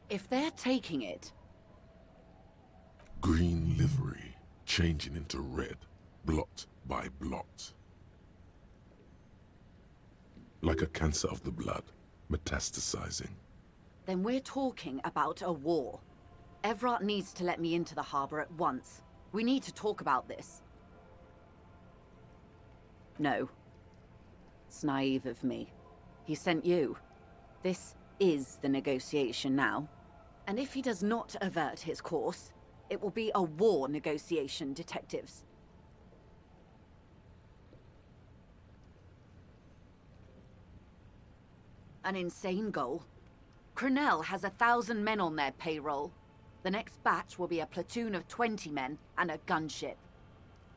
If they're taking it... Green livery, changing into red, blot by blot. Like a cancer of the blood, metastasizing. Then we're talking about a war. Evrart needs to let me into the harbor at once. We need to talk about this. No. It's naive of me. He sent you. This is the negotiation now. And if he does not avert his course, it will be a war negotiation, detectives. An insane goal. Cornell has 1,000 men on their payroll. The next batch will be a platoon of 20 men and a gunship.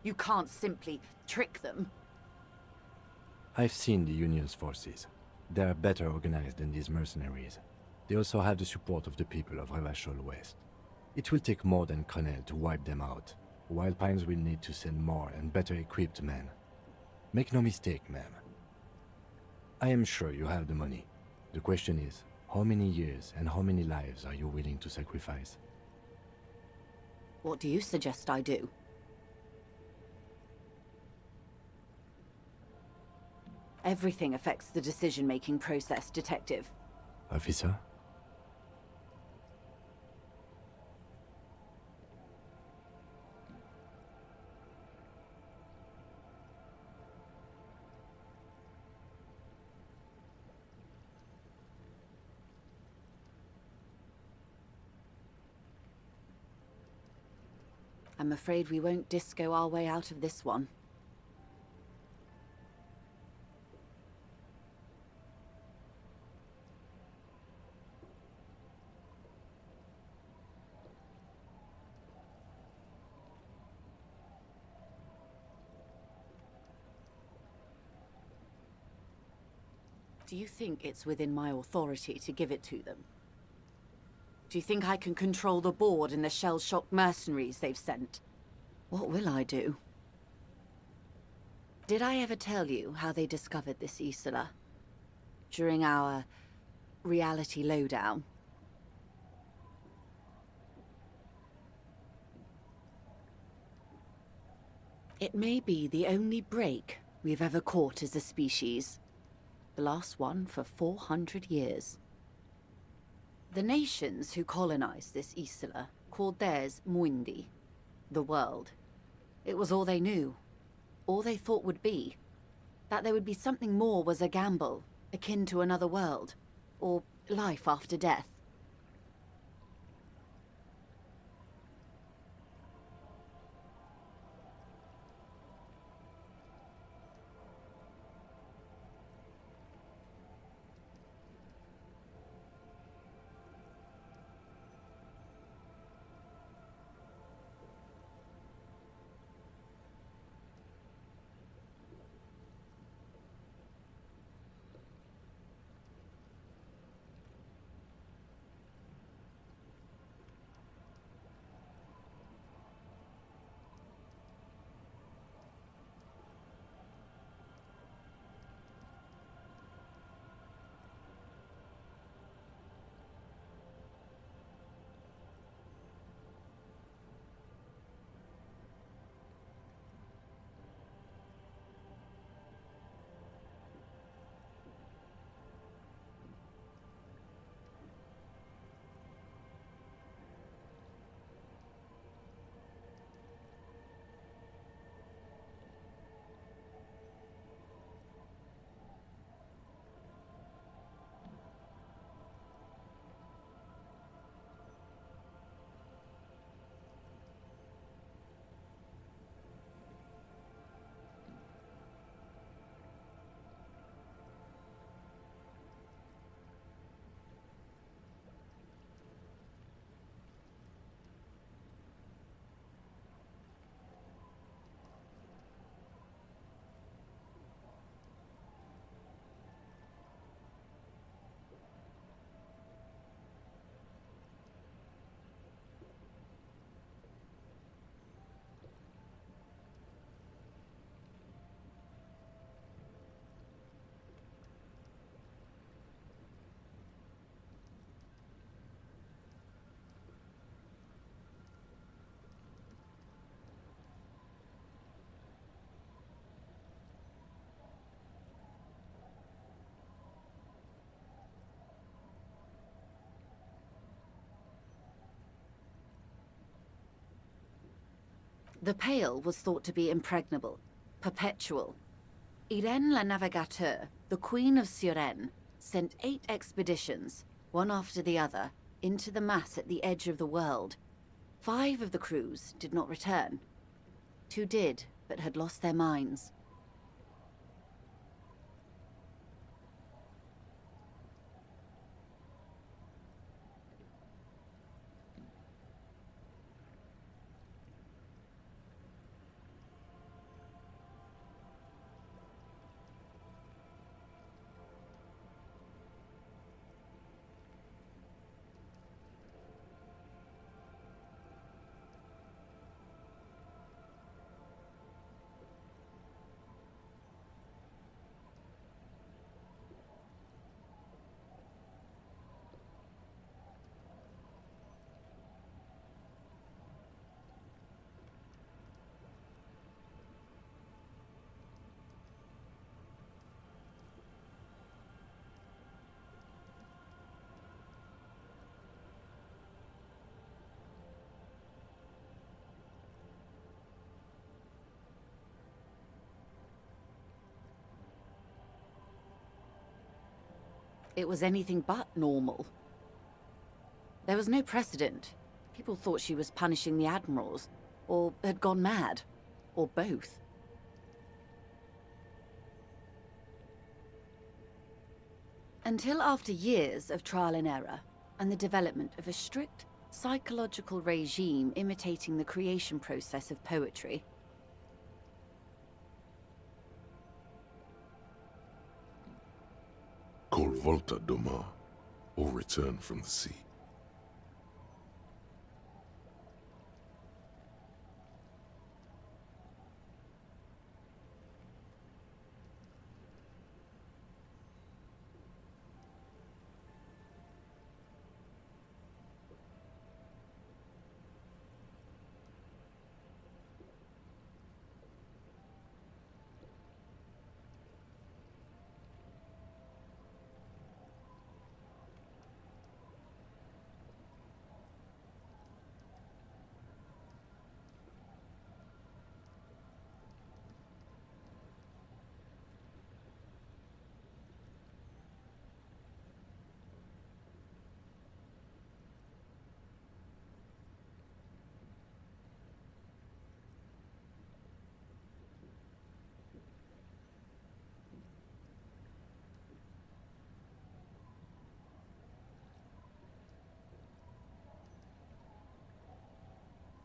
You can't simply trick them. I've seen the Union's forces. They are better organized than these mercenaries. They also have the support of the people of Revachol West. It will take more than Cornell to wipe them out. Wild Pines will need to send more and better equipped men. Make no mistake, ma'am. I am sure you have the money. The question is, how many years and how many lives are you willing to sacrifice? What do you suggest I do? Everything affects the decision-making process, Detective. Officer? I'm afraid we won't disco our way out of this one. Do you think it's within my authority to give it to them? Do you think I can control the board and the shell-shocked mercenaries they've sent? What will I do? Did I ever tell you how they discovered this Isola? During our reality lowdown? It may be the only break we've ever caught as a species. The last one for 400 years. The nations who colonized this Isola called theirs Muindi, the world. It was all they knew, all they thought would be. That there would be something more was a gamble, akin to another world, or life after death. The Pale was thought to be impregnable, perpetual. Irene la Navigateur, the Queen of Suren, sent 8 expeditions, one after the other, into the mass at the edge of the world. 5 of the crews did not return. 2 did, but had lost their minds. It was anything but normal. There was no precedent. People thought she was punishing the admirals, or had gone mad, or both. Until after years of trial and error, and the development of a strict psychological regime imitating the creation process of poetry, called Volta do Mar, or Return from the Sea.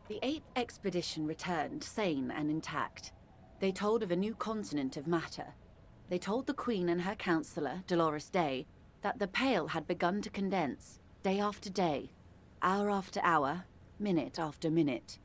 the 8th expedition returned sane and intact. They told of a new continent of matter. They told the Queen and her counselor, Dolores Day, that the Pale had begun to condense, day after day, hour after hour, minute after minute.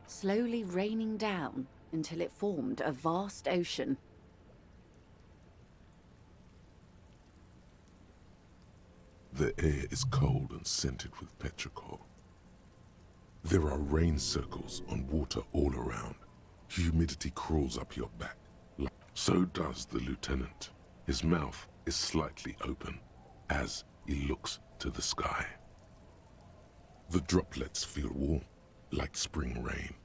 Slowly raining down until it formed a vast ocean. The air is cold and scented with petrichor. There are rain circles on water all around. Humidity crawls up your back. So does the lieutenant. His mouth is slightly open as he looks to the sky. The droplets feel warm, like spring rain.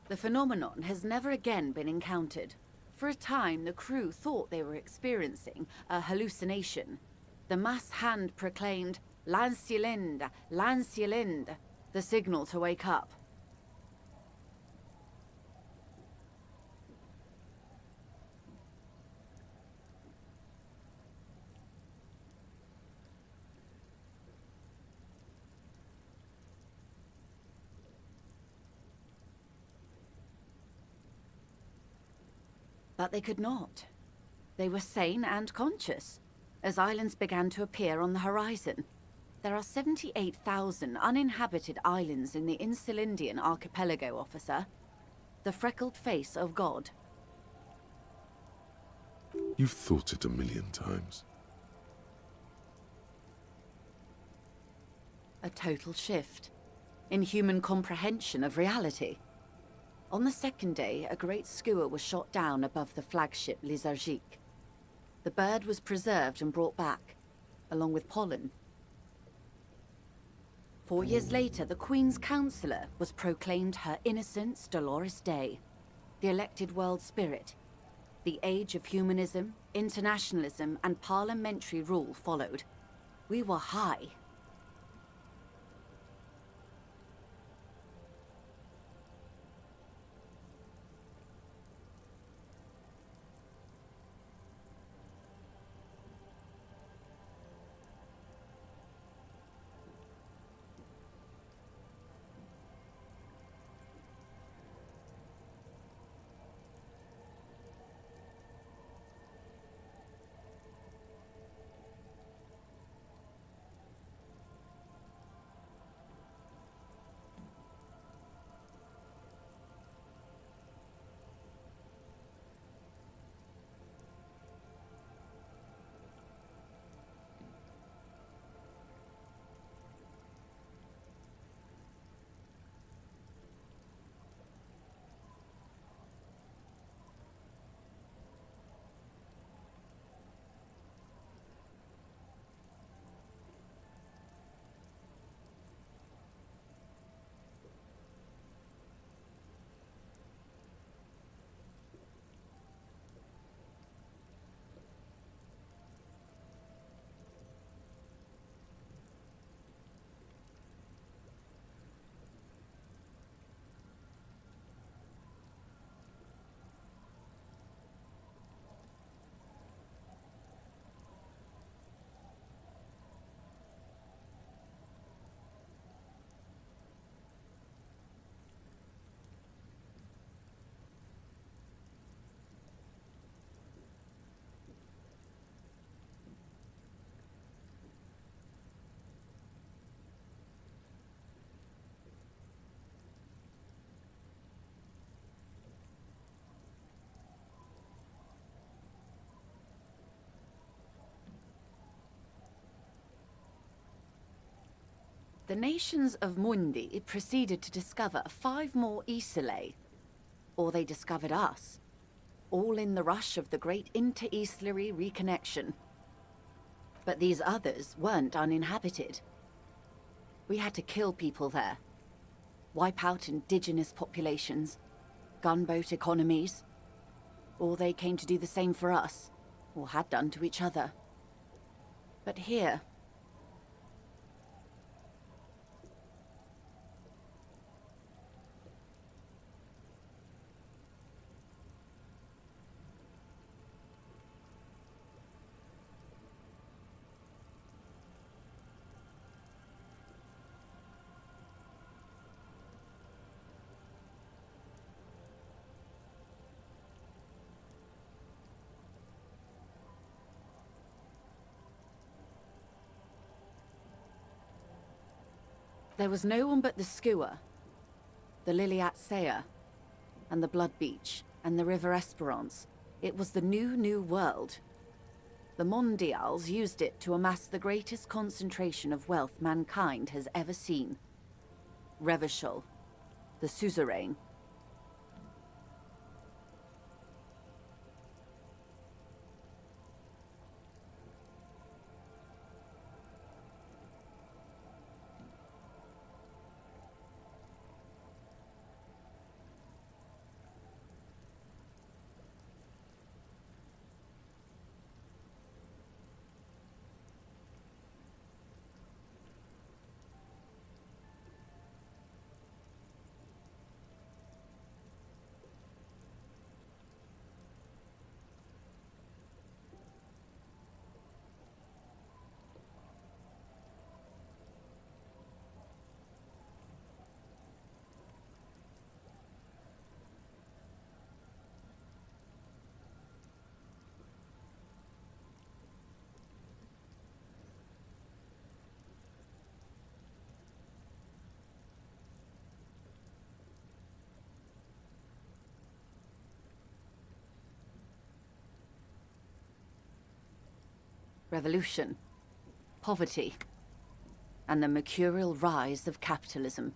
The phenomenon has never again been encountered. For a time, the crew thought they were experiencing a hallucination. The mass hand proclaimed, "Lancielinde, Lancielinde," the signal to wake up. But they could not. They were sane and conscious, as islands began to appear on the horizon. There are 78,000 uninhabited islands in the Insulindian archipelago, officer. The freckled face of God. You've thought it 1,000,000 times. A total shift in human comprehension of reality. On the second day, a great skua was shot down above the flagship Lysergique. The bird was preserved and brought back, along with pollen. 4 years later, the Queen's Counsellor was proclaimed Her Innocence Dolores Day, the elected world spirit. The age of humanism, internationalism, and parliamentary rule followed. We were high. The nations of Mundi proceeded to discover 5 more Isolae. Or they discovered us. All in the rush of the great inter-Islary reconnection. But these others weren't uninhabited. We had to kill people there. Wipe out indigenous populations. Gunboat economies. Or they came to do the same for us. Or had done to each other. But here, there was no one but the skua, the Liliat Sea, and the Blood Beach, and the River Esperance. It was the new world. The Mondials used it to amass the greatest concentration of wealth mankind has ever seen. Revachol, the suzerain. Revolution, poverty, and the mercurial rise of capitalism.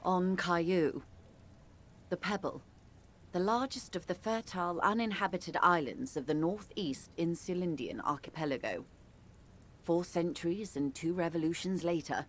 On Caillou, the Pebble, the largest of the fertile uninhabited islands of the northeast Insulindian archipelago. 4 centuries and 2 revolutions later,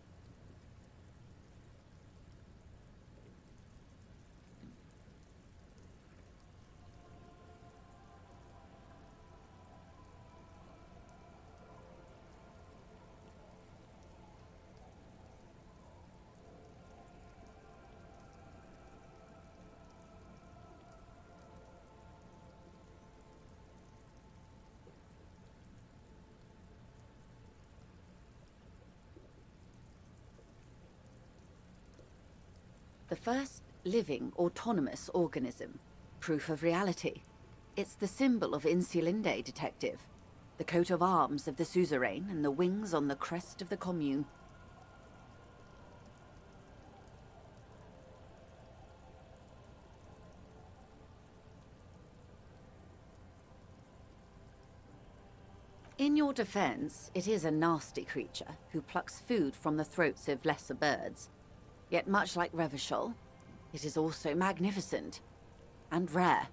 the first living autonomous organism. Proof of reality. It's the symbol of Insulinde, detective. The coat of arms of the suzerain and the wings on the crest of the commune. In your defense, it is a nasty creature who plucks food from the throats of lesser birds. Yet much like Revachol, it is also magnificent and rare.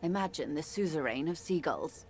Imagine the suzerain of seagulls.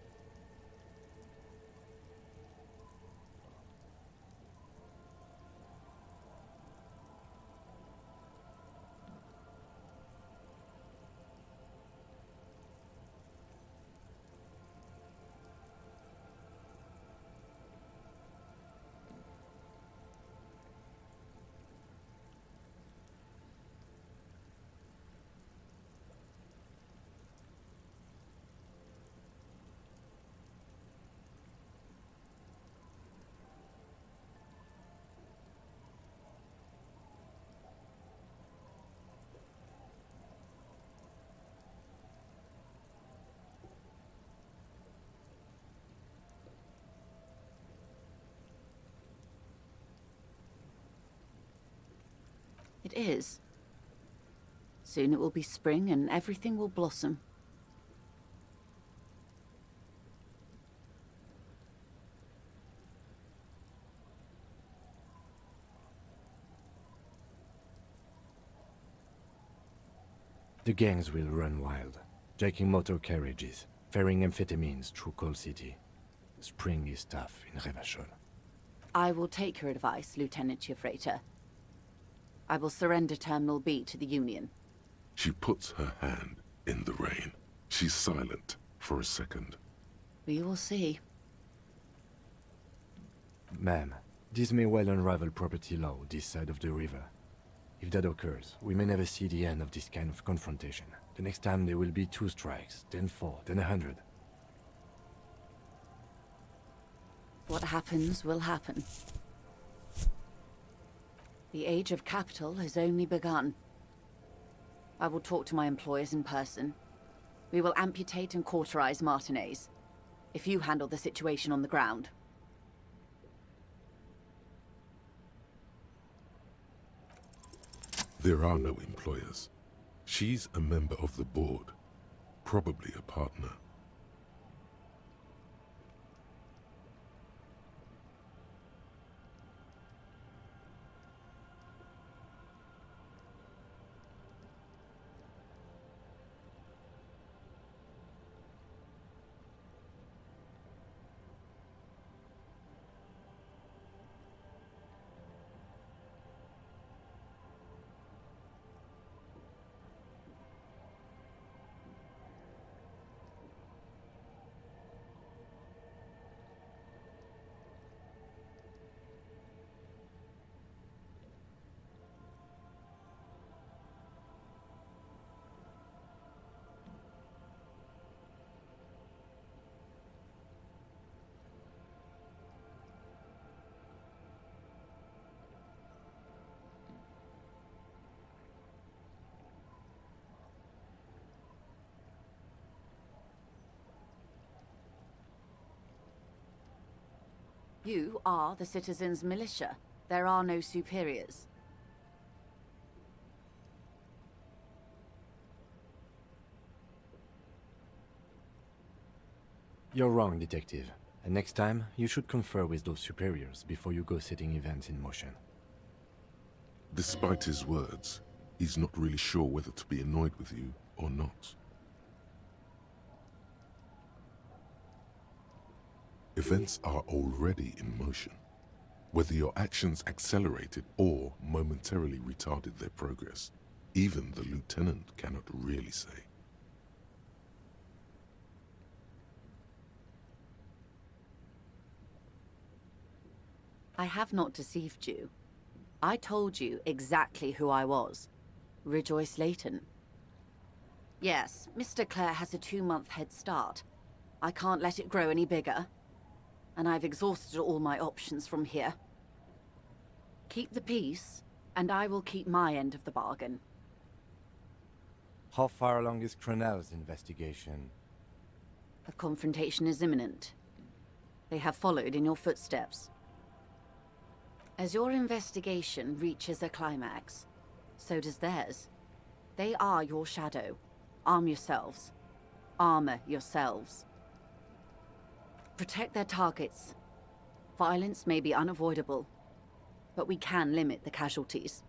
It is. Soon it will be spring and everything will blossom. The gangs will run wild, jacking motor carriages, ferrying amphetamines through Coal City. Spring is tough in Revachol. I will take your advice, Lieutenant Chiefrater. I will surrender Terminal B to the Union. She puts her hand in the rain. She's silent for a second. We will see. Ma'am, this may well unravel property law this side of the river. If that occurs, we may never see the end of this kind of confrontation. The next time there will be 2 strikes, then 4, then 100. What happens will happen. The age of capital has only begun. I will talk to my employers in person. We will amputate and cauterize Martinez. If you handle the situation on the ground. There are no employers. She's a member of the board. Probably a partner. You are the citizens' militia. There are no superiors. You're wrong, Detective. And next time, you should confer with those superiors before you go setting events in motion. Despite his words, he's not really sure whether to be annoyed with you or not. Events are already in motion. Whether your actions accelerated or momentarily retarded their progress, even the lieutenant cannot really say. I have not deceived you. I told you exactly who I was. Rejoice Layton. Yes, Mr. Clare has a 2-month head start. I can't let it grow any bigger. And I've exhausted all my options from here. Keep the peace, and I will keep my end of the bargain. How far along is Cronell's investigation? A confrontation is imminent. They have followed in your footsteps. As your investigation reaches a climax, so does theirs. They are your shadow. Arm yourselves. Armor yourselves. Protect their targets. Violence may be unavoidable, but we can limit the casualties.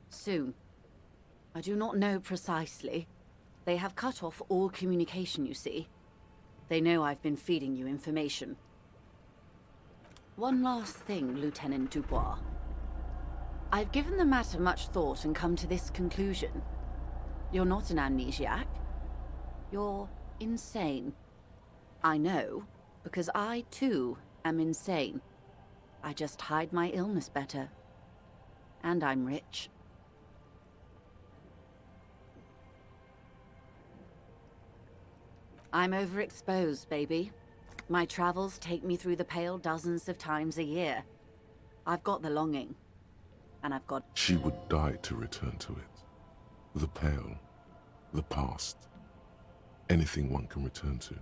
Soon. I do not know precisely. They have cut off all communication, you see. They know I've been feeding you information. One last thing, Lieutenant Dubois. I've given the matter much thought and come to this conclusion. You're not an amnesiac. You're insane. I know, because I, too, am insane. I just hide my illness better. And I'm rich. I'm overexposed, baby. My travels take me through the Pale dozens of times a year. I've got the longing. And I've got... She would die to return to it. The Pale, the past, anything one can return to.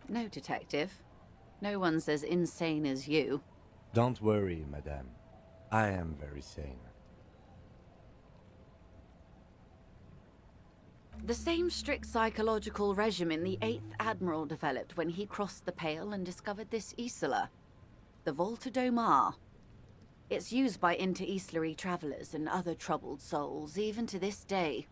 No, Detective. No one's as insane as you. Don't worry, madame. I am very sane. The same strict psychological regimen the 8th Admiral developed when he crossed the Pale and discovered this Isola, the Volta do Mar. It's used by inter-Easlary travelers and other troubled souls, even to this day.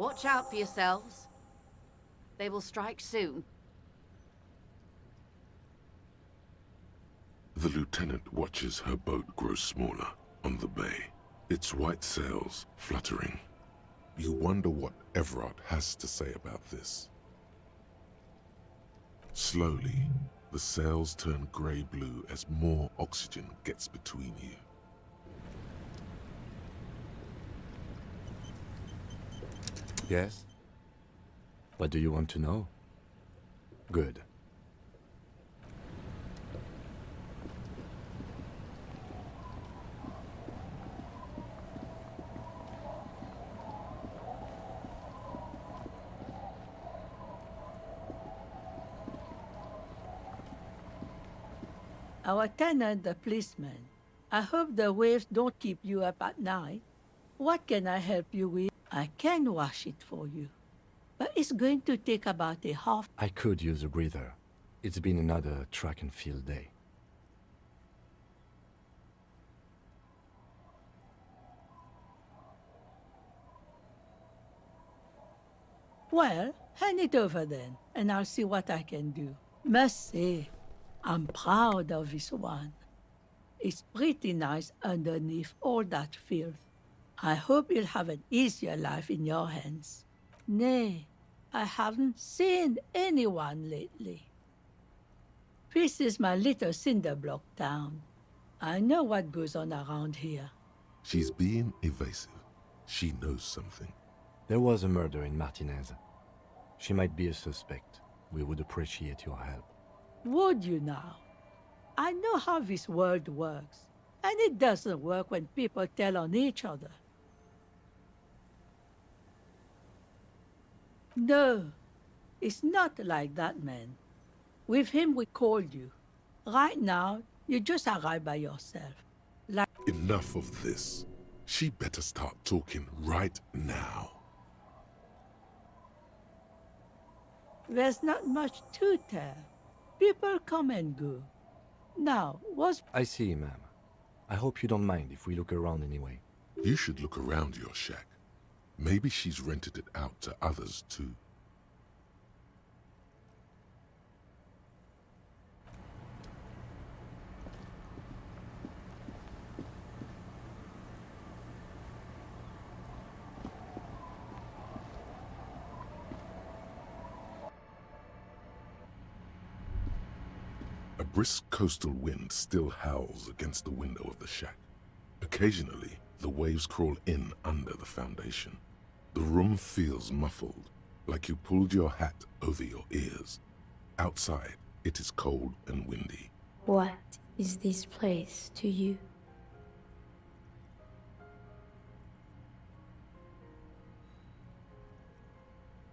Watch out for yourselves. They will strike soon. The lieutenant watches her boat grow smaller on the bay, its white sails fluttering. You wonder what Everard has to say about this. Slowly, the sails turn grey-blue as more oxygen gets between you. Yes? What do you want to know? Good. Our tenant, the policeman. I hope the waves don't keep you up at night. What can I help you with? I can wash it for you. But it's going to take about a half... I could use a breather. It's been another track and field day. Well, hand it over then, and I'll see what I can do. Must say, I'm proud of this one. It's pretty nice underneath all that filth. I hope you'll have an easier life in your hands. Nay, I haven't seen anyone lately. This is my little cinder block town. I know what goes on around here. She's being evasive. She knows something. There was a murder in Martinez. She might be a suspect. We would appreciate your help. Would you now? I know how this world works, and it doesn't work when people tell on each other. No, it's not like that, man. With him, we called you. Right now, you just arrived by yourself. Like Enough of this. She better start talking right now. There's not much to tell. People come and go. Now, I see, ma'am. I hope you don't mind if we look around anyway. You should look around your shack. Maybe she's rented it out to others too. A brisk coastal wind still howls against the window of the shack. Occasionally, the waves crawl in under the foundation. The room feels muffled, like you pulled your hat over your ears. Outside, it is cold and windy. What is this place to you?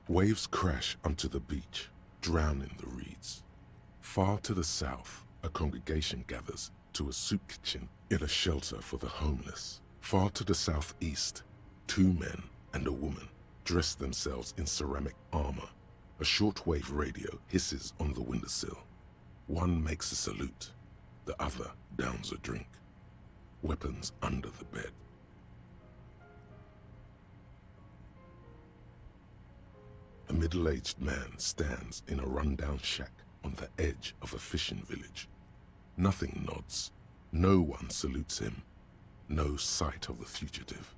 Waves crash onto the beach, drowning the reeds. Far to the south, a congregation gathers to a soup kitchen in a shelter for the homeless. Far to the southeast, 2 men and a woman dress themselves in ceramic armor. A shortwave radio hisses on the windowsill. One makes a salute, the other downs a drink. Weapons under the bed. A middle-aged man stands in a rundown shack on the edge of a fishing village. Nothing nods. No one salutes him. No sight of the fugitive.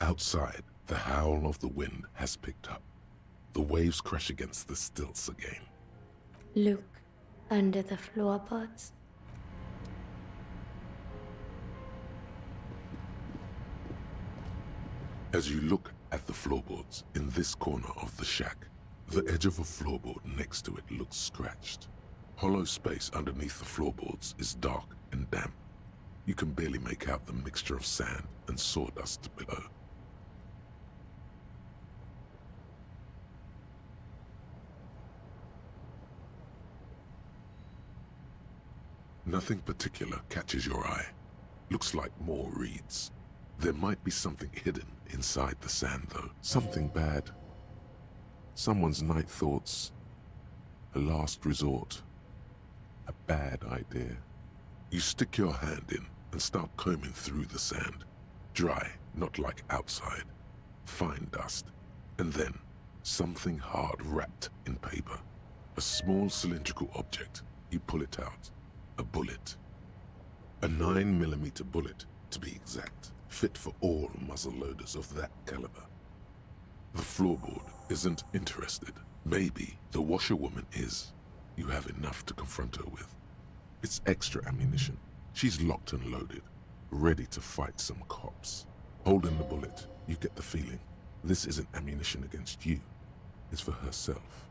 Outside, the howl of the wind has picked up. The waves crash against the stilts again. Look under the floorboards. As you look at the floorboards in this corner of the shack, the edge of a floorboard next to it looks scratched. Hollow space underneath the floorboards is dark and damp. You can barely make out the mixture of sand and sawdust below. Nothing particular catches your eye. Looks like more reeds. There might be something hidden inside the sand, though. Something bad. Someone's night thoughts. A last resort. A bad idea. You stick your hand in and start combing through the sand. Dry, not like outside. Fine dust. And then, something hard wrapped in paper. A small cylindrical object. You pull it out. A bullet. A 9mm bullet, to be exact, fit for all muzzle loaders of that caliber. The floorboard isn't interested. Maybe the washerwoman is. You have enough to confront her with. It's extra ammunition. She's locked and loaded, ready to fight some cops. Holding the bullet, you get the feeling this isn't ammunition against you. It's for herself.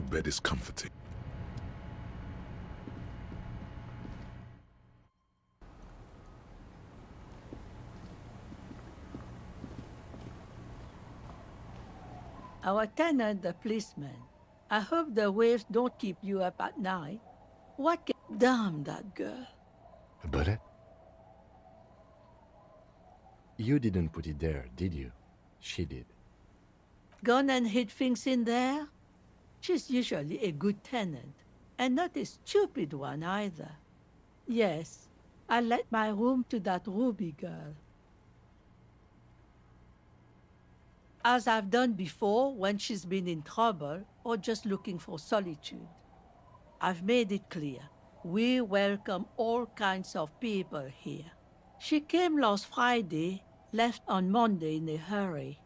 The bed is comforting. Our tenant, the policeman. I hope the waves don't keep you up at night. Damn that girl. But you didn't put it there, did you? She did. Gone and hid things in there? She's usually a good tenant, and not a stupid one either. Yes, I let my room to that Ruby girl. As I've done before when she's been in trouble or just looking for solitude. I've made it clear. We welcome all kinds of people here. She came last Friday, left on Monday in a hurry.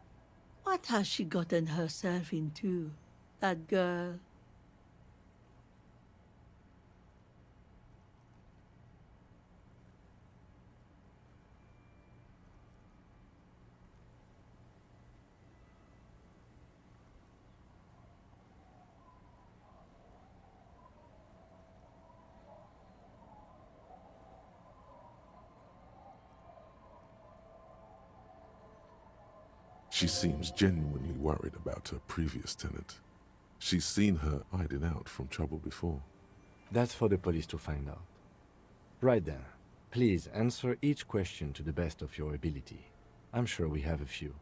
What has she gotten herself into, that girl? She seems genuinely worried about her previous tenant. She's seen her hiding out from trouble before. That's for the police to find out. Right then, please answer each question to the best of your ability. I'm sure we have a few.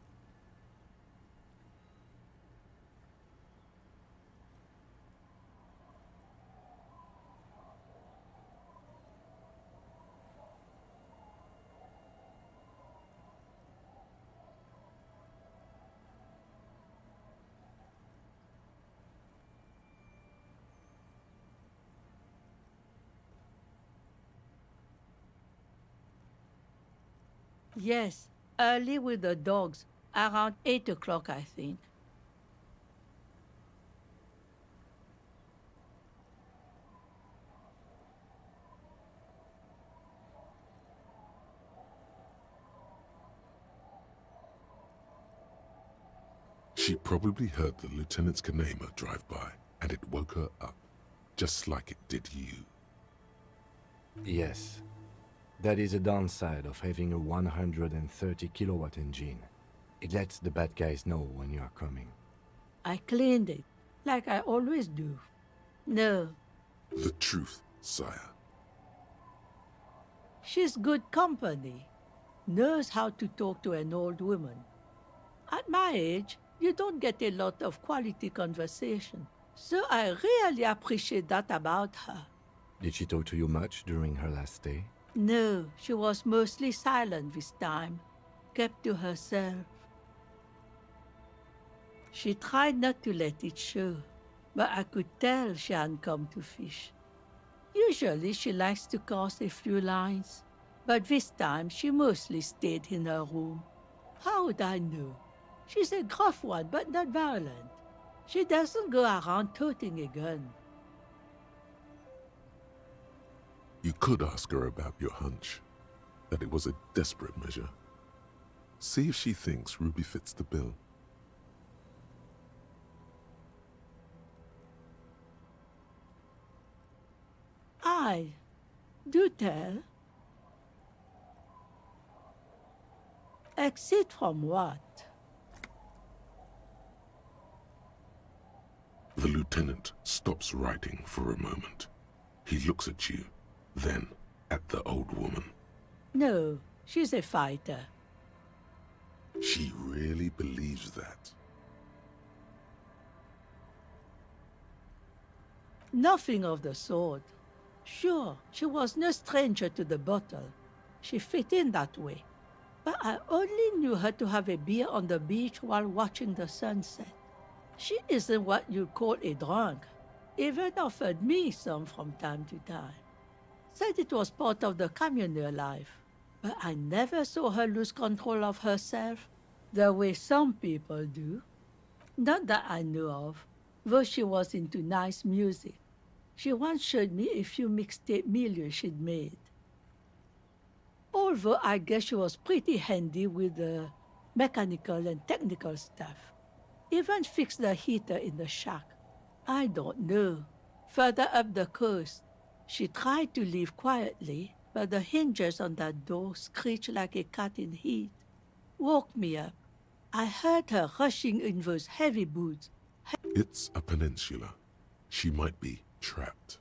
Yes, early with the dogs, around 8 o'clock, I think. She probably heard the Lieutenant's Kanema drive by, and it woke her up, just like it did you. Yes. That is a downside of having a 130 kilowatt engine. It lets the bad guys know when you are coming. I cleaned it, like I always do. No. The truth, sire. She's good company. Knows how to talk to an old woman. At my age, you don't get a lot of quality conversation. So I really appreciate that about her. Did she talk to you much during her last stay? No, she was mostly silent this time, kept to herself. She tried not to let it show, but I could tell she hadn't come to fish. Usually she likes to cast a few lines, but this time she mostly stayed in her room. How would I know? She's a gruff one, but not violent. She doesn't go around toting a gun. You could ask her about your hunch, that it was a desperate measure. See if she thinks Ruby fits the bill. Do tell. Exit from what? The lieutenant stops writing for a moment. He looks at you, then at the old woman. No, she's a fighter. She really believes that. Nothing of the sort. Sure, she was no stranger to the bottle. She fit in that way. But I only knew her to have a beer on the beach while watching the sunset. She isn't what you'd call a drunk. Even offered me some from time to time. Said it was part of the communal life. But I never saw her lose control of herself, the way some people do. Not that I know of, though she was into nice music. She once showed me a few mixtape milieux she'd made. Although I guess she was pretty handy with the mechanical and technical stuff. Even fixed the heater in the shack. I don't know. Further up the coast. She tried to leave quietly, but the hinges on that door screeched like a cat in heat. Woke me up. I heard her rushing in those heavy boots. It's a peninsula. She might be trapped.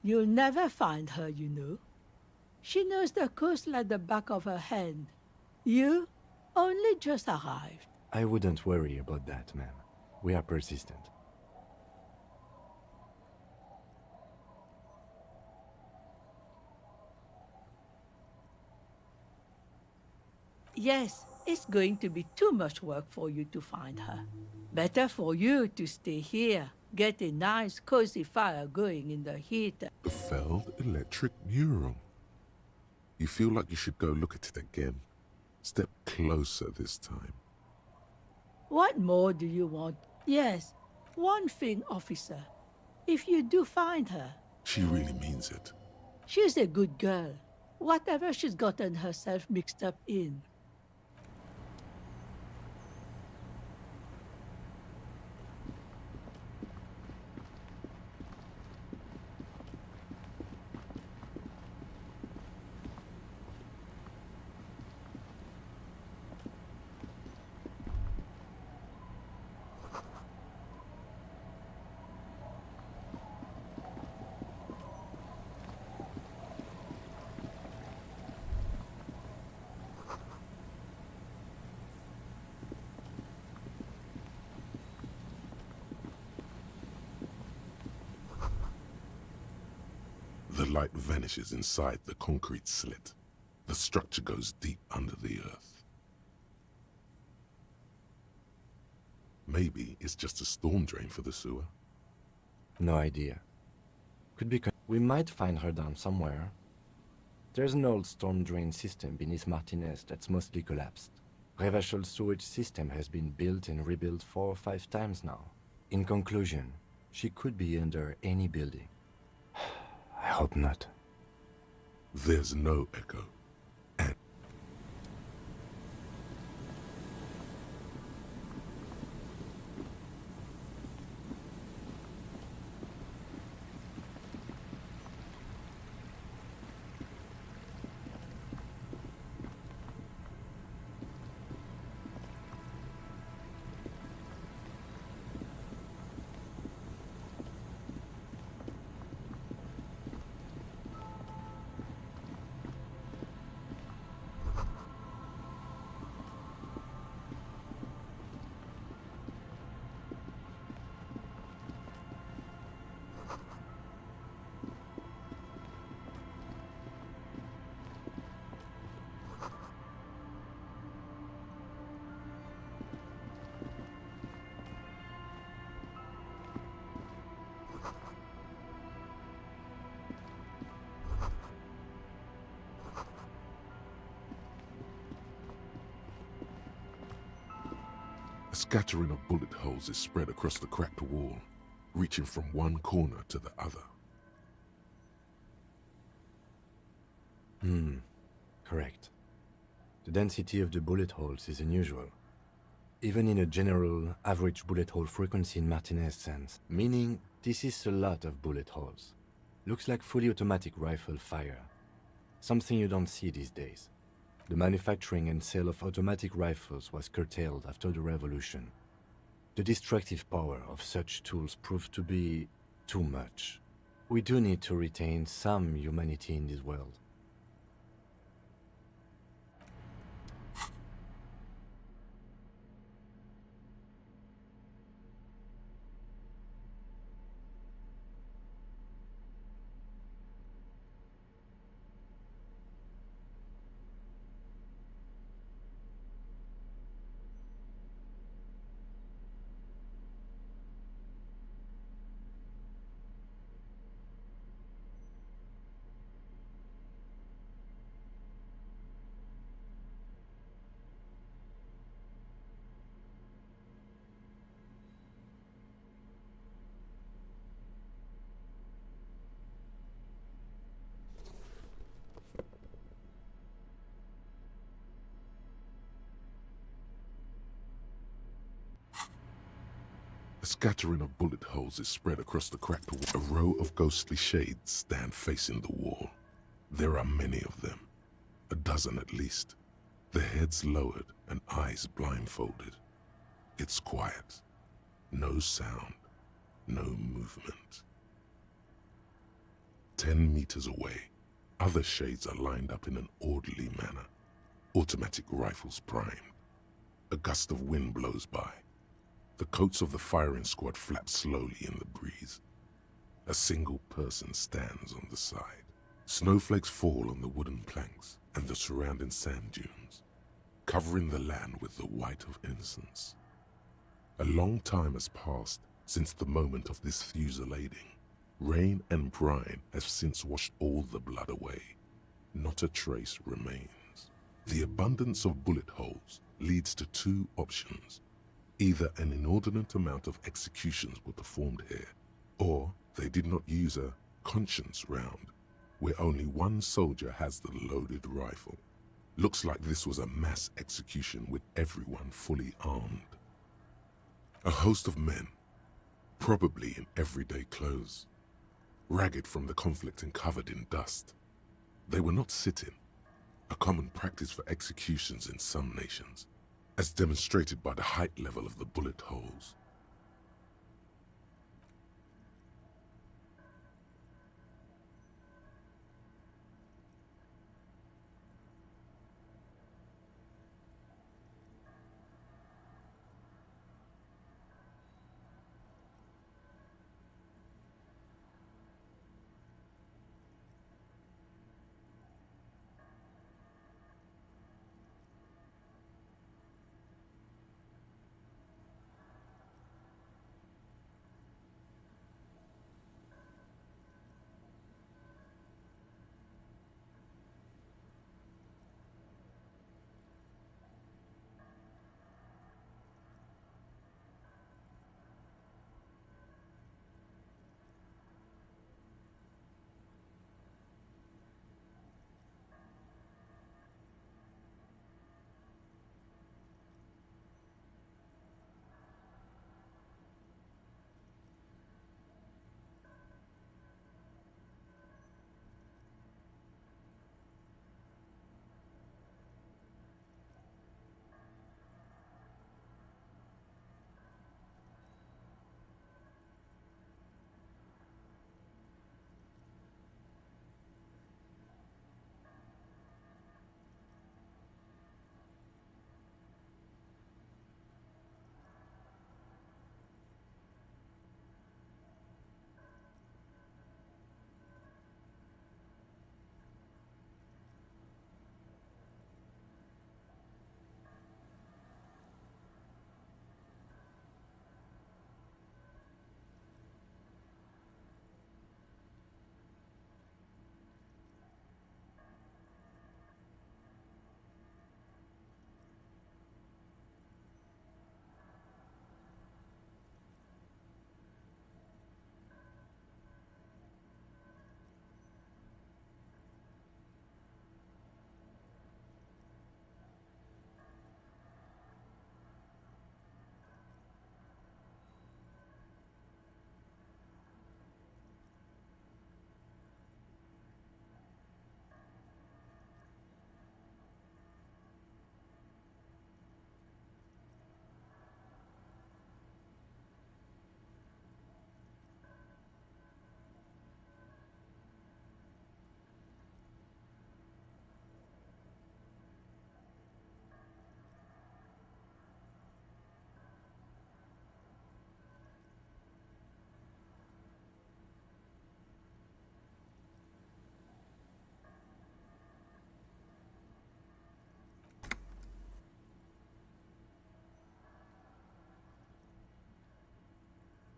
You'll never find her, you know. She knows the coast like the back of her hand. You only just arrived. I wouldn't worry about that, ma'am. We are persistent. Yes, it's going to be too much work for you to find her. Better for you to stay here, get a nice cozy fire going in the heat. The Feld electric mural. You feel like you should go look at it again. Step closer this time. What more do you want? Yes, one thing, officer. If you do find her... She really means it. She's a good girl. Whatever she's gotten herself mixed up in. The light vanishes inside the concrete slit. The structure goes deep under the earth. Maybe it's just a storm drain for the sewer. No idea. Could be. We might find her down somewhere. There's an old storm drain system beneath Martinez that's mostly collapsed. Revachol sewage system has been built and rebuilt 4 or 5 times now. In conclusion, she could be under any building. I hope not. There's no echo. A scattering of bullet holes is spread across the cracked wall, reaching from one corner to the other. Correct. The density of the bullet holes is unusual. Even in a general average bullet hole frequency in Martinez sense, meaning this is a lot of bullet holes. Looks like fully automatic rifle fire. Something you don't see these days. The manufacturing and sale of automatic rifles was curtailed after the revolution. The destructive power of such tools proved to be too much. We do need to retain some humanity in this world. A scattering of bullet holes is spread across the cracked wall. A row of ghostly shades stand facing the wall. There are many of them, a dozen at least, their heads lowered and eyes blindfolded. It's quiet. No sound, no movement. 10 meters away, other shades are lined up in an orderly manner, automatic rifles primed. A gust of wind blows by. The coats of the firing squad flap slowly in the breeze. A single person stands on the side. Snowflakes fall on the wooden planks and the surrounding sand dunes, covering the land with the white of innocence. A long time has passed since the moment of this fusillading. Rain and brine have since washed all the blood away. Not a trace remains. The abundance of bullet holes leads to two options. Either an inordinate amount of executions were performed here, or they did not use a conscience round, where only one soldier has the loaded rifle. Looks like this was a mass execution with everyone fully armed. A host of men, probably in everyday clothes, ragged from the conflict and covered in dust. They were not sitting, a common practice for executions in some nations, as demonstrated by the height level of the bullet holes.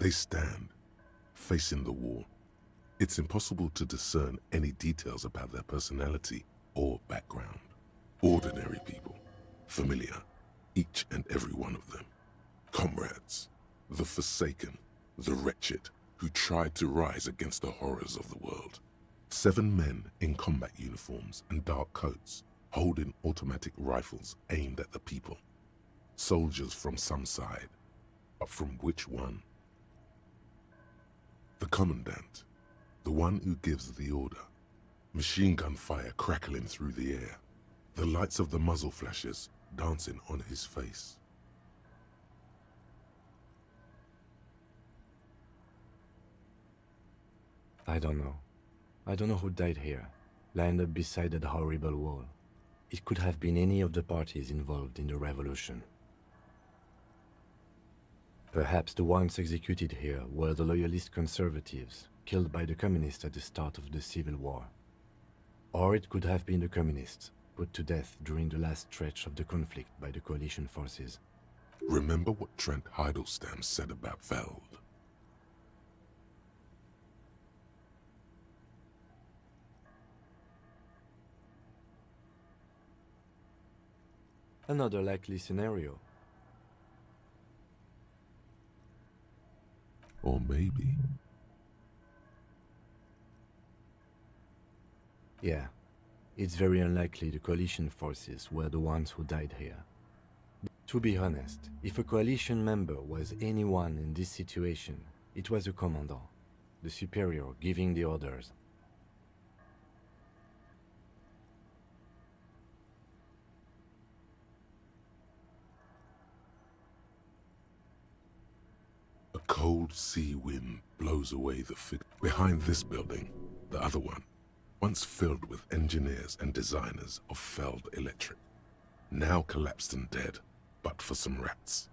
They stand, facing the wall. It's impossible to discern any details about their personality or background. Ordinary people, familiar, each and every one of them. Comrades, the forsaken, the wretched, who tried to rise against the horrors of the world. 7 men in combat uniforms and dark coats, holding automatic rifles aimed at the people. Soldiers from some side, But from which one? The commandant, the one who gives the order. Machine gun fire crackling through the air, the lights of the muzzle flashes dancing on his face. I don't know. I don't know who died here, lined up beside that horrible wall. It could have been any of the parties involved in the revolution. Perhaps the ones executed here were the loyalist conservatives, killed by the communists at the start of the Civil War. Or it could have been the communists, put to death during the last stretch of the conflict by the coalition forces. Remember what Trent Heidelstein said about Veld? Another likely scenario. Or maybe... Yeah, it's very unlikely the coalition forces were the ones who died here. To be honest, if a coalition member was anyone in this situation, it was a commandant, the superior giving the orders. A cold sea wind blows away the fig. Behind this building, the other one, once filled with engineers and designers of Feld Electric, now collapsed and dead, but for some rats.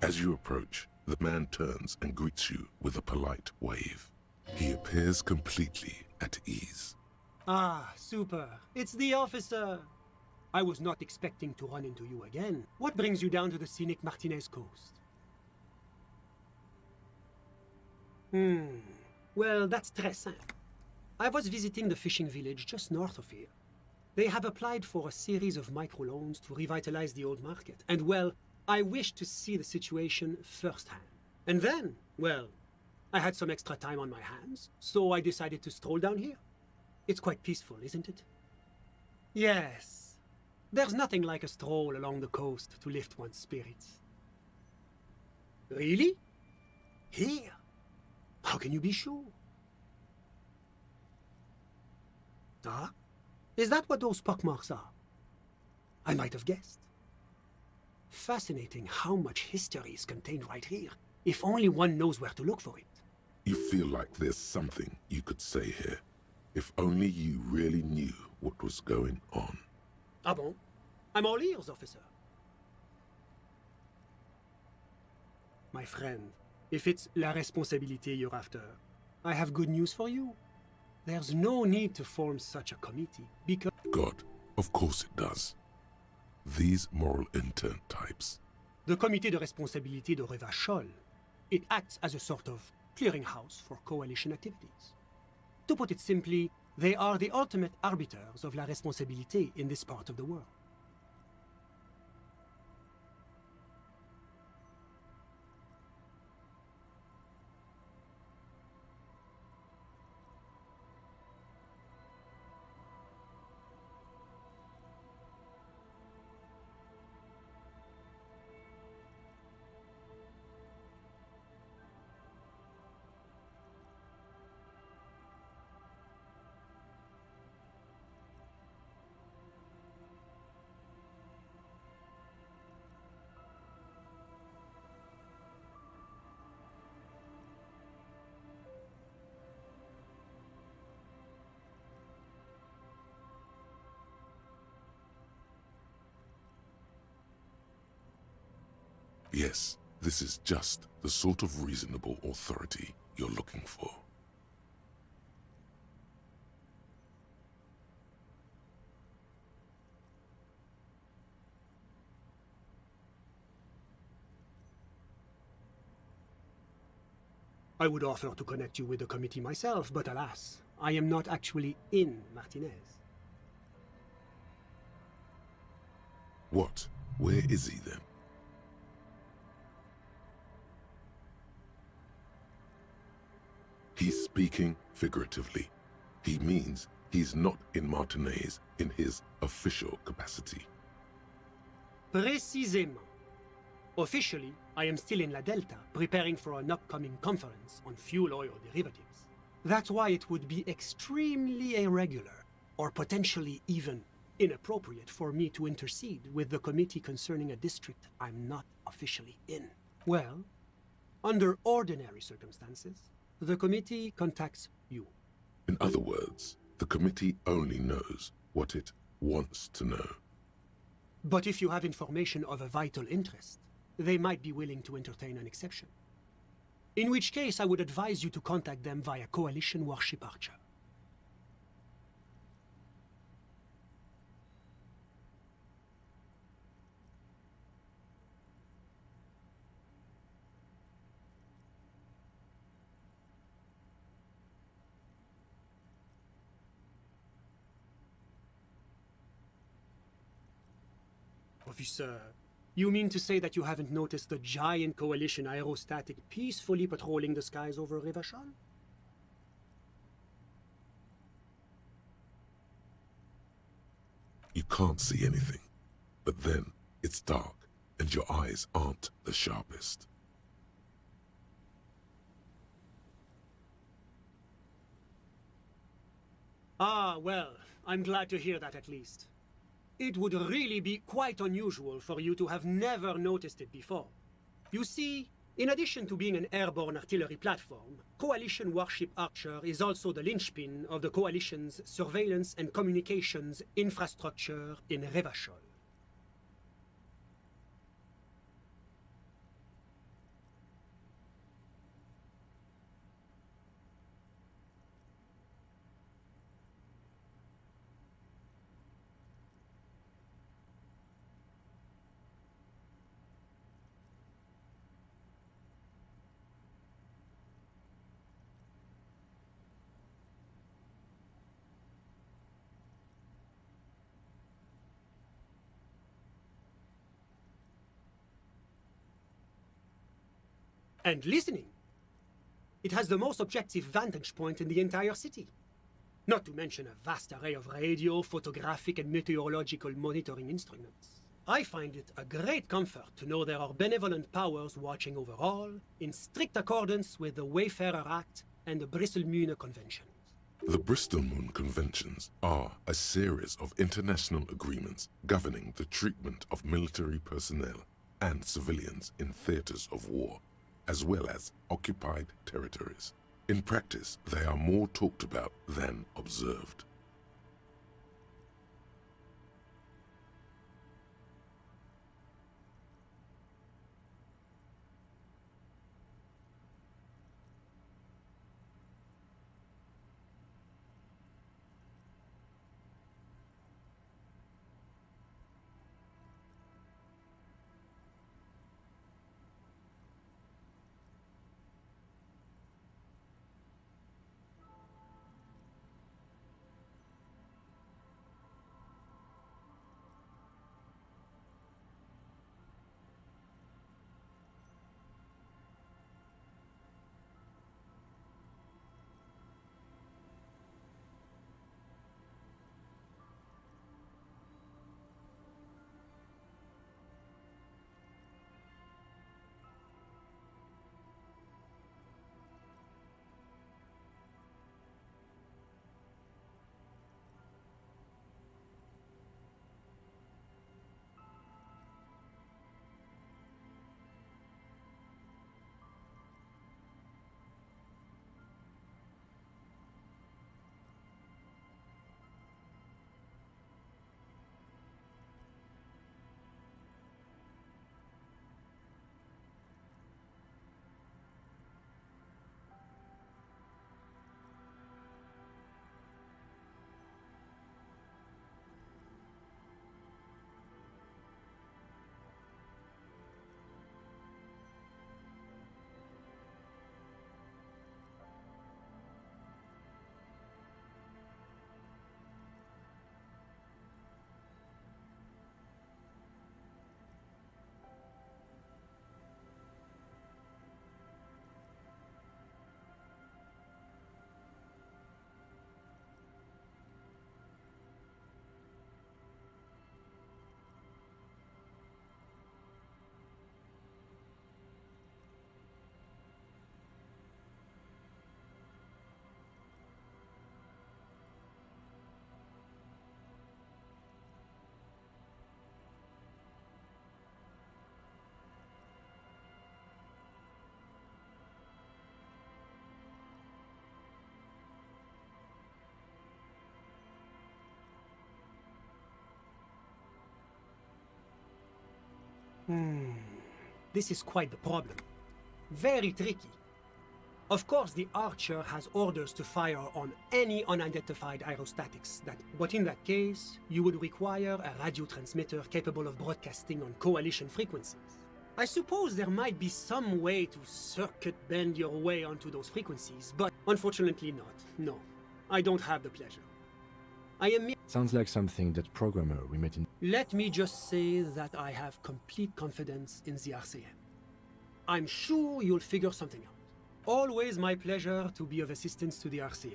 As you approach, the man turns and greets you with a polite wave. He appears completely at ease. Ah, super. It's the officer. I was not expecting to run into you again. What brings you down to the scenic Martinez coast? Well, that's très simple. I was visiting the fishing village just north of here. They have applied for a series of microloans to revitalize the old market. And well, I wished to see the situation firsthand. And then, well, I had some extra time on my hands, so I decided to stroll down here. It's quite peaceful, isn't it? Yes. There's nothing like a stroll along the coast to lift one's spirits. Really? Here? How can you be sure? Ah? Is that what those pockmarks are? I might have guessed. Fascinating how much history is contained right here, if only one knows where to look for it. You feel like there's something you could say here, if only you really knew what was going on. Ah bon? I'm all ears, officer. My friend, if it's la responsabilité you're after, I have good news for you. There's no need to form such a committee, because... God, of course it does. These moral intern types. The Comité de Responsabilité de Revachol, it acts as a sort of clearinghouse for coalition activities. To put it simply, they are the ultimate arbiters of la responsabilité in this part of the world. Yes, this is just the sort of reasonable authority you're looking for. I would offer to connect you with the committee myself, but alas, I am not actually in Martinez. What? Where is he then? He's speaking figuratively. He means he's not in Martinez in his official capacity. Précisément. Officially, I am still in La Delta, preparing for an upcoming conference on fuel oil derivatives. That's why it would be extremely irregular, or potentially even inappropriate for me to intercede with the committee concerning a district I'm not officially in. Well, under ordinary circumstances, the committee contacts you. In other words, the committee only knows what it wants to know. But if you have information of a vital interest, they might be willing to entertain an exception. In which case, I would advise you to contact them via Coalition Warship Archer. Officer, you mean to say that you haven't noticed the giant coalition aerostatic peacefully patrolling the skies over Rivachol? You can't see anything, but then it's dark and your eyes aren't the sharpest. Ah, well, I'm glad to hear that at least. It would really be quite unusual for you to have never noticed it before. You see, in addition to being an airborne artillery platform, Coalition Warship Archer is also the linchpin of the Coalition's surveillance and communications infrastructure in Revachol. And listening. It has the most objective vantage point in the entire city. Not to mention a vast array of radio, photographic, and meteorological monitoring instruments. I find it a great comfort to know there are benevolent powers watching over all, in strict accordance with the Wayfarer Act and the Bristol-Mune Convention. The Bristol-Mune Conventions are a series of international agreements governing the treatment of military personnel and civilians in theaters of war, as well as occupied territories. In practice, they are more talked about than observed. This is quite the problem. Very tricky. Of course, the Archer has orders to fire on any unidentified aerostatics, but in that case, you would require a radio transmitter capable of broadcasting on coalition frequencies. I suppose there might be some way to circuit bend your way onto those frequencies, but unfortunately not. No, I don't have the pleasure. I am... Sounds like something that programmer we met in... Let me just say that I have complete confidence in the RCM. I'm sure you'll figure something out. Always my pleasure to be of assistance to the RCM.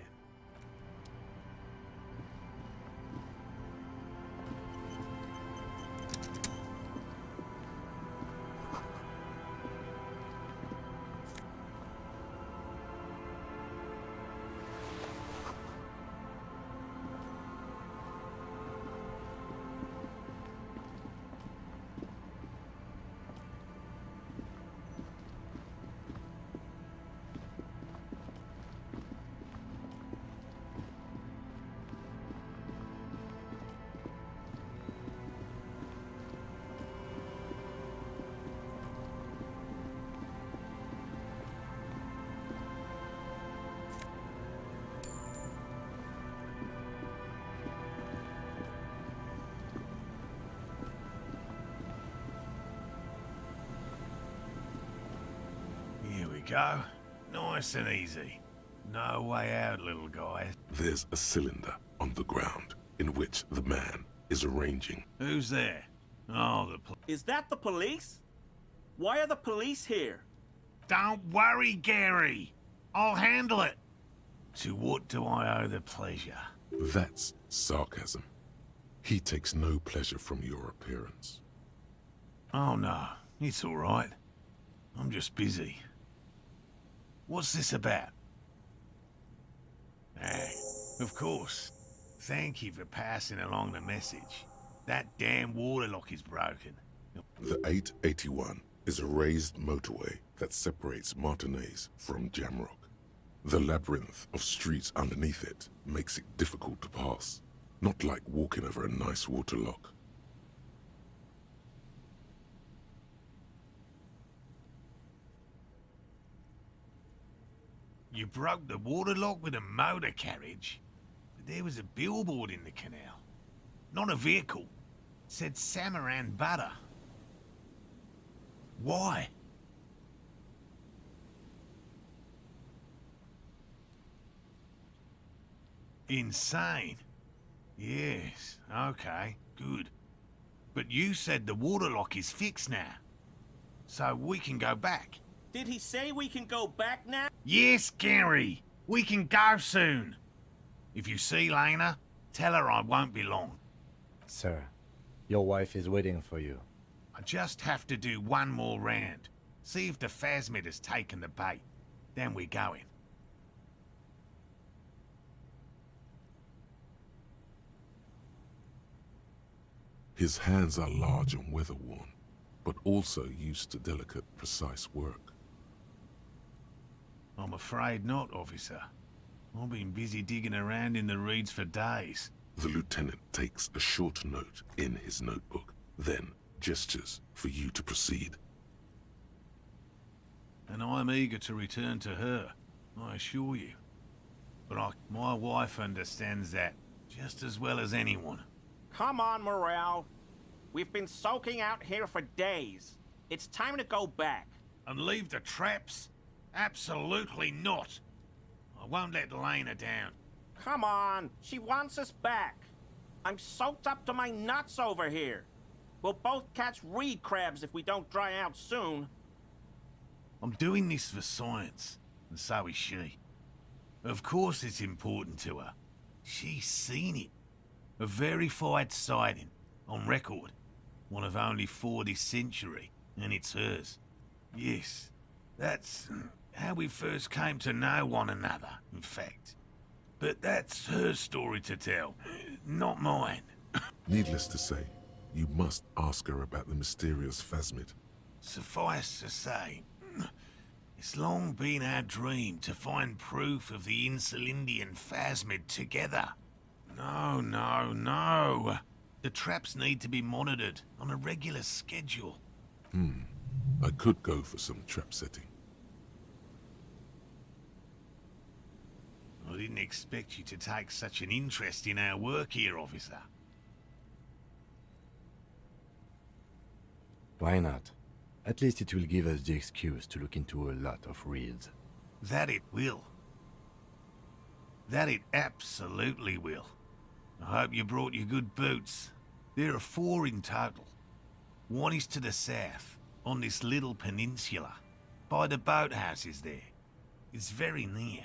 Go. Nice and easy. No way out, little guy. There's a cylinder on the ground in which the man is arranging. Who's there? Oh, Is that the police? Why are the police here? Don't worry, Gary. I'll handle it. To what do I owe the pleasure? That's sarcasm. He takes no pleasure from your appearance. Oh, no. It's all right. I'm just busy. What's this about? Of course. Thank you for passing along the message. That damn waterlock is broken. The 881 is a raised motorway that separates Martinez from Jamrock. The labyrinth of streets underneath it makes it difficult to pass, not like walking over a nice waterlock. You broke the waterlock with a motor carriage? But there was a billboard in the canal. Not a vehicle. It said Samaran Butter. Why? Insane. Yes, okay, good. But you said the waterlock is fixed now. So we can go back. Did he say we can go back now? Yes, Gary. We can go soon. If you see Lena, tell her I won't be long. Sir, your wife is waiting for you. I just have to do one more round. See if the phasmid has taken the bait. Then we're going. His hands are large and weather-worn, but also used to delicate, precise work. I'm afraid not, officer. I've been busy digging around in the reeds for days. The lieutenant takes a short note in his notebook, then gestures for you to proceed. And I'm eager to return to her, I assure you. But my wife understands that just as well as anyone. Come on, Morale. We've been soaking out here for days. It's time to go back. And leave the traps? Absolutely not. I won't let Lena down. Come on, she wants us back. I'm soaked up to my nuts over here. We'll both catch reed crabs if we don't dry out soon. I'm doing this for science, and so is she. Of course it's important to her. She's seen it. A verified sighting, on record. One of only 4 this century, and it's hers. Yes, that's how we first came to know one another, in fact. But that's her story to tell, not mine. Needless to say, you must ask her about the mysterious phasmid. Suffice to say, it's long been our dream to find proof of the Insulindian phasmid together. No, no, no. The traps need to be monitored on a regular schedule. I could go for some trap setting. I didn't expect you to take such an interest in our work here, officer. Why not? At least it will give us the excuse to look into a lot of reels. That it will. That it absolutely will. I hope you brought your good boots. There are 4 in total. One is to the south, on this little peninsula, by the boathouses there. It's very near.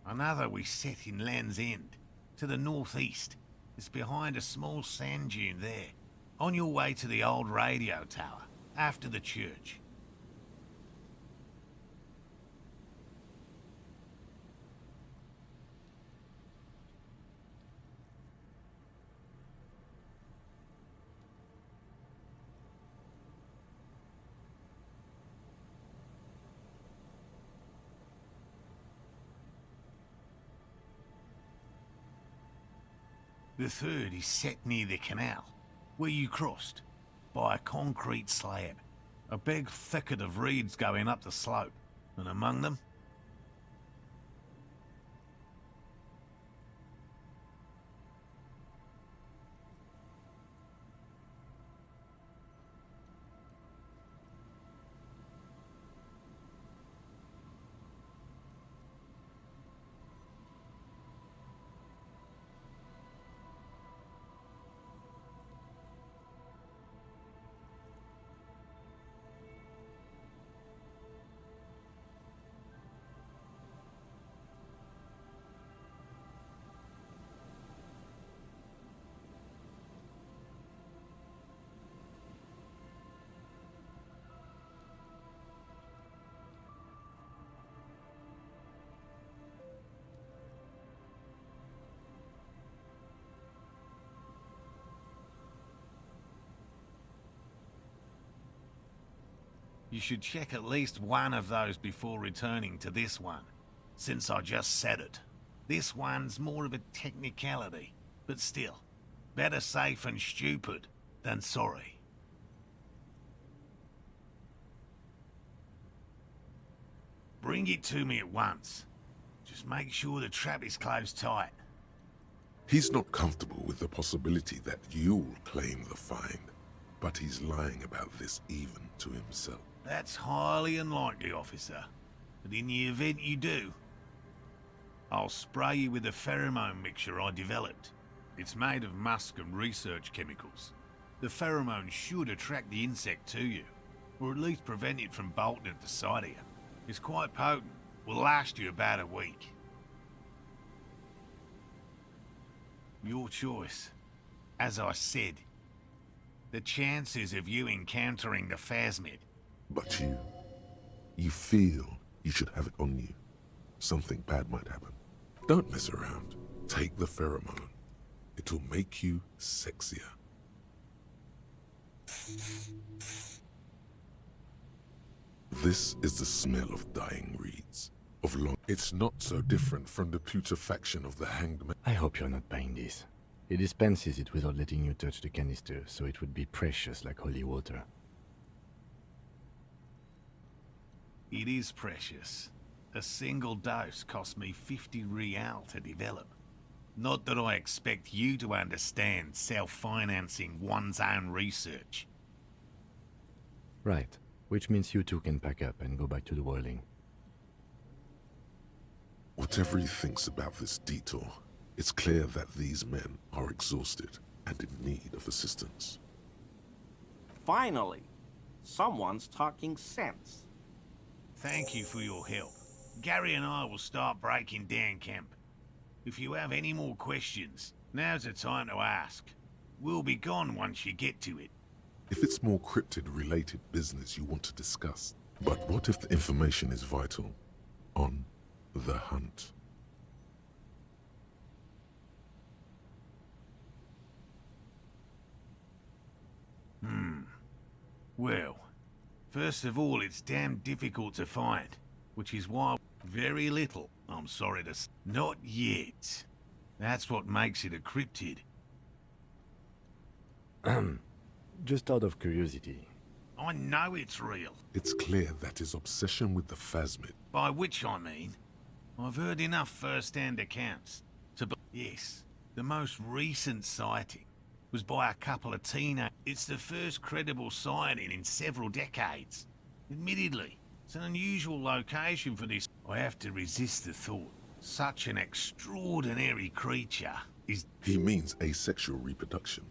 Another we set in Land's End, to the northeast. It's behind a small sand dune there, on your way to the old radio tower, after the church. The third is set near the canal, where you crossed, by a concrete slab. A big thicket of reeds going up the slope, and among them... You should check at least one of those before returning to this one, since I just said it. This one's more of a technicality, but still, better safe and stupid than sorry. Bring it to me at once. Just make sure the trap is closed tight. He's not comfortable with the possibility that you'll claim the find, but he's lying about this even to himself. That's highly unlikely, officer. But in the event you do, I'll spray you with a pheromone mixture I developed. It's made of musk and research chemicals. The pheromone should attract the insect to you, or at least prevent it from bolting at the sight of you. It's quite potent. Will last you about a week. Your choice. As I said, the chances of you encountering the Phasmid. But you feel you should have it on you. Something bad might happen. Don't mess around. Take the pheromone. It'll make you sexier. This is the smell of dying reeds. Of long. It's not so different from the putrefaction of the hanged man. I hope you're not buying this. He dispenses it without letting you touch the canister, so it would be precious like holy water. It is precious. A single dose cost me 50 real to develop. Not that I expect you to understand self-financing one's own research. Right. Which means you two can pack up and go back to the whirling. Whatever he thinks about this detour, it's clear that these men are exhausted and in need of assistance. Finally, someone's talking sense. Thank you for your help. Gary and I will start breaking down camp. If you have any more questions, now's the time to ask. We'll be gone once you get to it. If it's more cryptid-related business you want to discuss, but what if the information is vital? on the hunt. Well, first of all, it's damn difficult to find, which is why very little, I'm sorry to not yet. That's what makes it a cryptid. Just out of curiosity. I know it's real. It's clear that his obsession with the phasmid, By which I mean, I've heard enough first-hand accounts to yes, the most recent sighting was by a couple of teenagers. It's the first credible sighting in several decades. Admittedly, it's an unusual location for this. I have to resist the thought. Such an extraordinary creature is... he means asexual reproduction.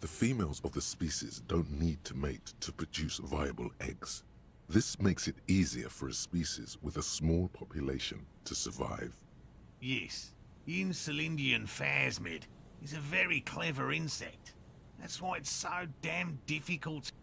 The females of the species don't need to mate to produce viable eggs. This makes it easier for a species with a small population to survive. Yes, the Insulindian phasmid is a very clever insect. That's why it's so damn difficult.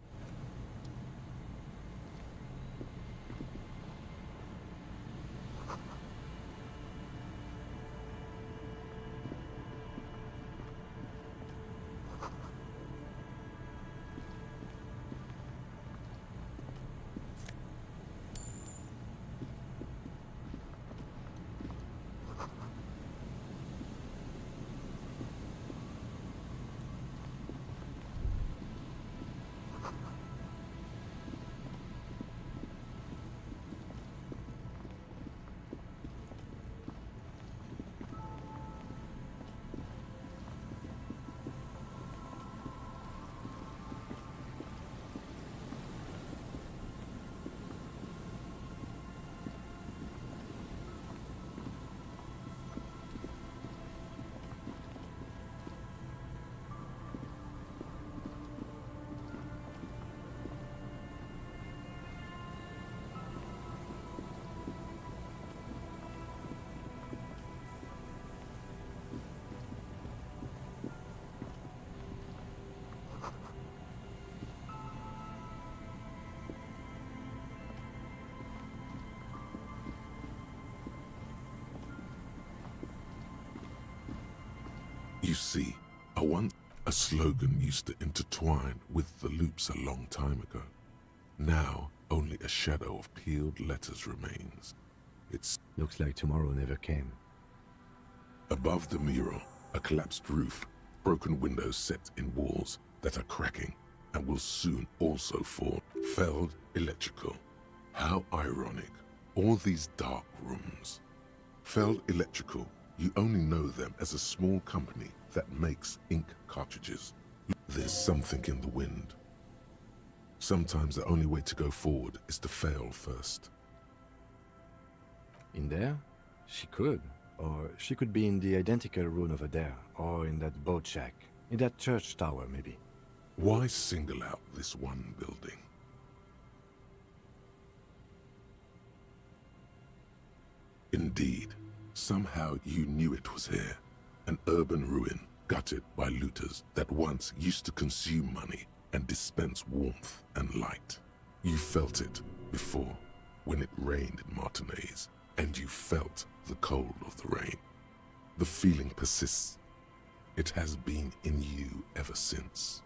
You see, a slogan used to intertwine with the loops a long time ago. Now, only a shadow of peeled letters remains. It's Looks like tomorrow never came. above the mural, a collapsed roof, broken windows set in walls that are cracking and will soon also fall. Felled electrical. How ironic. All these dark rooms. Felled Electrical, you only know them as a small company that makes ink cartridges. There's something in the wind. Sometimes the only way to go forward is to fail first. In there? She could. Or she could be in the identical room over there. Or in that boat shack. In that church tower, maybe. Why single out this one building? Indeed, somehow you knew it was here. An urban ruin gutted by looters that once used to consume money and dispense warmth and light. You felt it before when it rained in Martinez, and you felt the cold of the rain. The feeling persists. It has been in you ever since.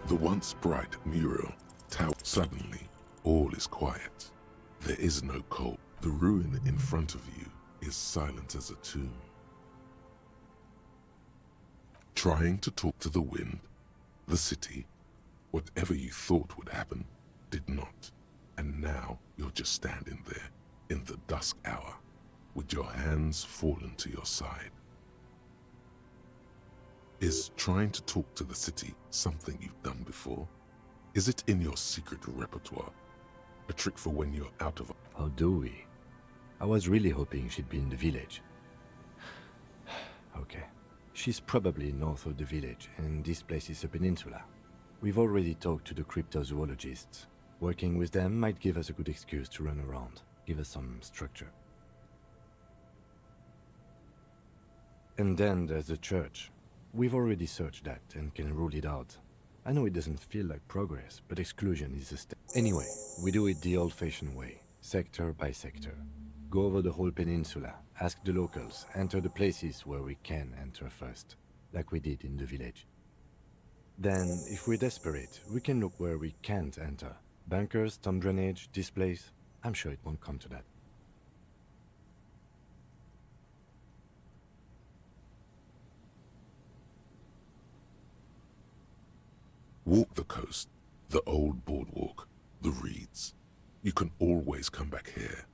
The once bright mural tower. Suddenly, all is quiet. There is no cold. The ruin in front of you is silent as a tomb. Trying to talk to the wind, the city, whatever you thought would happen, did not. And now you're just standing there in the dusk hour with your hands fallen to your side. Is trying to talk to the city something you've done before? Is it in your secret repertoire? A trick for when you're out of... How do we? I was really hoping she'd be in the village. Okay. She's probably north of the village, and this place is a peninsula. We've already talked to the cryptozoologists. Working with them might give us a good excuse to run around, give us some structure. And then there's the church. We've already searched that and can rule it out. I know it doesn't feel like progress, but exclusion is a step. Anyway, we do it the old-fashioned way, sector by sector. Go over the whole peninsula, ask the locals, enter the places where we can enter first, like we did in the village. Then, if we're desperate, we can look where we can't enter. Bunkers, storm drainage, this place. I'm sure it won't come to that. Walk the coast, the old boardwalk, the reeds. You can always come back here.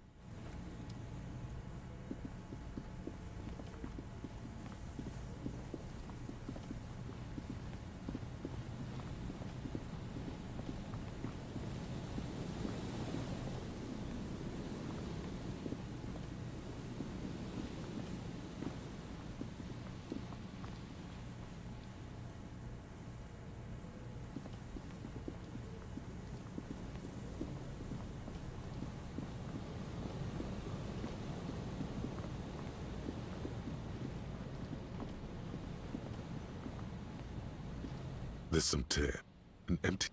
There's some tear, an empty...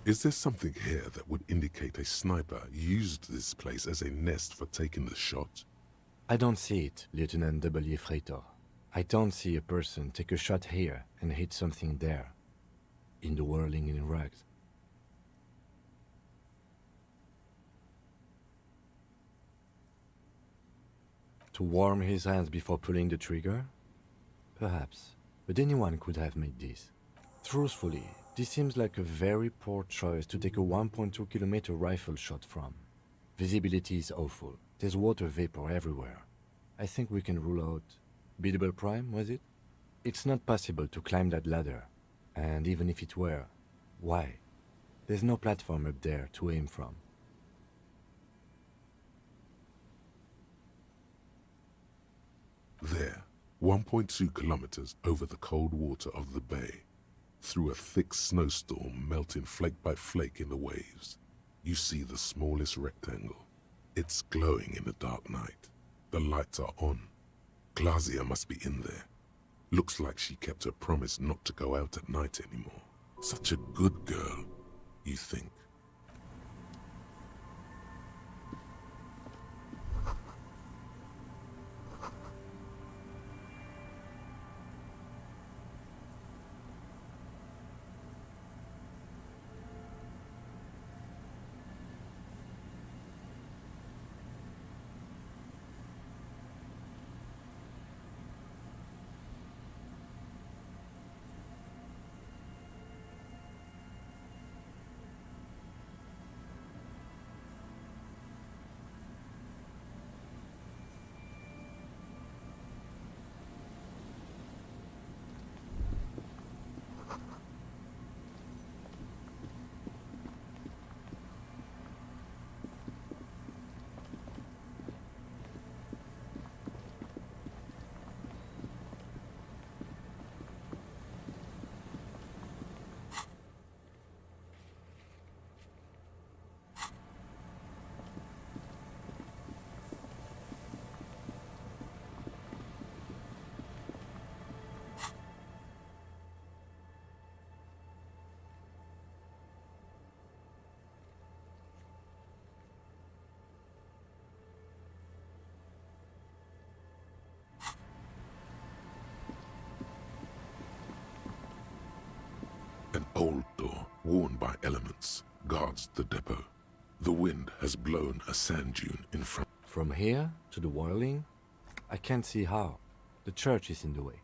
Is there something here that would indicate a sniper used this place as a nest for taking the shot? I don't see it, Lieutenant W. Freitor. I don't see a person take a shot here and hit something there, in the whirling in rags. To warm his hands before pulling the trigger? Perhaps, but anyone could have made this. Truthfully, this seems like a very poor choice to take a 1.2 kilometer rifle shot from. Visibility is awful. There's water vapor everywhere. I think we can rule out... Biddable Prime, was it? It's not possible to climb that ladder. And even if it were, why? There's no platform up there to aim from. There, 1.2 kilometers over the cold water of the bay, through a thick snowstorm melting flake by flake in the waves, you see the smallest rectangle. It's glowing in the dark night. The lights are on. Glazia must be in there. Looks like she kept her promise not to go out at night anymore. Such a good girl, you think. An old door, worn by elements, guards the depot. The wind has blown a sand dune in front. From here to the whirling, I can't see how. The church is in the way.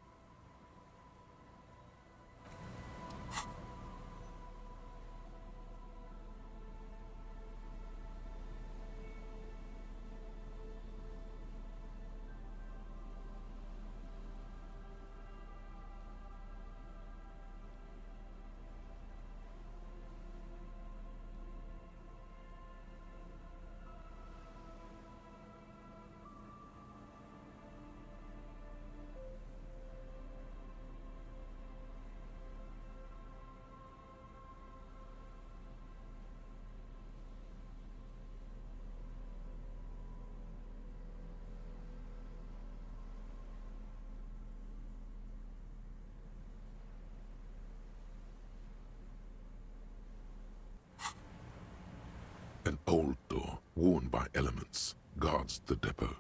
An old door, worn by elements, guards the depot.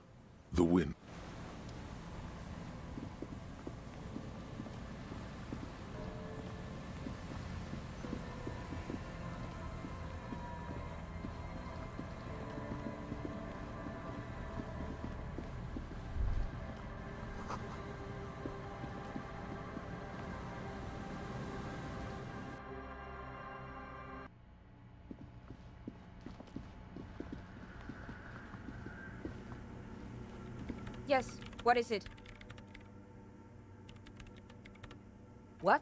The wind. Yes, what is it? What?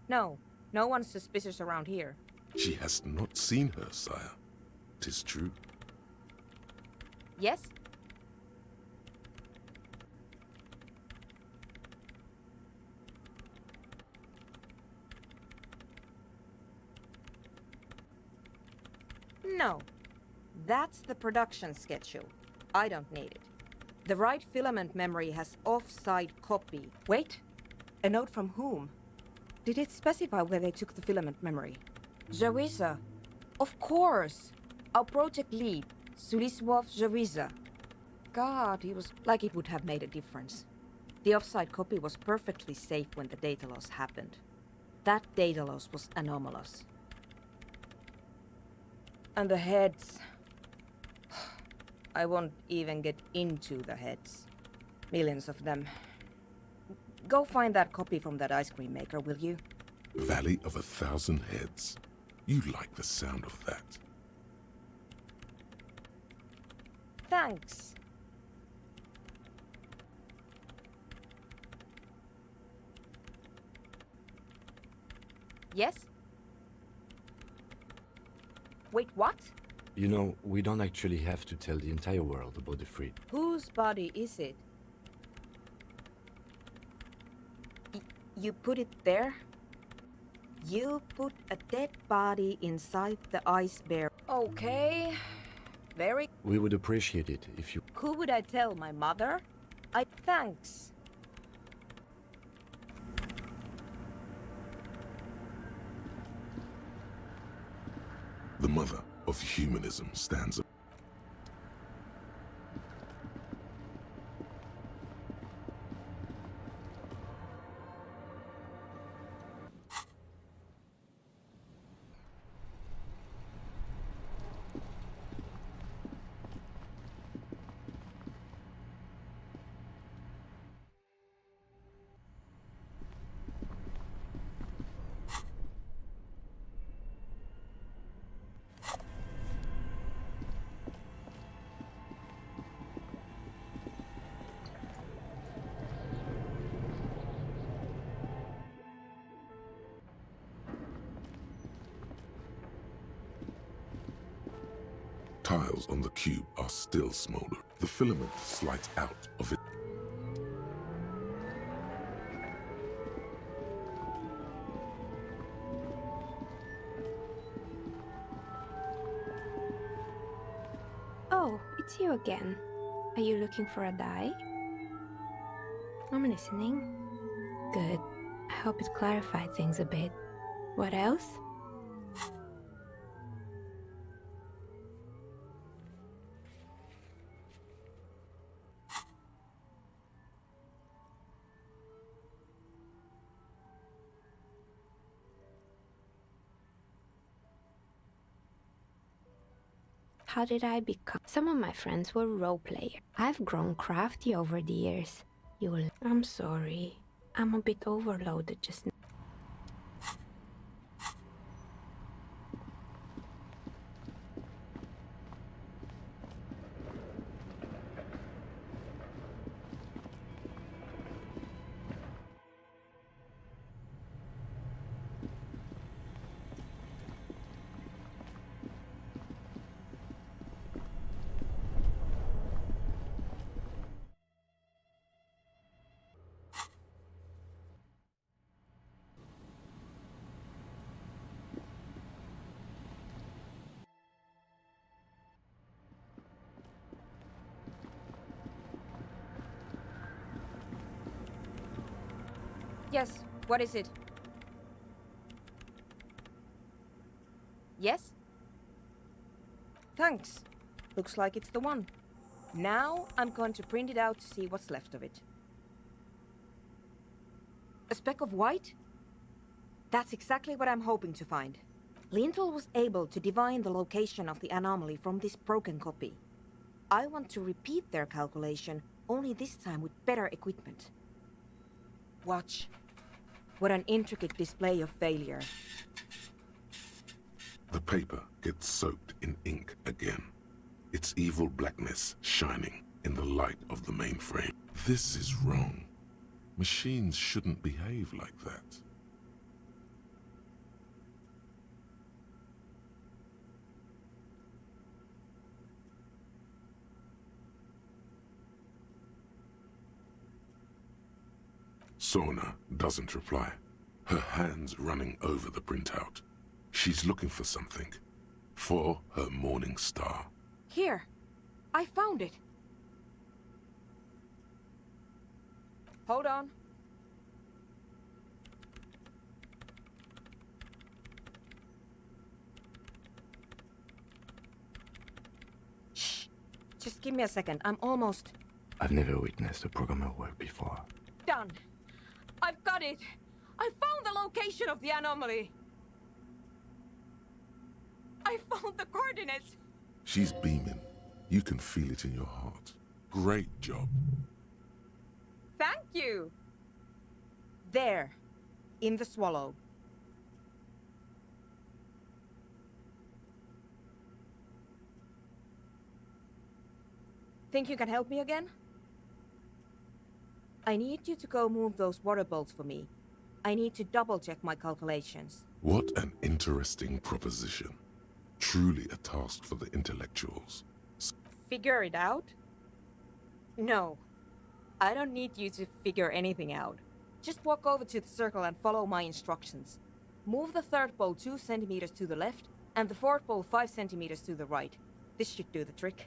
No, no one's suspicious around here. She has not seen her, sire. 'Tis true. Yes? No. That's the production schedule. I don't need it. The right filament memory has off-site copy. Wait, a note from whom? Did it specify where they took the filament memory? Jawiza. Of course. Our project lead, Suliswov Jawiza. God, he was like it would have made a difference. The off-site copy was perfectly safe when the data loss happened. That data loss was anomalous. And the heads. I won't even get into the heads. Millions of them. Go find that copy from that ice cream maker, will you? Valley of 1,000 heads. You like the sound of that. Thanks. Yes? Wait, what? You know, we don't actually have to tell the entire world about the freed. Whose body is it? You put it there? You put a dead body inside the ice bear. Okay. Very... We would appreciate it if you... Who would I tell? My mother? Thanks. The mother of humanism stands up. Tiles on the cube are still smoldering. The filament slides out of it. Oh, it's you again. Are you looking for a dye? I'm listening. Good. I hope it clarified things a bit. What else? How did I become? Some of my friends were role players. I've grown crafty over the years. I'm sorry. I'm a bit overloaded just now. Yes, what is it? Yes? Thanks. Looks like it's the one. Now I'm going to print it out to see what's left of it. A speck of white? That's exactly what I'm hoping to find. Lintel was able to divine the location of the anomaly from this broken copy. I want to repeat their calculation, only this time with better equipment. Watch. What an intricate display of failure. The paper gets soaked in ink again. Its evil blackness shining in the light of the mainframe. This is wrong. Machines shouldn't behave like that. Sorna doesn't reply, her hands running over the printout. She's looking for something. For her morning star. Here. I found it. Hold on. Shh. Just give me a second. I'm almost... I've never witnessed a programmer work before. done. I've got it. I found the location of the anomaly. I found the coordinates. She's beaming. You can feel it in your heart. Great job. Thank you. There, in the swallow. Think you can help me again? I need you to go move those water bolts for me. I need to double-check my calculations. What an interesting proposition. Truly a task for the intellectuals. Figure it out? No. I don't need you to figure anything out. Just walk over to the circle and follow my instructions. Move the third bolt 2 centimeters to the left, and the fourth bolt 5 centimeters to the right. This should do the trick.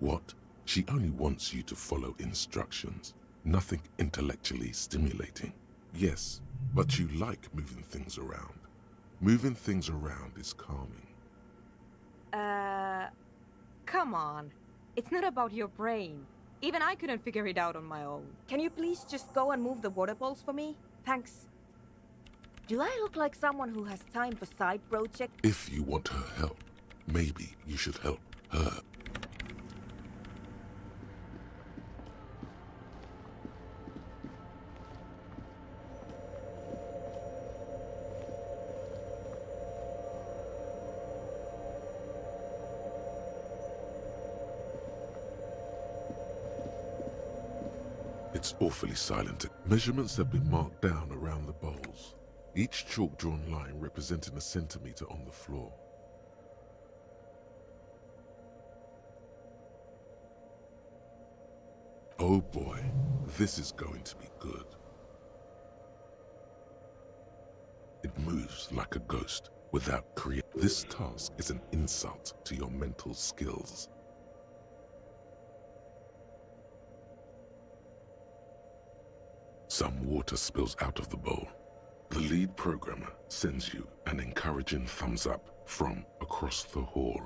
What? She only wants you to follow instructions. Nothing intellectually stimulating. Yes, but you like moving things around. Moving things around is calming. Come on. It's not about your brain. Even I couldn't figure it out on my own. Can you please just go and move the water bolts for me? Thanks. Do I look like someone who has time for side projects? If you want her help, maybe you should help her. It's awfully silent. Measurements have been marked down around the bowls, each chalk-drawn line representing a centimeter on the floor. Oh boy, this is going to be good. It moves like a ghost without creating. This task is an insult to your mental skills. Some water spills out of the bowl. The lead programmer sends you an encouraging thumbs up from across the hall.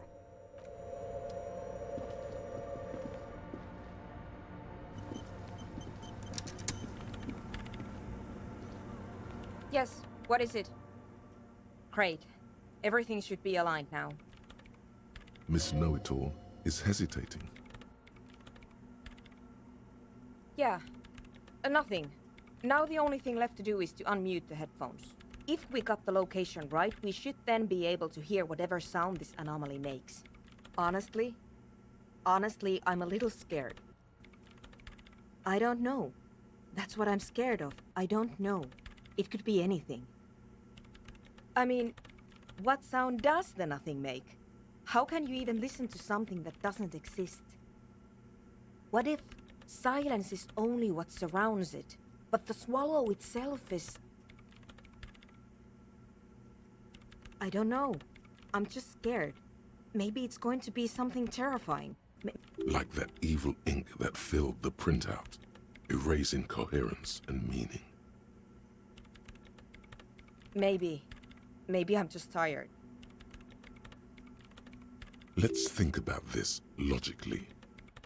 Yes, what is it? Great. Everything should be aligned now. Miss Know-It-All is hesitating. Yeah, nothing. Now the only thing left to do is to unmute the headphones. If we got the location right, we should then be able to hear whatever sound this anomaly makes. Honestly, I'm a little scared. I don't know. That's what I'm scared of. I don't know. It could be anything. I mean, what sound does the nothing make? How can you even listen to something that doesn't exist? What if silence is only what surrounds it, but the swallow itself is... I don't know. I'm just scared. Maybe it's going to be something terrifying. Like that evil ink that filled the printout, erasing coherence and meaning. Maybe. Maybe I'm just tired. Let's think about this logically.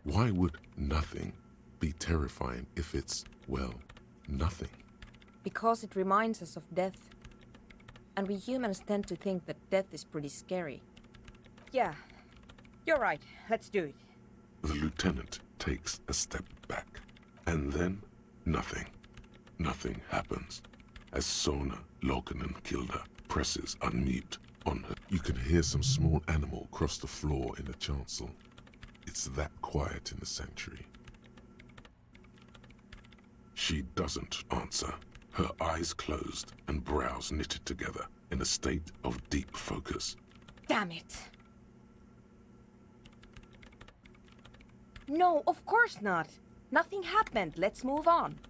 Why would nothing be terrifying if it's, well, nothing? Because it reminds us of death. And we humans tend to think that death is pretty scary. Yeah, you're right. Let's do it. The lieutenant takes a step back, and then nothing. Nothing happens. As Sona Lokanen-Kilda presses unmute on her, you can hear some small animal cross the floor in the chancel. It's that quiet in the sanctuary. She doesn't answer, her eyes closed and brows knitted together in a state of deep focus. Damn it! No, of course not. Nothing happened. Let's move on.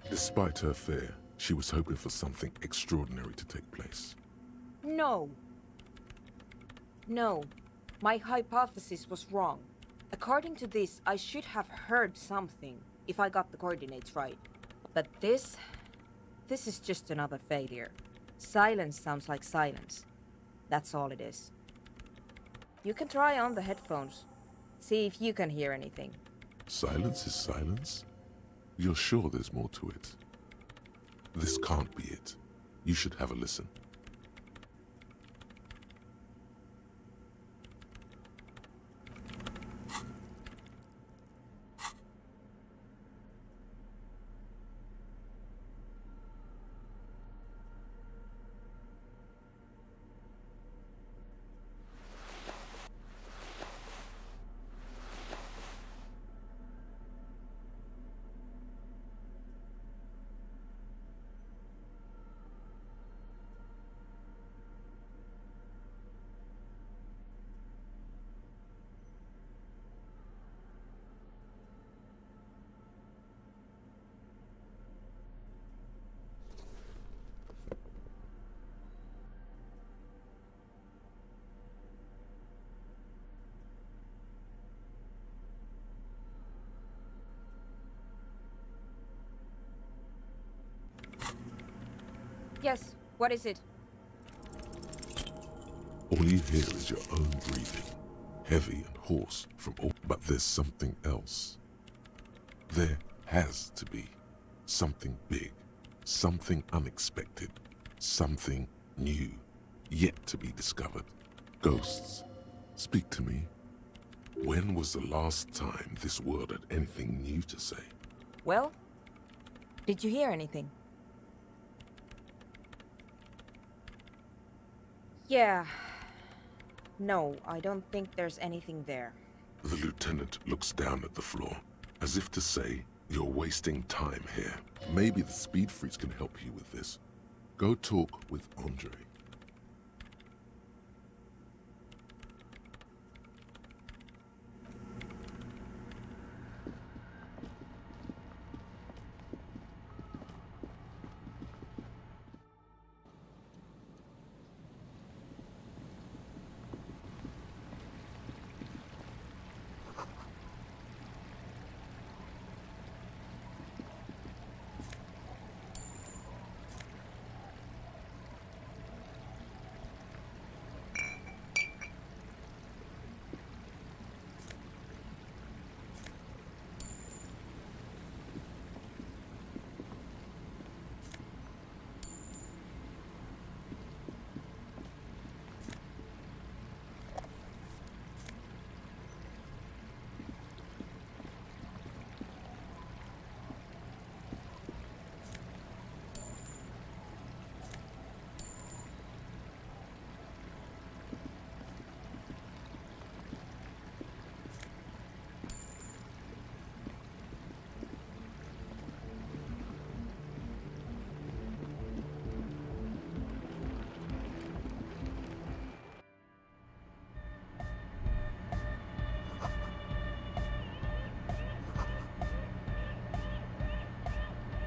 Despite her fear, she was hoping for something extraordinary to take place. No. No. My hypothesis was wrong. According to this, I should have heard something, if I got the coordinates right. But this is just another failure. Silence sounds like silence. That's all it is. You can try on the headphones. See if you can hear anything. Silence is silence? You're sure there's more to it? This can't be it. You should have a listen. Yes, what is it? All you hear is your own breathing, heavy and hoarse from all. But there's something else. There has to be something big, something unexpected, something new, yet to be discovered. Ghosts, speak to me. When was the last time this world had anything new to say? Well, did you hear anything? Yeah. No, I don't think there's anything there. The lieutenant looks down at the floor, as if to say, you're wasting time here. Maybe the speed freaks can help you with this. Go talk with Andre.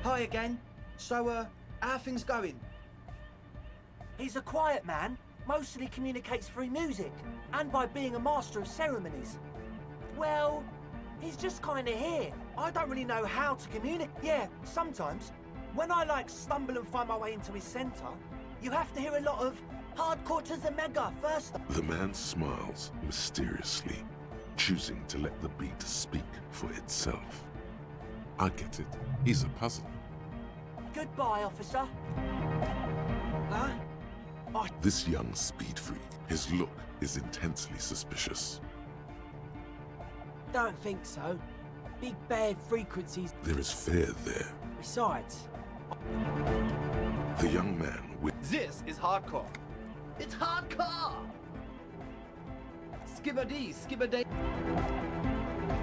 Hi again. So, how are things going? He's a quiet man, mostly communicates through music, and by being a master of ceremonies. Well, he's just kinda here. I don't really know how to communicate. Yeah, sometimes. When I, stumble and find my way into his center, you have to hear a lot of hardcore to the mega first. The man smiles mysteriously, choosing to let the beat speak for itself. I get it. He's a puzzle. Goodbye, officer. Huh? This young speed freak, his look is intensely suspicious. Don't think so. Big bad frequencies. There is fear there. Besides, The young man with... This is hardcore. It's hardcore! Skibbity, skibbity.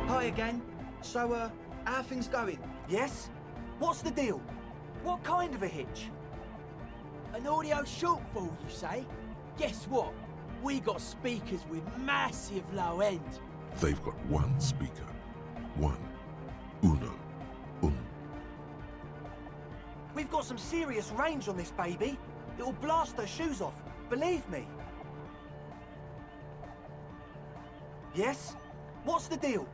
Hi again. So, how are things going? Yes? What's the deal? What kind of a hitch? an audio shortfall, you say? Guess what? We got speakers with massive low end. They've got one speaker. One. Uno. We've got some serious range on this baby. It'll blast her shoes off, believe me. Yes? What's the deal?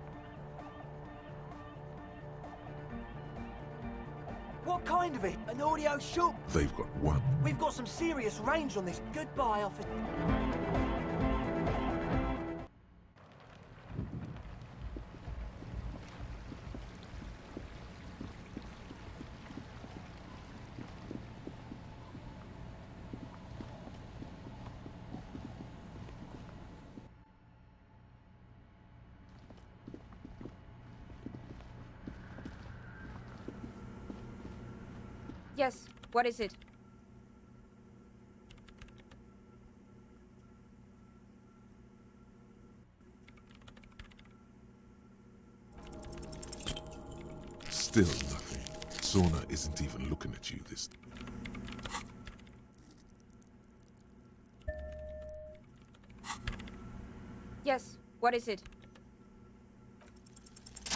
What kind of it? An audio short? They've got one. We've got some serious range on this. Goodbye, officer. Yes, what is it? Still nothing. Sauna isn't even looking at you this... Yes, what is it?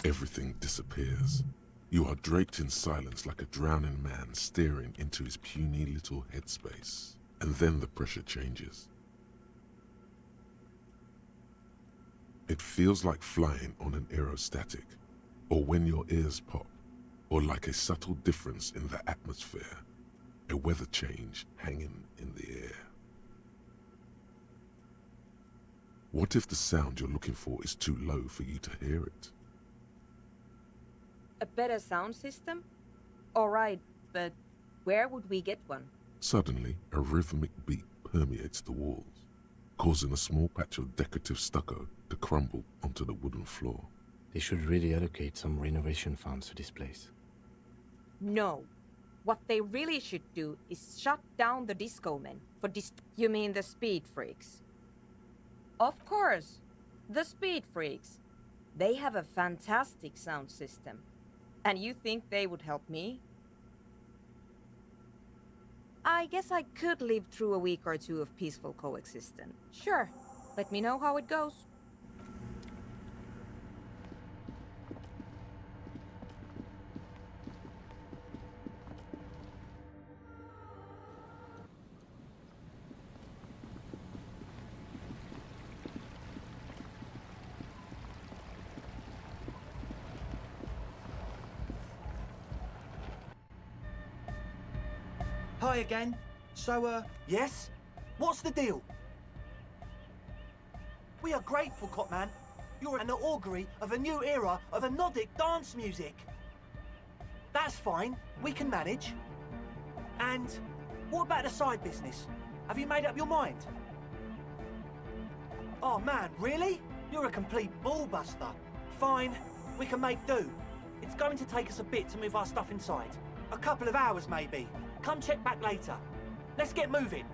Everything disappears. You are draped in silence like a drowning man staring into his puny little headspace. And then the pressure changes. It feels like flying on an aerostatic, or when your ears pop, or like a subtle difference in the atmosphere, a weather change hanging in the air. What if the sound you're looking for is too low for you to hear it? A better sound system? Alright, but where would we get one? Suddenly, a rhythmic beat permeates the walls, causing a small patch of decorative stucco to crumble onto the wooden floor. They should really allocate some renovation funds to this place. No. What they really should do is shut down the disco men for You mean the speed freaks? Of course, the speed freaks. They have a fantastic sound system. And you think they would help me? I guess I could live through a week or two of peaceful coexistence. Sure, let me know how it goes. Hi again. So, Yes? What's the deal? We are grateful, Copman. You're an augury of a new era of anodic dance music. That's fine. We can manage. And what about the side business? Have you made up your mind? Oh man, really? You're a complete ballbuster. Fine, we can make do. It's going to take us a bit to move our stuff inside. A couple of hours, maybe. Come check back later. Let's get moving.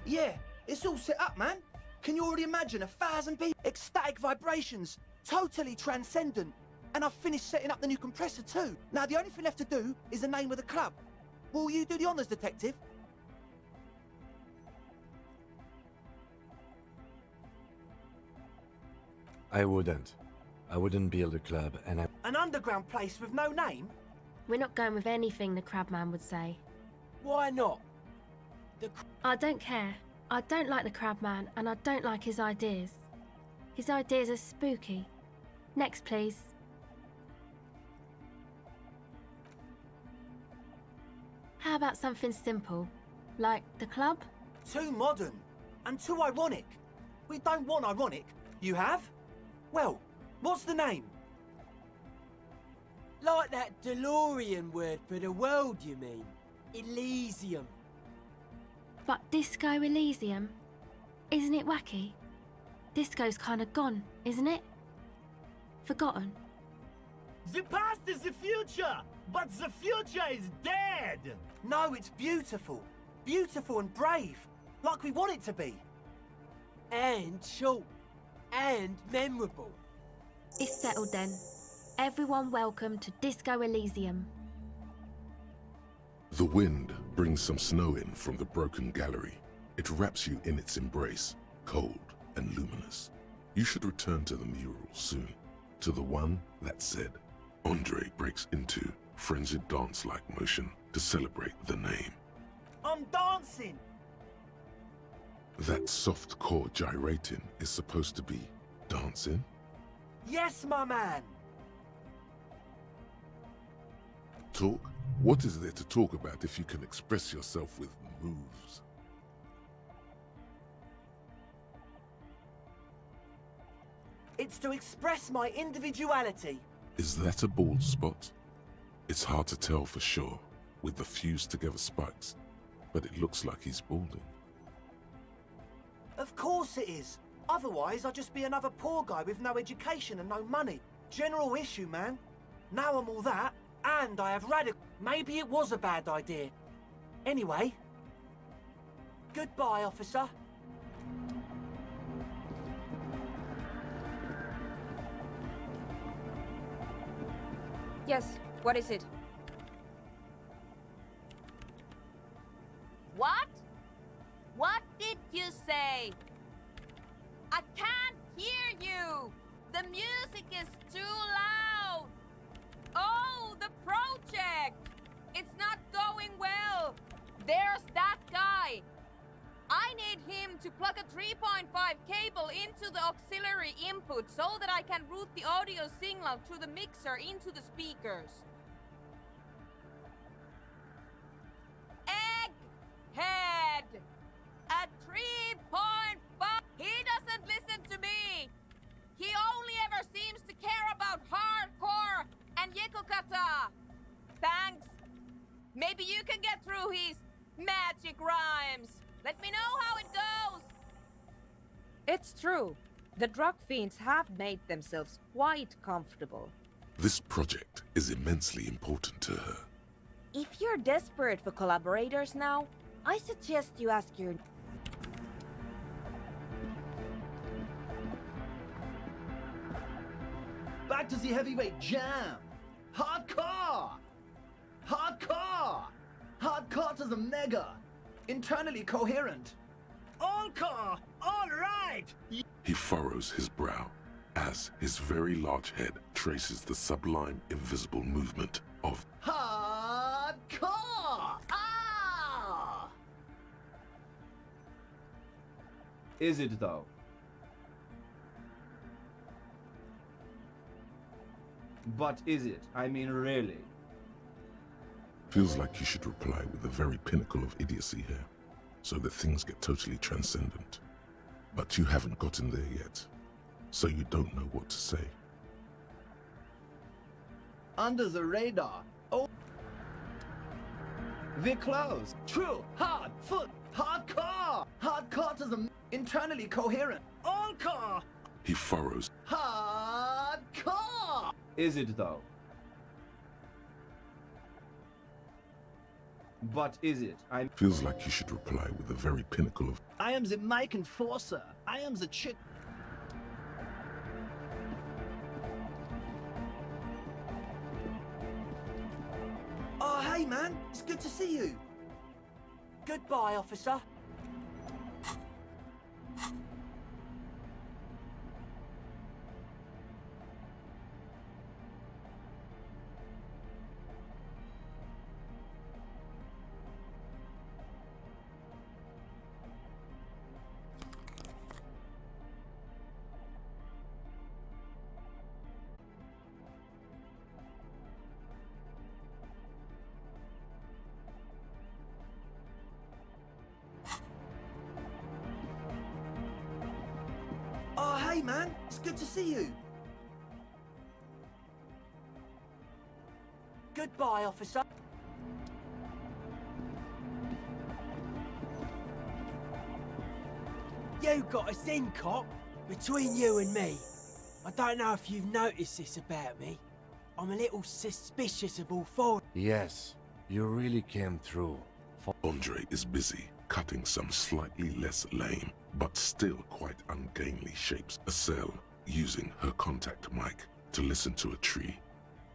Yeah, it's all set up, man. Can you already imagine 1,000 people? Ecstatic vibrations, totally transcendent. And I've finished setting up the new compressor too. Now the only thing left to do is the name of the club. Will you do the honors, detective? I wouldn't. I wouldn't build a club, and I... An underground place with no name? We're not going with anything the Crabman would say. Why not? I don't care. I don't like the Crabman, and I don't like his ideas. His ideas are spooky. Next, please. How about something simple? Like the club? Too modern. And too ironic. We don't want ironic. You have? Well, what's the name? Like that DeLorean word for the world, you mean? Elysium. But Disco Elysium? Isn't it wacky? Disco's kinda gone, isn't it? Forgotten. The past is the future, but the future is dead! No, it's beautiful. Beautiful and brave. Like we want it to be. And short. And memorable. It's settled then. Everyone welcome to Disco Elysium. The wind brings some snow in from the broken gallery. It wraps you in its embrace, cold and luminous. You should return to the mural soon, to the one that said, Andre breaks into frenzied dance-like motion to celebrate the name. I'm dancing! That soft core gyrating is supposed to be dancing? Yes, my man! Talk? What is there to talk about if you can express yourself with moves? It's to express my individuality. Is that a bald spot? It's hard to tell for sure, with the fused together spikes, but it looks like he's balding. Of course it is. Otherwise, I'd just be another poor guy with no education and no money. General issue, man. Now I'm all that, and I have radical... Maybe it was a bad idea. Anyway, goodbye, officer. Yes, what is it? What? What did you say? I can't hear you! The music is too loud! Oh, the project! It's not going well! There's that guy! I need him to plug a 3.5 cable into the auxiliary input so that I can route the audio signal through the mixer into the speakers. Egghead! At 3.5! He doesn't listen to me! He only ever seems to care about hardcore and Yekokata! Thanks! Maybe you can get through his magic rhymes! Let me know how it goes! It's true. The drug fiends have made themselves quite comfortable. This project is immensely important to her. If you're desperate for collaborators now, I suggest you ask your... Back to the heavyweight jam! Hardcore! Hardcore! Hardcore to the mega! Internally coherent! Encore! All right! He furrows his brow as his very large head traces the sublime invisible movement of Hardcore! Ah! Is it though? But is it? I mean, really? Feels like you should reply with the very pinnacle of idiocy here, so that things get totally transcendent. But you haven't gotten there yet, so you don't know what to say. Under the radar. Oh. We're close. True. Hard. Foot. Hardcore. Hardcore to the... Internally coherent. Encore. He furrows. Hardcore. Is it though? But is it? Feels like you should reply with the very pinnacle of... I am the Mike Enforcer. I am the chick. Oh, hey, man. It's good to see you. Goodbye, officer. Oh, hey, man. It's good to see you. Goodbye, officer. You got us in, cop. Between you and me, I don't know if you've noticed this about me. I'm a little suspicious of authority. Yes, you really came through. Andre is busy cutting some slightly less lame, but still quite ungainly shapes a cell using her contact mic to listen to a tree.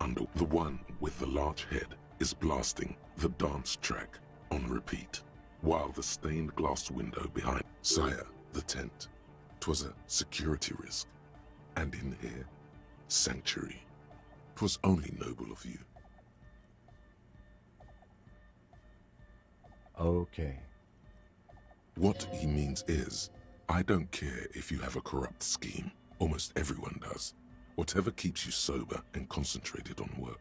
Under the one with the large head is blasting the dance track on repeat, while the stained glass window behind Sire, the tent. 'Twas a security risk, and in here, sanctuary. 'Twas only noble of you. Okay. What he means is, I don't care if you have a corrupt scheme. Almost everyone does. Whatever keeps you sober and concentrated on work.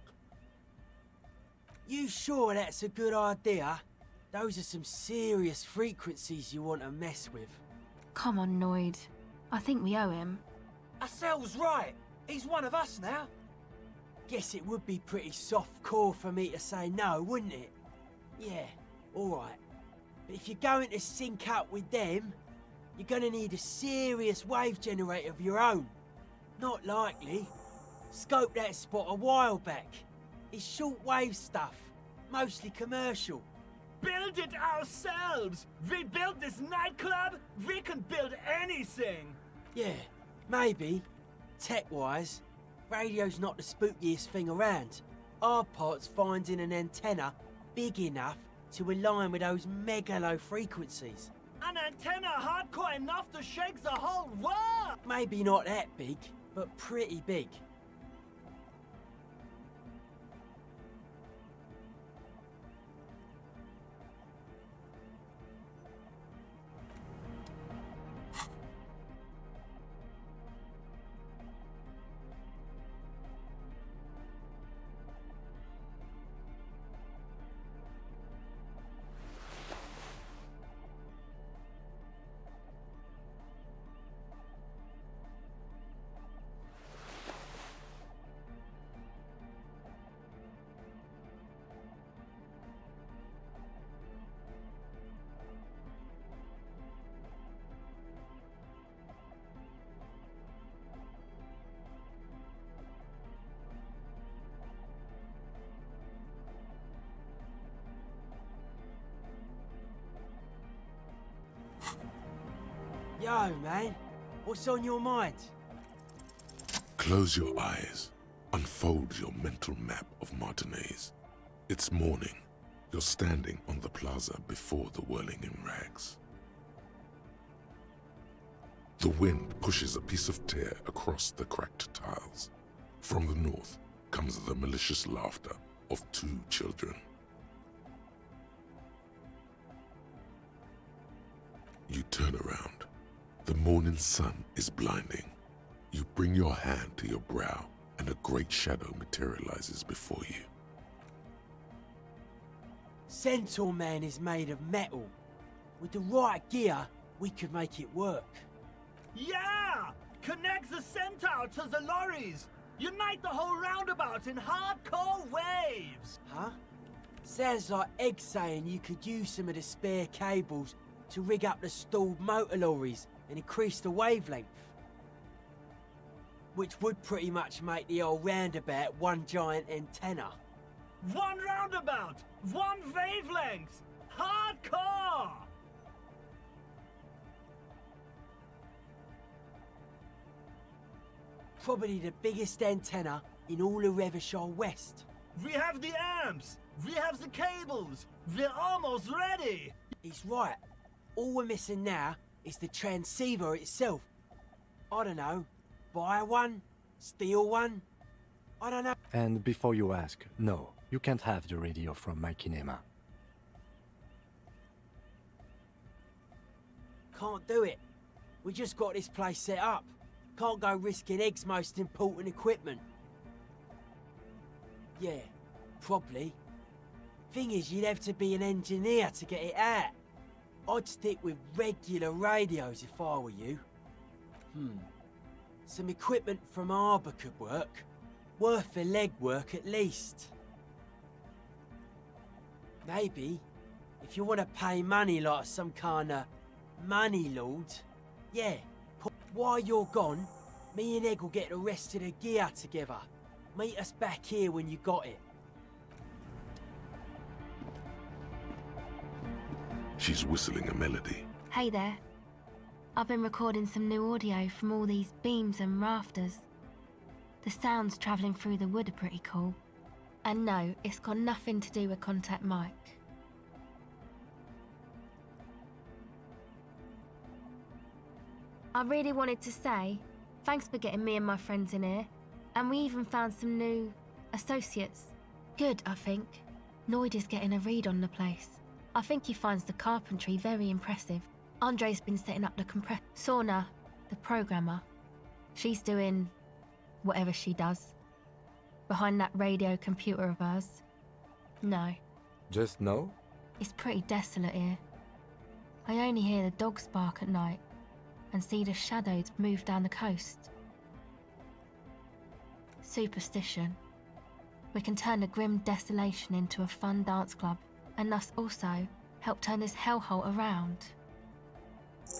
You sure that's a good idea? Those are some serious frequencies you want to mess with. Come on, Noid. I think we owe him. Asel's right. He's one of us now. Guess it would be pretty soft core for me to say no, wouldn't it? Yeah, alright. But if you're going to sync up with them, you're gonna need a serious wave generator of your own. Not likely. Scoped that spot a while back. It's short-wave stuff, mostly commercial. Build it ourselves! We built this nightclub, we can build anything! Yeah, maybe. Tech-wise, radio's not the spookiest thing around. Our part's finding an antenna big enough to align with those megalo frequencies. An antenna hardcore enough to shake the whole world! Maybe not that big, but pretty big. Yo, man. What's on your mind? Close your eyes. Unfold your mental map of Martinez. It's morning. You're standing on the plaza before the whirling in rags. The wind pushes a piece of tear across the cracked tiles. From the north comes the malicious laughter of two children. You turn around. The morning sun is blinding. You bring your hand to your brow, and a great shadow materializes before you. Centaur Man is made of metal. With the right gear, we could make it work. Yeah! Connect the centaur to the lorries! Unite the whole roundabout in hardcore waves! Huh? Sounds like Egg saying you could use some of the spare cables to rig up the stalled motor lorries and increase the wavelength. Which would pretty much make the old roundabout one giant antenna. one roundabout, one wavelength. Hardcore! Probably the biggest antenna in all of Revershire West. We have the amps, we have the cables, we're almost ready. He's right. All we're missing now is the transceiver itself. I don't know, buy one, steal one, I don't know. And before you ask, no, you can't have the radio from my kinema. Can't do it. We just got this place set up. Can't go risking Egg's most important equipment. Yeah, probably. Thing is, you'd have to be an engineer to get it out. I'd stick with regular radios if I were you. Some equipment from Harbour could work. Worth the legwork at least. Maybe, if you want to pay money like some kind of money lord, yeah. While you're gone, me and Egg will get the rest of the gear together. Meet us back here when you got it. She's whistling a melody. Hey there. I've been recording some new audio from all these beams and rafters. The sounds travelling through the wood are pretty cool. And no, it's got nothing to do with Contact Mike. I really wanted to say, thanks for getting me and my friends in here. And we even found some new associates. Good, I think. Noid is getting a read on the place. I think he finds the carpentry very impressive. Andre's been setting up the Sauna, the programmer. She's doing whatever she does. Behind that radio computer of hers. No. Just no? It's pretty desolate here. I only hear the dogs bark at night and see the shadows move down the coast. Superstition. We can turn the grim desolation into a fun dance club, and thus also help turn this hellhole around.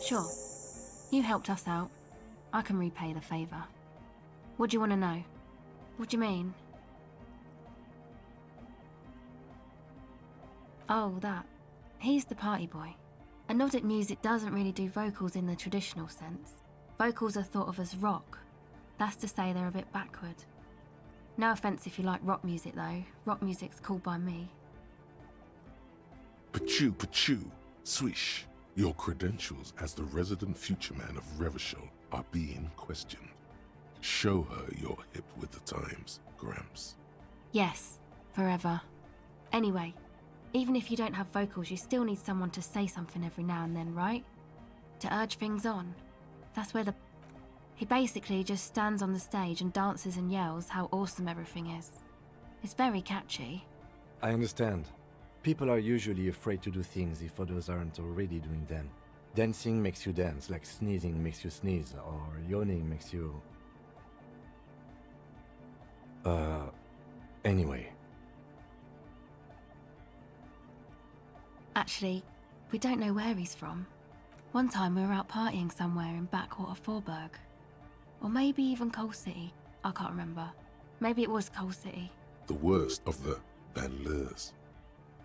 Sure, you helped us out. I can repay the favour. What do you want to know? What do you mean? Oh, that. He's the party boy. And Nordic music doesn't really do vocals in the traditional sense. Vocals are thought of as rock. That's to say they're a bit backward. No offence if you like rock music though. Rock music's cool by me. Pachoo, swish. Your credentials as the resident future man of Revershire are being questioned. Show her you're hip with the times, Gramps. Yes, forever. Anyway, even if you don't have vocals, you still need someone to say something every now and then, right? To urge things on. That's where He basically just stands on the stage and dances and yells how awesome everything is. It's very catchy. I understand. People are usually afraid to do things if others aren't already doing them. Dancing makes you dance, like sneezing makes you sneeze, or yawning makes you... Anyway. Actually, we don't know where he's from. One time we were out partying somewhere in backwater Forburg. Or maybe even Coal City. I can't remember. Maybe it was Coal City. The worst of the banlieues.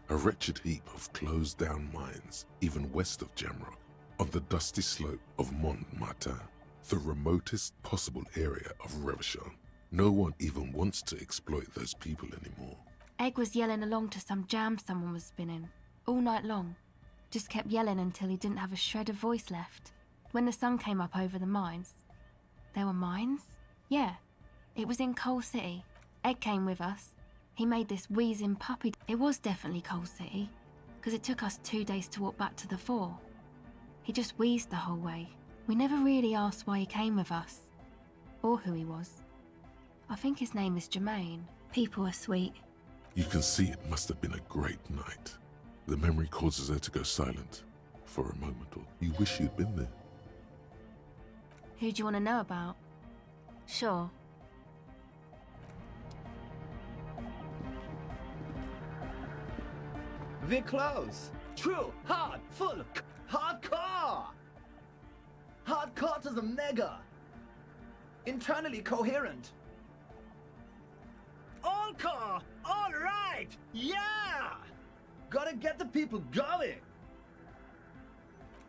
A wretched heap of closed-down mines, even west of Jamrock, on the dusty slope of Montmartin, the remotest possible area of Revershire. No one even wants to exploit those people anymore. Egg was yelling along to some jam someone was spinning, all night long. Just kept yelling until he didn't have a shred of voice left. When the sun came up over the mines... There were mines? Yeah. It was in Coal City. Egg came with us. He made this wheezing puppy... It was definitely Coal City, because it took us 2 days to walk back to the fort. He just wheezed the whole way. We never really asked why he came with us, or who he was. I think his name is Jermaine. People are sweet. You can see it must have been a great night. The memory causes her to go silent for a moment, or you wish you'd been there. Who do you want to know about? Sure. We're close. True, hard, full, hardcore. Hardcore to the mega. Internally coherent. All core, all right. right! Yeah! Gotta get the people going!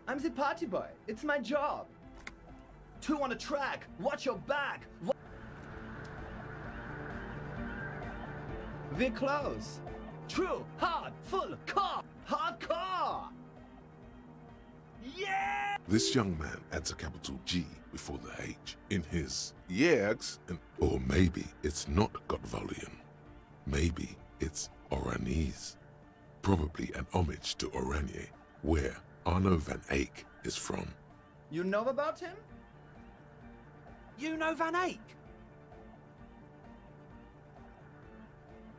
I'm the party boy. It's my job. 2 on a track. Watch your back. We're close. True, hard, full, car, hardcore! Yeah! This young man adds a capital G before the H in his yegs, or maybe it's not Gotvalian. Maybe it's Oranese. Probably an homage to Oranje, where Arno van Eyck is from. You know about him? You know Van Eyck?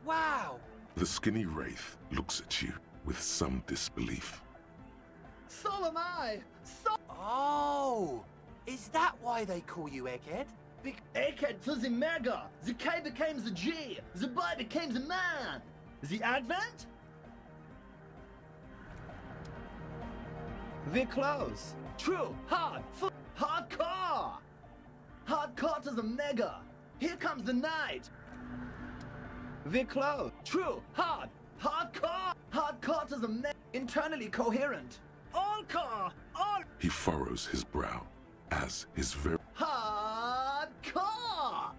Wow! The skinny wraith looks at you with some disbelief. So am I! Oh! Is that why they call you Egghead? Egghead to the mega! The K became the G! The boy became the man! The Advent? We're close. True, hard, full, hardcore! Hardcore to the mega! Here comes the night! We're close. True, hard, hardcore! Hardcore to the mega! Internally coherent. All car! All... He furrows his brow as his very... Hardcore!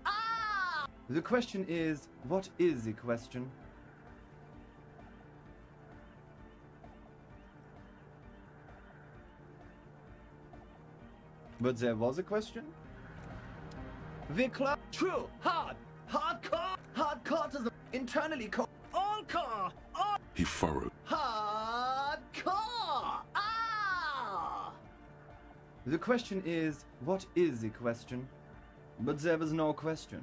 Ah! The question is, what is the question? But there was a question? Vikla, true, hard, hardcore, hardcore to the internally all car, all... He furrowed. Hardcore! Ah! The question is, what is the question? But there was no question.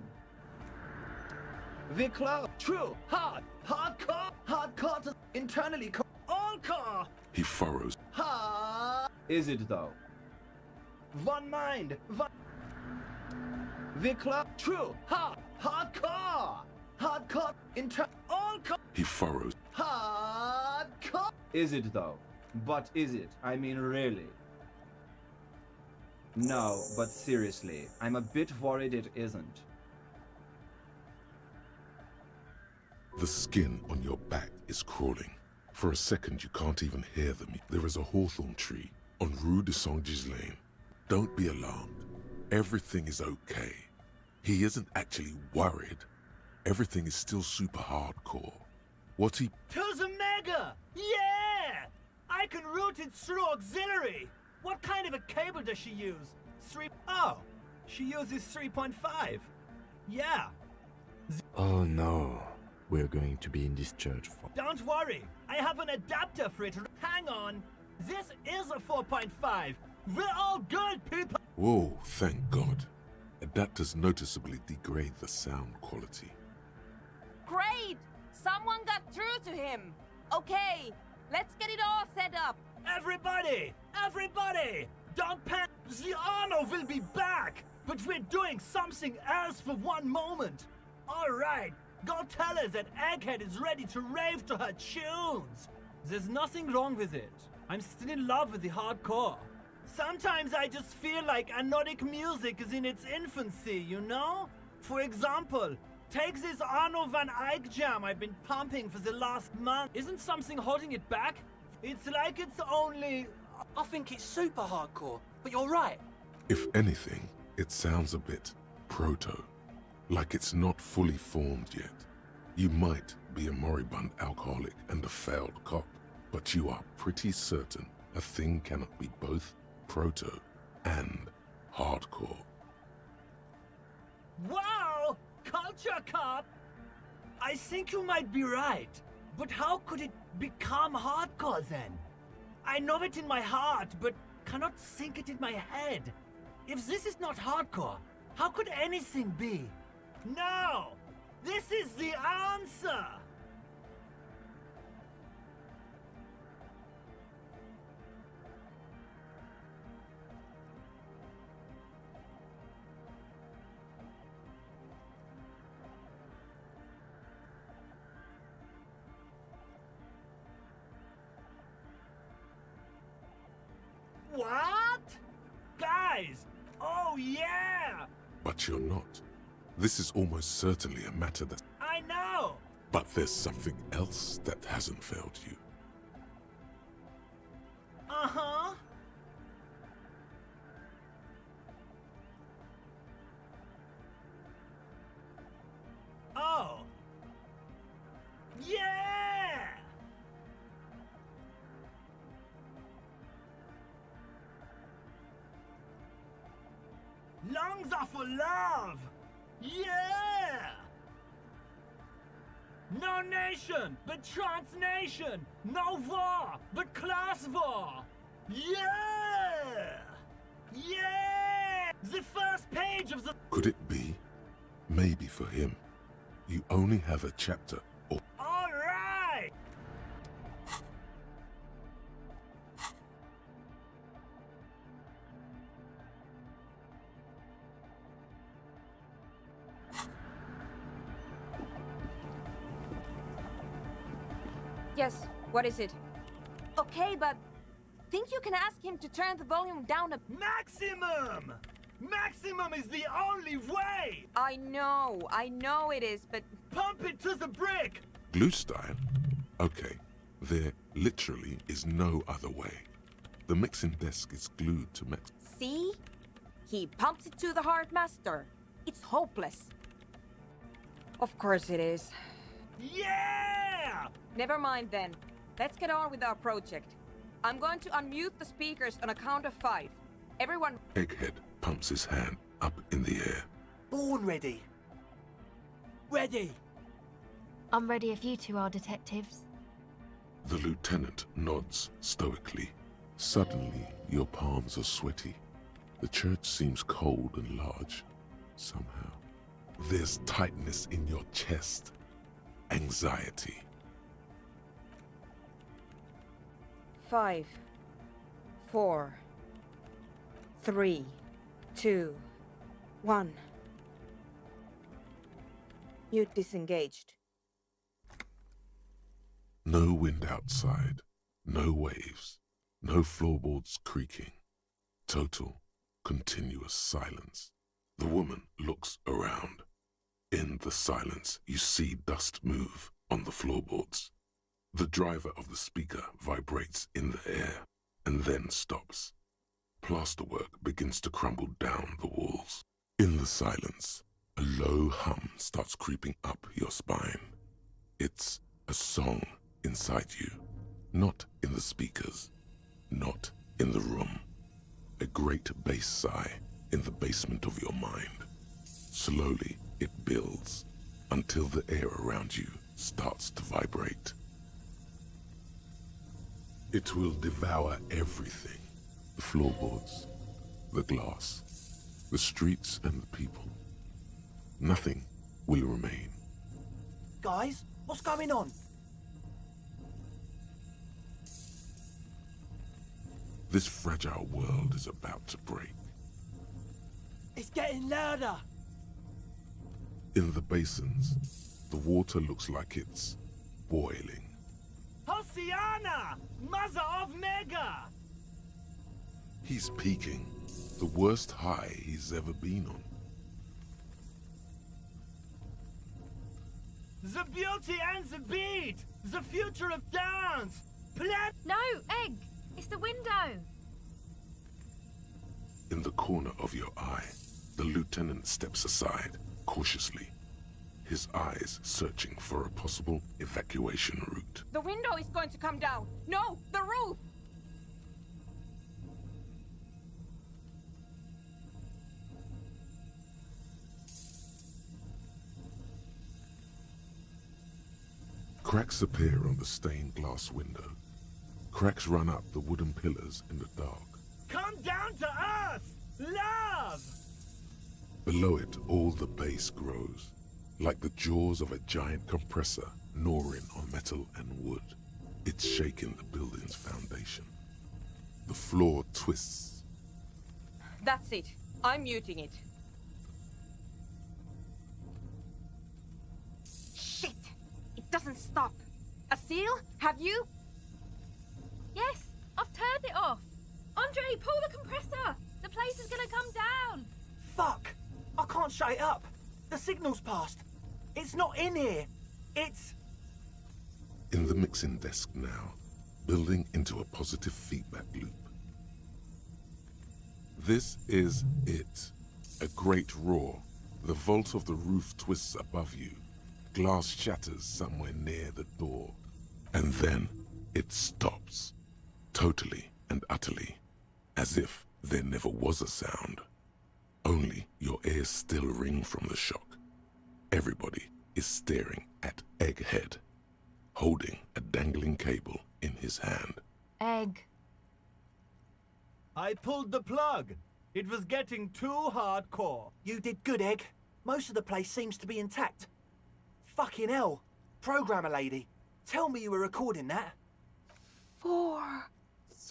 Vikla, true, hard, hardcore, hardcore to internally all car! He furrows. Hard. Is it though? One mind, one... Vikla, true, hard, hardcore! Hardcore, all car... He furrows. Hardcore! Is it though? But is it? I mean really? No, but seriously, I'm a bit worried it isn't. The skin on your back is crawling. For a second you can't even hear them. There is a hawthorn tree on Rue de Saint-Ghislain. Don't be alarmed. Everything is okay. He isn't actually worried. Everything is still super hardcore. What he... To the mega! Yeah! I can route it through auxiliary. What kind of a cable does she use? Oh, she uses 3.5. Yeah. Oh no. We're going to be in this church for... Don't worry. I have an adapter for it. Hang on. This is a 4.5. We're all good, people. Whoa, thank God. Adapters noticeably degrade the sound quality. Great! Someone got through to him. Okay, let's get it all set up. Everybody! Everybody! Don't panic! The Arno will be back! But we're doing something else for one moment. Alright, go tell her that Egghead is ready to rave to her tunes. There's nothing wrong with it. I'm still in love with the hardcore. Sometimes I just feel like anodic music is in its infancy, you know? For example, take this Arno van Eyck jam I've been pumping for the last month. Isn't something holding it back? It's like it's only... I think it's super hardcore, but you're right. If anything, it sounds a bit proto. Like it's not fully formed yet. You might be a moribund alcoholic and a failed cop, but you are pretty certain a thing cannot be both proto and hardcore. Wow! Culture cop! I think you might be right. But how could it become hardcore then? I know it in my heart, but cannot think it in my head. If this is not hardcore, how could anything be? No! This is the answer! What? Guys! Oh yeah! But you're not. This is almost certainly a matter that... I know! But there's something else that hasn't failed you. Uh-huh. Oh. Yeah! Lungs are for love! Yeah! No nation, but transnation! No war, but class war! Yeah! Yeah! The first page of the... Could it be? Maybe for him, you only have a chapter or... All right! Yes, what is it? Okay, but think you can ask him to turn the volume down a... Maximum! Maximum is the only way! I know it is, but... Pump it to the brick! Glue style? Okay, there literally is no other way. The mixing desk is glued to mix... See? He pumps it to the hard master. It's hopeless. Of course it is. Yeah! Never mind then. Let's get on with our project. I'm going to unmute the speakers on a count of 5. Everyone... Egghead pumps his hand up in the air. Born ready. Ready! I'm ready if you two are detectives. The lieutenant nods stoically. Suddenly, your palms are sweaty. The church seems cold and large, somehow. There's tightness in your chest. Anxiety. 5, 4, 3, 2, 1. You disengaged. No wind outside, no waves, no floorboards creaking. Total, continuous silence. The woman looks around. In the silence, you see dust move on the floorboards. The driver of the speaker vibrates in the air and then stops. Plasterwork begins to crumble down the walls. In the silence, a low hum starts creeping up your spine. It's a song inside you, not in the speakers, not in the room. A great bass sigh in the basement of your mind. Slowly, it builds until the air around you starts to vibrate. It will devour everything. The floorboards, the glass, the streets and the people. Nothing will remain. Guys, what's going on? This fragile world is about to break. It's getting louder! In the basins, the water looks like it's boiling. Hosiana! Mother of Mega! He's peaking, the worst high he's ever been on. The beauty and the beat! The future of dance! No, Egg! It's the window! In the corner of your eye, the lieutenant steps aside, cautiously, his eyes searching for a possible evacuation route. The window is going to come down! No, the roof! Cracks appear on the stained glass window. Cracks run up the wooden pillars in the dark. Come down to us! Love! Below it, all the base grows, like the jaws of a giant compressor gnawing on metal and wood. It's shaking the building's foundation. The floor twists. That's it. I'm muting it. Shit! It doesn't stop. Asil, have you? Yes, I've turned it off. Andre, pull the compressor. The place is gonna come down. Fuck! I can't shut it up. The signal's passed. It's not in here. It's... in the mixing desk now, building into a positive feedback loop. This is it. A great roar. The vault of the roof twists above you. Glass shatters somewhere near the door. And then it stops. Totally and utterly. As if there never was a sound. Only your ears still ring from the shock. Everybody is staring at Egghead, holding a dangling cable in his hand. Egg. I pulled the plug. It was getting too hardcore. You did good, Egg. Most of the place seems to be intact. Fucking hell. Programmer lady, tell me you were recording that. 4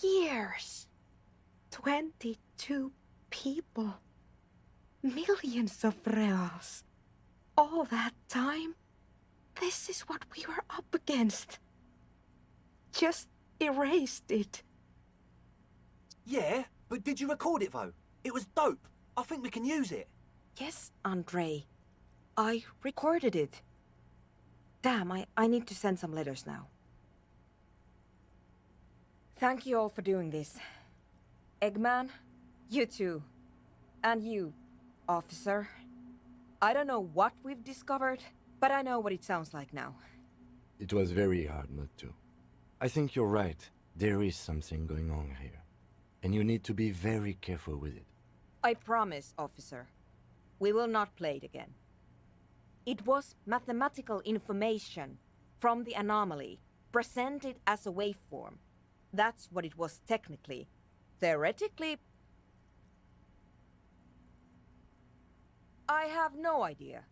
years. 22 people. Millions of reals. All that time? This is what we were up against. Just erased it. Yeah, but did you record it though? It was dope. I think we can use it. Yes, Andre. I recorded it. Damn, I need to send some letters now. Thank you all for doing this. Eggman, you too. And you, officer. I don't know what we've discovered, but I know what it sounds like now. It was very hard not to. I think you're right. There is something going on here. And you need to be very careful with it. I promise, officer. We will not play it again. It was mathematical information from the anomaly, presented as a waveform. That's what it was technically. Theoretically, I have no idea.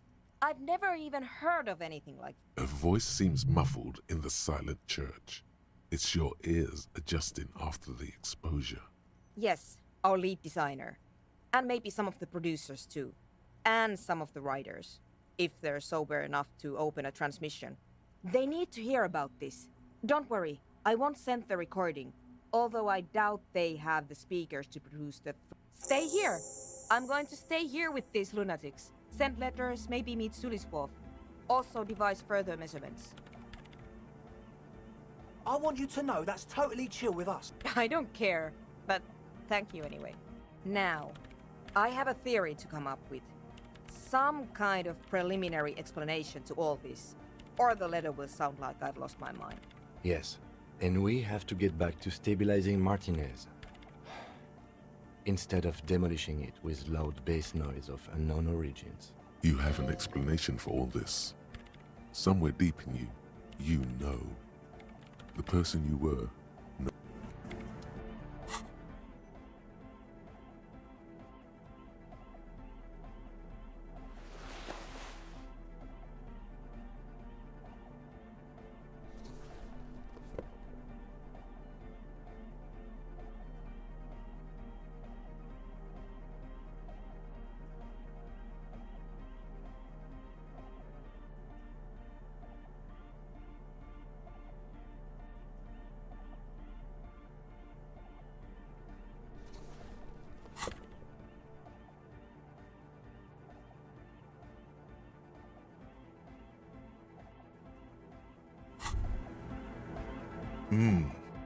I've never even heard of anything like A voice seems muffled in the silent church. It's your ears adjusting after the exposure. Yes, our lead designer. And maybe some of the producers too. And some of the writers. If they're sober enough to open a transmission. They need to hear about this. Don't worry, I won't send the recording. Although I doubt they have the speakers to produce the... Stay here! I'm going to stay here with these lunatics. Send letters, maybe meet Sulispov. Also devise further measurements. I want you to know that's totally chill with us. I don't care, but thank you anyway. Now, I have a theory to come up with. Some kind of preliminary explanation to all this. Or the letter will sound like I've lost my mind. Yes, and we have to get back to stabilizing Martinez. Instead of demolishing it with loud bass noise of unknown origins. You have an explanation for all this. Somewhere deep in you, you know. The person you were.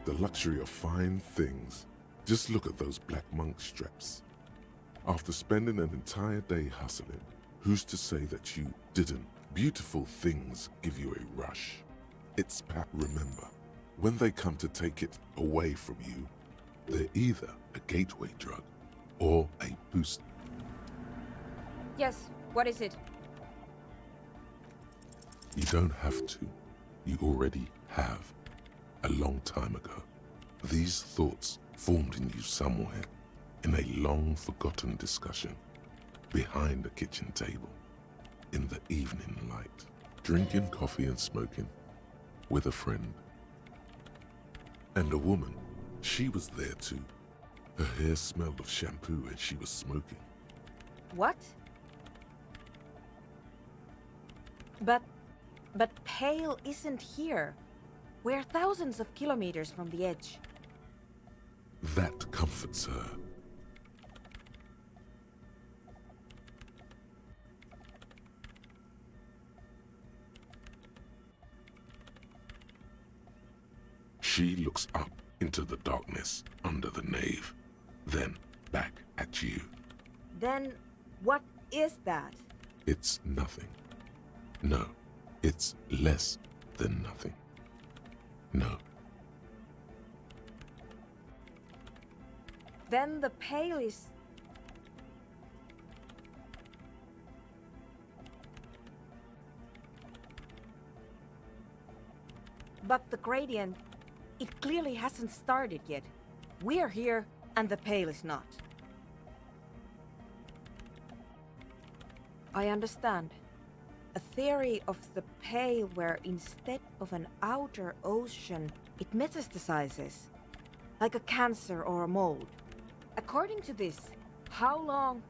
The luxury of fine things. Just look at those black monk straps. After spending an entire day hustling, who's to say that you didn't? Beautiful things give you a rush. It's remember, when they come to take it away from you, they're either a gateway drug or a boost. Yes, what is it? You don't have to. You already have. A long time ago. These thoughts formed in you somewhere, in a long-forgotten discussion, behind a kitchen table, in the evening light, drinking coffee and smoking, with a friend. And a woman, she was there too. Her hair smelled of shampoo and she was smoking. What? But Pale isn't here. We're thousands of kilometers from the edge. That comforts her. She looks up into the darkness under the nave, then back at you. Then what is that? It's nothing. No, it's less than nothing. No. Then the pale is... But the gradient, it clearly hasn't started yet. We're here, and the pale is not. I understand. A theory of the pale where instead of an outer ocean, it metastasizes, like a cancer or a mold. According to this, how long?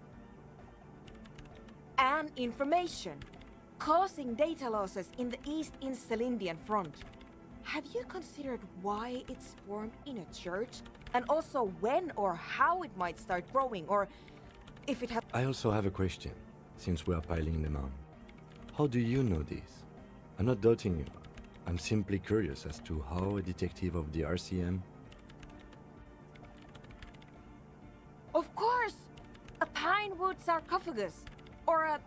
And information, causing data losses in the East Insulindian front. Have you considered why it's formed in a church? And also when or how it might start growing, or if it has... I also have a question, since we are piling them on. How do you know this? I'm not doubting you. I'm simply curious as to how a detective of the RCM... Of course! A pine wood sarcophagus, or a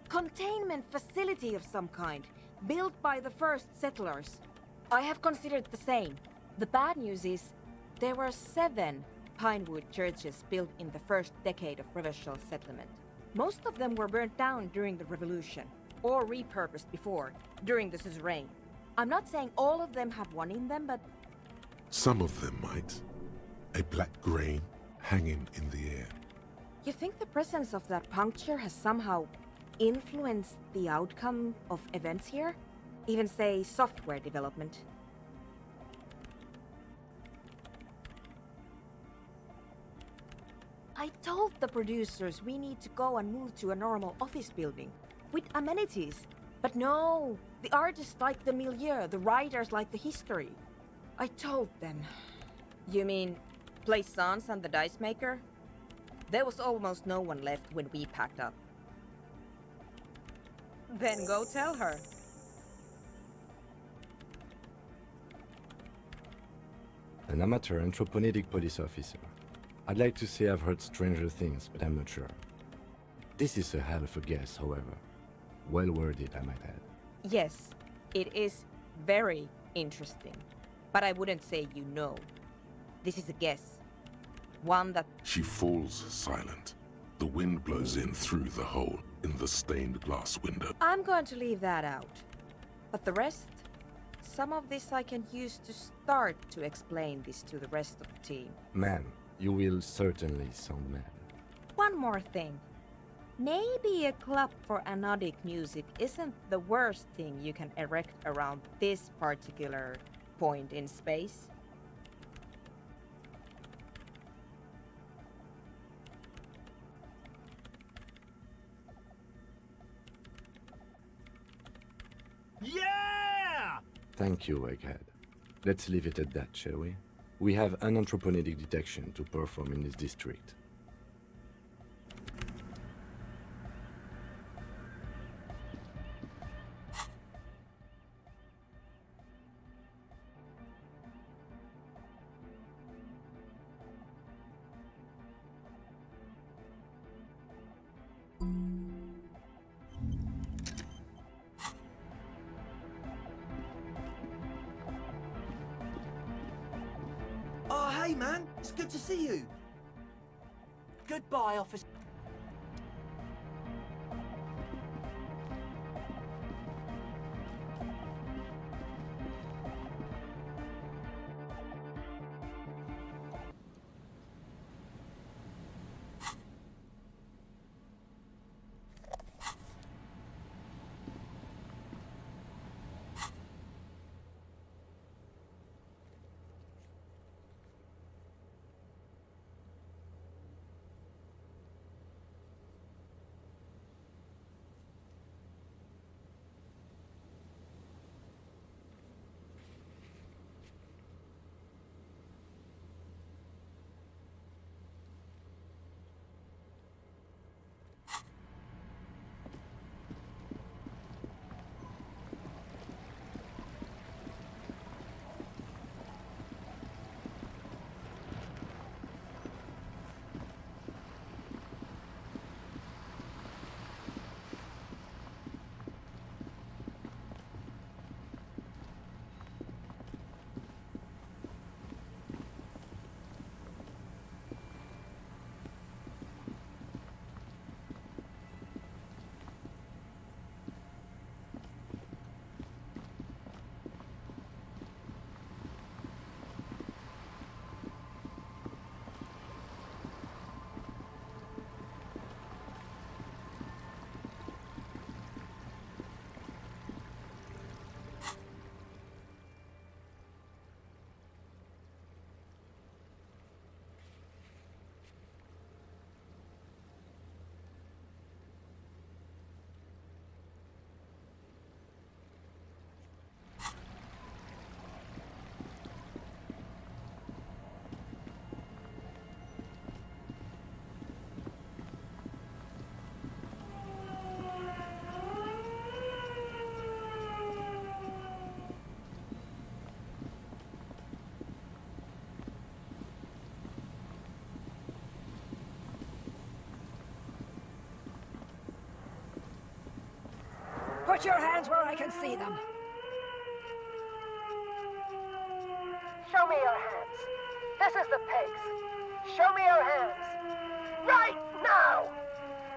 containment facility of some kind, built by the first settlers. I have considered the same. The bad news is, there were 7 pinewood churches built in the first decade of Revachol settlement. Most of them were burnt down during the revolution, or repurposed before, during the suzerain. I'm not saying all of them have one in them, but... Some of them might. A black grain hanging in the air. You think the presence of that puncture has somehow influenced the outcome of events here? Even say software development? I told the producers we need to go and move to a normal office building with amenities. But no, the artists like the milieu, the writers like the history. I told them. You mean Plaisance and the dice maker? There was almost no one left when we packed up. Then go tell her. An amateur anthropomedic police officer. I'd like to say I've heard stranger things, but I'm not sure. This is a hell of a guess, however. Well worded, I might add. Yes, it is very interesting. But I wouldn't say you know. This is a guess. One that... She falls silent. The wind blows in through the hole in the stained glass window. I'm going to leave that out. But the rest? Some of this I can use to start to explain this to the rest of the team. Man, you will certainly sound mad. One more thing. Maybe a club for anodic music isn't the worst thing you can erect around this particular point in space. Yeah! Thank you, Egghead. Let's leave it at that, shall we? We have an anthropomedic detection to perform in this district. Oh, hey, man. It's good to see you. Goodbye, officer. Put your hands where I can see them. Show me your hands. This is the pigs. Show me your hands. Right now!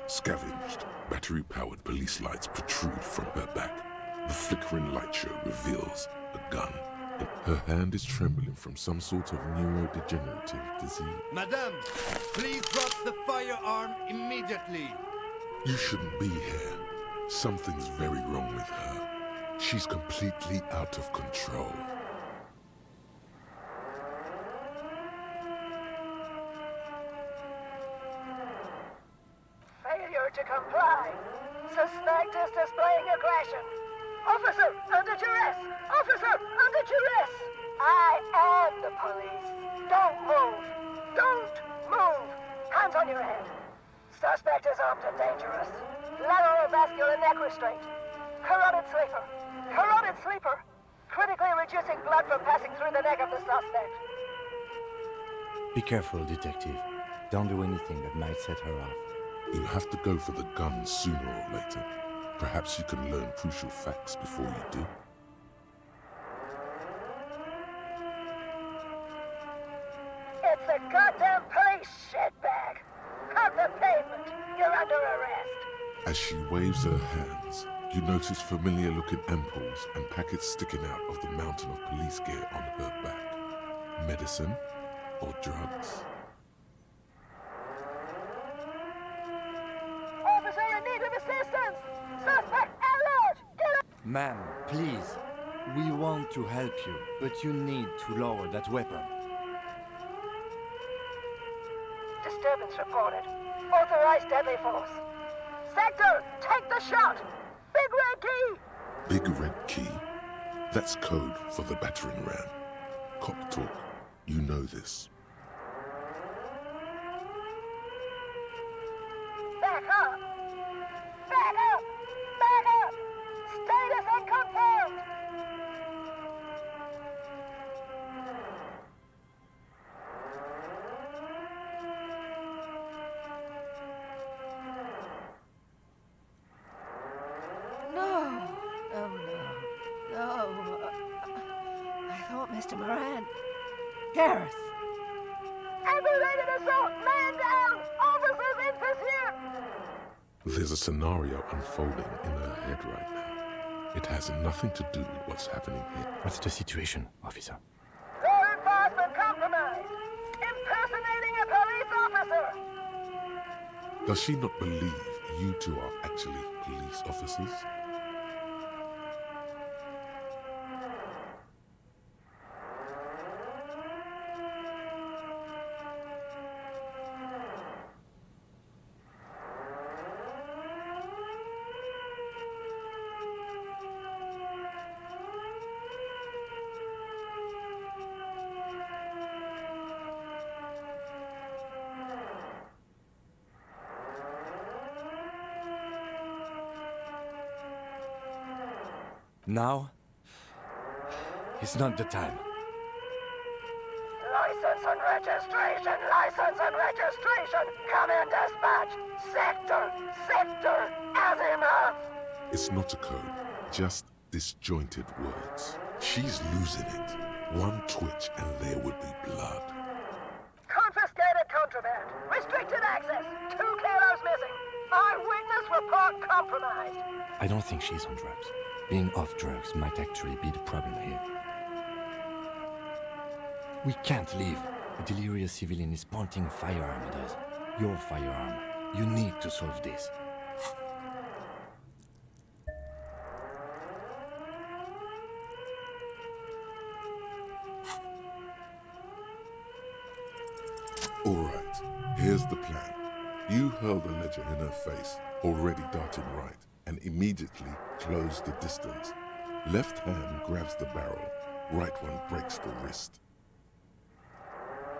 Scavenged, battery-powered police lights protrude from her back. The flickering light show reveals a gun. And her hand is trembling from some sort of neurodegenerative disease. Madame, please drop the firearm immediately. You shouldn't be here. Something's very wrong with her. She's completely out of control. Failure to comply. Suspect is displaying aggression. Officer, under duress! Officer, under duress! I am the police. Don't move. Don't move. Hands on your head. Suspect is armed and dangerous. Lateral vascular neck restraint. Carotid sleeper. Carotid sleeper. Critically reducing blood from passing through the neck of the suspect. Be careful, detective. Don't do anything that might set her off. You'll have to go for the gun sooner or later. Perhaps you can learn crucial facts before you do. It's a goddamn police shitbag. Cut the pavement. You're under arrest. As she waves her hands, you notice familiar-looking ampoules and packets sticking out of the mountain of police gear on her back. Medicine or drugs? Officer in need of assistance! Suspect alert! Get up! Ma'am, please. We want to help you, but you need to lower that weapon. Disturbance reported. Authorized deadly force. Sector, take the shot! Big red key! Big red key? That's code for the battering ram. Cop talk. You know this. Back up! Back up! Back up! Status unconfirmed! No. Oh, no. No. I thought Mr. Moran... Gareth! Aggravated assault! Man down! Officers in pursuit! There's a scenario unfolding in her head right now. It has nothing to do with what's happening here. What's the situation, officer? Law enforcement compromised! Impersonating a police officer! Does she not believe you two are actually police officers? Now is not the time. License and registration! License and registration! Come in, dispatch! Sector! Azimuth! It's not a code, just disjointed words. She's losing it. One twitch and there would be blood. Confiscated contraband! Restricted access! 2 kilos missing! Eyewitness report compromised! I don't think she's on drugs. Being off drugs might actually be the problem here. We can't leave. A delirious civilian is pointing a firearm at us. Your firearm. You need to solve this. Alright, here's the plan. You hurl the ledger in her face, already darting right, and immediately close the distance. Left hand grabs the barrel, right one breaks the wrist.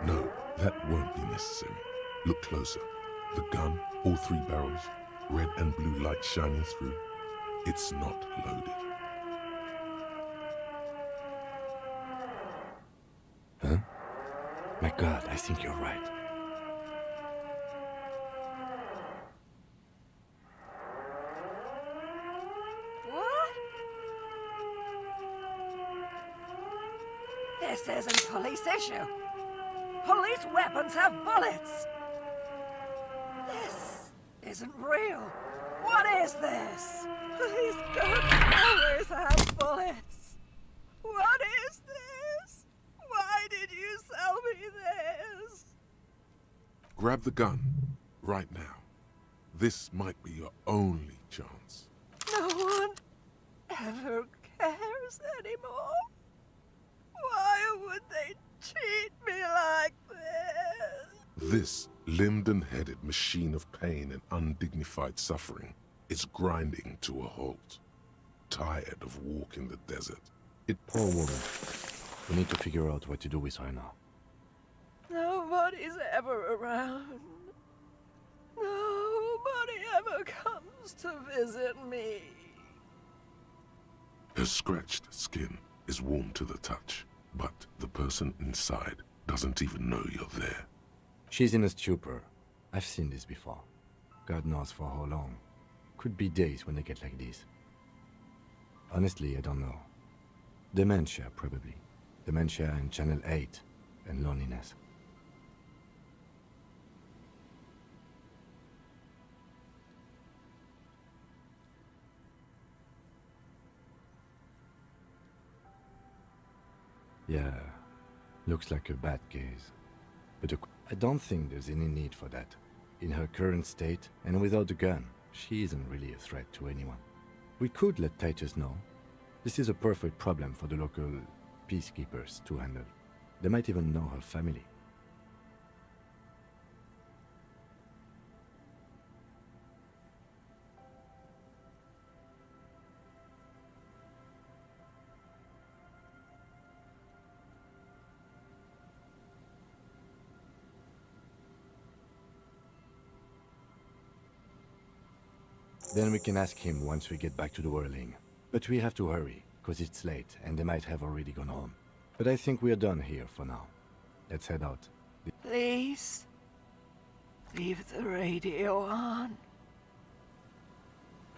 No, that won't be necessary. Look closer. The gun, all 3 barrels, red and blue light shining through. It's not loaded. Huh? My God, I think you're right. What? This isn't police issue. Police weapons have bullets. This isn't real. What is this? Police guns always have bullets. What is this? Why did you sell me this? Grab the gun, right now. This might be your only chance. No one ever cares anymore. Why would they treat me like this? This limbed and headed machine of pain and undignified suffering is grinding to a halt. Tired of walking the desert. Poor woman. We need to figure out what to do with her now. Nobody's ever around. Nobody ever comes to visit me. Her scratched skin is warm to the touch, but the person inside doesn't even know you're there. She's in a stupor. I've seen this before. God knows for how long. Could be days when they get like this. Honestly, I don't know. Dementia, probably. Dementia and Channel 8, and loneliness. Yeah, looks like a bad case. But I don't think there's any need for that. In her current state, and without the gun, she isn't really a threat to anyone. We could let Titus know. This is a perfect problem for the local peacekeepers to handle. They might even know her family. Then we can ask him once we get back to the whirling. But we have to hurry, because it's late and they might have already gone home. But I think we're done here for now. Let's head out. Please, leave the radio on.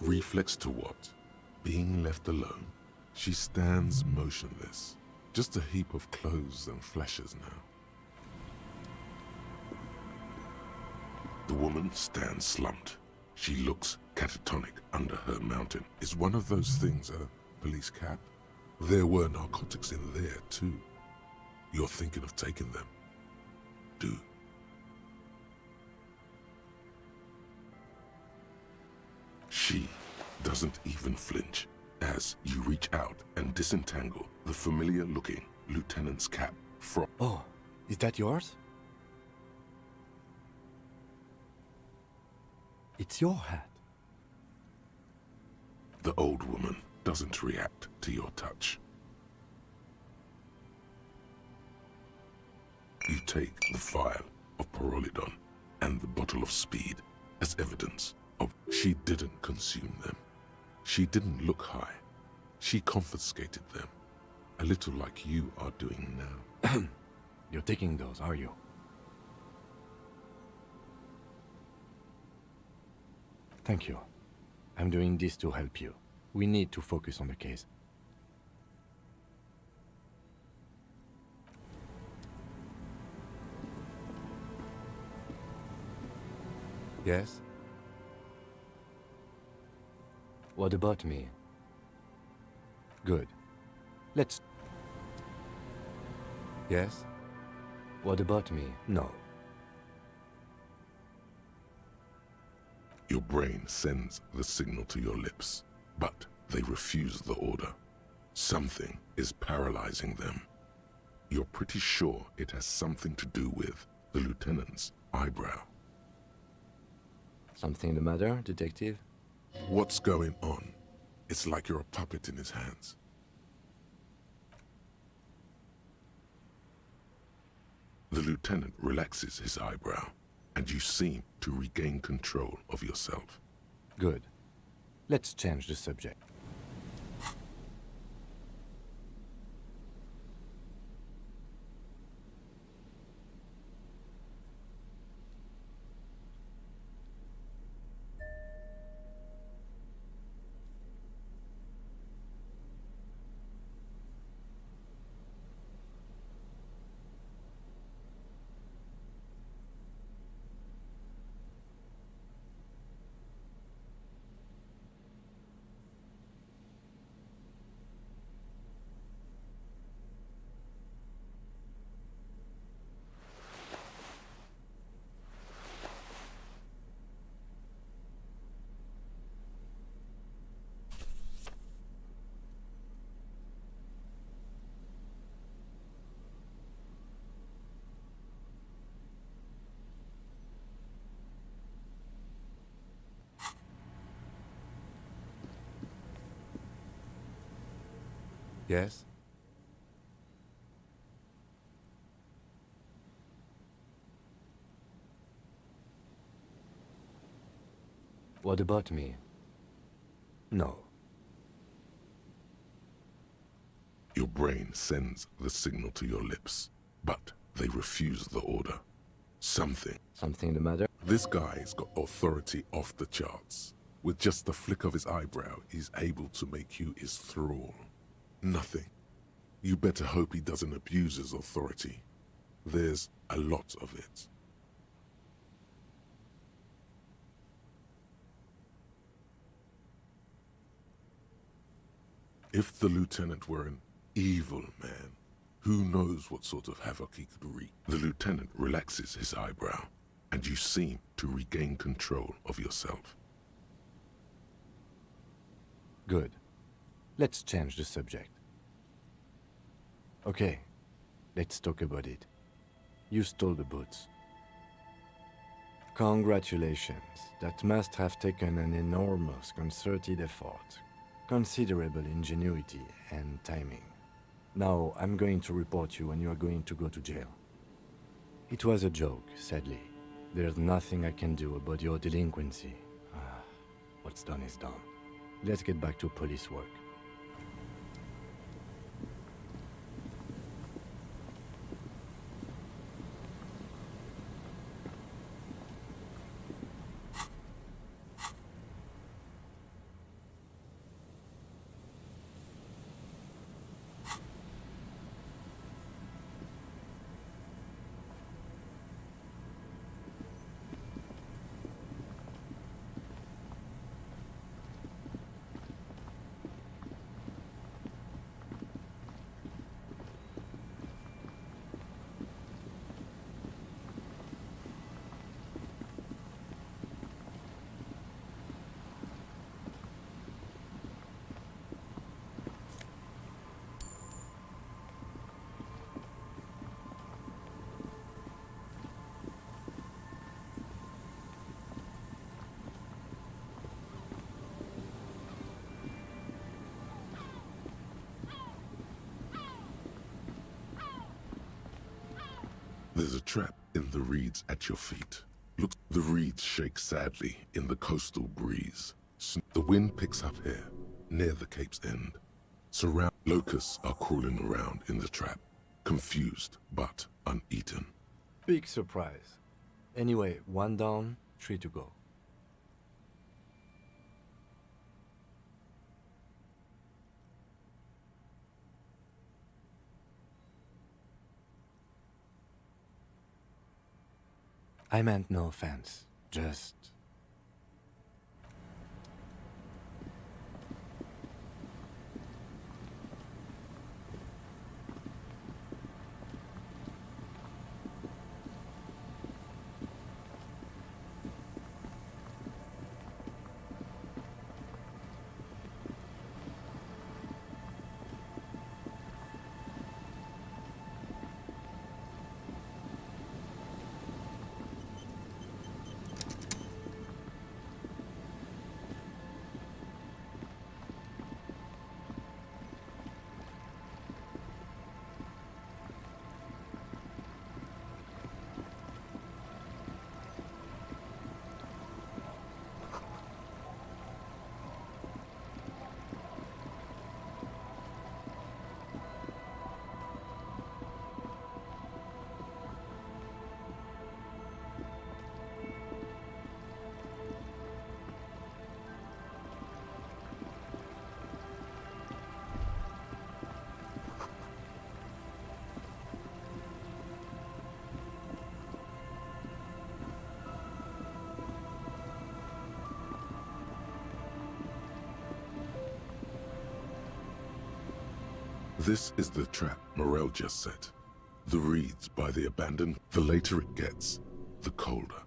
Reflex to what? Being left alone. She stands motionless. Just a heap of clothes and fleshes now. The woman stands slumped. She looks catatonic under her mountain. Is one of those things a police cap? There were narcotics in there too. You're thinking of taking them? Do. She doesn't even flinch as you reach out and disentangle the familiar-looking lieutenant's cap from... Oh, is that yours? It's your hat. The old woman doesn't react to your touch. You take the vial of Pyrrolidon and the bottle of speed as evidence of she didn't consume them. She didn't look high. She confiscated them, a little like you are doing now. You're taking those, are you? Thank you. I'm doing this to help you. We need to focus on the case. Yes? What about me? Good. Let's... Yes? What about me? No. Your brain sends the signal to your lips, but they refuse the order. Something is paralyzing them. You're pretty sure it has something to do with the lieutenant's eyebrow. Something the matter, detective? What's going on? It's like you're a puppet in his hands. The lieutenant relaxes his eyebrow, and you seem to regain control of yourself. Good. Let's change the subject. Yes? What about me? No. Your brain sends the signal to your lips, but they refuse the order. Something the matter? This guy's got authority off the charts. With just the flick of his eyebrow, he's able to make you his thrall. Nothing. You better hope he doesn't abuse his authority. There's a lot of it. If the lieutenant were an evil man, who knows what sort of havoc he could wreak? The lieutenant relaxes his eyebrow, and you seem to regain control of yourself. Good. Let's change the subject. Okay, let's talk about it. You stole the boots. Congratulations. That must have taken an enormous concerted effort, considerable ingenuity and timing. Now, I'm going to report you and you are going to go to jail. It was a joke, sadly. There's nothing I can do about your delinquency. What's done is done. Let's get back to police work. There's a trap in the reeds at your feet. Look, the reeds shake sadly in the coastal breeze. The wind picks up here, near the cape's end. Locusts are crawling around in the trap, confused but uneaten. Big surprise. Anyway, 1 down, 3 to go. I meant no offense, just... This is the trap Morel just set. The reeds by the abandoned, the later it gets, the colder.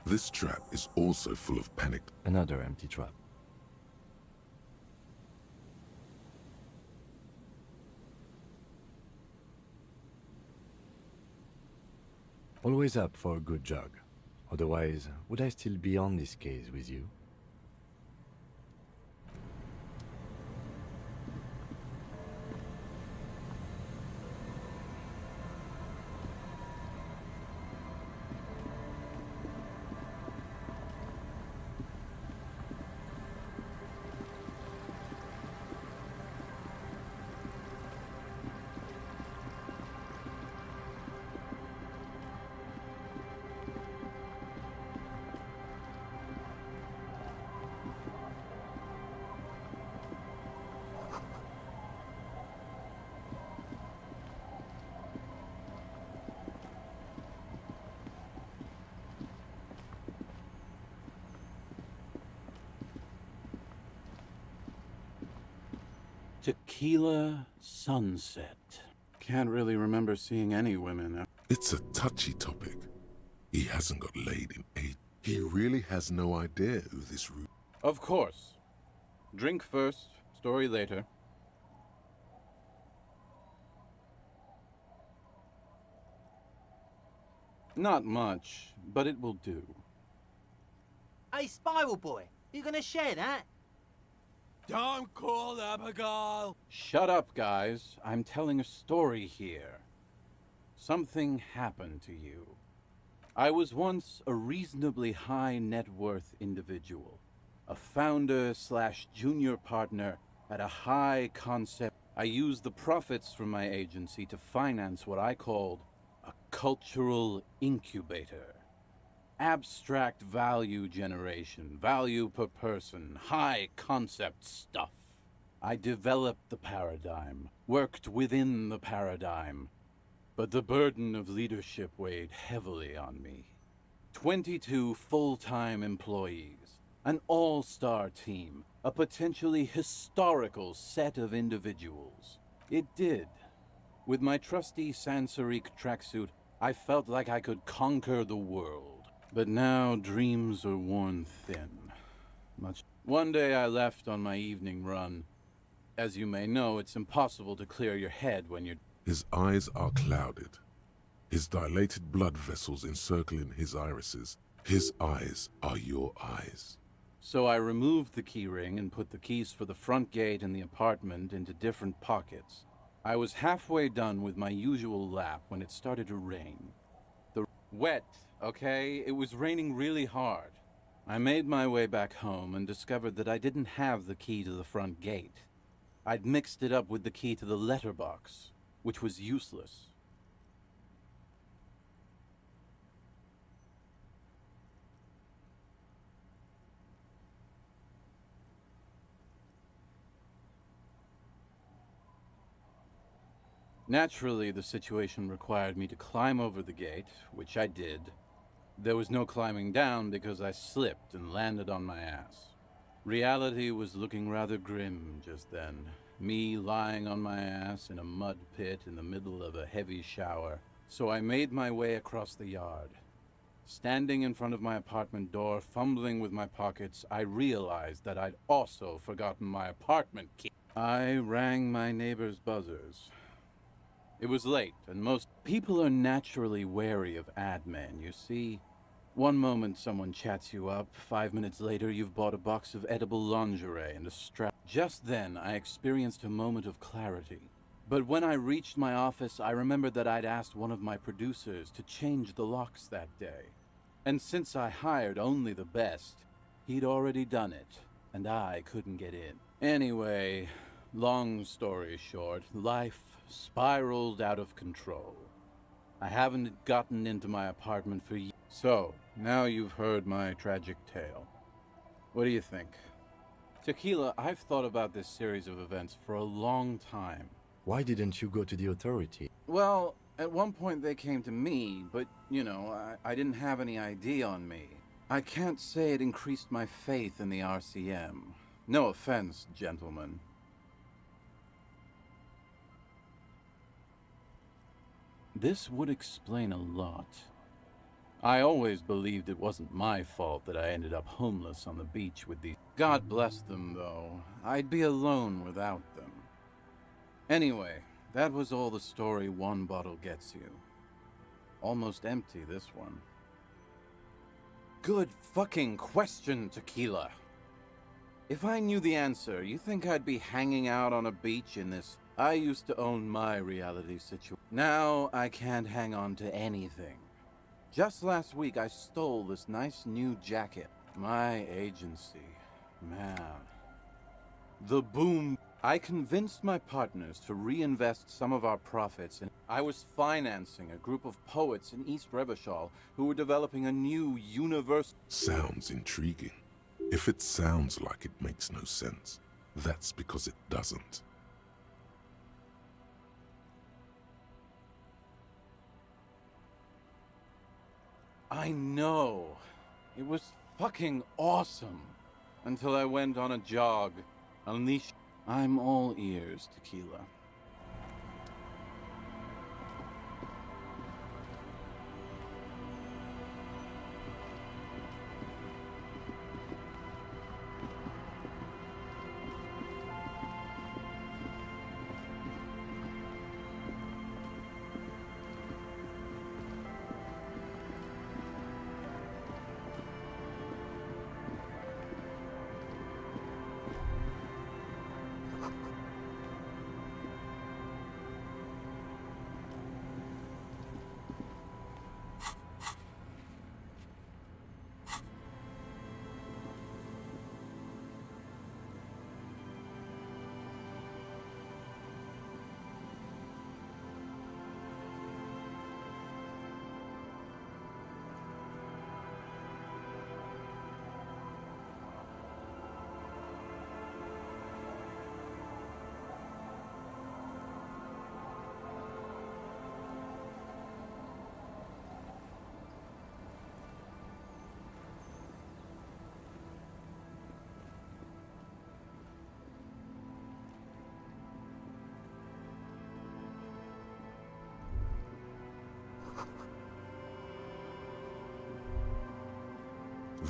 This trap is also full of panic. Another empty trap. Always up for a good jog. Otherwise, would I still be on this case with you? Tequila sunset. Can't really remember seeing any women. It's a touchy topic. He hasn't got laid in age. He really has no idea who this root. Of course. Drink first, story later. Not much, but it will do. Hey, Spiral Boy, you gonna share that? Don't call Abigail! Shut up, guys. I'm telling a story here. Something happened to you. I was once a reasonably high net worth individual. A founder / junior partner at a high concept. I used the profits from my agency to finance what I called a cultural incubator. Abstract value generation, value per person, high concept stuff. I developed the paradigm, worked within the paradigm, but the burden of leadership weighed heavily on me. 22 full-time employees, an all-star team, a potentially historical set of individuals. It did. With my trusty Sansarique tracksuit, I felt like I could conquer the world. But now dreams are worn thin. One day I left on my evening run. As you may know, it's impossible to clear your head when you're... His eyes are clouded. His dilated blood vessels encircling his irises. His eyes are your eyes. So I removed the key ring and put the keys for the front gate and the apartment into different pockets. I was halfway done with my usual lap when it started to rain. Wet, okay? It was raining really hard. I made my way back home and discovered that I didn't have the key to the front gate. I'd mixed it up with the key to the letterbox, which was useless. Naturally, the situation required me to climb over the gate, which I did. There was no climbing down because I slipped and landed on my ass. Reality was looking rather grim just then. Me lying on my ass in a mud pit in the middle of a heavy shower. So I made my way across the yard. Standing in front of my apartment door, fumbling with my pockets, I realized that I'd also forgotten my apartment key. I rang my neighbor's buzzers. It was late, and most people are naturally wary of ad men, you see. One moment someone chats you up, 5 minutes later you've bought a box of edible lingerie and a strap. Just then, I experienced a moment of clarity. But when I reached my office, I remembered that I'd asked one of my producers to change the locks that day. And since I hired only the best, he'd already done it, and I couldn't get in. Anyway, long story short, life spiraled out of control. I haven't gotten into my apartment for years. So, now you've heard my tragic tale. What do you think? Tequila, I've thought about this series of events for a long time. Why didn't you go to the authority? Well, at one point they came to me, but, you know, I didn't have any ID on me. I can't say it increased my faith in the RCM. No offense, gentlemen. This would explain a lot. I always believed it wasn't my fault that I ended up homeless on the beach with these. God bless them, though. I'd be alone without them. Anyway, that was all the story one bottle gets you. Almost empty, this one. Good fucking question, Tequila. If I knew the answer, you think I'd be hanging out on a beach in this? I used to own my reality situation. Now I can't hang on to anything. Just last week I stole this nice new jacket. My agency. Man. The boom. I convinced my partners to reinvest some of our profits and I was financing a group of poets in East Revachol who were developing a new universe. Sounds intriguing. If it sounds like it makes no sense, that's because it doesn't. I know. It was fucking awesome. Until I went on a jog, unleashed. I'm all ears, Tequila.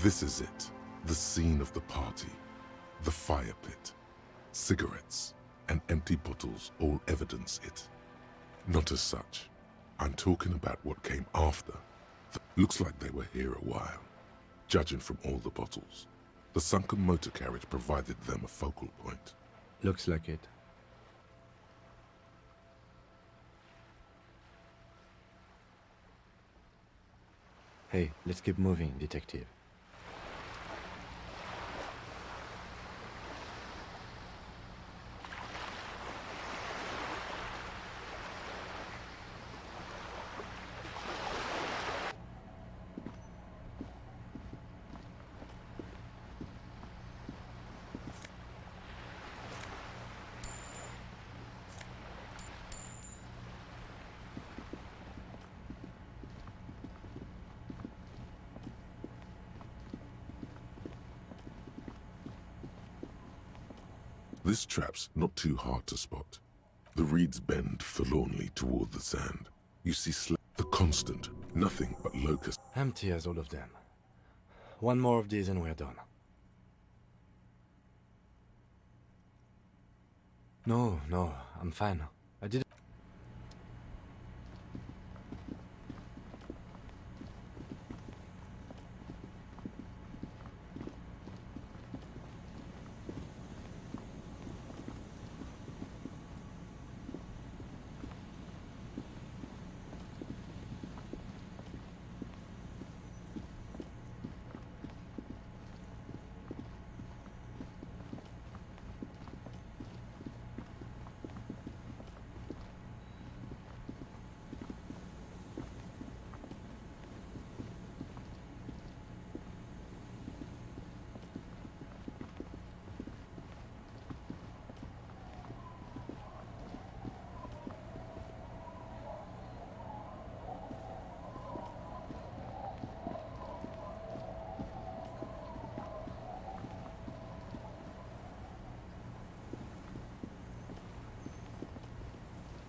This is it, the scene of the party, the fire pit. Cigarettes and empty bottles all evidence it. Not as such. I'm talking about what came after. Looks like they were here a while, judging from all the bottles. The sunken motor carriage provided them a focal point. Looks like it. Hey, let's keep moving, detective. This trap's not too hard to spot. The reeds bend forlornly toward the sand. You see the constant, nothing but locust. Empty as all of them. One more of these and we're done. No, I'm fine. I did.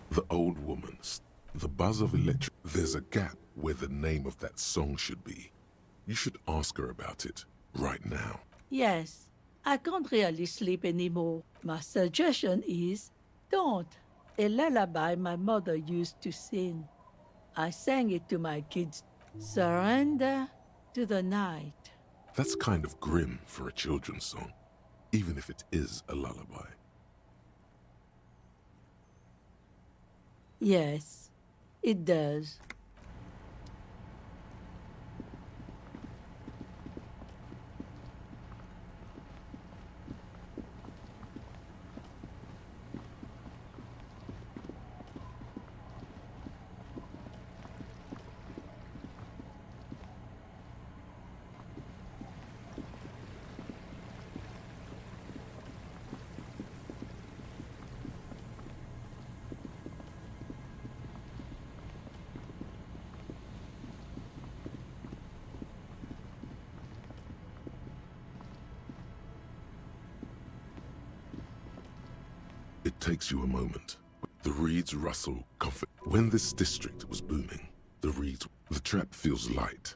The old woman, the buzz of electric. There's a gap where the name of that song should be. You should ask her about it right now. Yes, I can't really sleep anymore. My suggestion is don't. A lullaby my mother used to sing. I sang it to my kids. Surrender to the night. That's kind of grim for a children's song, even if it is a lullaby. Yes, it does. takes you a moment. The reeds rustle comfort. When this district was booming, the trap feels light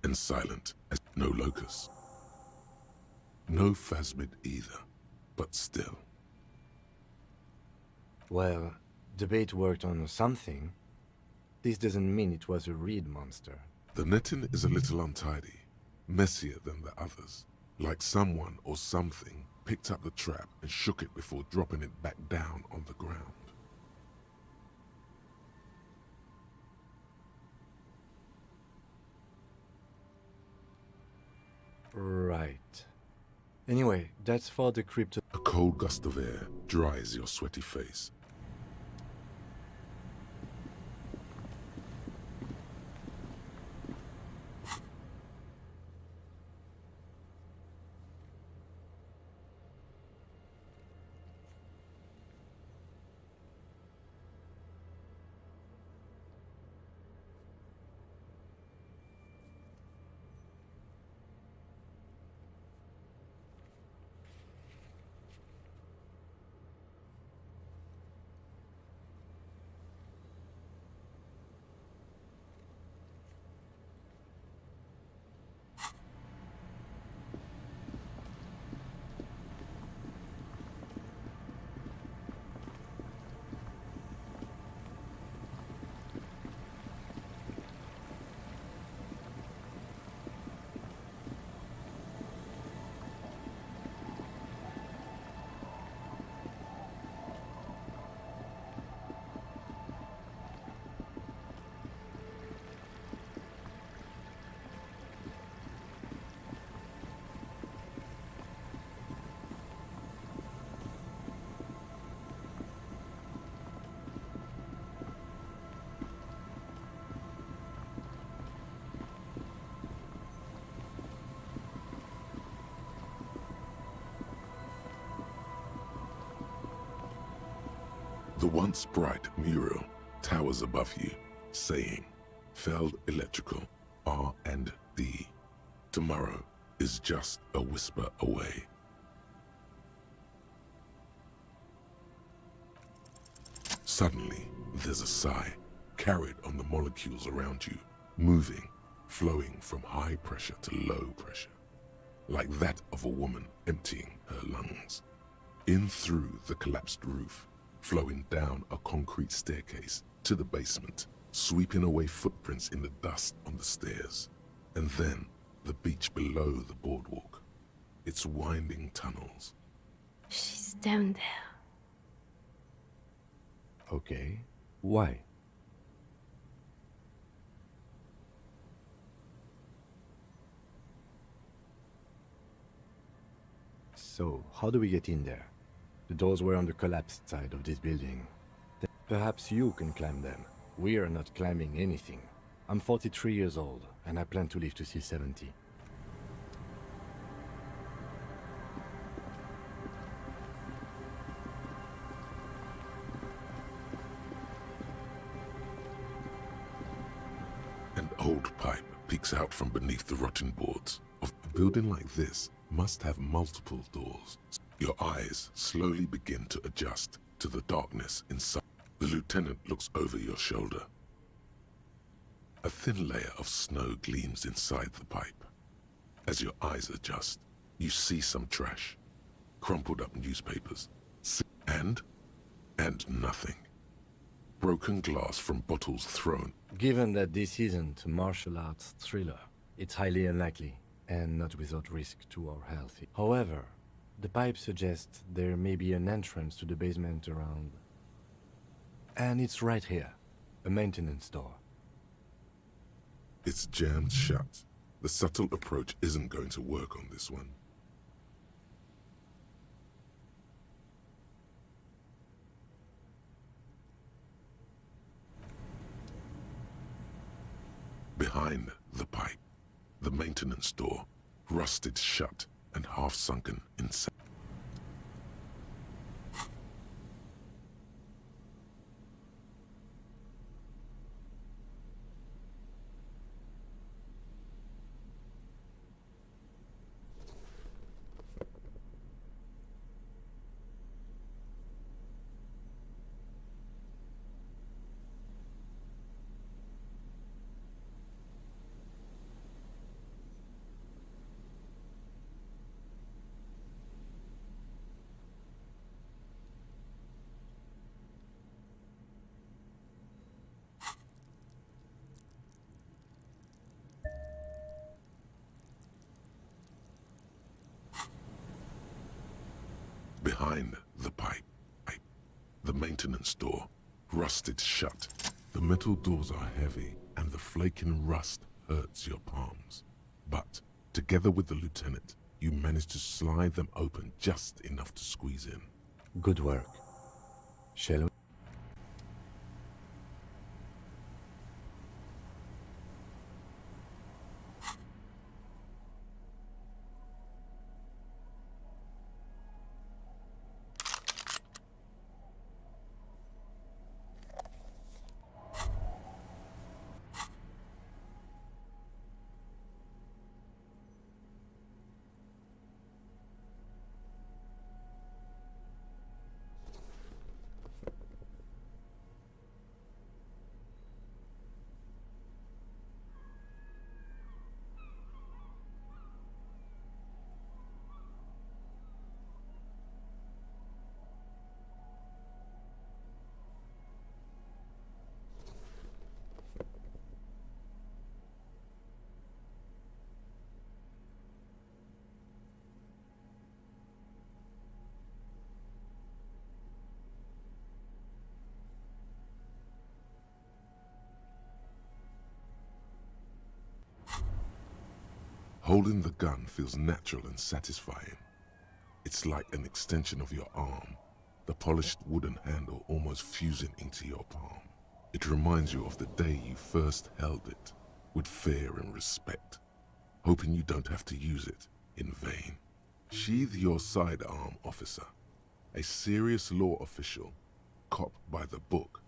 and silent as no locust. No phasmid either, but still. Well, the bait worked on something. This doesn't mean it was a reed monster. The netting is a little untidy, messier than the others. Like someone or something picked up the trap and shook it before dropping it back down on the ground. Right. Anyway, that's for the crypto. A cold gust of air dries your sweaty face. The once bright mural towers above you, saying, Feld Electrical, R&D. Tomorrow is just a whisper away. Suddenly, there's a sigh, carried on the molecules around you, moving, flowing from high pressure to low pressure, like that of a woman emptying her lungs. In through the collapsed roof, flowing down a concrete staircase to the basement, sweeping away footprints in the dust on the stairs, and then the beach below the boardwalk, its winding tunnels. She's down there. Okay. Why? So, how do we get in there? The doors were on the collapsed side of this building. Perhaps you can climb them. We are not climbing anything. I'm 43 years old, and I plan to live to see 70. An old pipe peeks out from beneath the rotting boards. A building like this must have multiple doors. Your eyes slowly begin to adjust to the darkness inside. The lieutenant looks over your shoulder. A thin layer of snow gleams inside the pipe. As your eyes adjust, you see some trash, crumpled up newspapers, and nothing. Broken glass from bottles thrown. Given that this isn't a martial arts thriller, it's highly unlikely, and not without risk to our health. However, the pipe suggests there may be an entrance to the basement around. And it's right here, a maintenance door. It's jammed shut. The subtle approach isn't going to work on this one. Behind the pipe, the maintenance door, rusted shut and half sunken inside. behind the pipe. The maintenance door, rusted shut. The metal doors are heavy, and the flaking rust hurts your palms. But, together with the lieutenant, you manage to slide them open just enough to squeeze in. Good work. Shall we? Holding the gun feels natural and satisfying. It's like an extension of your arm, the polished wooden handle almost fusing into your palm. It reminds you of the day you first held it, with fear and respect, hoping you don't have to use it in vain. Sheathe your sidearm, officer. A serious law official, cop by the book.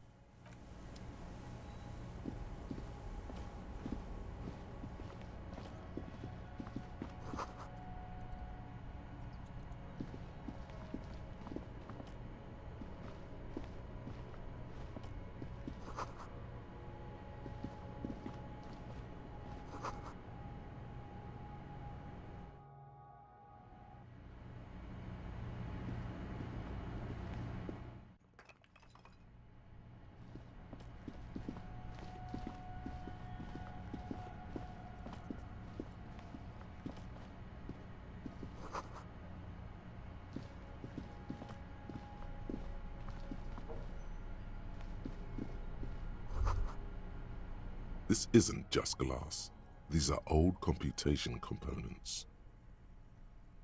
This isn't just glass. These are old computation components.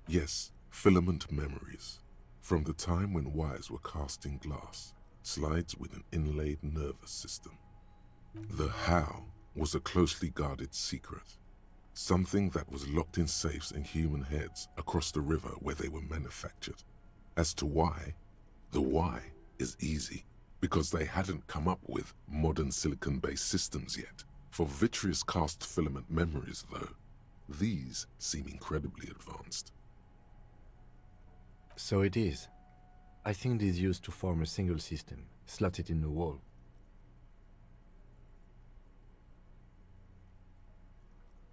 Yes, filament memories. From the time when wires were cast in glass, slides with an inlaid nervous system. The how was a closely guarded secret. Something that was locked in safes in human heads across the river where they were manufactured. As to why, the why is easy, because they hadn't come up with modern silicon-based systems yet. For vitreous cast filament memories, though, these seem incredibly advanced. So it is. I think it is used to form a single system, slotted in the wall.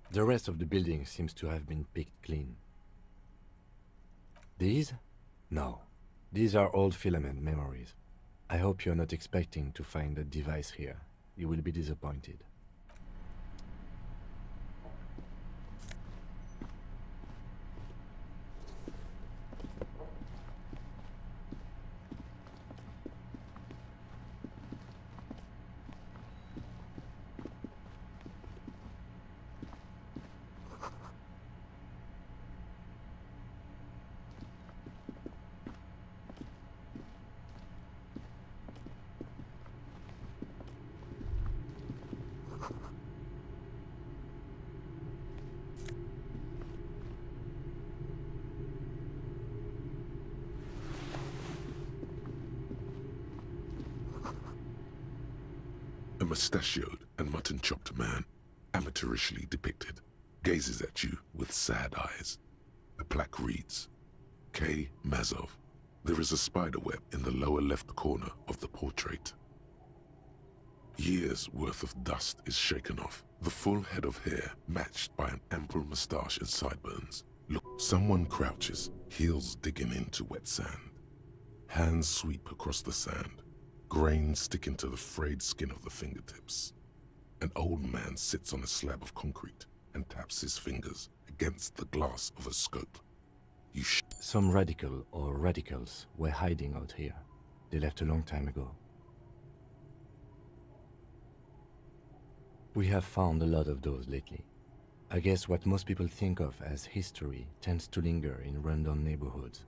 The rest of the building seems to have been picked clean. These? No. These are old filament memories. I hope you're not expecting to find that device here. You will be disappointed. A mustachioed and mutton-chopped man, amateurishly depicted, gazes at you with sad eyes. The plaque reads, K. Mazov. There is a spiderweb in the lower left corner of the portrait. Years' worth of dust is shaken off, the full head of hair matched by an ample moustache and sideburns. Look, someone crouches, heels digging into wet sand. Hands sweep across the sand. Grains sticking to the frayed skin of the fingertips. An old man sits on a slab of concrete and taps his fingers against the glass of a scope. Some radical or radicals were hiding out here. They left a long time ago. We have found a lot of those lately. I guess what most people think of as history tends to linger in rundown neighborhoods.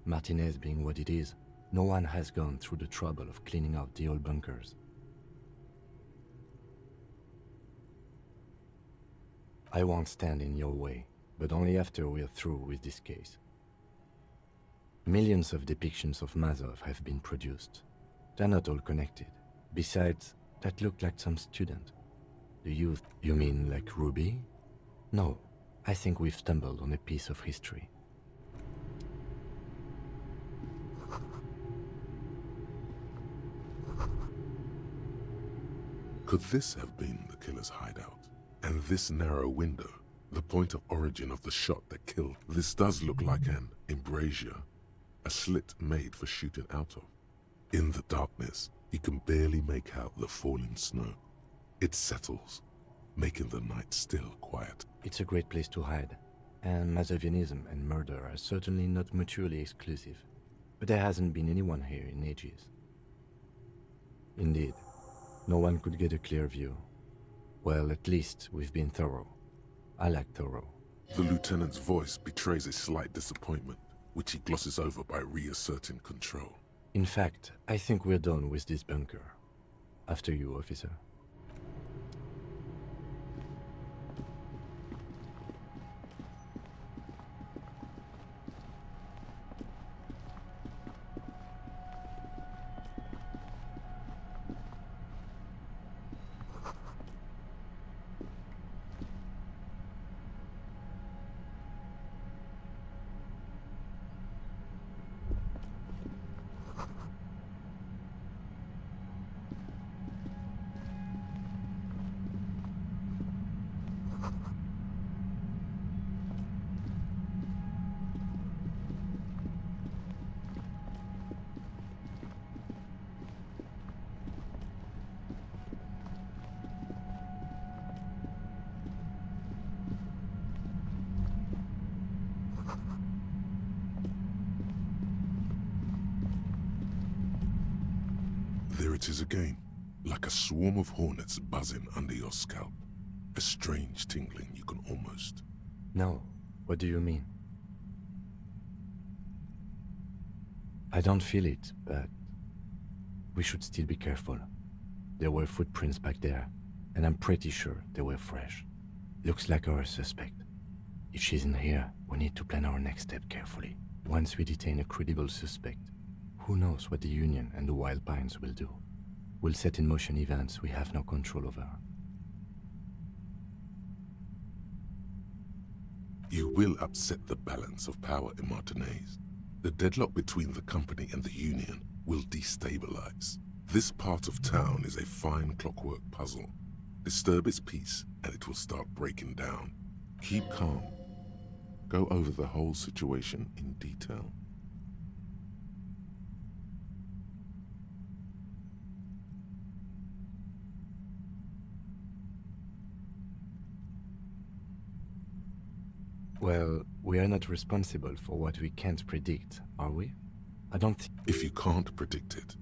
Martinez being what it is, no one has gone through the trouble of cleaning out the old bunkers. I won't stand in your way, but only after we're through with this case. Millions of depictions of Mazov have been produced. They're not all connected. Besides, that looked like some student. The youth, you mean like Ruby? No, I think we've stumbled on a piece of history. Could this have been the killer's hideout? And this narrow window, the point of origin of the shot that killed? This does look like an embrasure, a slit made for shooting out of. In the darkness, you can barely make out the falling snow. It settles, making the night still quiet. It's a great place to hide, and Mazovianism and murder are certainly not mutually exclusive. But there hasn't been anyone here in ages. Indeed, no one could get a clear view. Well, at least we've been thorough. I like thorough. The lieutenant's voice betrays a slight disappointment, which he glosses over by reasserting control. In fact, I think we're done with this bunker. After you, officer. There it is again, like a swarm of hornets buzzing under your scalp. A strange tingling you can almost... No, what do you mean? I don't feel it, but we should still be careful. There were footprints back there, and I'm pretty sure they were fresh. Looks like our suspect. If she's in here, we need to plan our next step carefully. Once we detain a credible suspect, who knows what the Union and the Wild Pines will do? We'll set in motion events we have no control over. You will upset the balance of power in Martinez. The deadlock between the company and the Union will destabilize. This part of town is a fine clockwork puzzle. Disturb its peace and it will start breaking down. Keep calm. Go over the whole situation in detail. Well, we are not responsible for what we can't predict, are we? I don't think... If you can't predict it,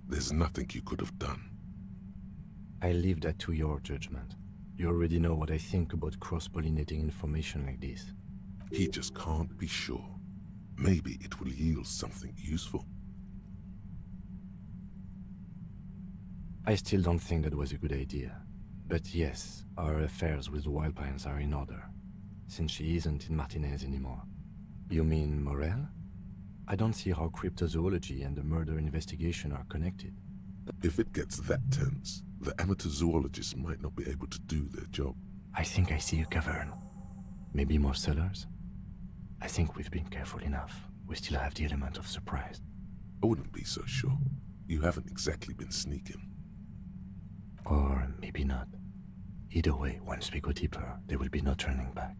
there's nothing you could have done. I leave that to your judgment. You already know what I think about cross-pollinating information like this. He just can't be sure. Maybe it will yield something useful. I still don't think that was a good idea. But yes, our affairs with the Wild Pines are in order. Since she isn't in Martinez anymore. You mean Morel? I don't see how cryptozoology and the murder investigation are connected. If it gets that tense, the amateur zoologists might not be able to do their job. I think I see a cavern. Maybe more cellars? I think we've been careful enough. We still have the element of surprise. I wouldn't be so sure. You haven't exactly been sneaking. Or maybe not. Either way, once we go deeper, there will be no turning back.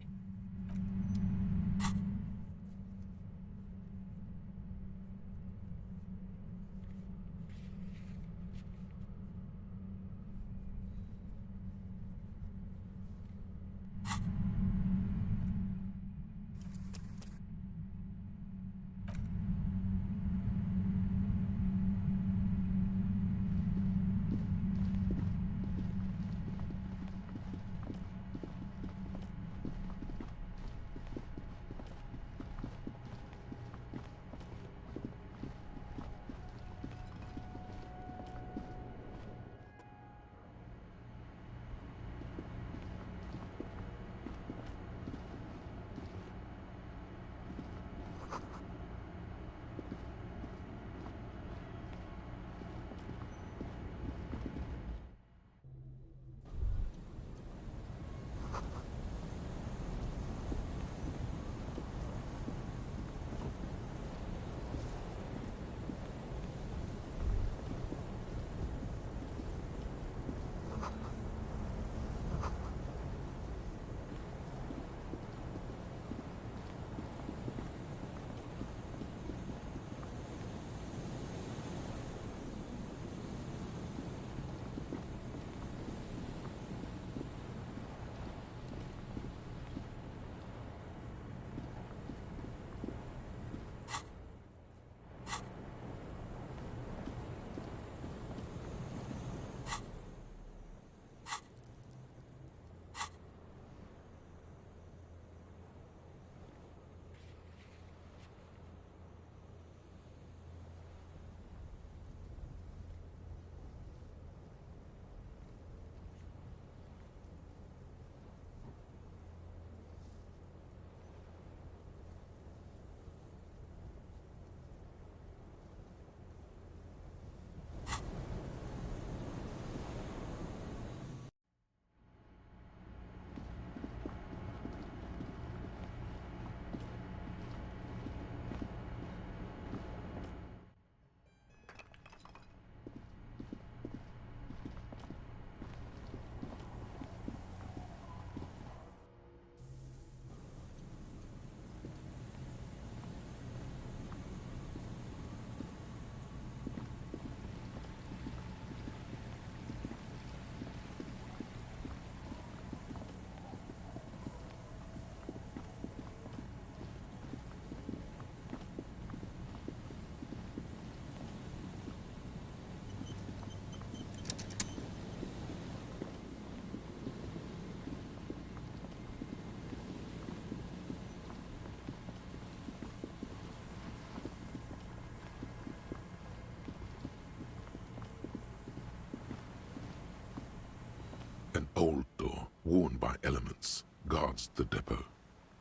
old door, worn by elements, guards the depot.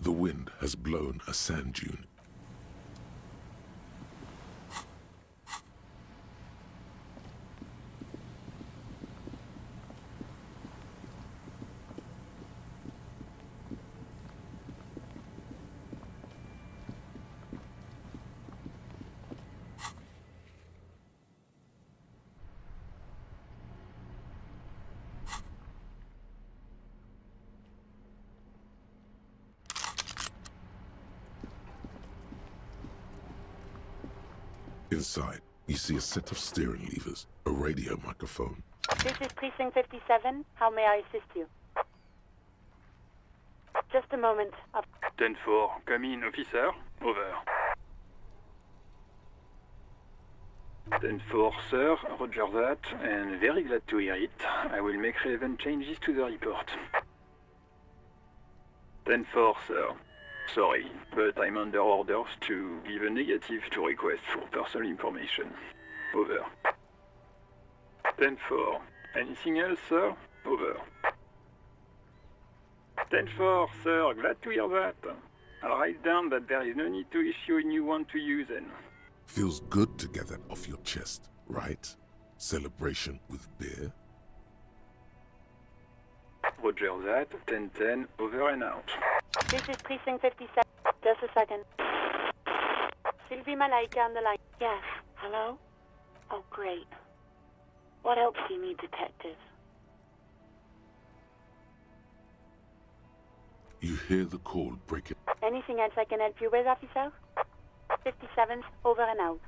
The wind has blown a sand dune. Inside, you see a set of steering levers, a radio microphone. This is Precinct 57. How may I assist you? Just a moment. 10-4, come in, officer. Over. 10-4, sir. Roger that, and very glad to hear it. I will make relevant changes to the report. 10-4, sir. Sorry, but I'm under orders to give a negative to request for personal information. Over. 10-4. Anything else, sir? Over. 10-4, sir. Glad to hear that. I'll write down that there is no need to issue a new one to you then. Feels good to get that off your chest, right? Celebration with beer? Roger that. 10-10. Over and out. This is Precinct 57. Just a second. Sylvie Malaika on the line. Yes. Hello? Oh, great. What else do you need, detective? You hear the call breaking. Anything else I can help you with, officer? 57, over and out.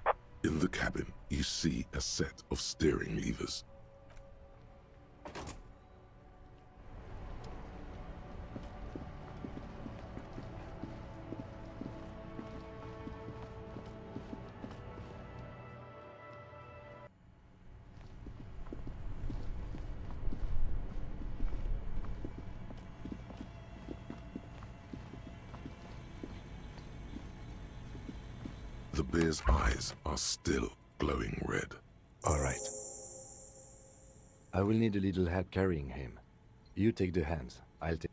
In the cabin, you see a set of steering levers. The bear's eyes are still glowing red. All right. I will need a little help carrying him. You take the hands. I'll take...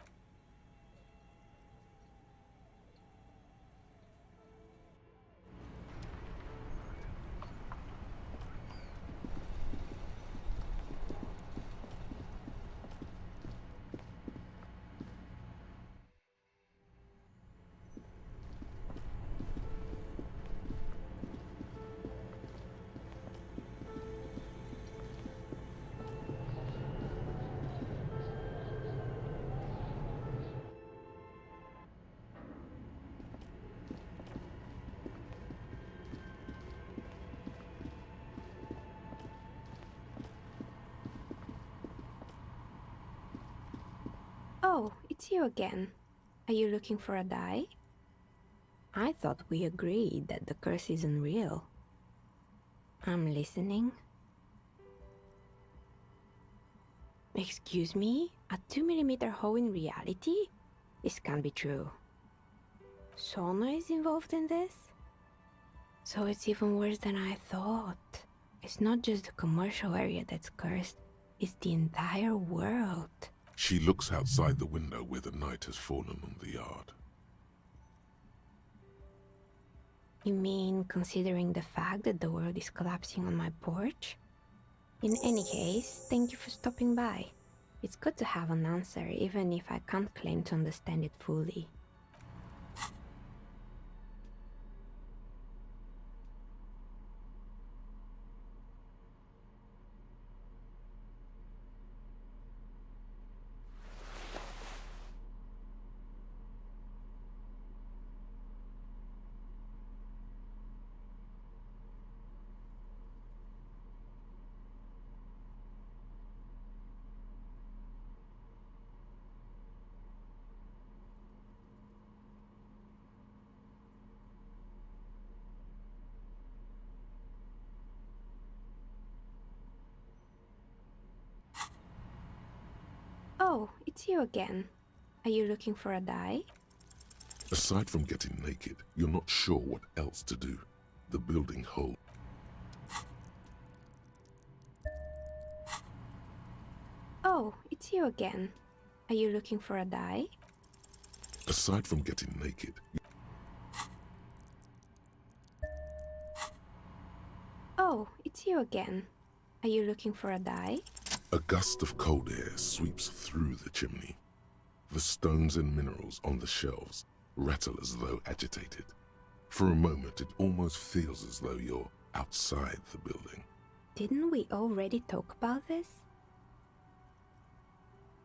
Oh, it's you again. Are you looking for a die? I thought we agreed that the curse isn't real. I'm listening. Excuse me? A 2mm hole in reality? This can't be true. Sona is involved in this? So it's even worse than I thought. It's not just the commercial area that's cursed, it's the entire world. She looks outside the window where the night has fallen on the yard. You mean considering the fact that the world is collapsing on my porch? In any case, thank you for stopping by. It's good to have an answer, even if I can't claim to understand it fully. Oh, it's you again. Are you looking for a die? Aside from getting naked, you're not sure what else to do. The building holds. Oh, it's it's you again. Are you looking for a die? Aside from getting naked, Oh, it's you again. Are you looking for a die? a gust of cold air sweeps through the chimney. The stones and minerals on the shelves rattle as though agitated. For a moment, it almost feels as though you're outside the building. Didn't we already talk about this?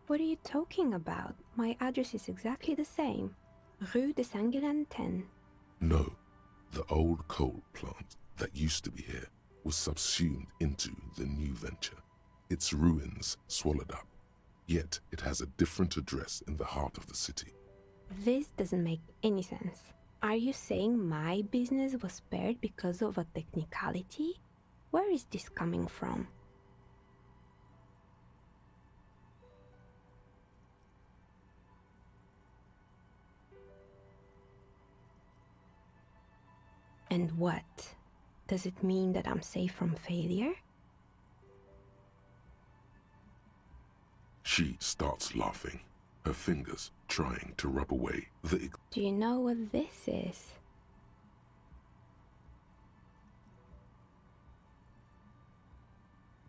What are you talking about? My address is exactly the same. Rue de Saint-Guilain 10. No, the old coal plant that used to be here was subsumed into the new venture. Its ruins swallowed up. Yet it has a different address in the heart of the city. This doesn't make any sense. Are you saying my business was spared because of a technicality? Where is this coming from? And what? Does it mean that I'm safe from failure? She starts laughing, her fingers trying to rub away the... Do you know what this is?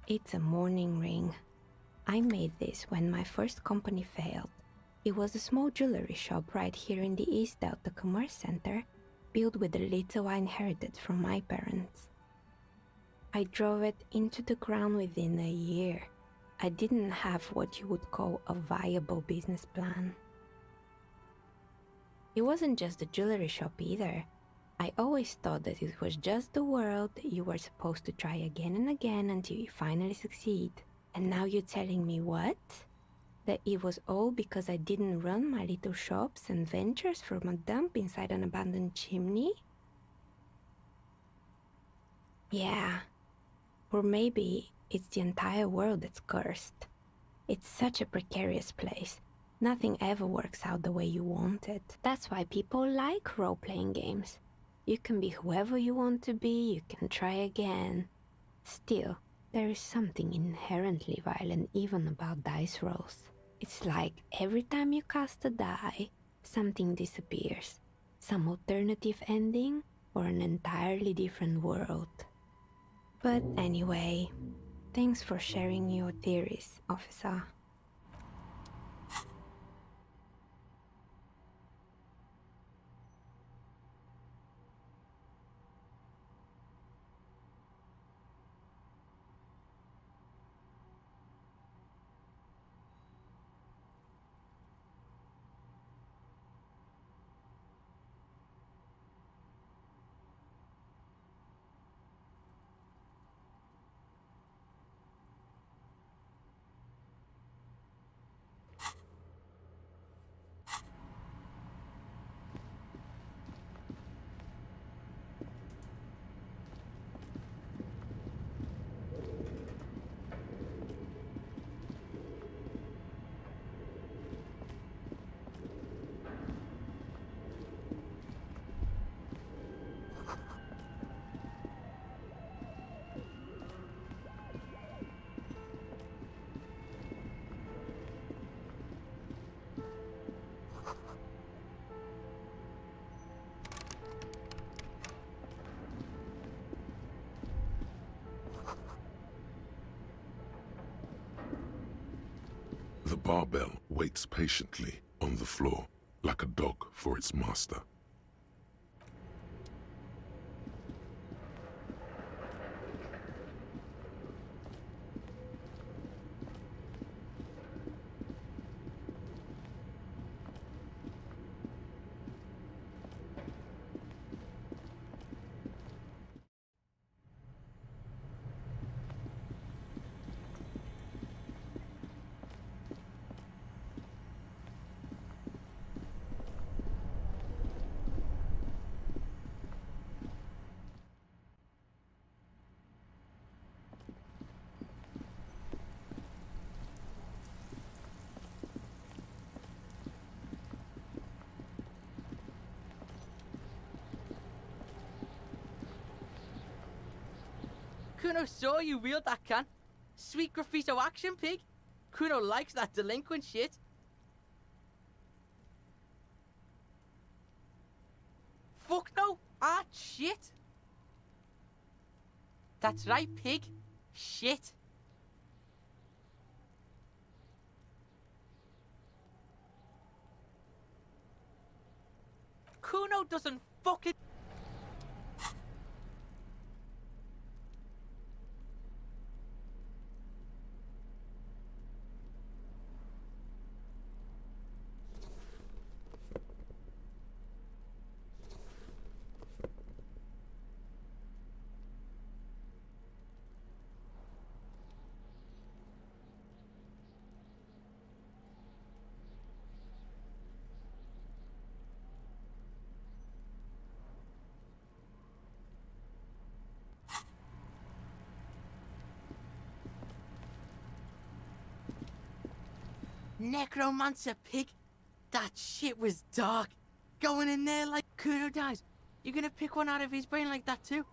It's a mourning ring. I made this when my first company failed. It was a small jewelry shop right here in the East out the Commerce Center, built with the little I inherited from my parents. I drove it into the ground within a year. I didn't have what you would call a viable business plan. It wasn't just the jewelry shop either. I always thought that it was just the world that you were supposed to try again and again until you finally succeed. And now you're telling me what? That it was all because I didn't run my little shops and ventures from a dump inside an abandoned chimney? Yeah. Or maybe it's the entire world that's cursed. It's such a precarious place. Nothing ever works out the way you want it. That's why people like role-playing games. You can be whoever you want to be, you can try again. Still, there is something inherently violent even about dice rolls. It's like every time you cast a die, something disappears. Some alternative ending or an entirely different world. But anyway, thanks for sharing your theories, officer. The barbell waits patiently on the floor, like a dog for its master. Couldn't have saw you wield that can. Sweet graffito action, pig. Kuno likes that delinquent shit. Fuck no! Ah, shit! That's right, pig. Shit. Kuno doesn't fucking... Necromancer pig. That shit was dark. Going in there like Kuno dies. You gonna pick one out of his brain like that too?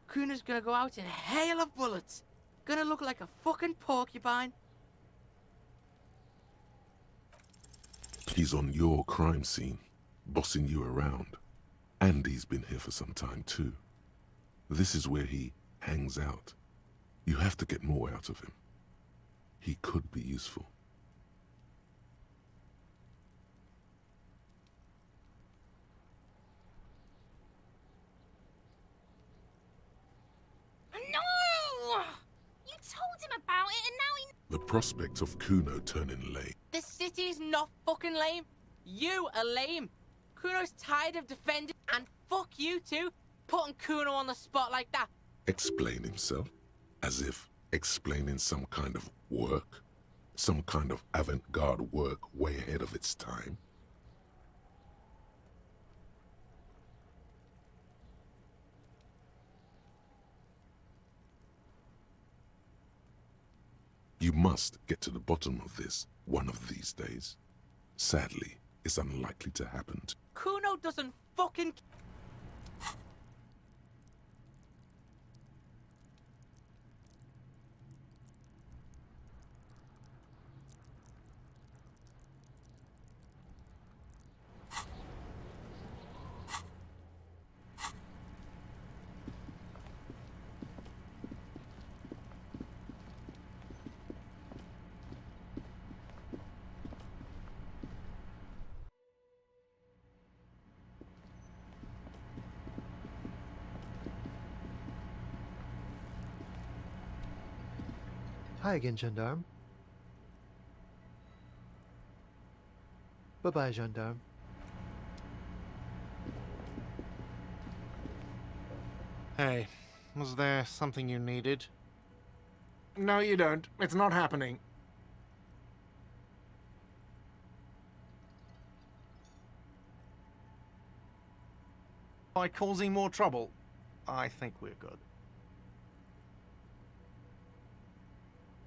Kuno's gonna go out in a hail of bullets. Gonna look like a fucking porcupine. He's on your crime scene, bossing you around. And he's been here for some time too. This is where he hangs out. You have to get more out of him. He could be useful. No! You told him about it and now he... The prospect of Kuno turning lame. The city's not fucking lame. You are lame. Kuno's tired of defending, and fuck you too, putting Kuno on the spot like that. Explain himself, as if explaining some kind of work, some kind of avant-garde work way ahead of its time. You must get to the bottom of this one of these days. Sadly, it's unlikely to happen. Kuno doesn't fucking... Hi again, gendarme. Bye-bye, gendarme. Hey, was there something you needed? No, you don't. It's not happening. By causing more trouble, I think we're good.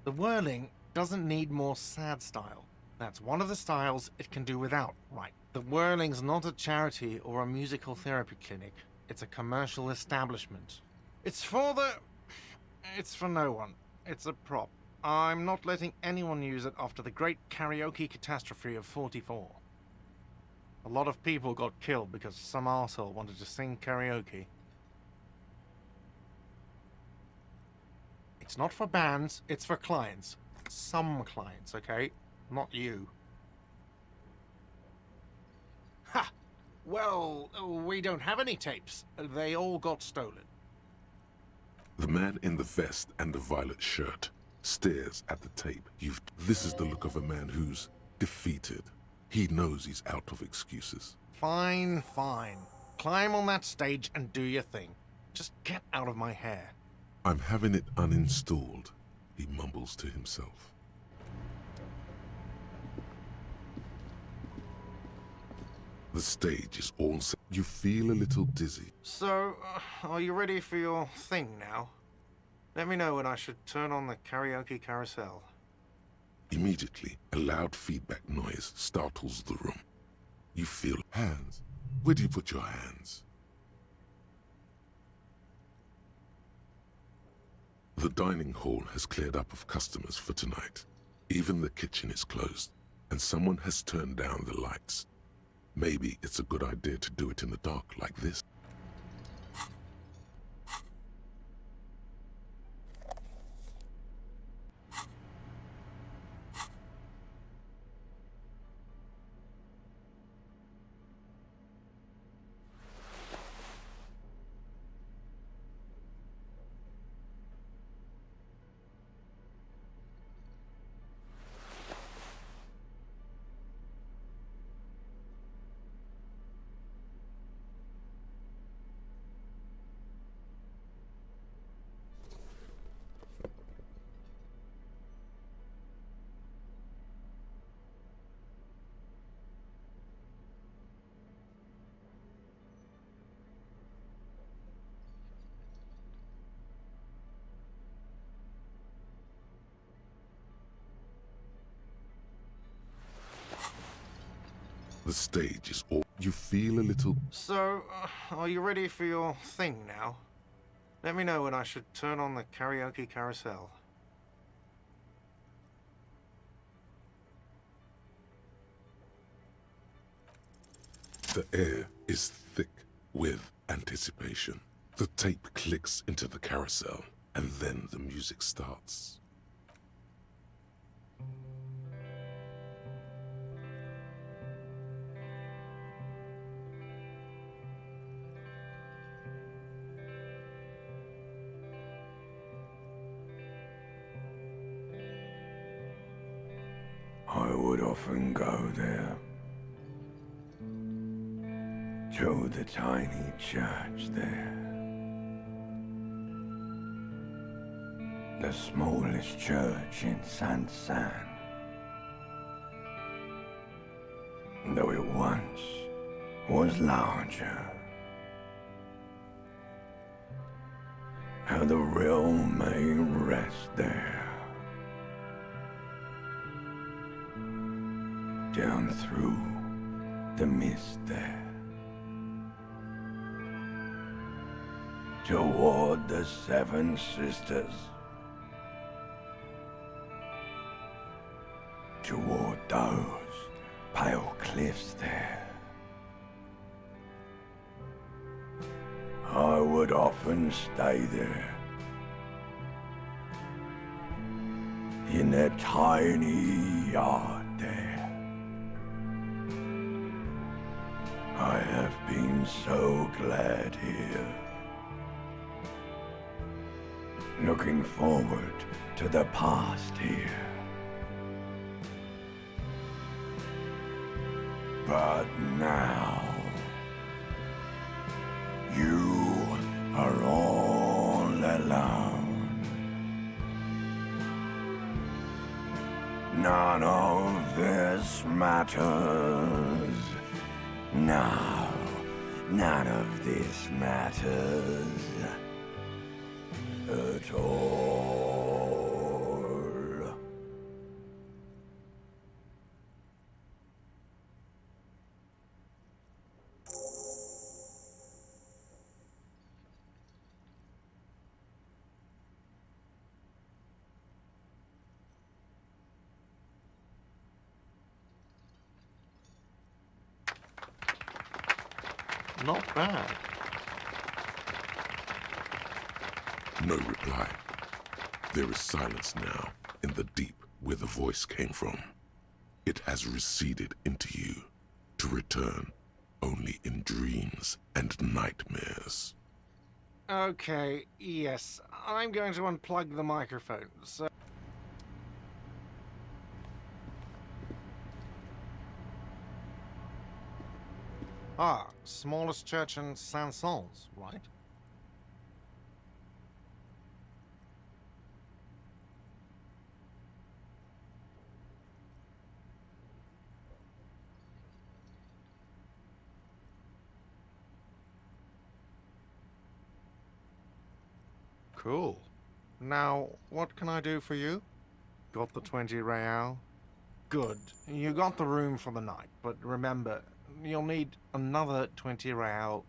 The whirling doesn't need more sad style. That's one of the styles it can do without, right? The whirling's not a charity or a musical therapy clinic. It's a commercial establishment. It's for no one. It's a prop. I'm not letting anyone use it after the great karaoke catastrophe of '44. A lot of people got killed because some arsehole wanted to sing karaoke. It's not for bands, it's for clients. Some clients, okay? Not you. Ha! Well, we don't have any tapes. They all got stolen. The man in the vest and the violet shirt stares at the tape. This is the look of a man who's defeated. He knows he's out of excuses. Fine, fine. Climb on that stage and do your thing. Just get out of my hair. I'm having it uninstalled, he mumbles to himself. The stage is all set. You feel a little dizzy. So, are you ready for your thing now? Let me know when I should turn on the karaoke carousel. Immediately, a loud feedback noise startles the room. You feel hands. Where do you put your hands? The dining hall has cleared up of customers for tonight. Even the kitchen is closed, and someone has turned down the lights. Maybe it's a good idea to do it in the dark like this. The stage is all... You feel a little... So, are you ready for your thing now? Let me know when I should turn on the karaoke carousel. The air is thick with anticipation. The tape clicks into the carousel, and then the music starts. I would often go there, to the tiny church there, the smallest church in San, though it once was larger. How the real may rest there. Down through the mist there, toward the Seven Sisters, toward those pale cliffs there. I would often stay there, in that tiny yard there. I have been so glad here, looking forward to the past here. But now, you are all alone. None of this matters. No, none of this matters at all. Not bad. No reply. There is silence now, in the deep where the voice came from. It has receded into you, to return only in dreams and nightmares. Okay, yes. I'm going to unplug the microphone, so... Ah, smallest church in Saint-Saëns, right? Cool. Now, what can I do for you? Got the 20 real? Good. You got the room for the night, but remember, you'll need another 20 real.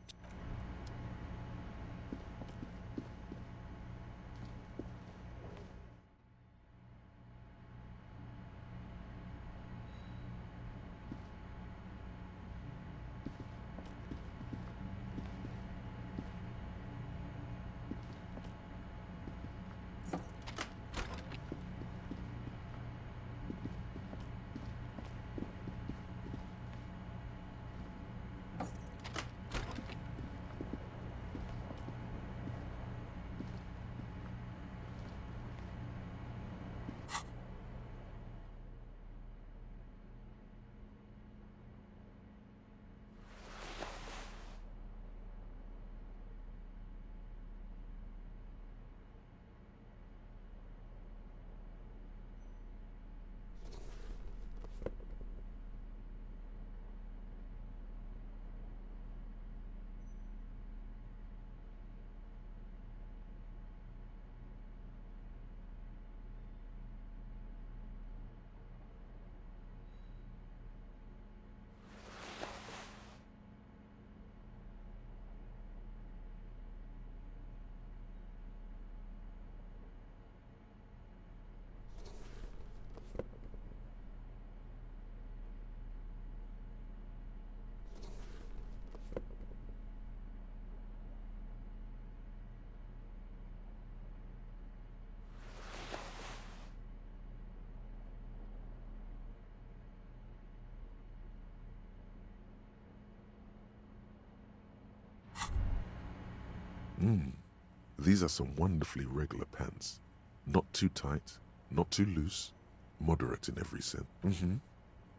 These are some wonderfully regular pants. Not too tight, not too loose, moderate in every sense.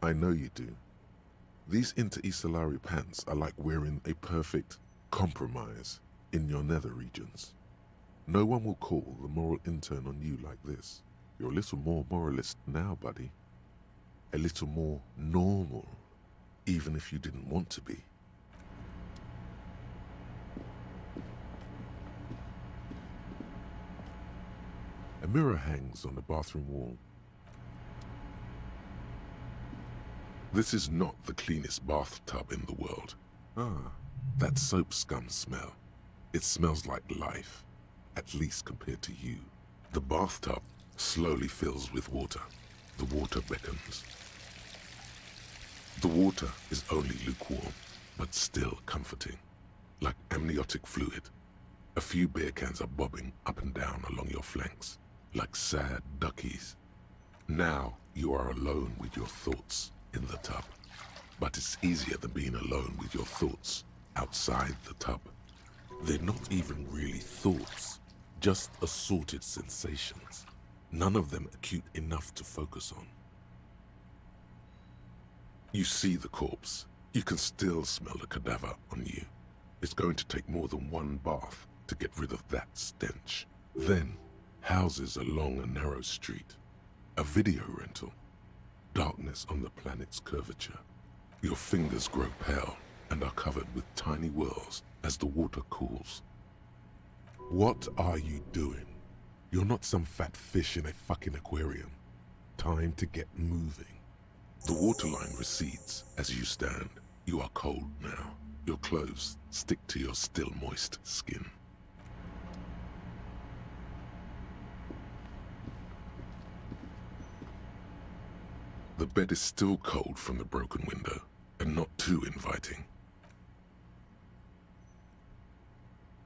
I know you do. These Inter-Isolari pants are like wearing a perfect compromise in your nether regions. No one will call the moral intern on you like this. You're a little more moralist now, buddy. A little more normal, even if you didn't want to be. A mirror hangs on the bathroom wall. This is not the cleanest bathtub in the world. That soap scum smell. It smells like life, at least compared to you. The bathtub slowly fills with water. The water beckons. The water is only lukewarm, but still comforting, like amniotic fluid. A few beer cans are bobbing up and down along your flanks, like sad duckies. Now you are alone with your thoughts in the tub. But it's easier than being alone with your thoughts outside the tub. They're not even really thoughts, just assorted sensations. None of them acute enough to focus on. You see the corpse. You can still smell the cadaver on you. It's going to take more than one bath to get rid of that stench. Then, houses along a narrow street. A video rental. Darkness on the planet's curvature. Your fingers grow pale and are covered with tiny whirls as the water cools. What are you doing? You're not some fat fish in a fucking aquarium. Time to get moving. The waterline recedes as you stand. You are cold now. Your clothes stick to your still moist skin. The bed is still cold from the broken window, and not too inviting.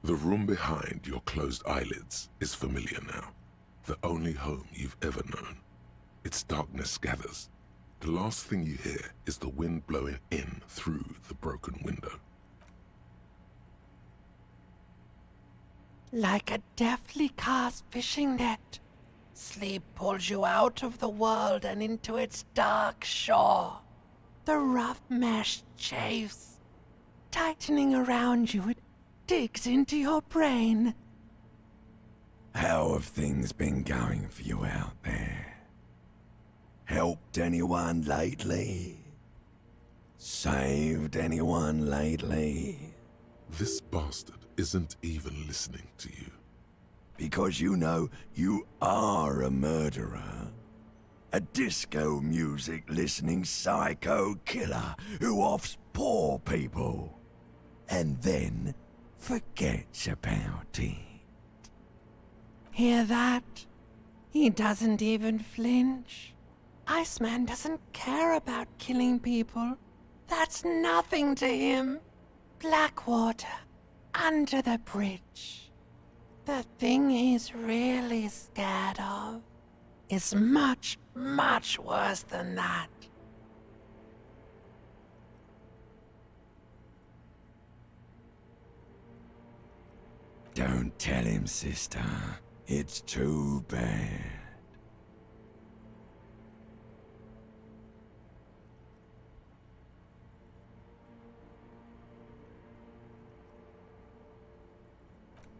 The room behind your closed eyelids is familiar now, the only home you've ever known. Its darkness gathers. The last thing you hear is the wind blowing in through the broken window. Like a deftly cast fishing net, sleep pulls you out of the world and into its dark shore. The rough mesh chafes, tightening around you, it digs into your brain. How have things been going for you out there? Helped anyone lately? Saved anyone lately? This bastard isn't even listening to you. Because you know you are a murderer. A disco music listening psycho killer who offs poor people. And then forgets about it. Hear that? He doesn't even flinch. Iceman doesn't care about killing people. That's nothing to him. Blackwater, under the bridge. The thing he's really scared of is much, much worse than that. Don't tell him, sister. It's too bad.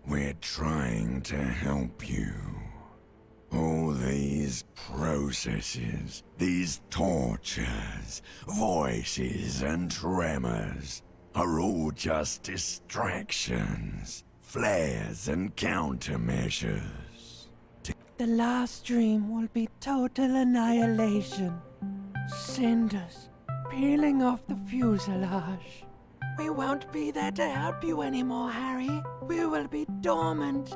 We're trying to help you. All these processes, these tortures, voices and tremors are all just distractions, flares and countermeasures. The last dream will be total annihilation. Cinders peeling off the fuselage. We won't be there to help you anymore, Harry. We will be dormant.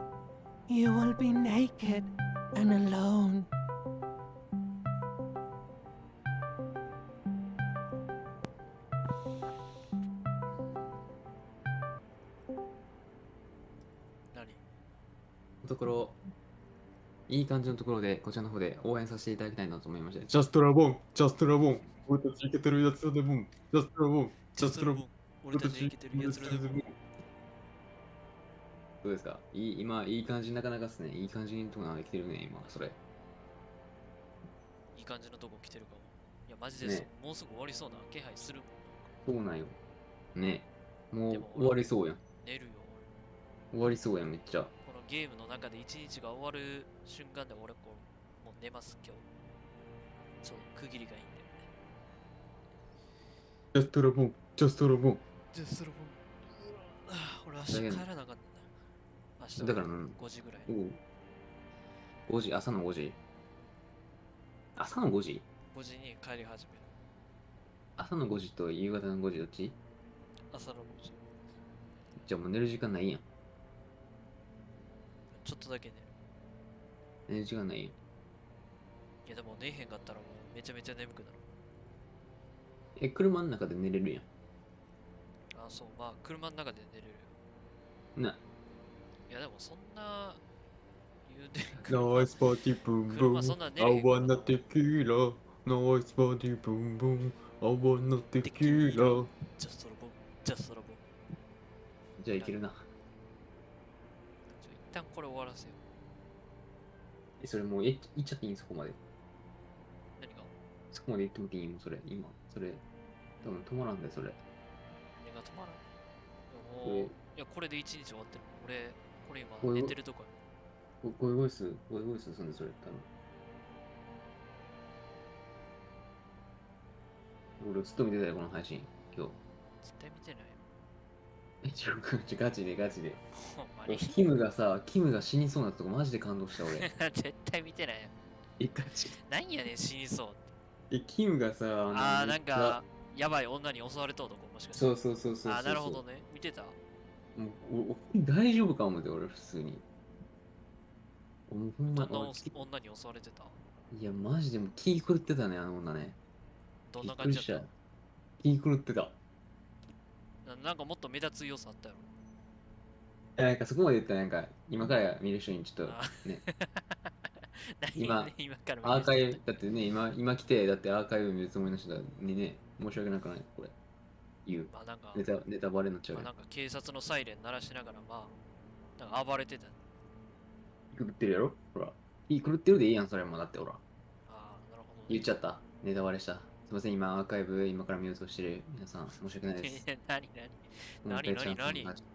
You will be naked and alone.ところいい感じのところでこちらの方で応援させていただきたいなと思いまして、ジャストラボン、ジャストラボン、俺たちイケてるやつらでボン、ジャストラボン、ジャストラボン、俺たちイケてるやつらでボン。どうですか？今、いい感じ、なかなかっすね。いい感じのとこまで来てるね、今、それ。いい感じのとこ来てるかも。いや、マジで、ねもうすぐ終わりそうな気配するもん。そうなんよ。ね。もう終わりそうやん。寝るよ、終わりそうやん、めっちゃ。このゲームの中で一日が終わる瞬間で俺もう寝ます、今日。区切りがいいんで。ジャストラボン、ジャストラボン。ジャストラボン。俺明日帰らなかったな。明日だから5時ぐらい。5時、朝の5時。朝の5時 ?5 時に帰り始める。朝の5時と夕方の5時どっち？朝の5時。じゃあもう寝る時間ないやん。ちょっとだけ寝る。寝る時間ないやん。いやでも寝へんかったらもうめちゃめちゃ眠くなる。車の中で寝れるやん。あ、そう、まあ車の中で寝れるな。いやでもそんな言うてナイスパーティーブンブン。I wanna tequila。ナイスパーティーブンブン。I wanna tequila。ジャストラボン、ジャストラボン。じゃあいけるな。一旦これ終わらせよう。それもう行っちゃっていいんそこまで。何が？そこまで行ってもいいもん、それ。今。それ。多分止まらんで、それ。目が止まらん。もう、いや、これで一日終わってる。これ今寝てるとこや。ゴイゴイスすんで、それ。多分。俺ずっと見てたよ、この配信。今日。絶対見てないよ。ガチで。ほんまに。キムが死にそうなとこマジで感動した俺。絶対見てないよ。ガチ。なんやねん、死にそう。キムがさ、なんか、やばい女に襲われた男もしかして。そう。なるほどね。見てた？もう、大丈夫か思って、俺、普通に。もうほんまどんな女に襲われてた？いや、マジでもう気狂ってたね、あの女ね。どんな感じだった？気狂ってた。なんかもっと目立つ要素あったやろ。なんかそこまで言ったら、なんか、今から見る人にちょっとね。今からアーカイブ、だってね、今来て、だってアーカイブ見るつもりの人にね、申し訳なくない、これ。言う。まあなんかネタバレになっちゃう。なんか警察のサイレン鳴らしながら、まあ、なんか暴れてた。狂ってるやろほら。狂ってるでいいやん、それもだってほら。ああ、なるほど。言っちゃった。ネタバレした。すいません、今アーカイブ、今から見ようとしてる皆さん、申し訳ないです。何ちょっ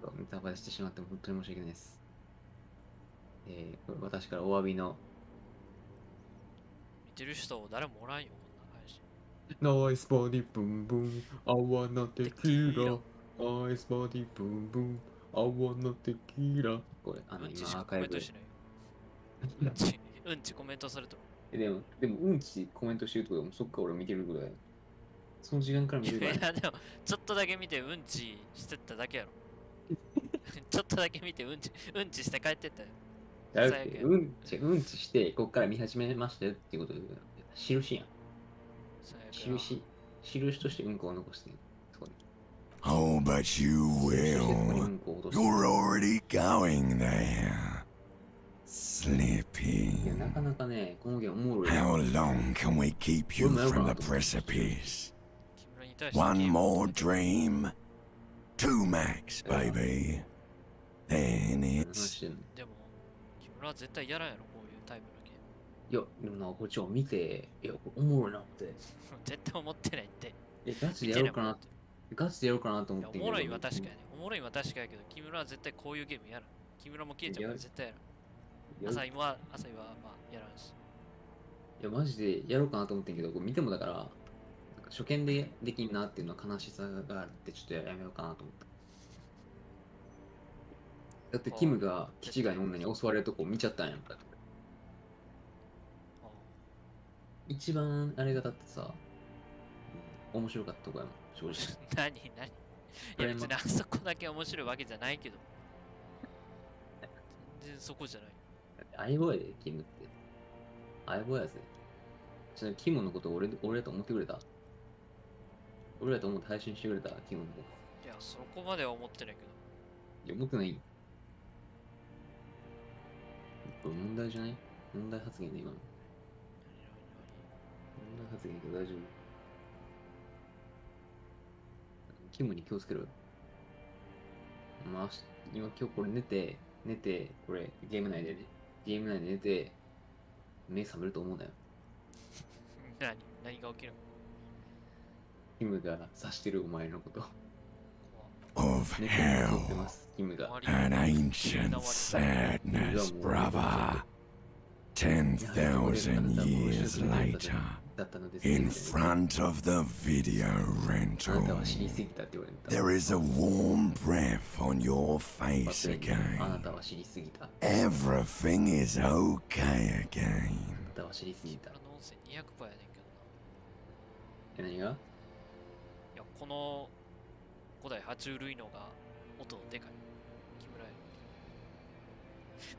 とネタバレしてしまって本当に申し訳ないです。私からお詫びの。見てる人誰もおらんよ、こんな配信。ナイスボディブンブン、I wanna tequila。ナイスボディブンブン、I wanna tequila。これ、今アーカイブ。うんちコメントされたの？でもうんちコメントしてるってことは、そっか俺見てるぐらい。その時間から見てるから。いやでも、ちょっとだけ見てうんちしてっただけやろ。ちょっとだけ見てうんちして帰ってったよ。だってうんちして、こっから見始めましたよっていうことで、印やん。印としてうんこを残してる。そこに。Oh, but you will. You're already going there. Sleeping. How long can we keep you from the precipice? One more dream? Two max, baby. Then it's... でも、木村は絶対やらんやろ、こういうタイプのゲーム。いや、でもな、こっちを見て、いや、おもろいなって。絶対思ってないって。ガチでやろうかな。ガチでやろうかなと思ってんけど。おもろいは確かに。おもろいは確かやけど、木村は絶対こういうゲームやらん。木村も消えちゃうから絶対やらん。朝今はまあやらんし。いや、マジでやろうかなと思ってんけど、こう見てもだから、初見でできんなっていうのは悲しさがあって、ちょっとやめようかなと思った。だってキムが気違いの女に襲われるとこ見ちゃったんやんか。一番あれがだってさ、面白かったとこやもん、正直。何いや別にあそこだけ面白いわけじゃないけど。全然そこじゃない。相棒やで、キムって。相棒やぜ。ちなみにキムのこと俺だと思ってくれた？俺だと思って配信してくれた？キムのこと。いや、そこまでは思ってないけど。いや、思ってない。問題じゃない？問題発言で今の。問題発言で大丈夫？キムに気をつけろよ。まあ、今日これ寝て、寝て、これ、ゲーム内でね、ゲーム内で寝て、目覚めると思うなよ。何が起きるの？キムが指してるお前のこと。Of hell, an ancient sadness, brother. 10,000 years later, in front of the video rental, there is a warm breath on your face again. Everything is okay again. 何が？いや、この古代爬虫類のが音でかい。木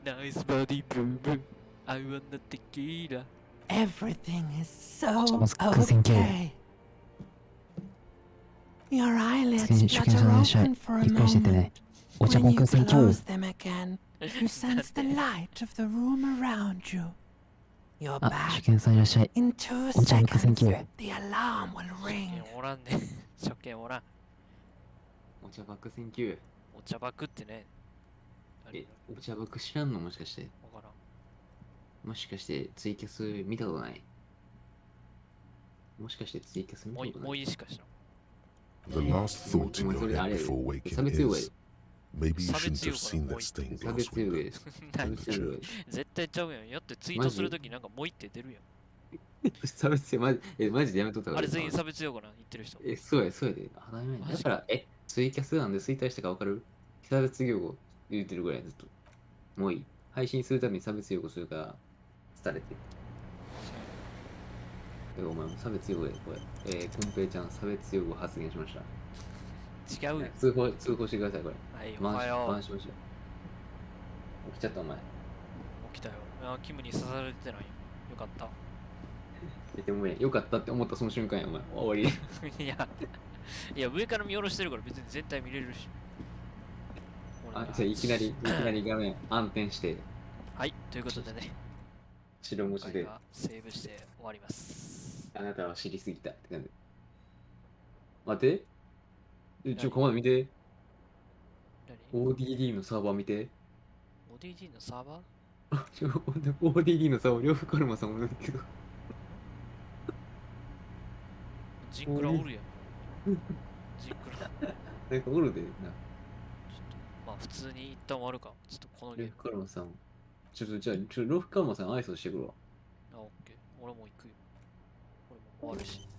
村ナイスバディブーム。I want the tequila. Everything is so okay. Your eyelids flutter open for a moment. When you close them again, you sense the light of the room around you. You're back. In 2 seconds, the alarm will ring. おらんね。初見おらん。お茶バックセンキュー。お茶バックってね。お茶バック知らんのもしかして。わからん。もしかしてツイキャス見たことない？もしかしてツイキャス見たことない？もういいしかしらん。The last thought in your head before waking is, maybe you shouldn't have seen that stained glass window. 絶対ちゃうやん。やってツイートするときなんかもう一手出るやん。差別マジでやめとったから。あれ全員差別用語な言ってる人。そうやで。だから、ツイキャスなんで衰退したか分かる？差別用語言ってるぐらいずっと。もういい。配信するために差別用語するから、伝えて。お前も差別用語で、これ。コンペイちゃん、差別用語発言しました。違うよ。通報してください、これ。はい、おはよう。回しましょう。起きちゃった、お前。起きたよ。キムに刺されてないよ。よかった。でもね、よかったって思ったその瞬間や、お前。終わり。いや、上から見下ろしてるから別に全体見れるし。じゃあいきなり画面暗転して。はい、ということでね。白文字で。セーブして終わります。あなたは知りすぎたって感じ。待って。こまで見て。ODD のサーバー見て。ODD のサーバー？ODD のサーバー、両方カルマさんも出てるけど。ジンクラおるやん。ジンクラ。なんかおるでな。まあ普通に一旦終わるか。ちょっとこのゲーム。カルマさん。じゃあロフカルマさん挨拶してくるわ。オッケー。俺も行くよ。俺も終わるし。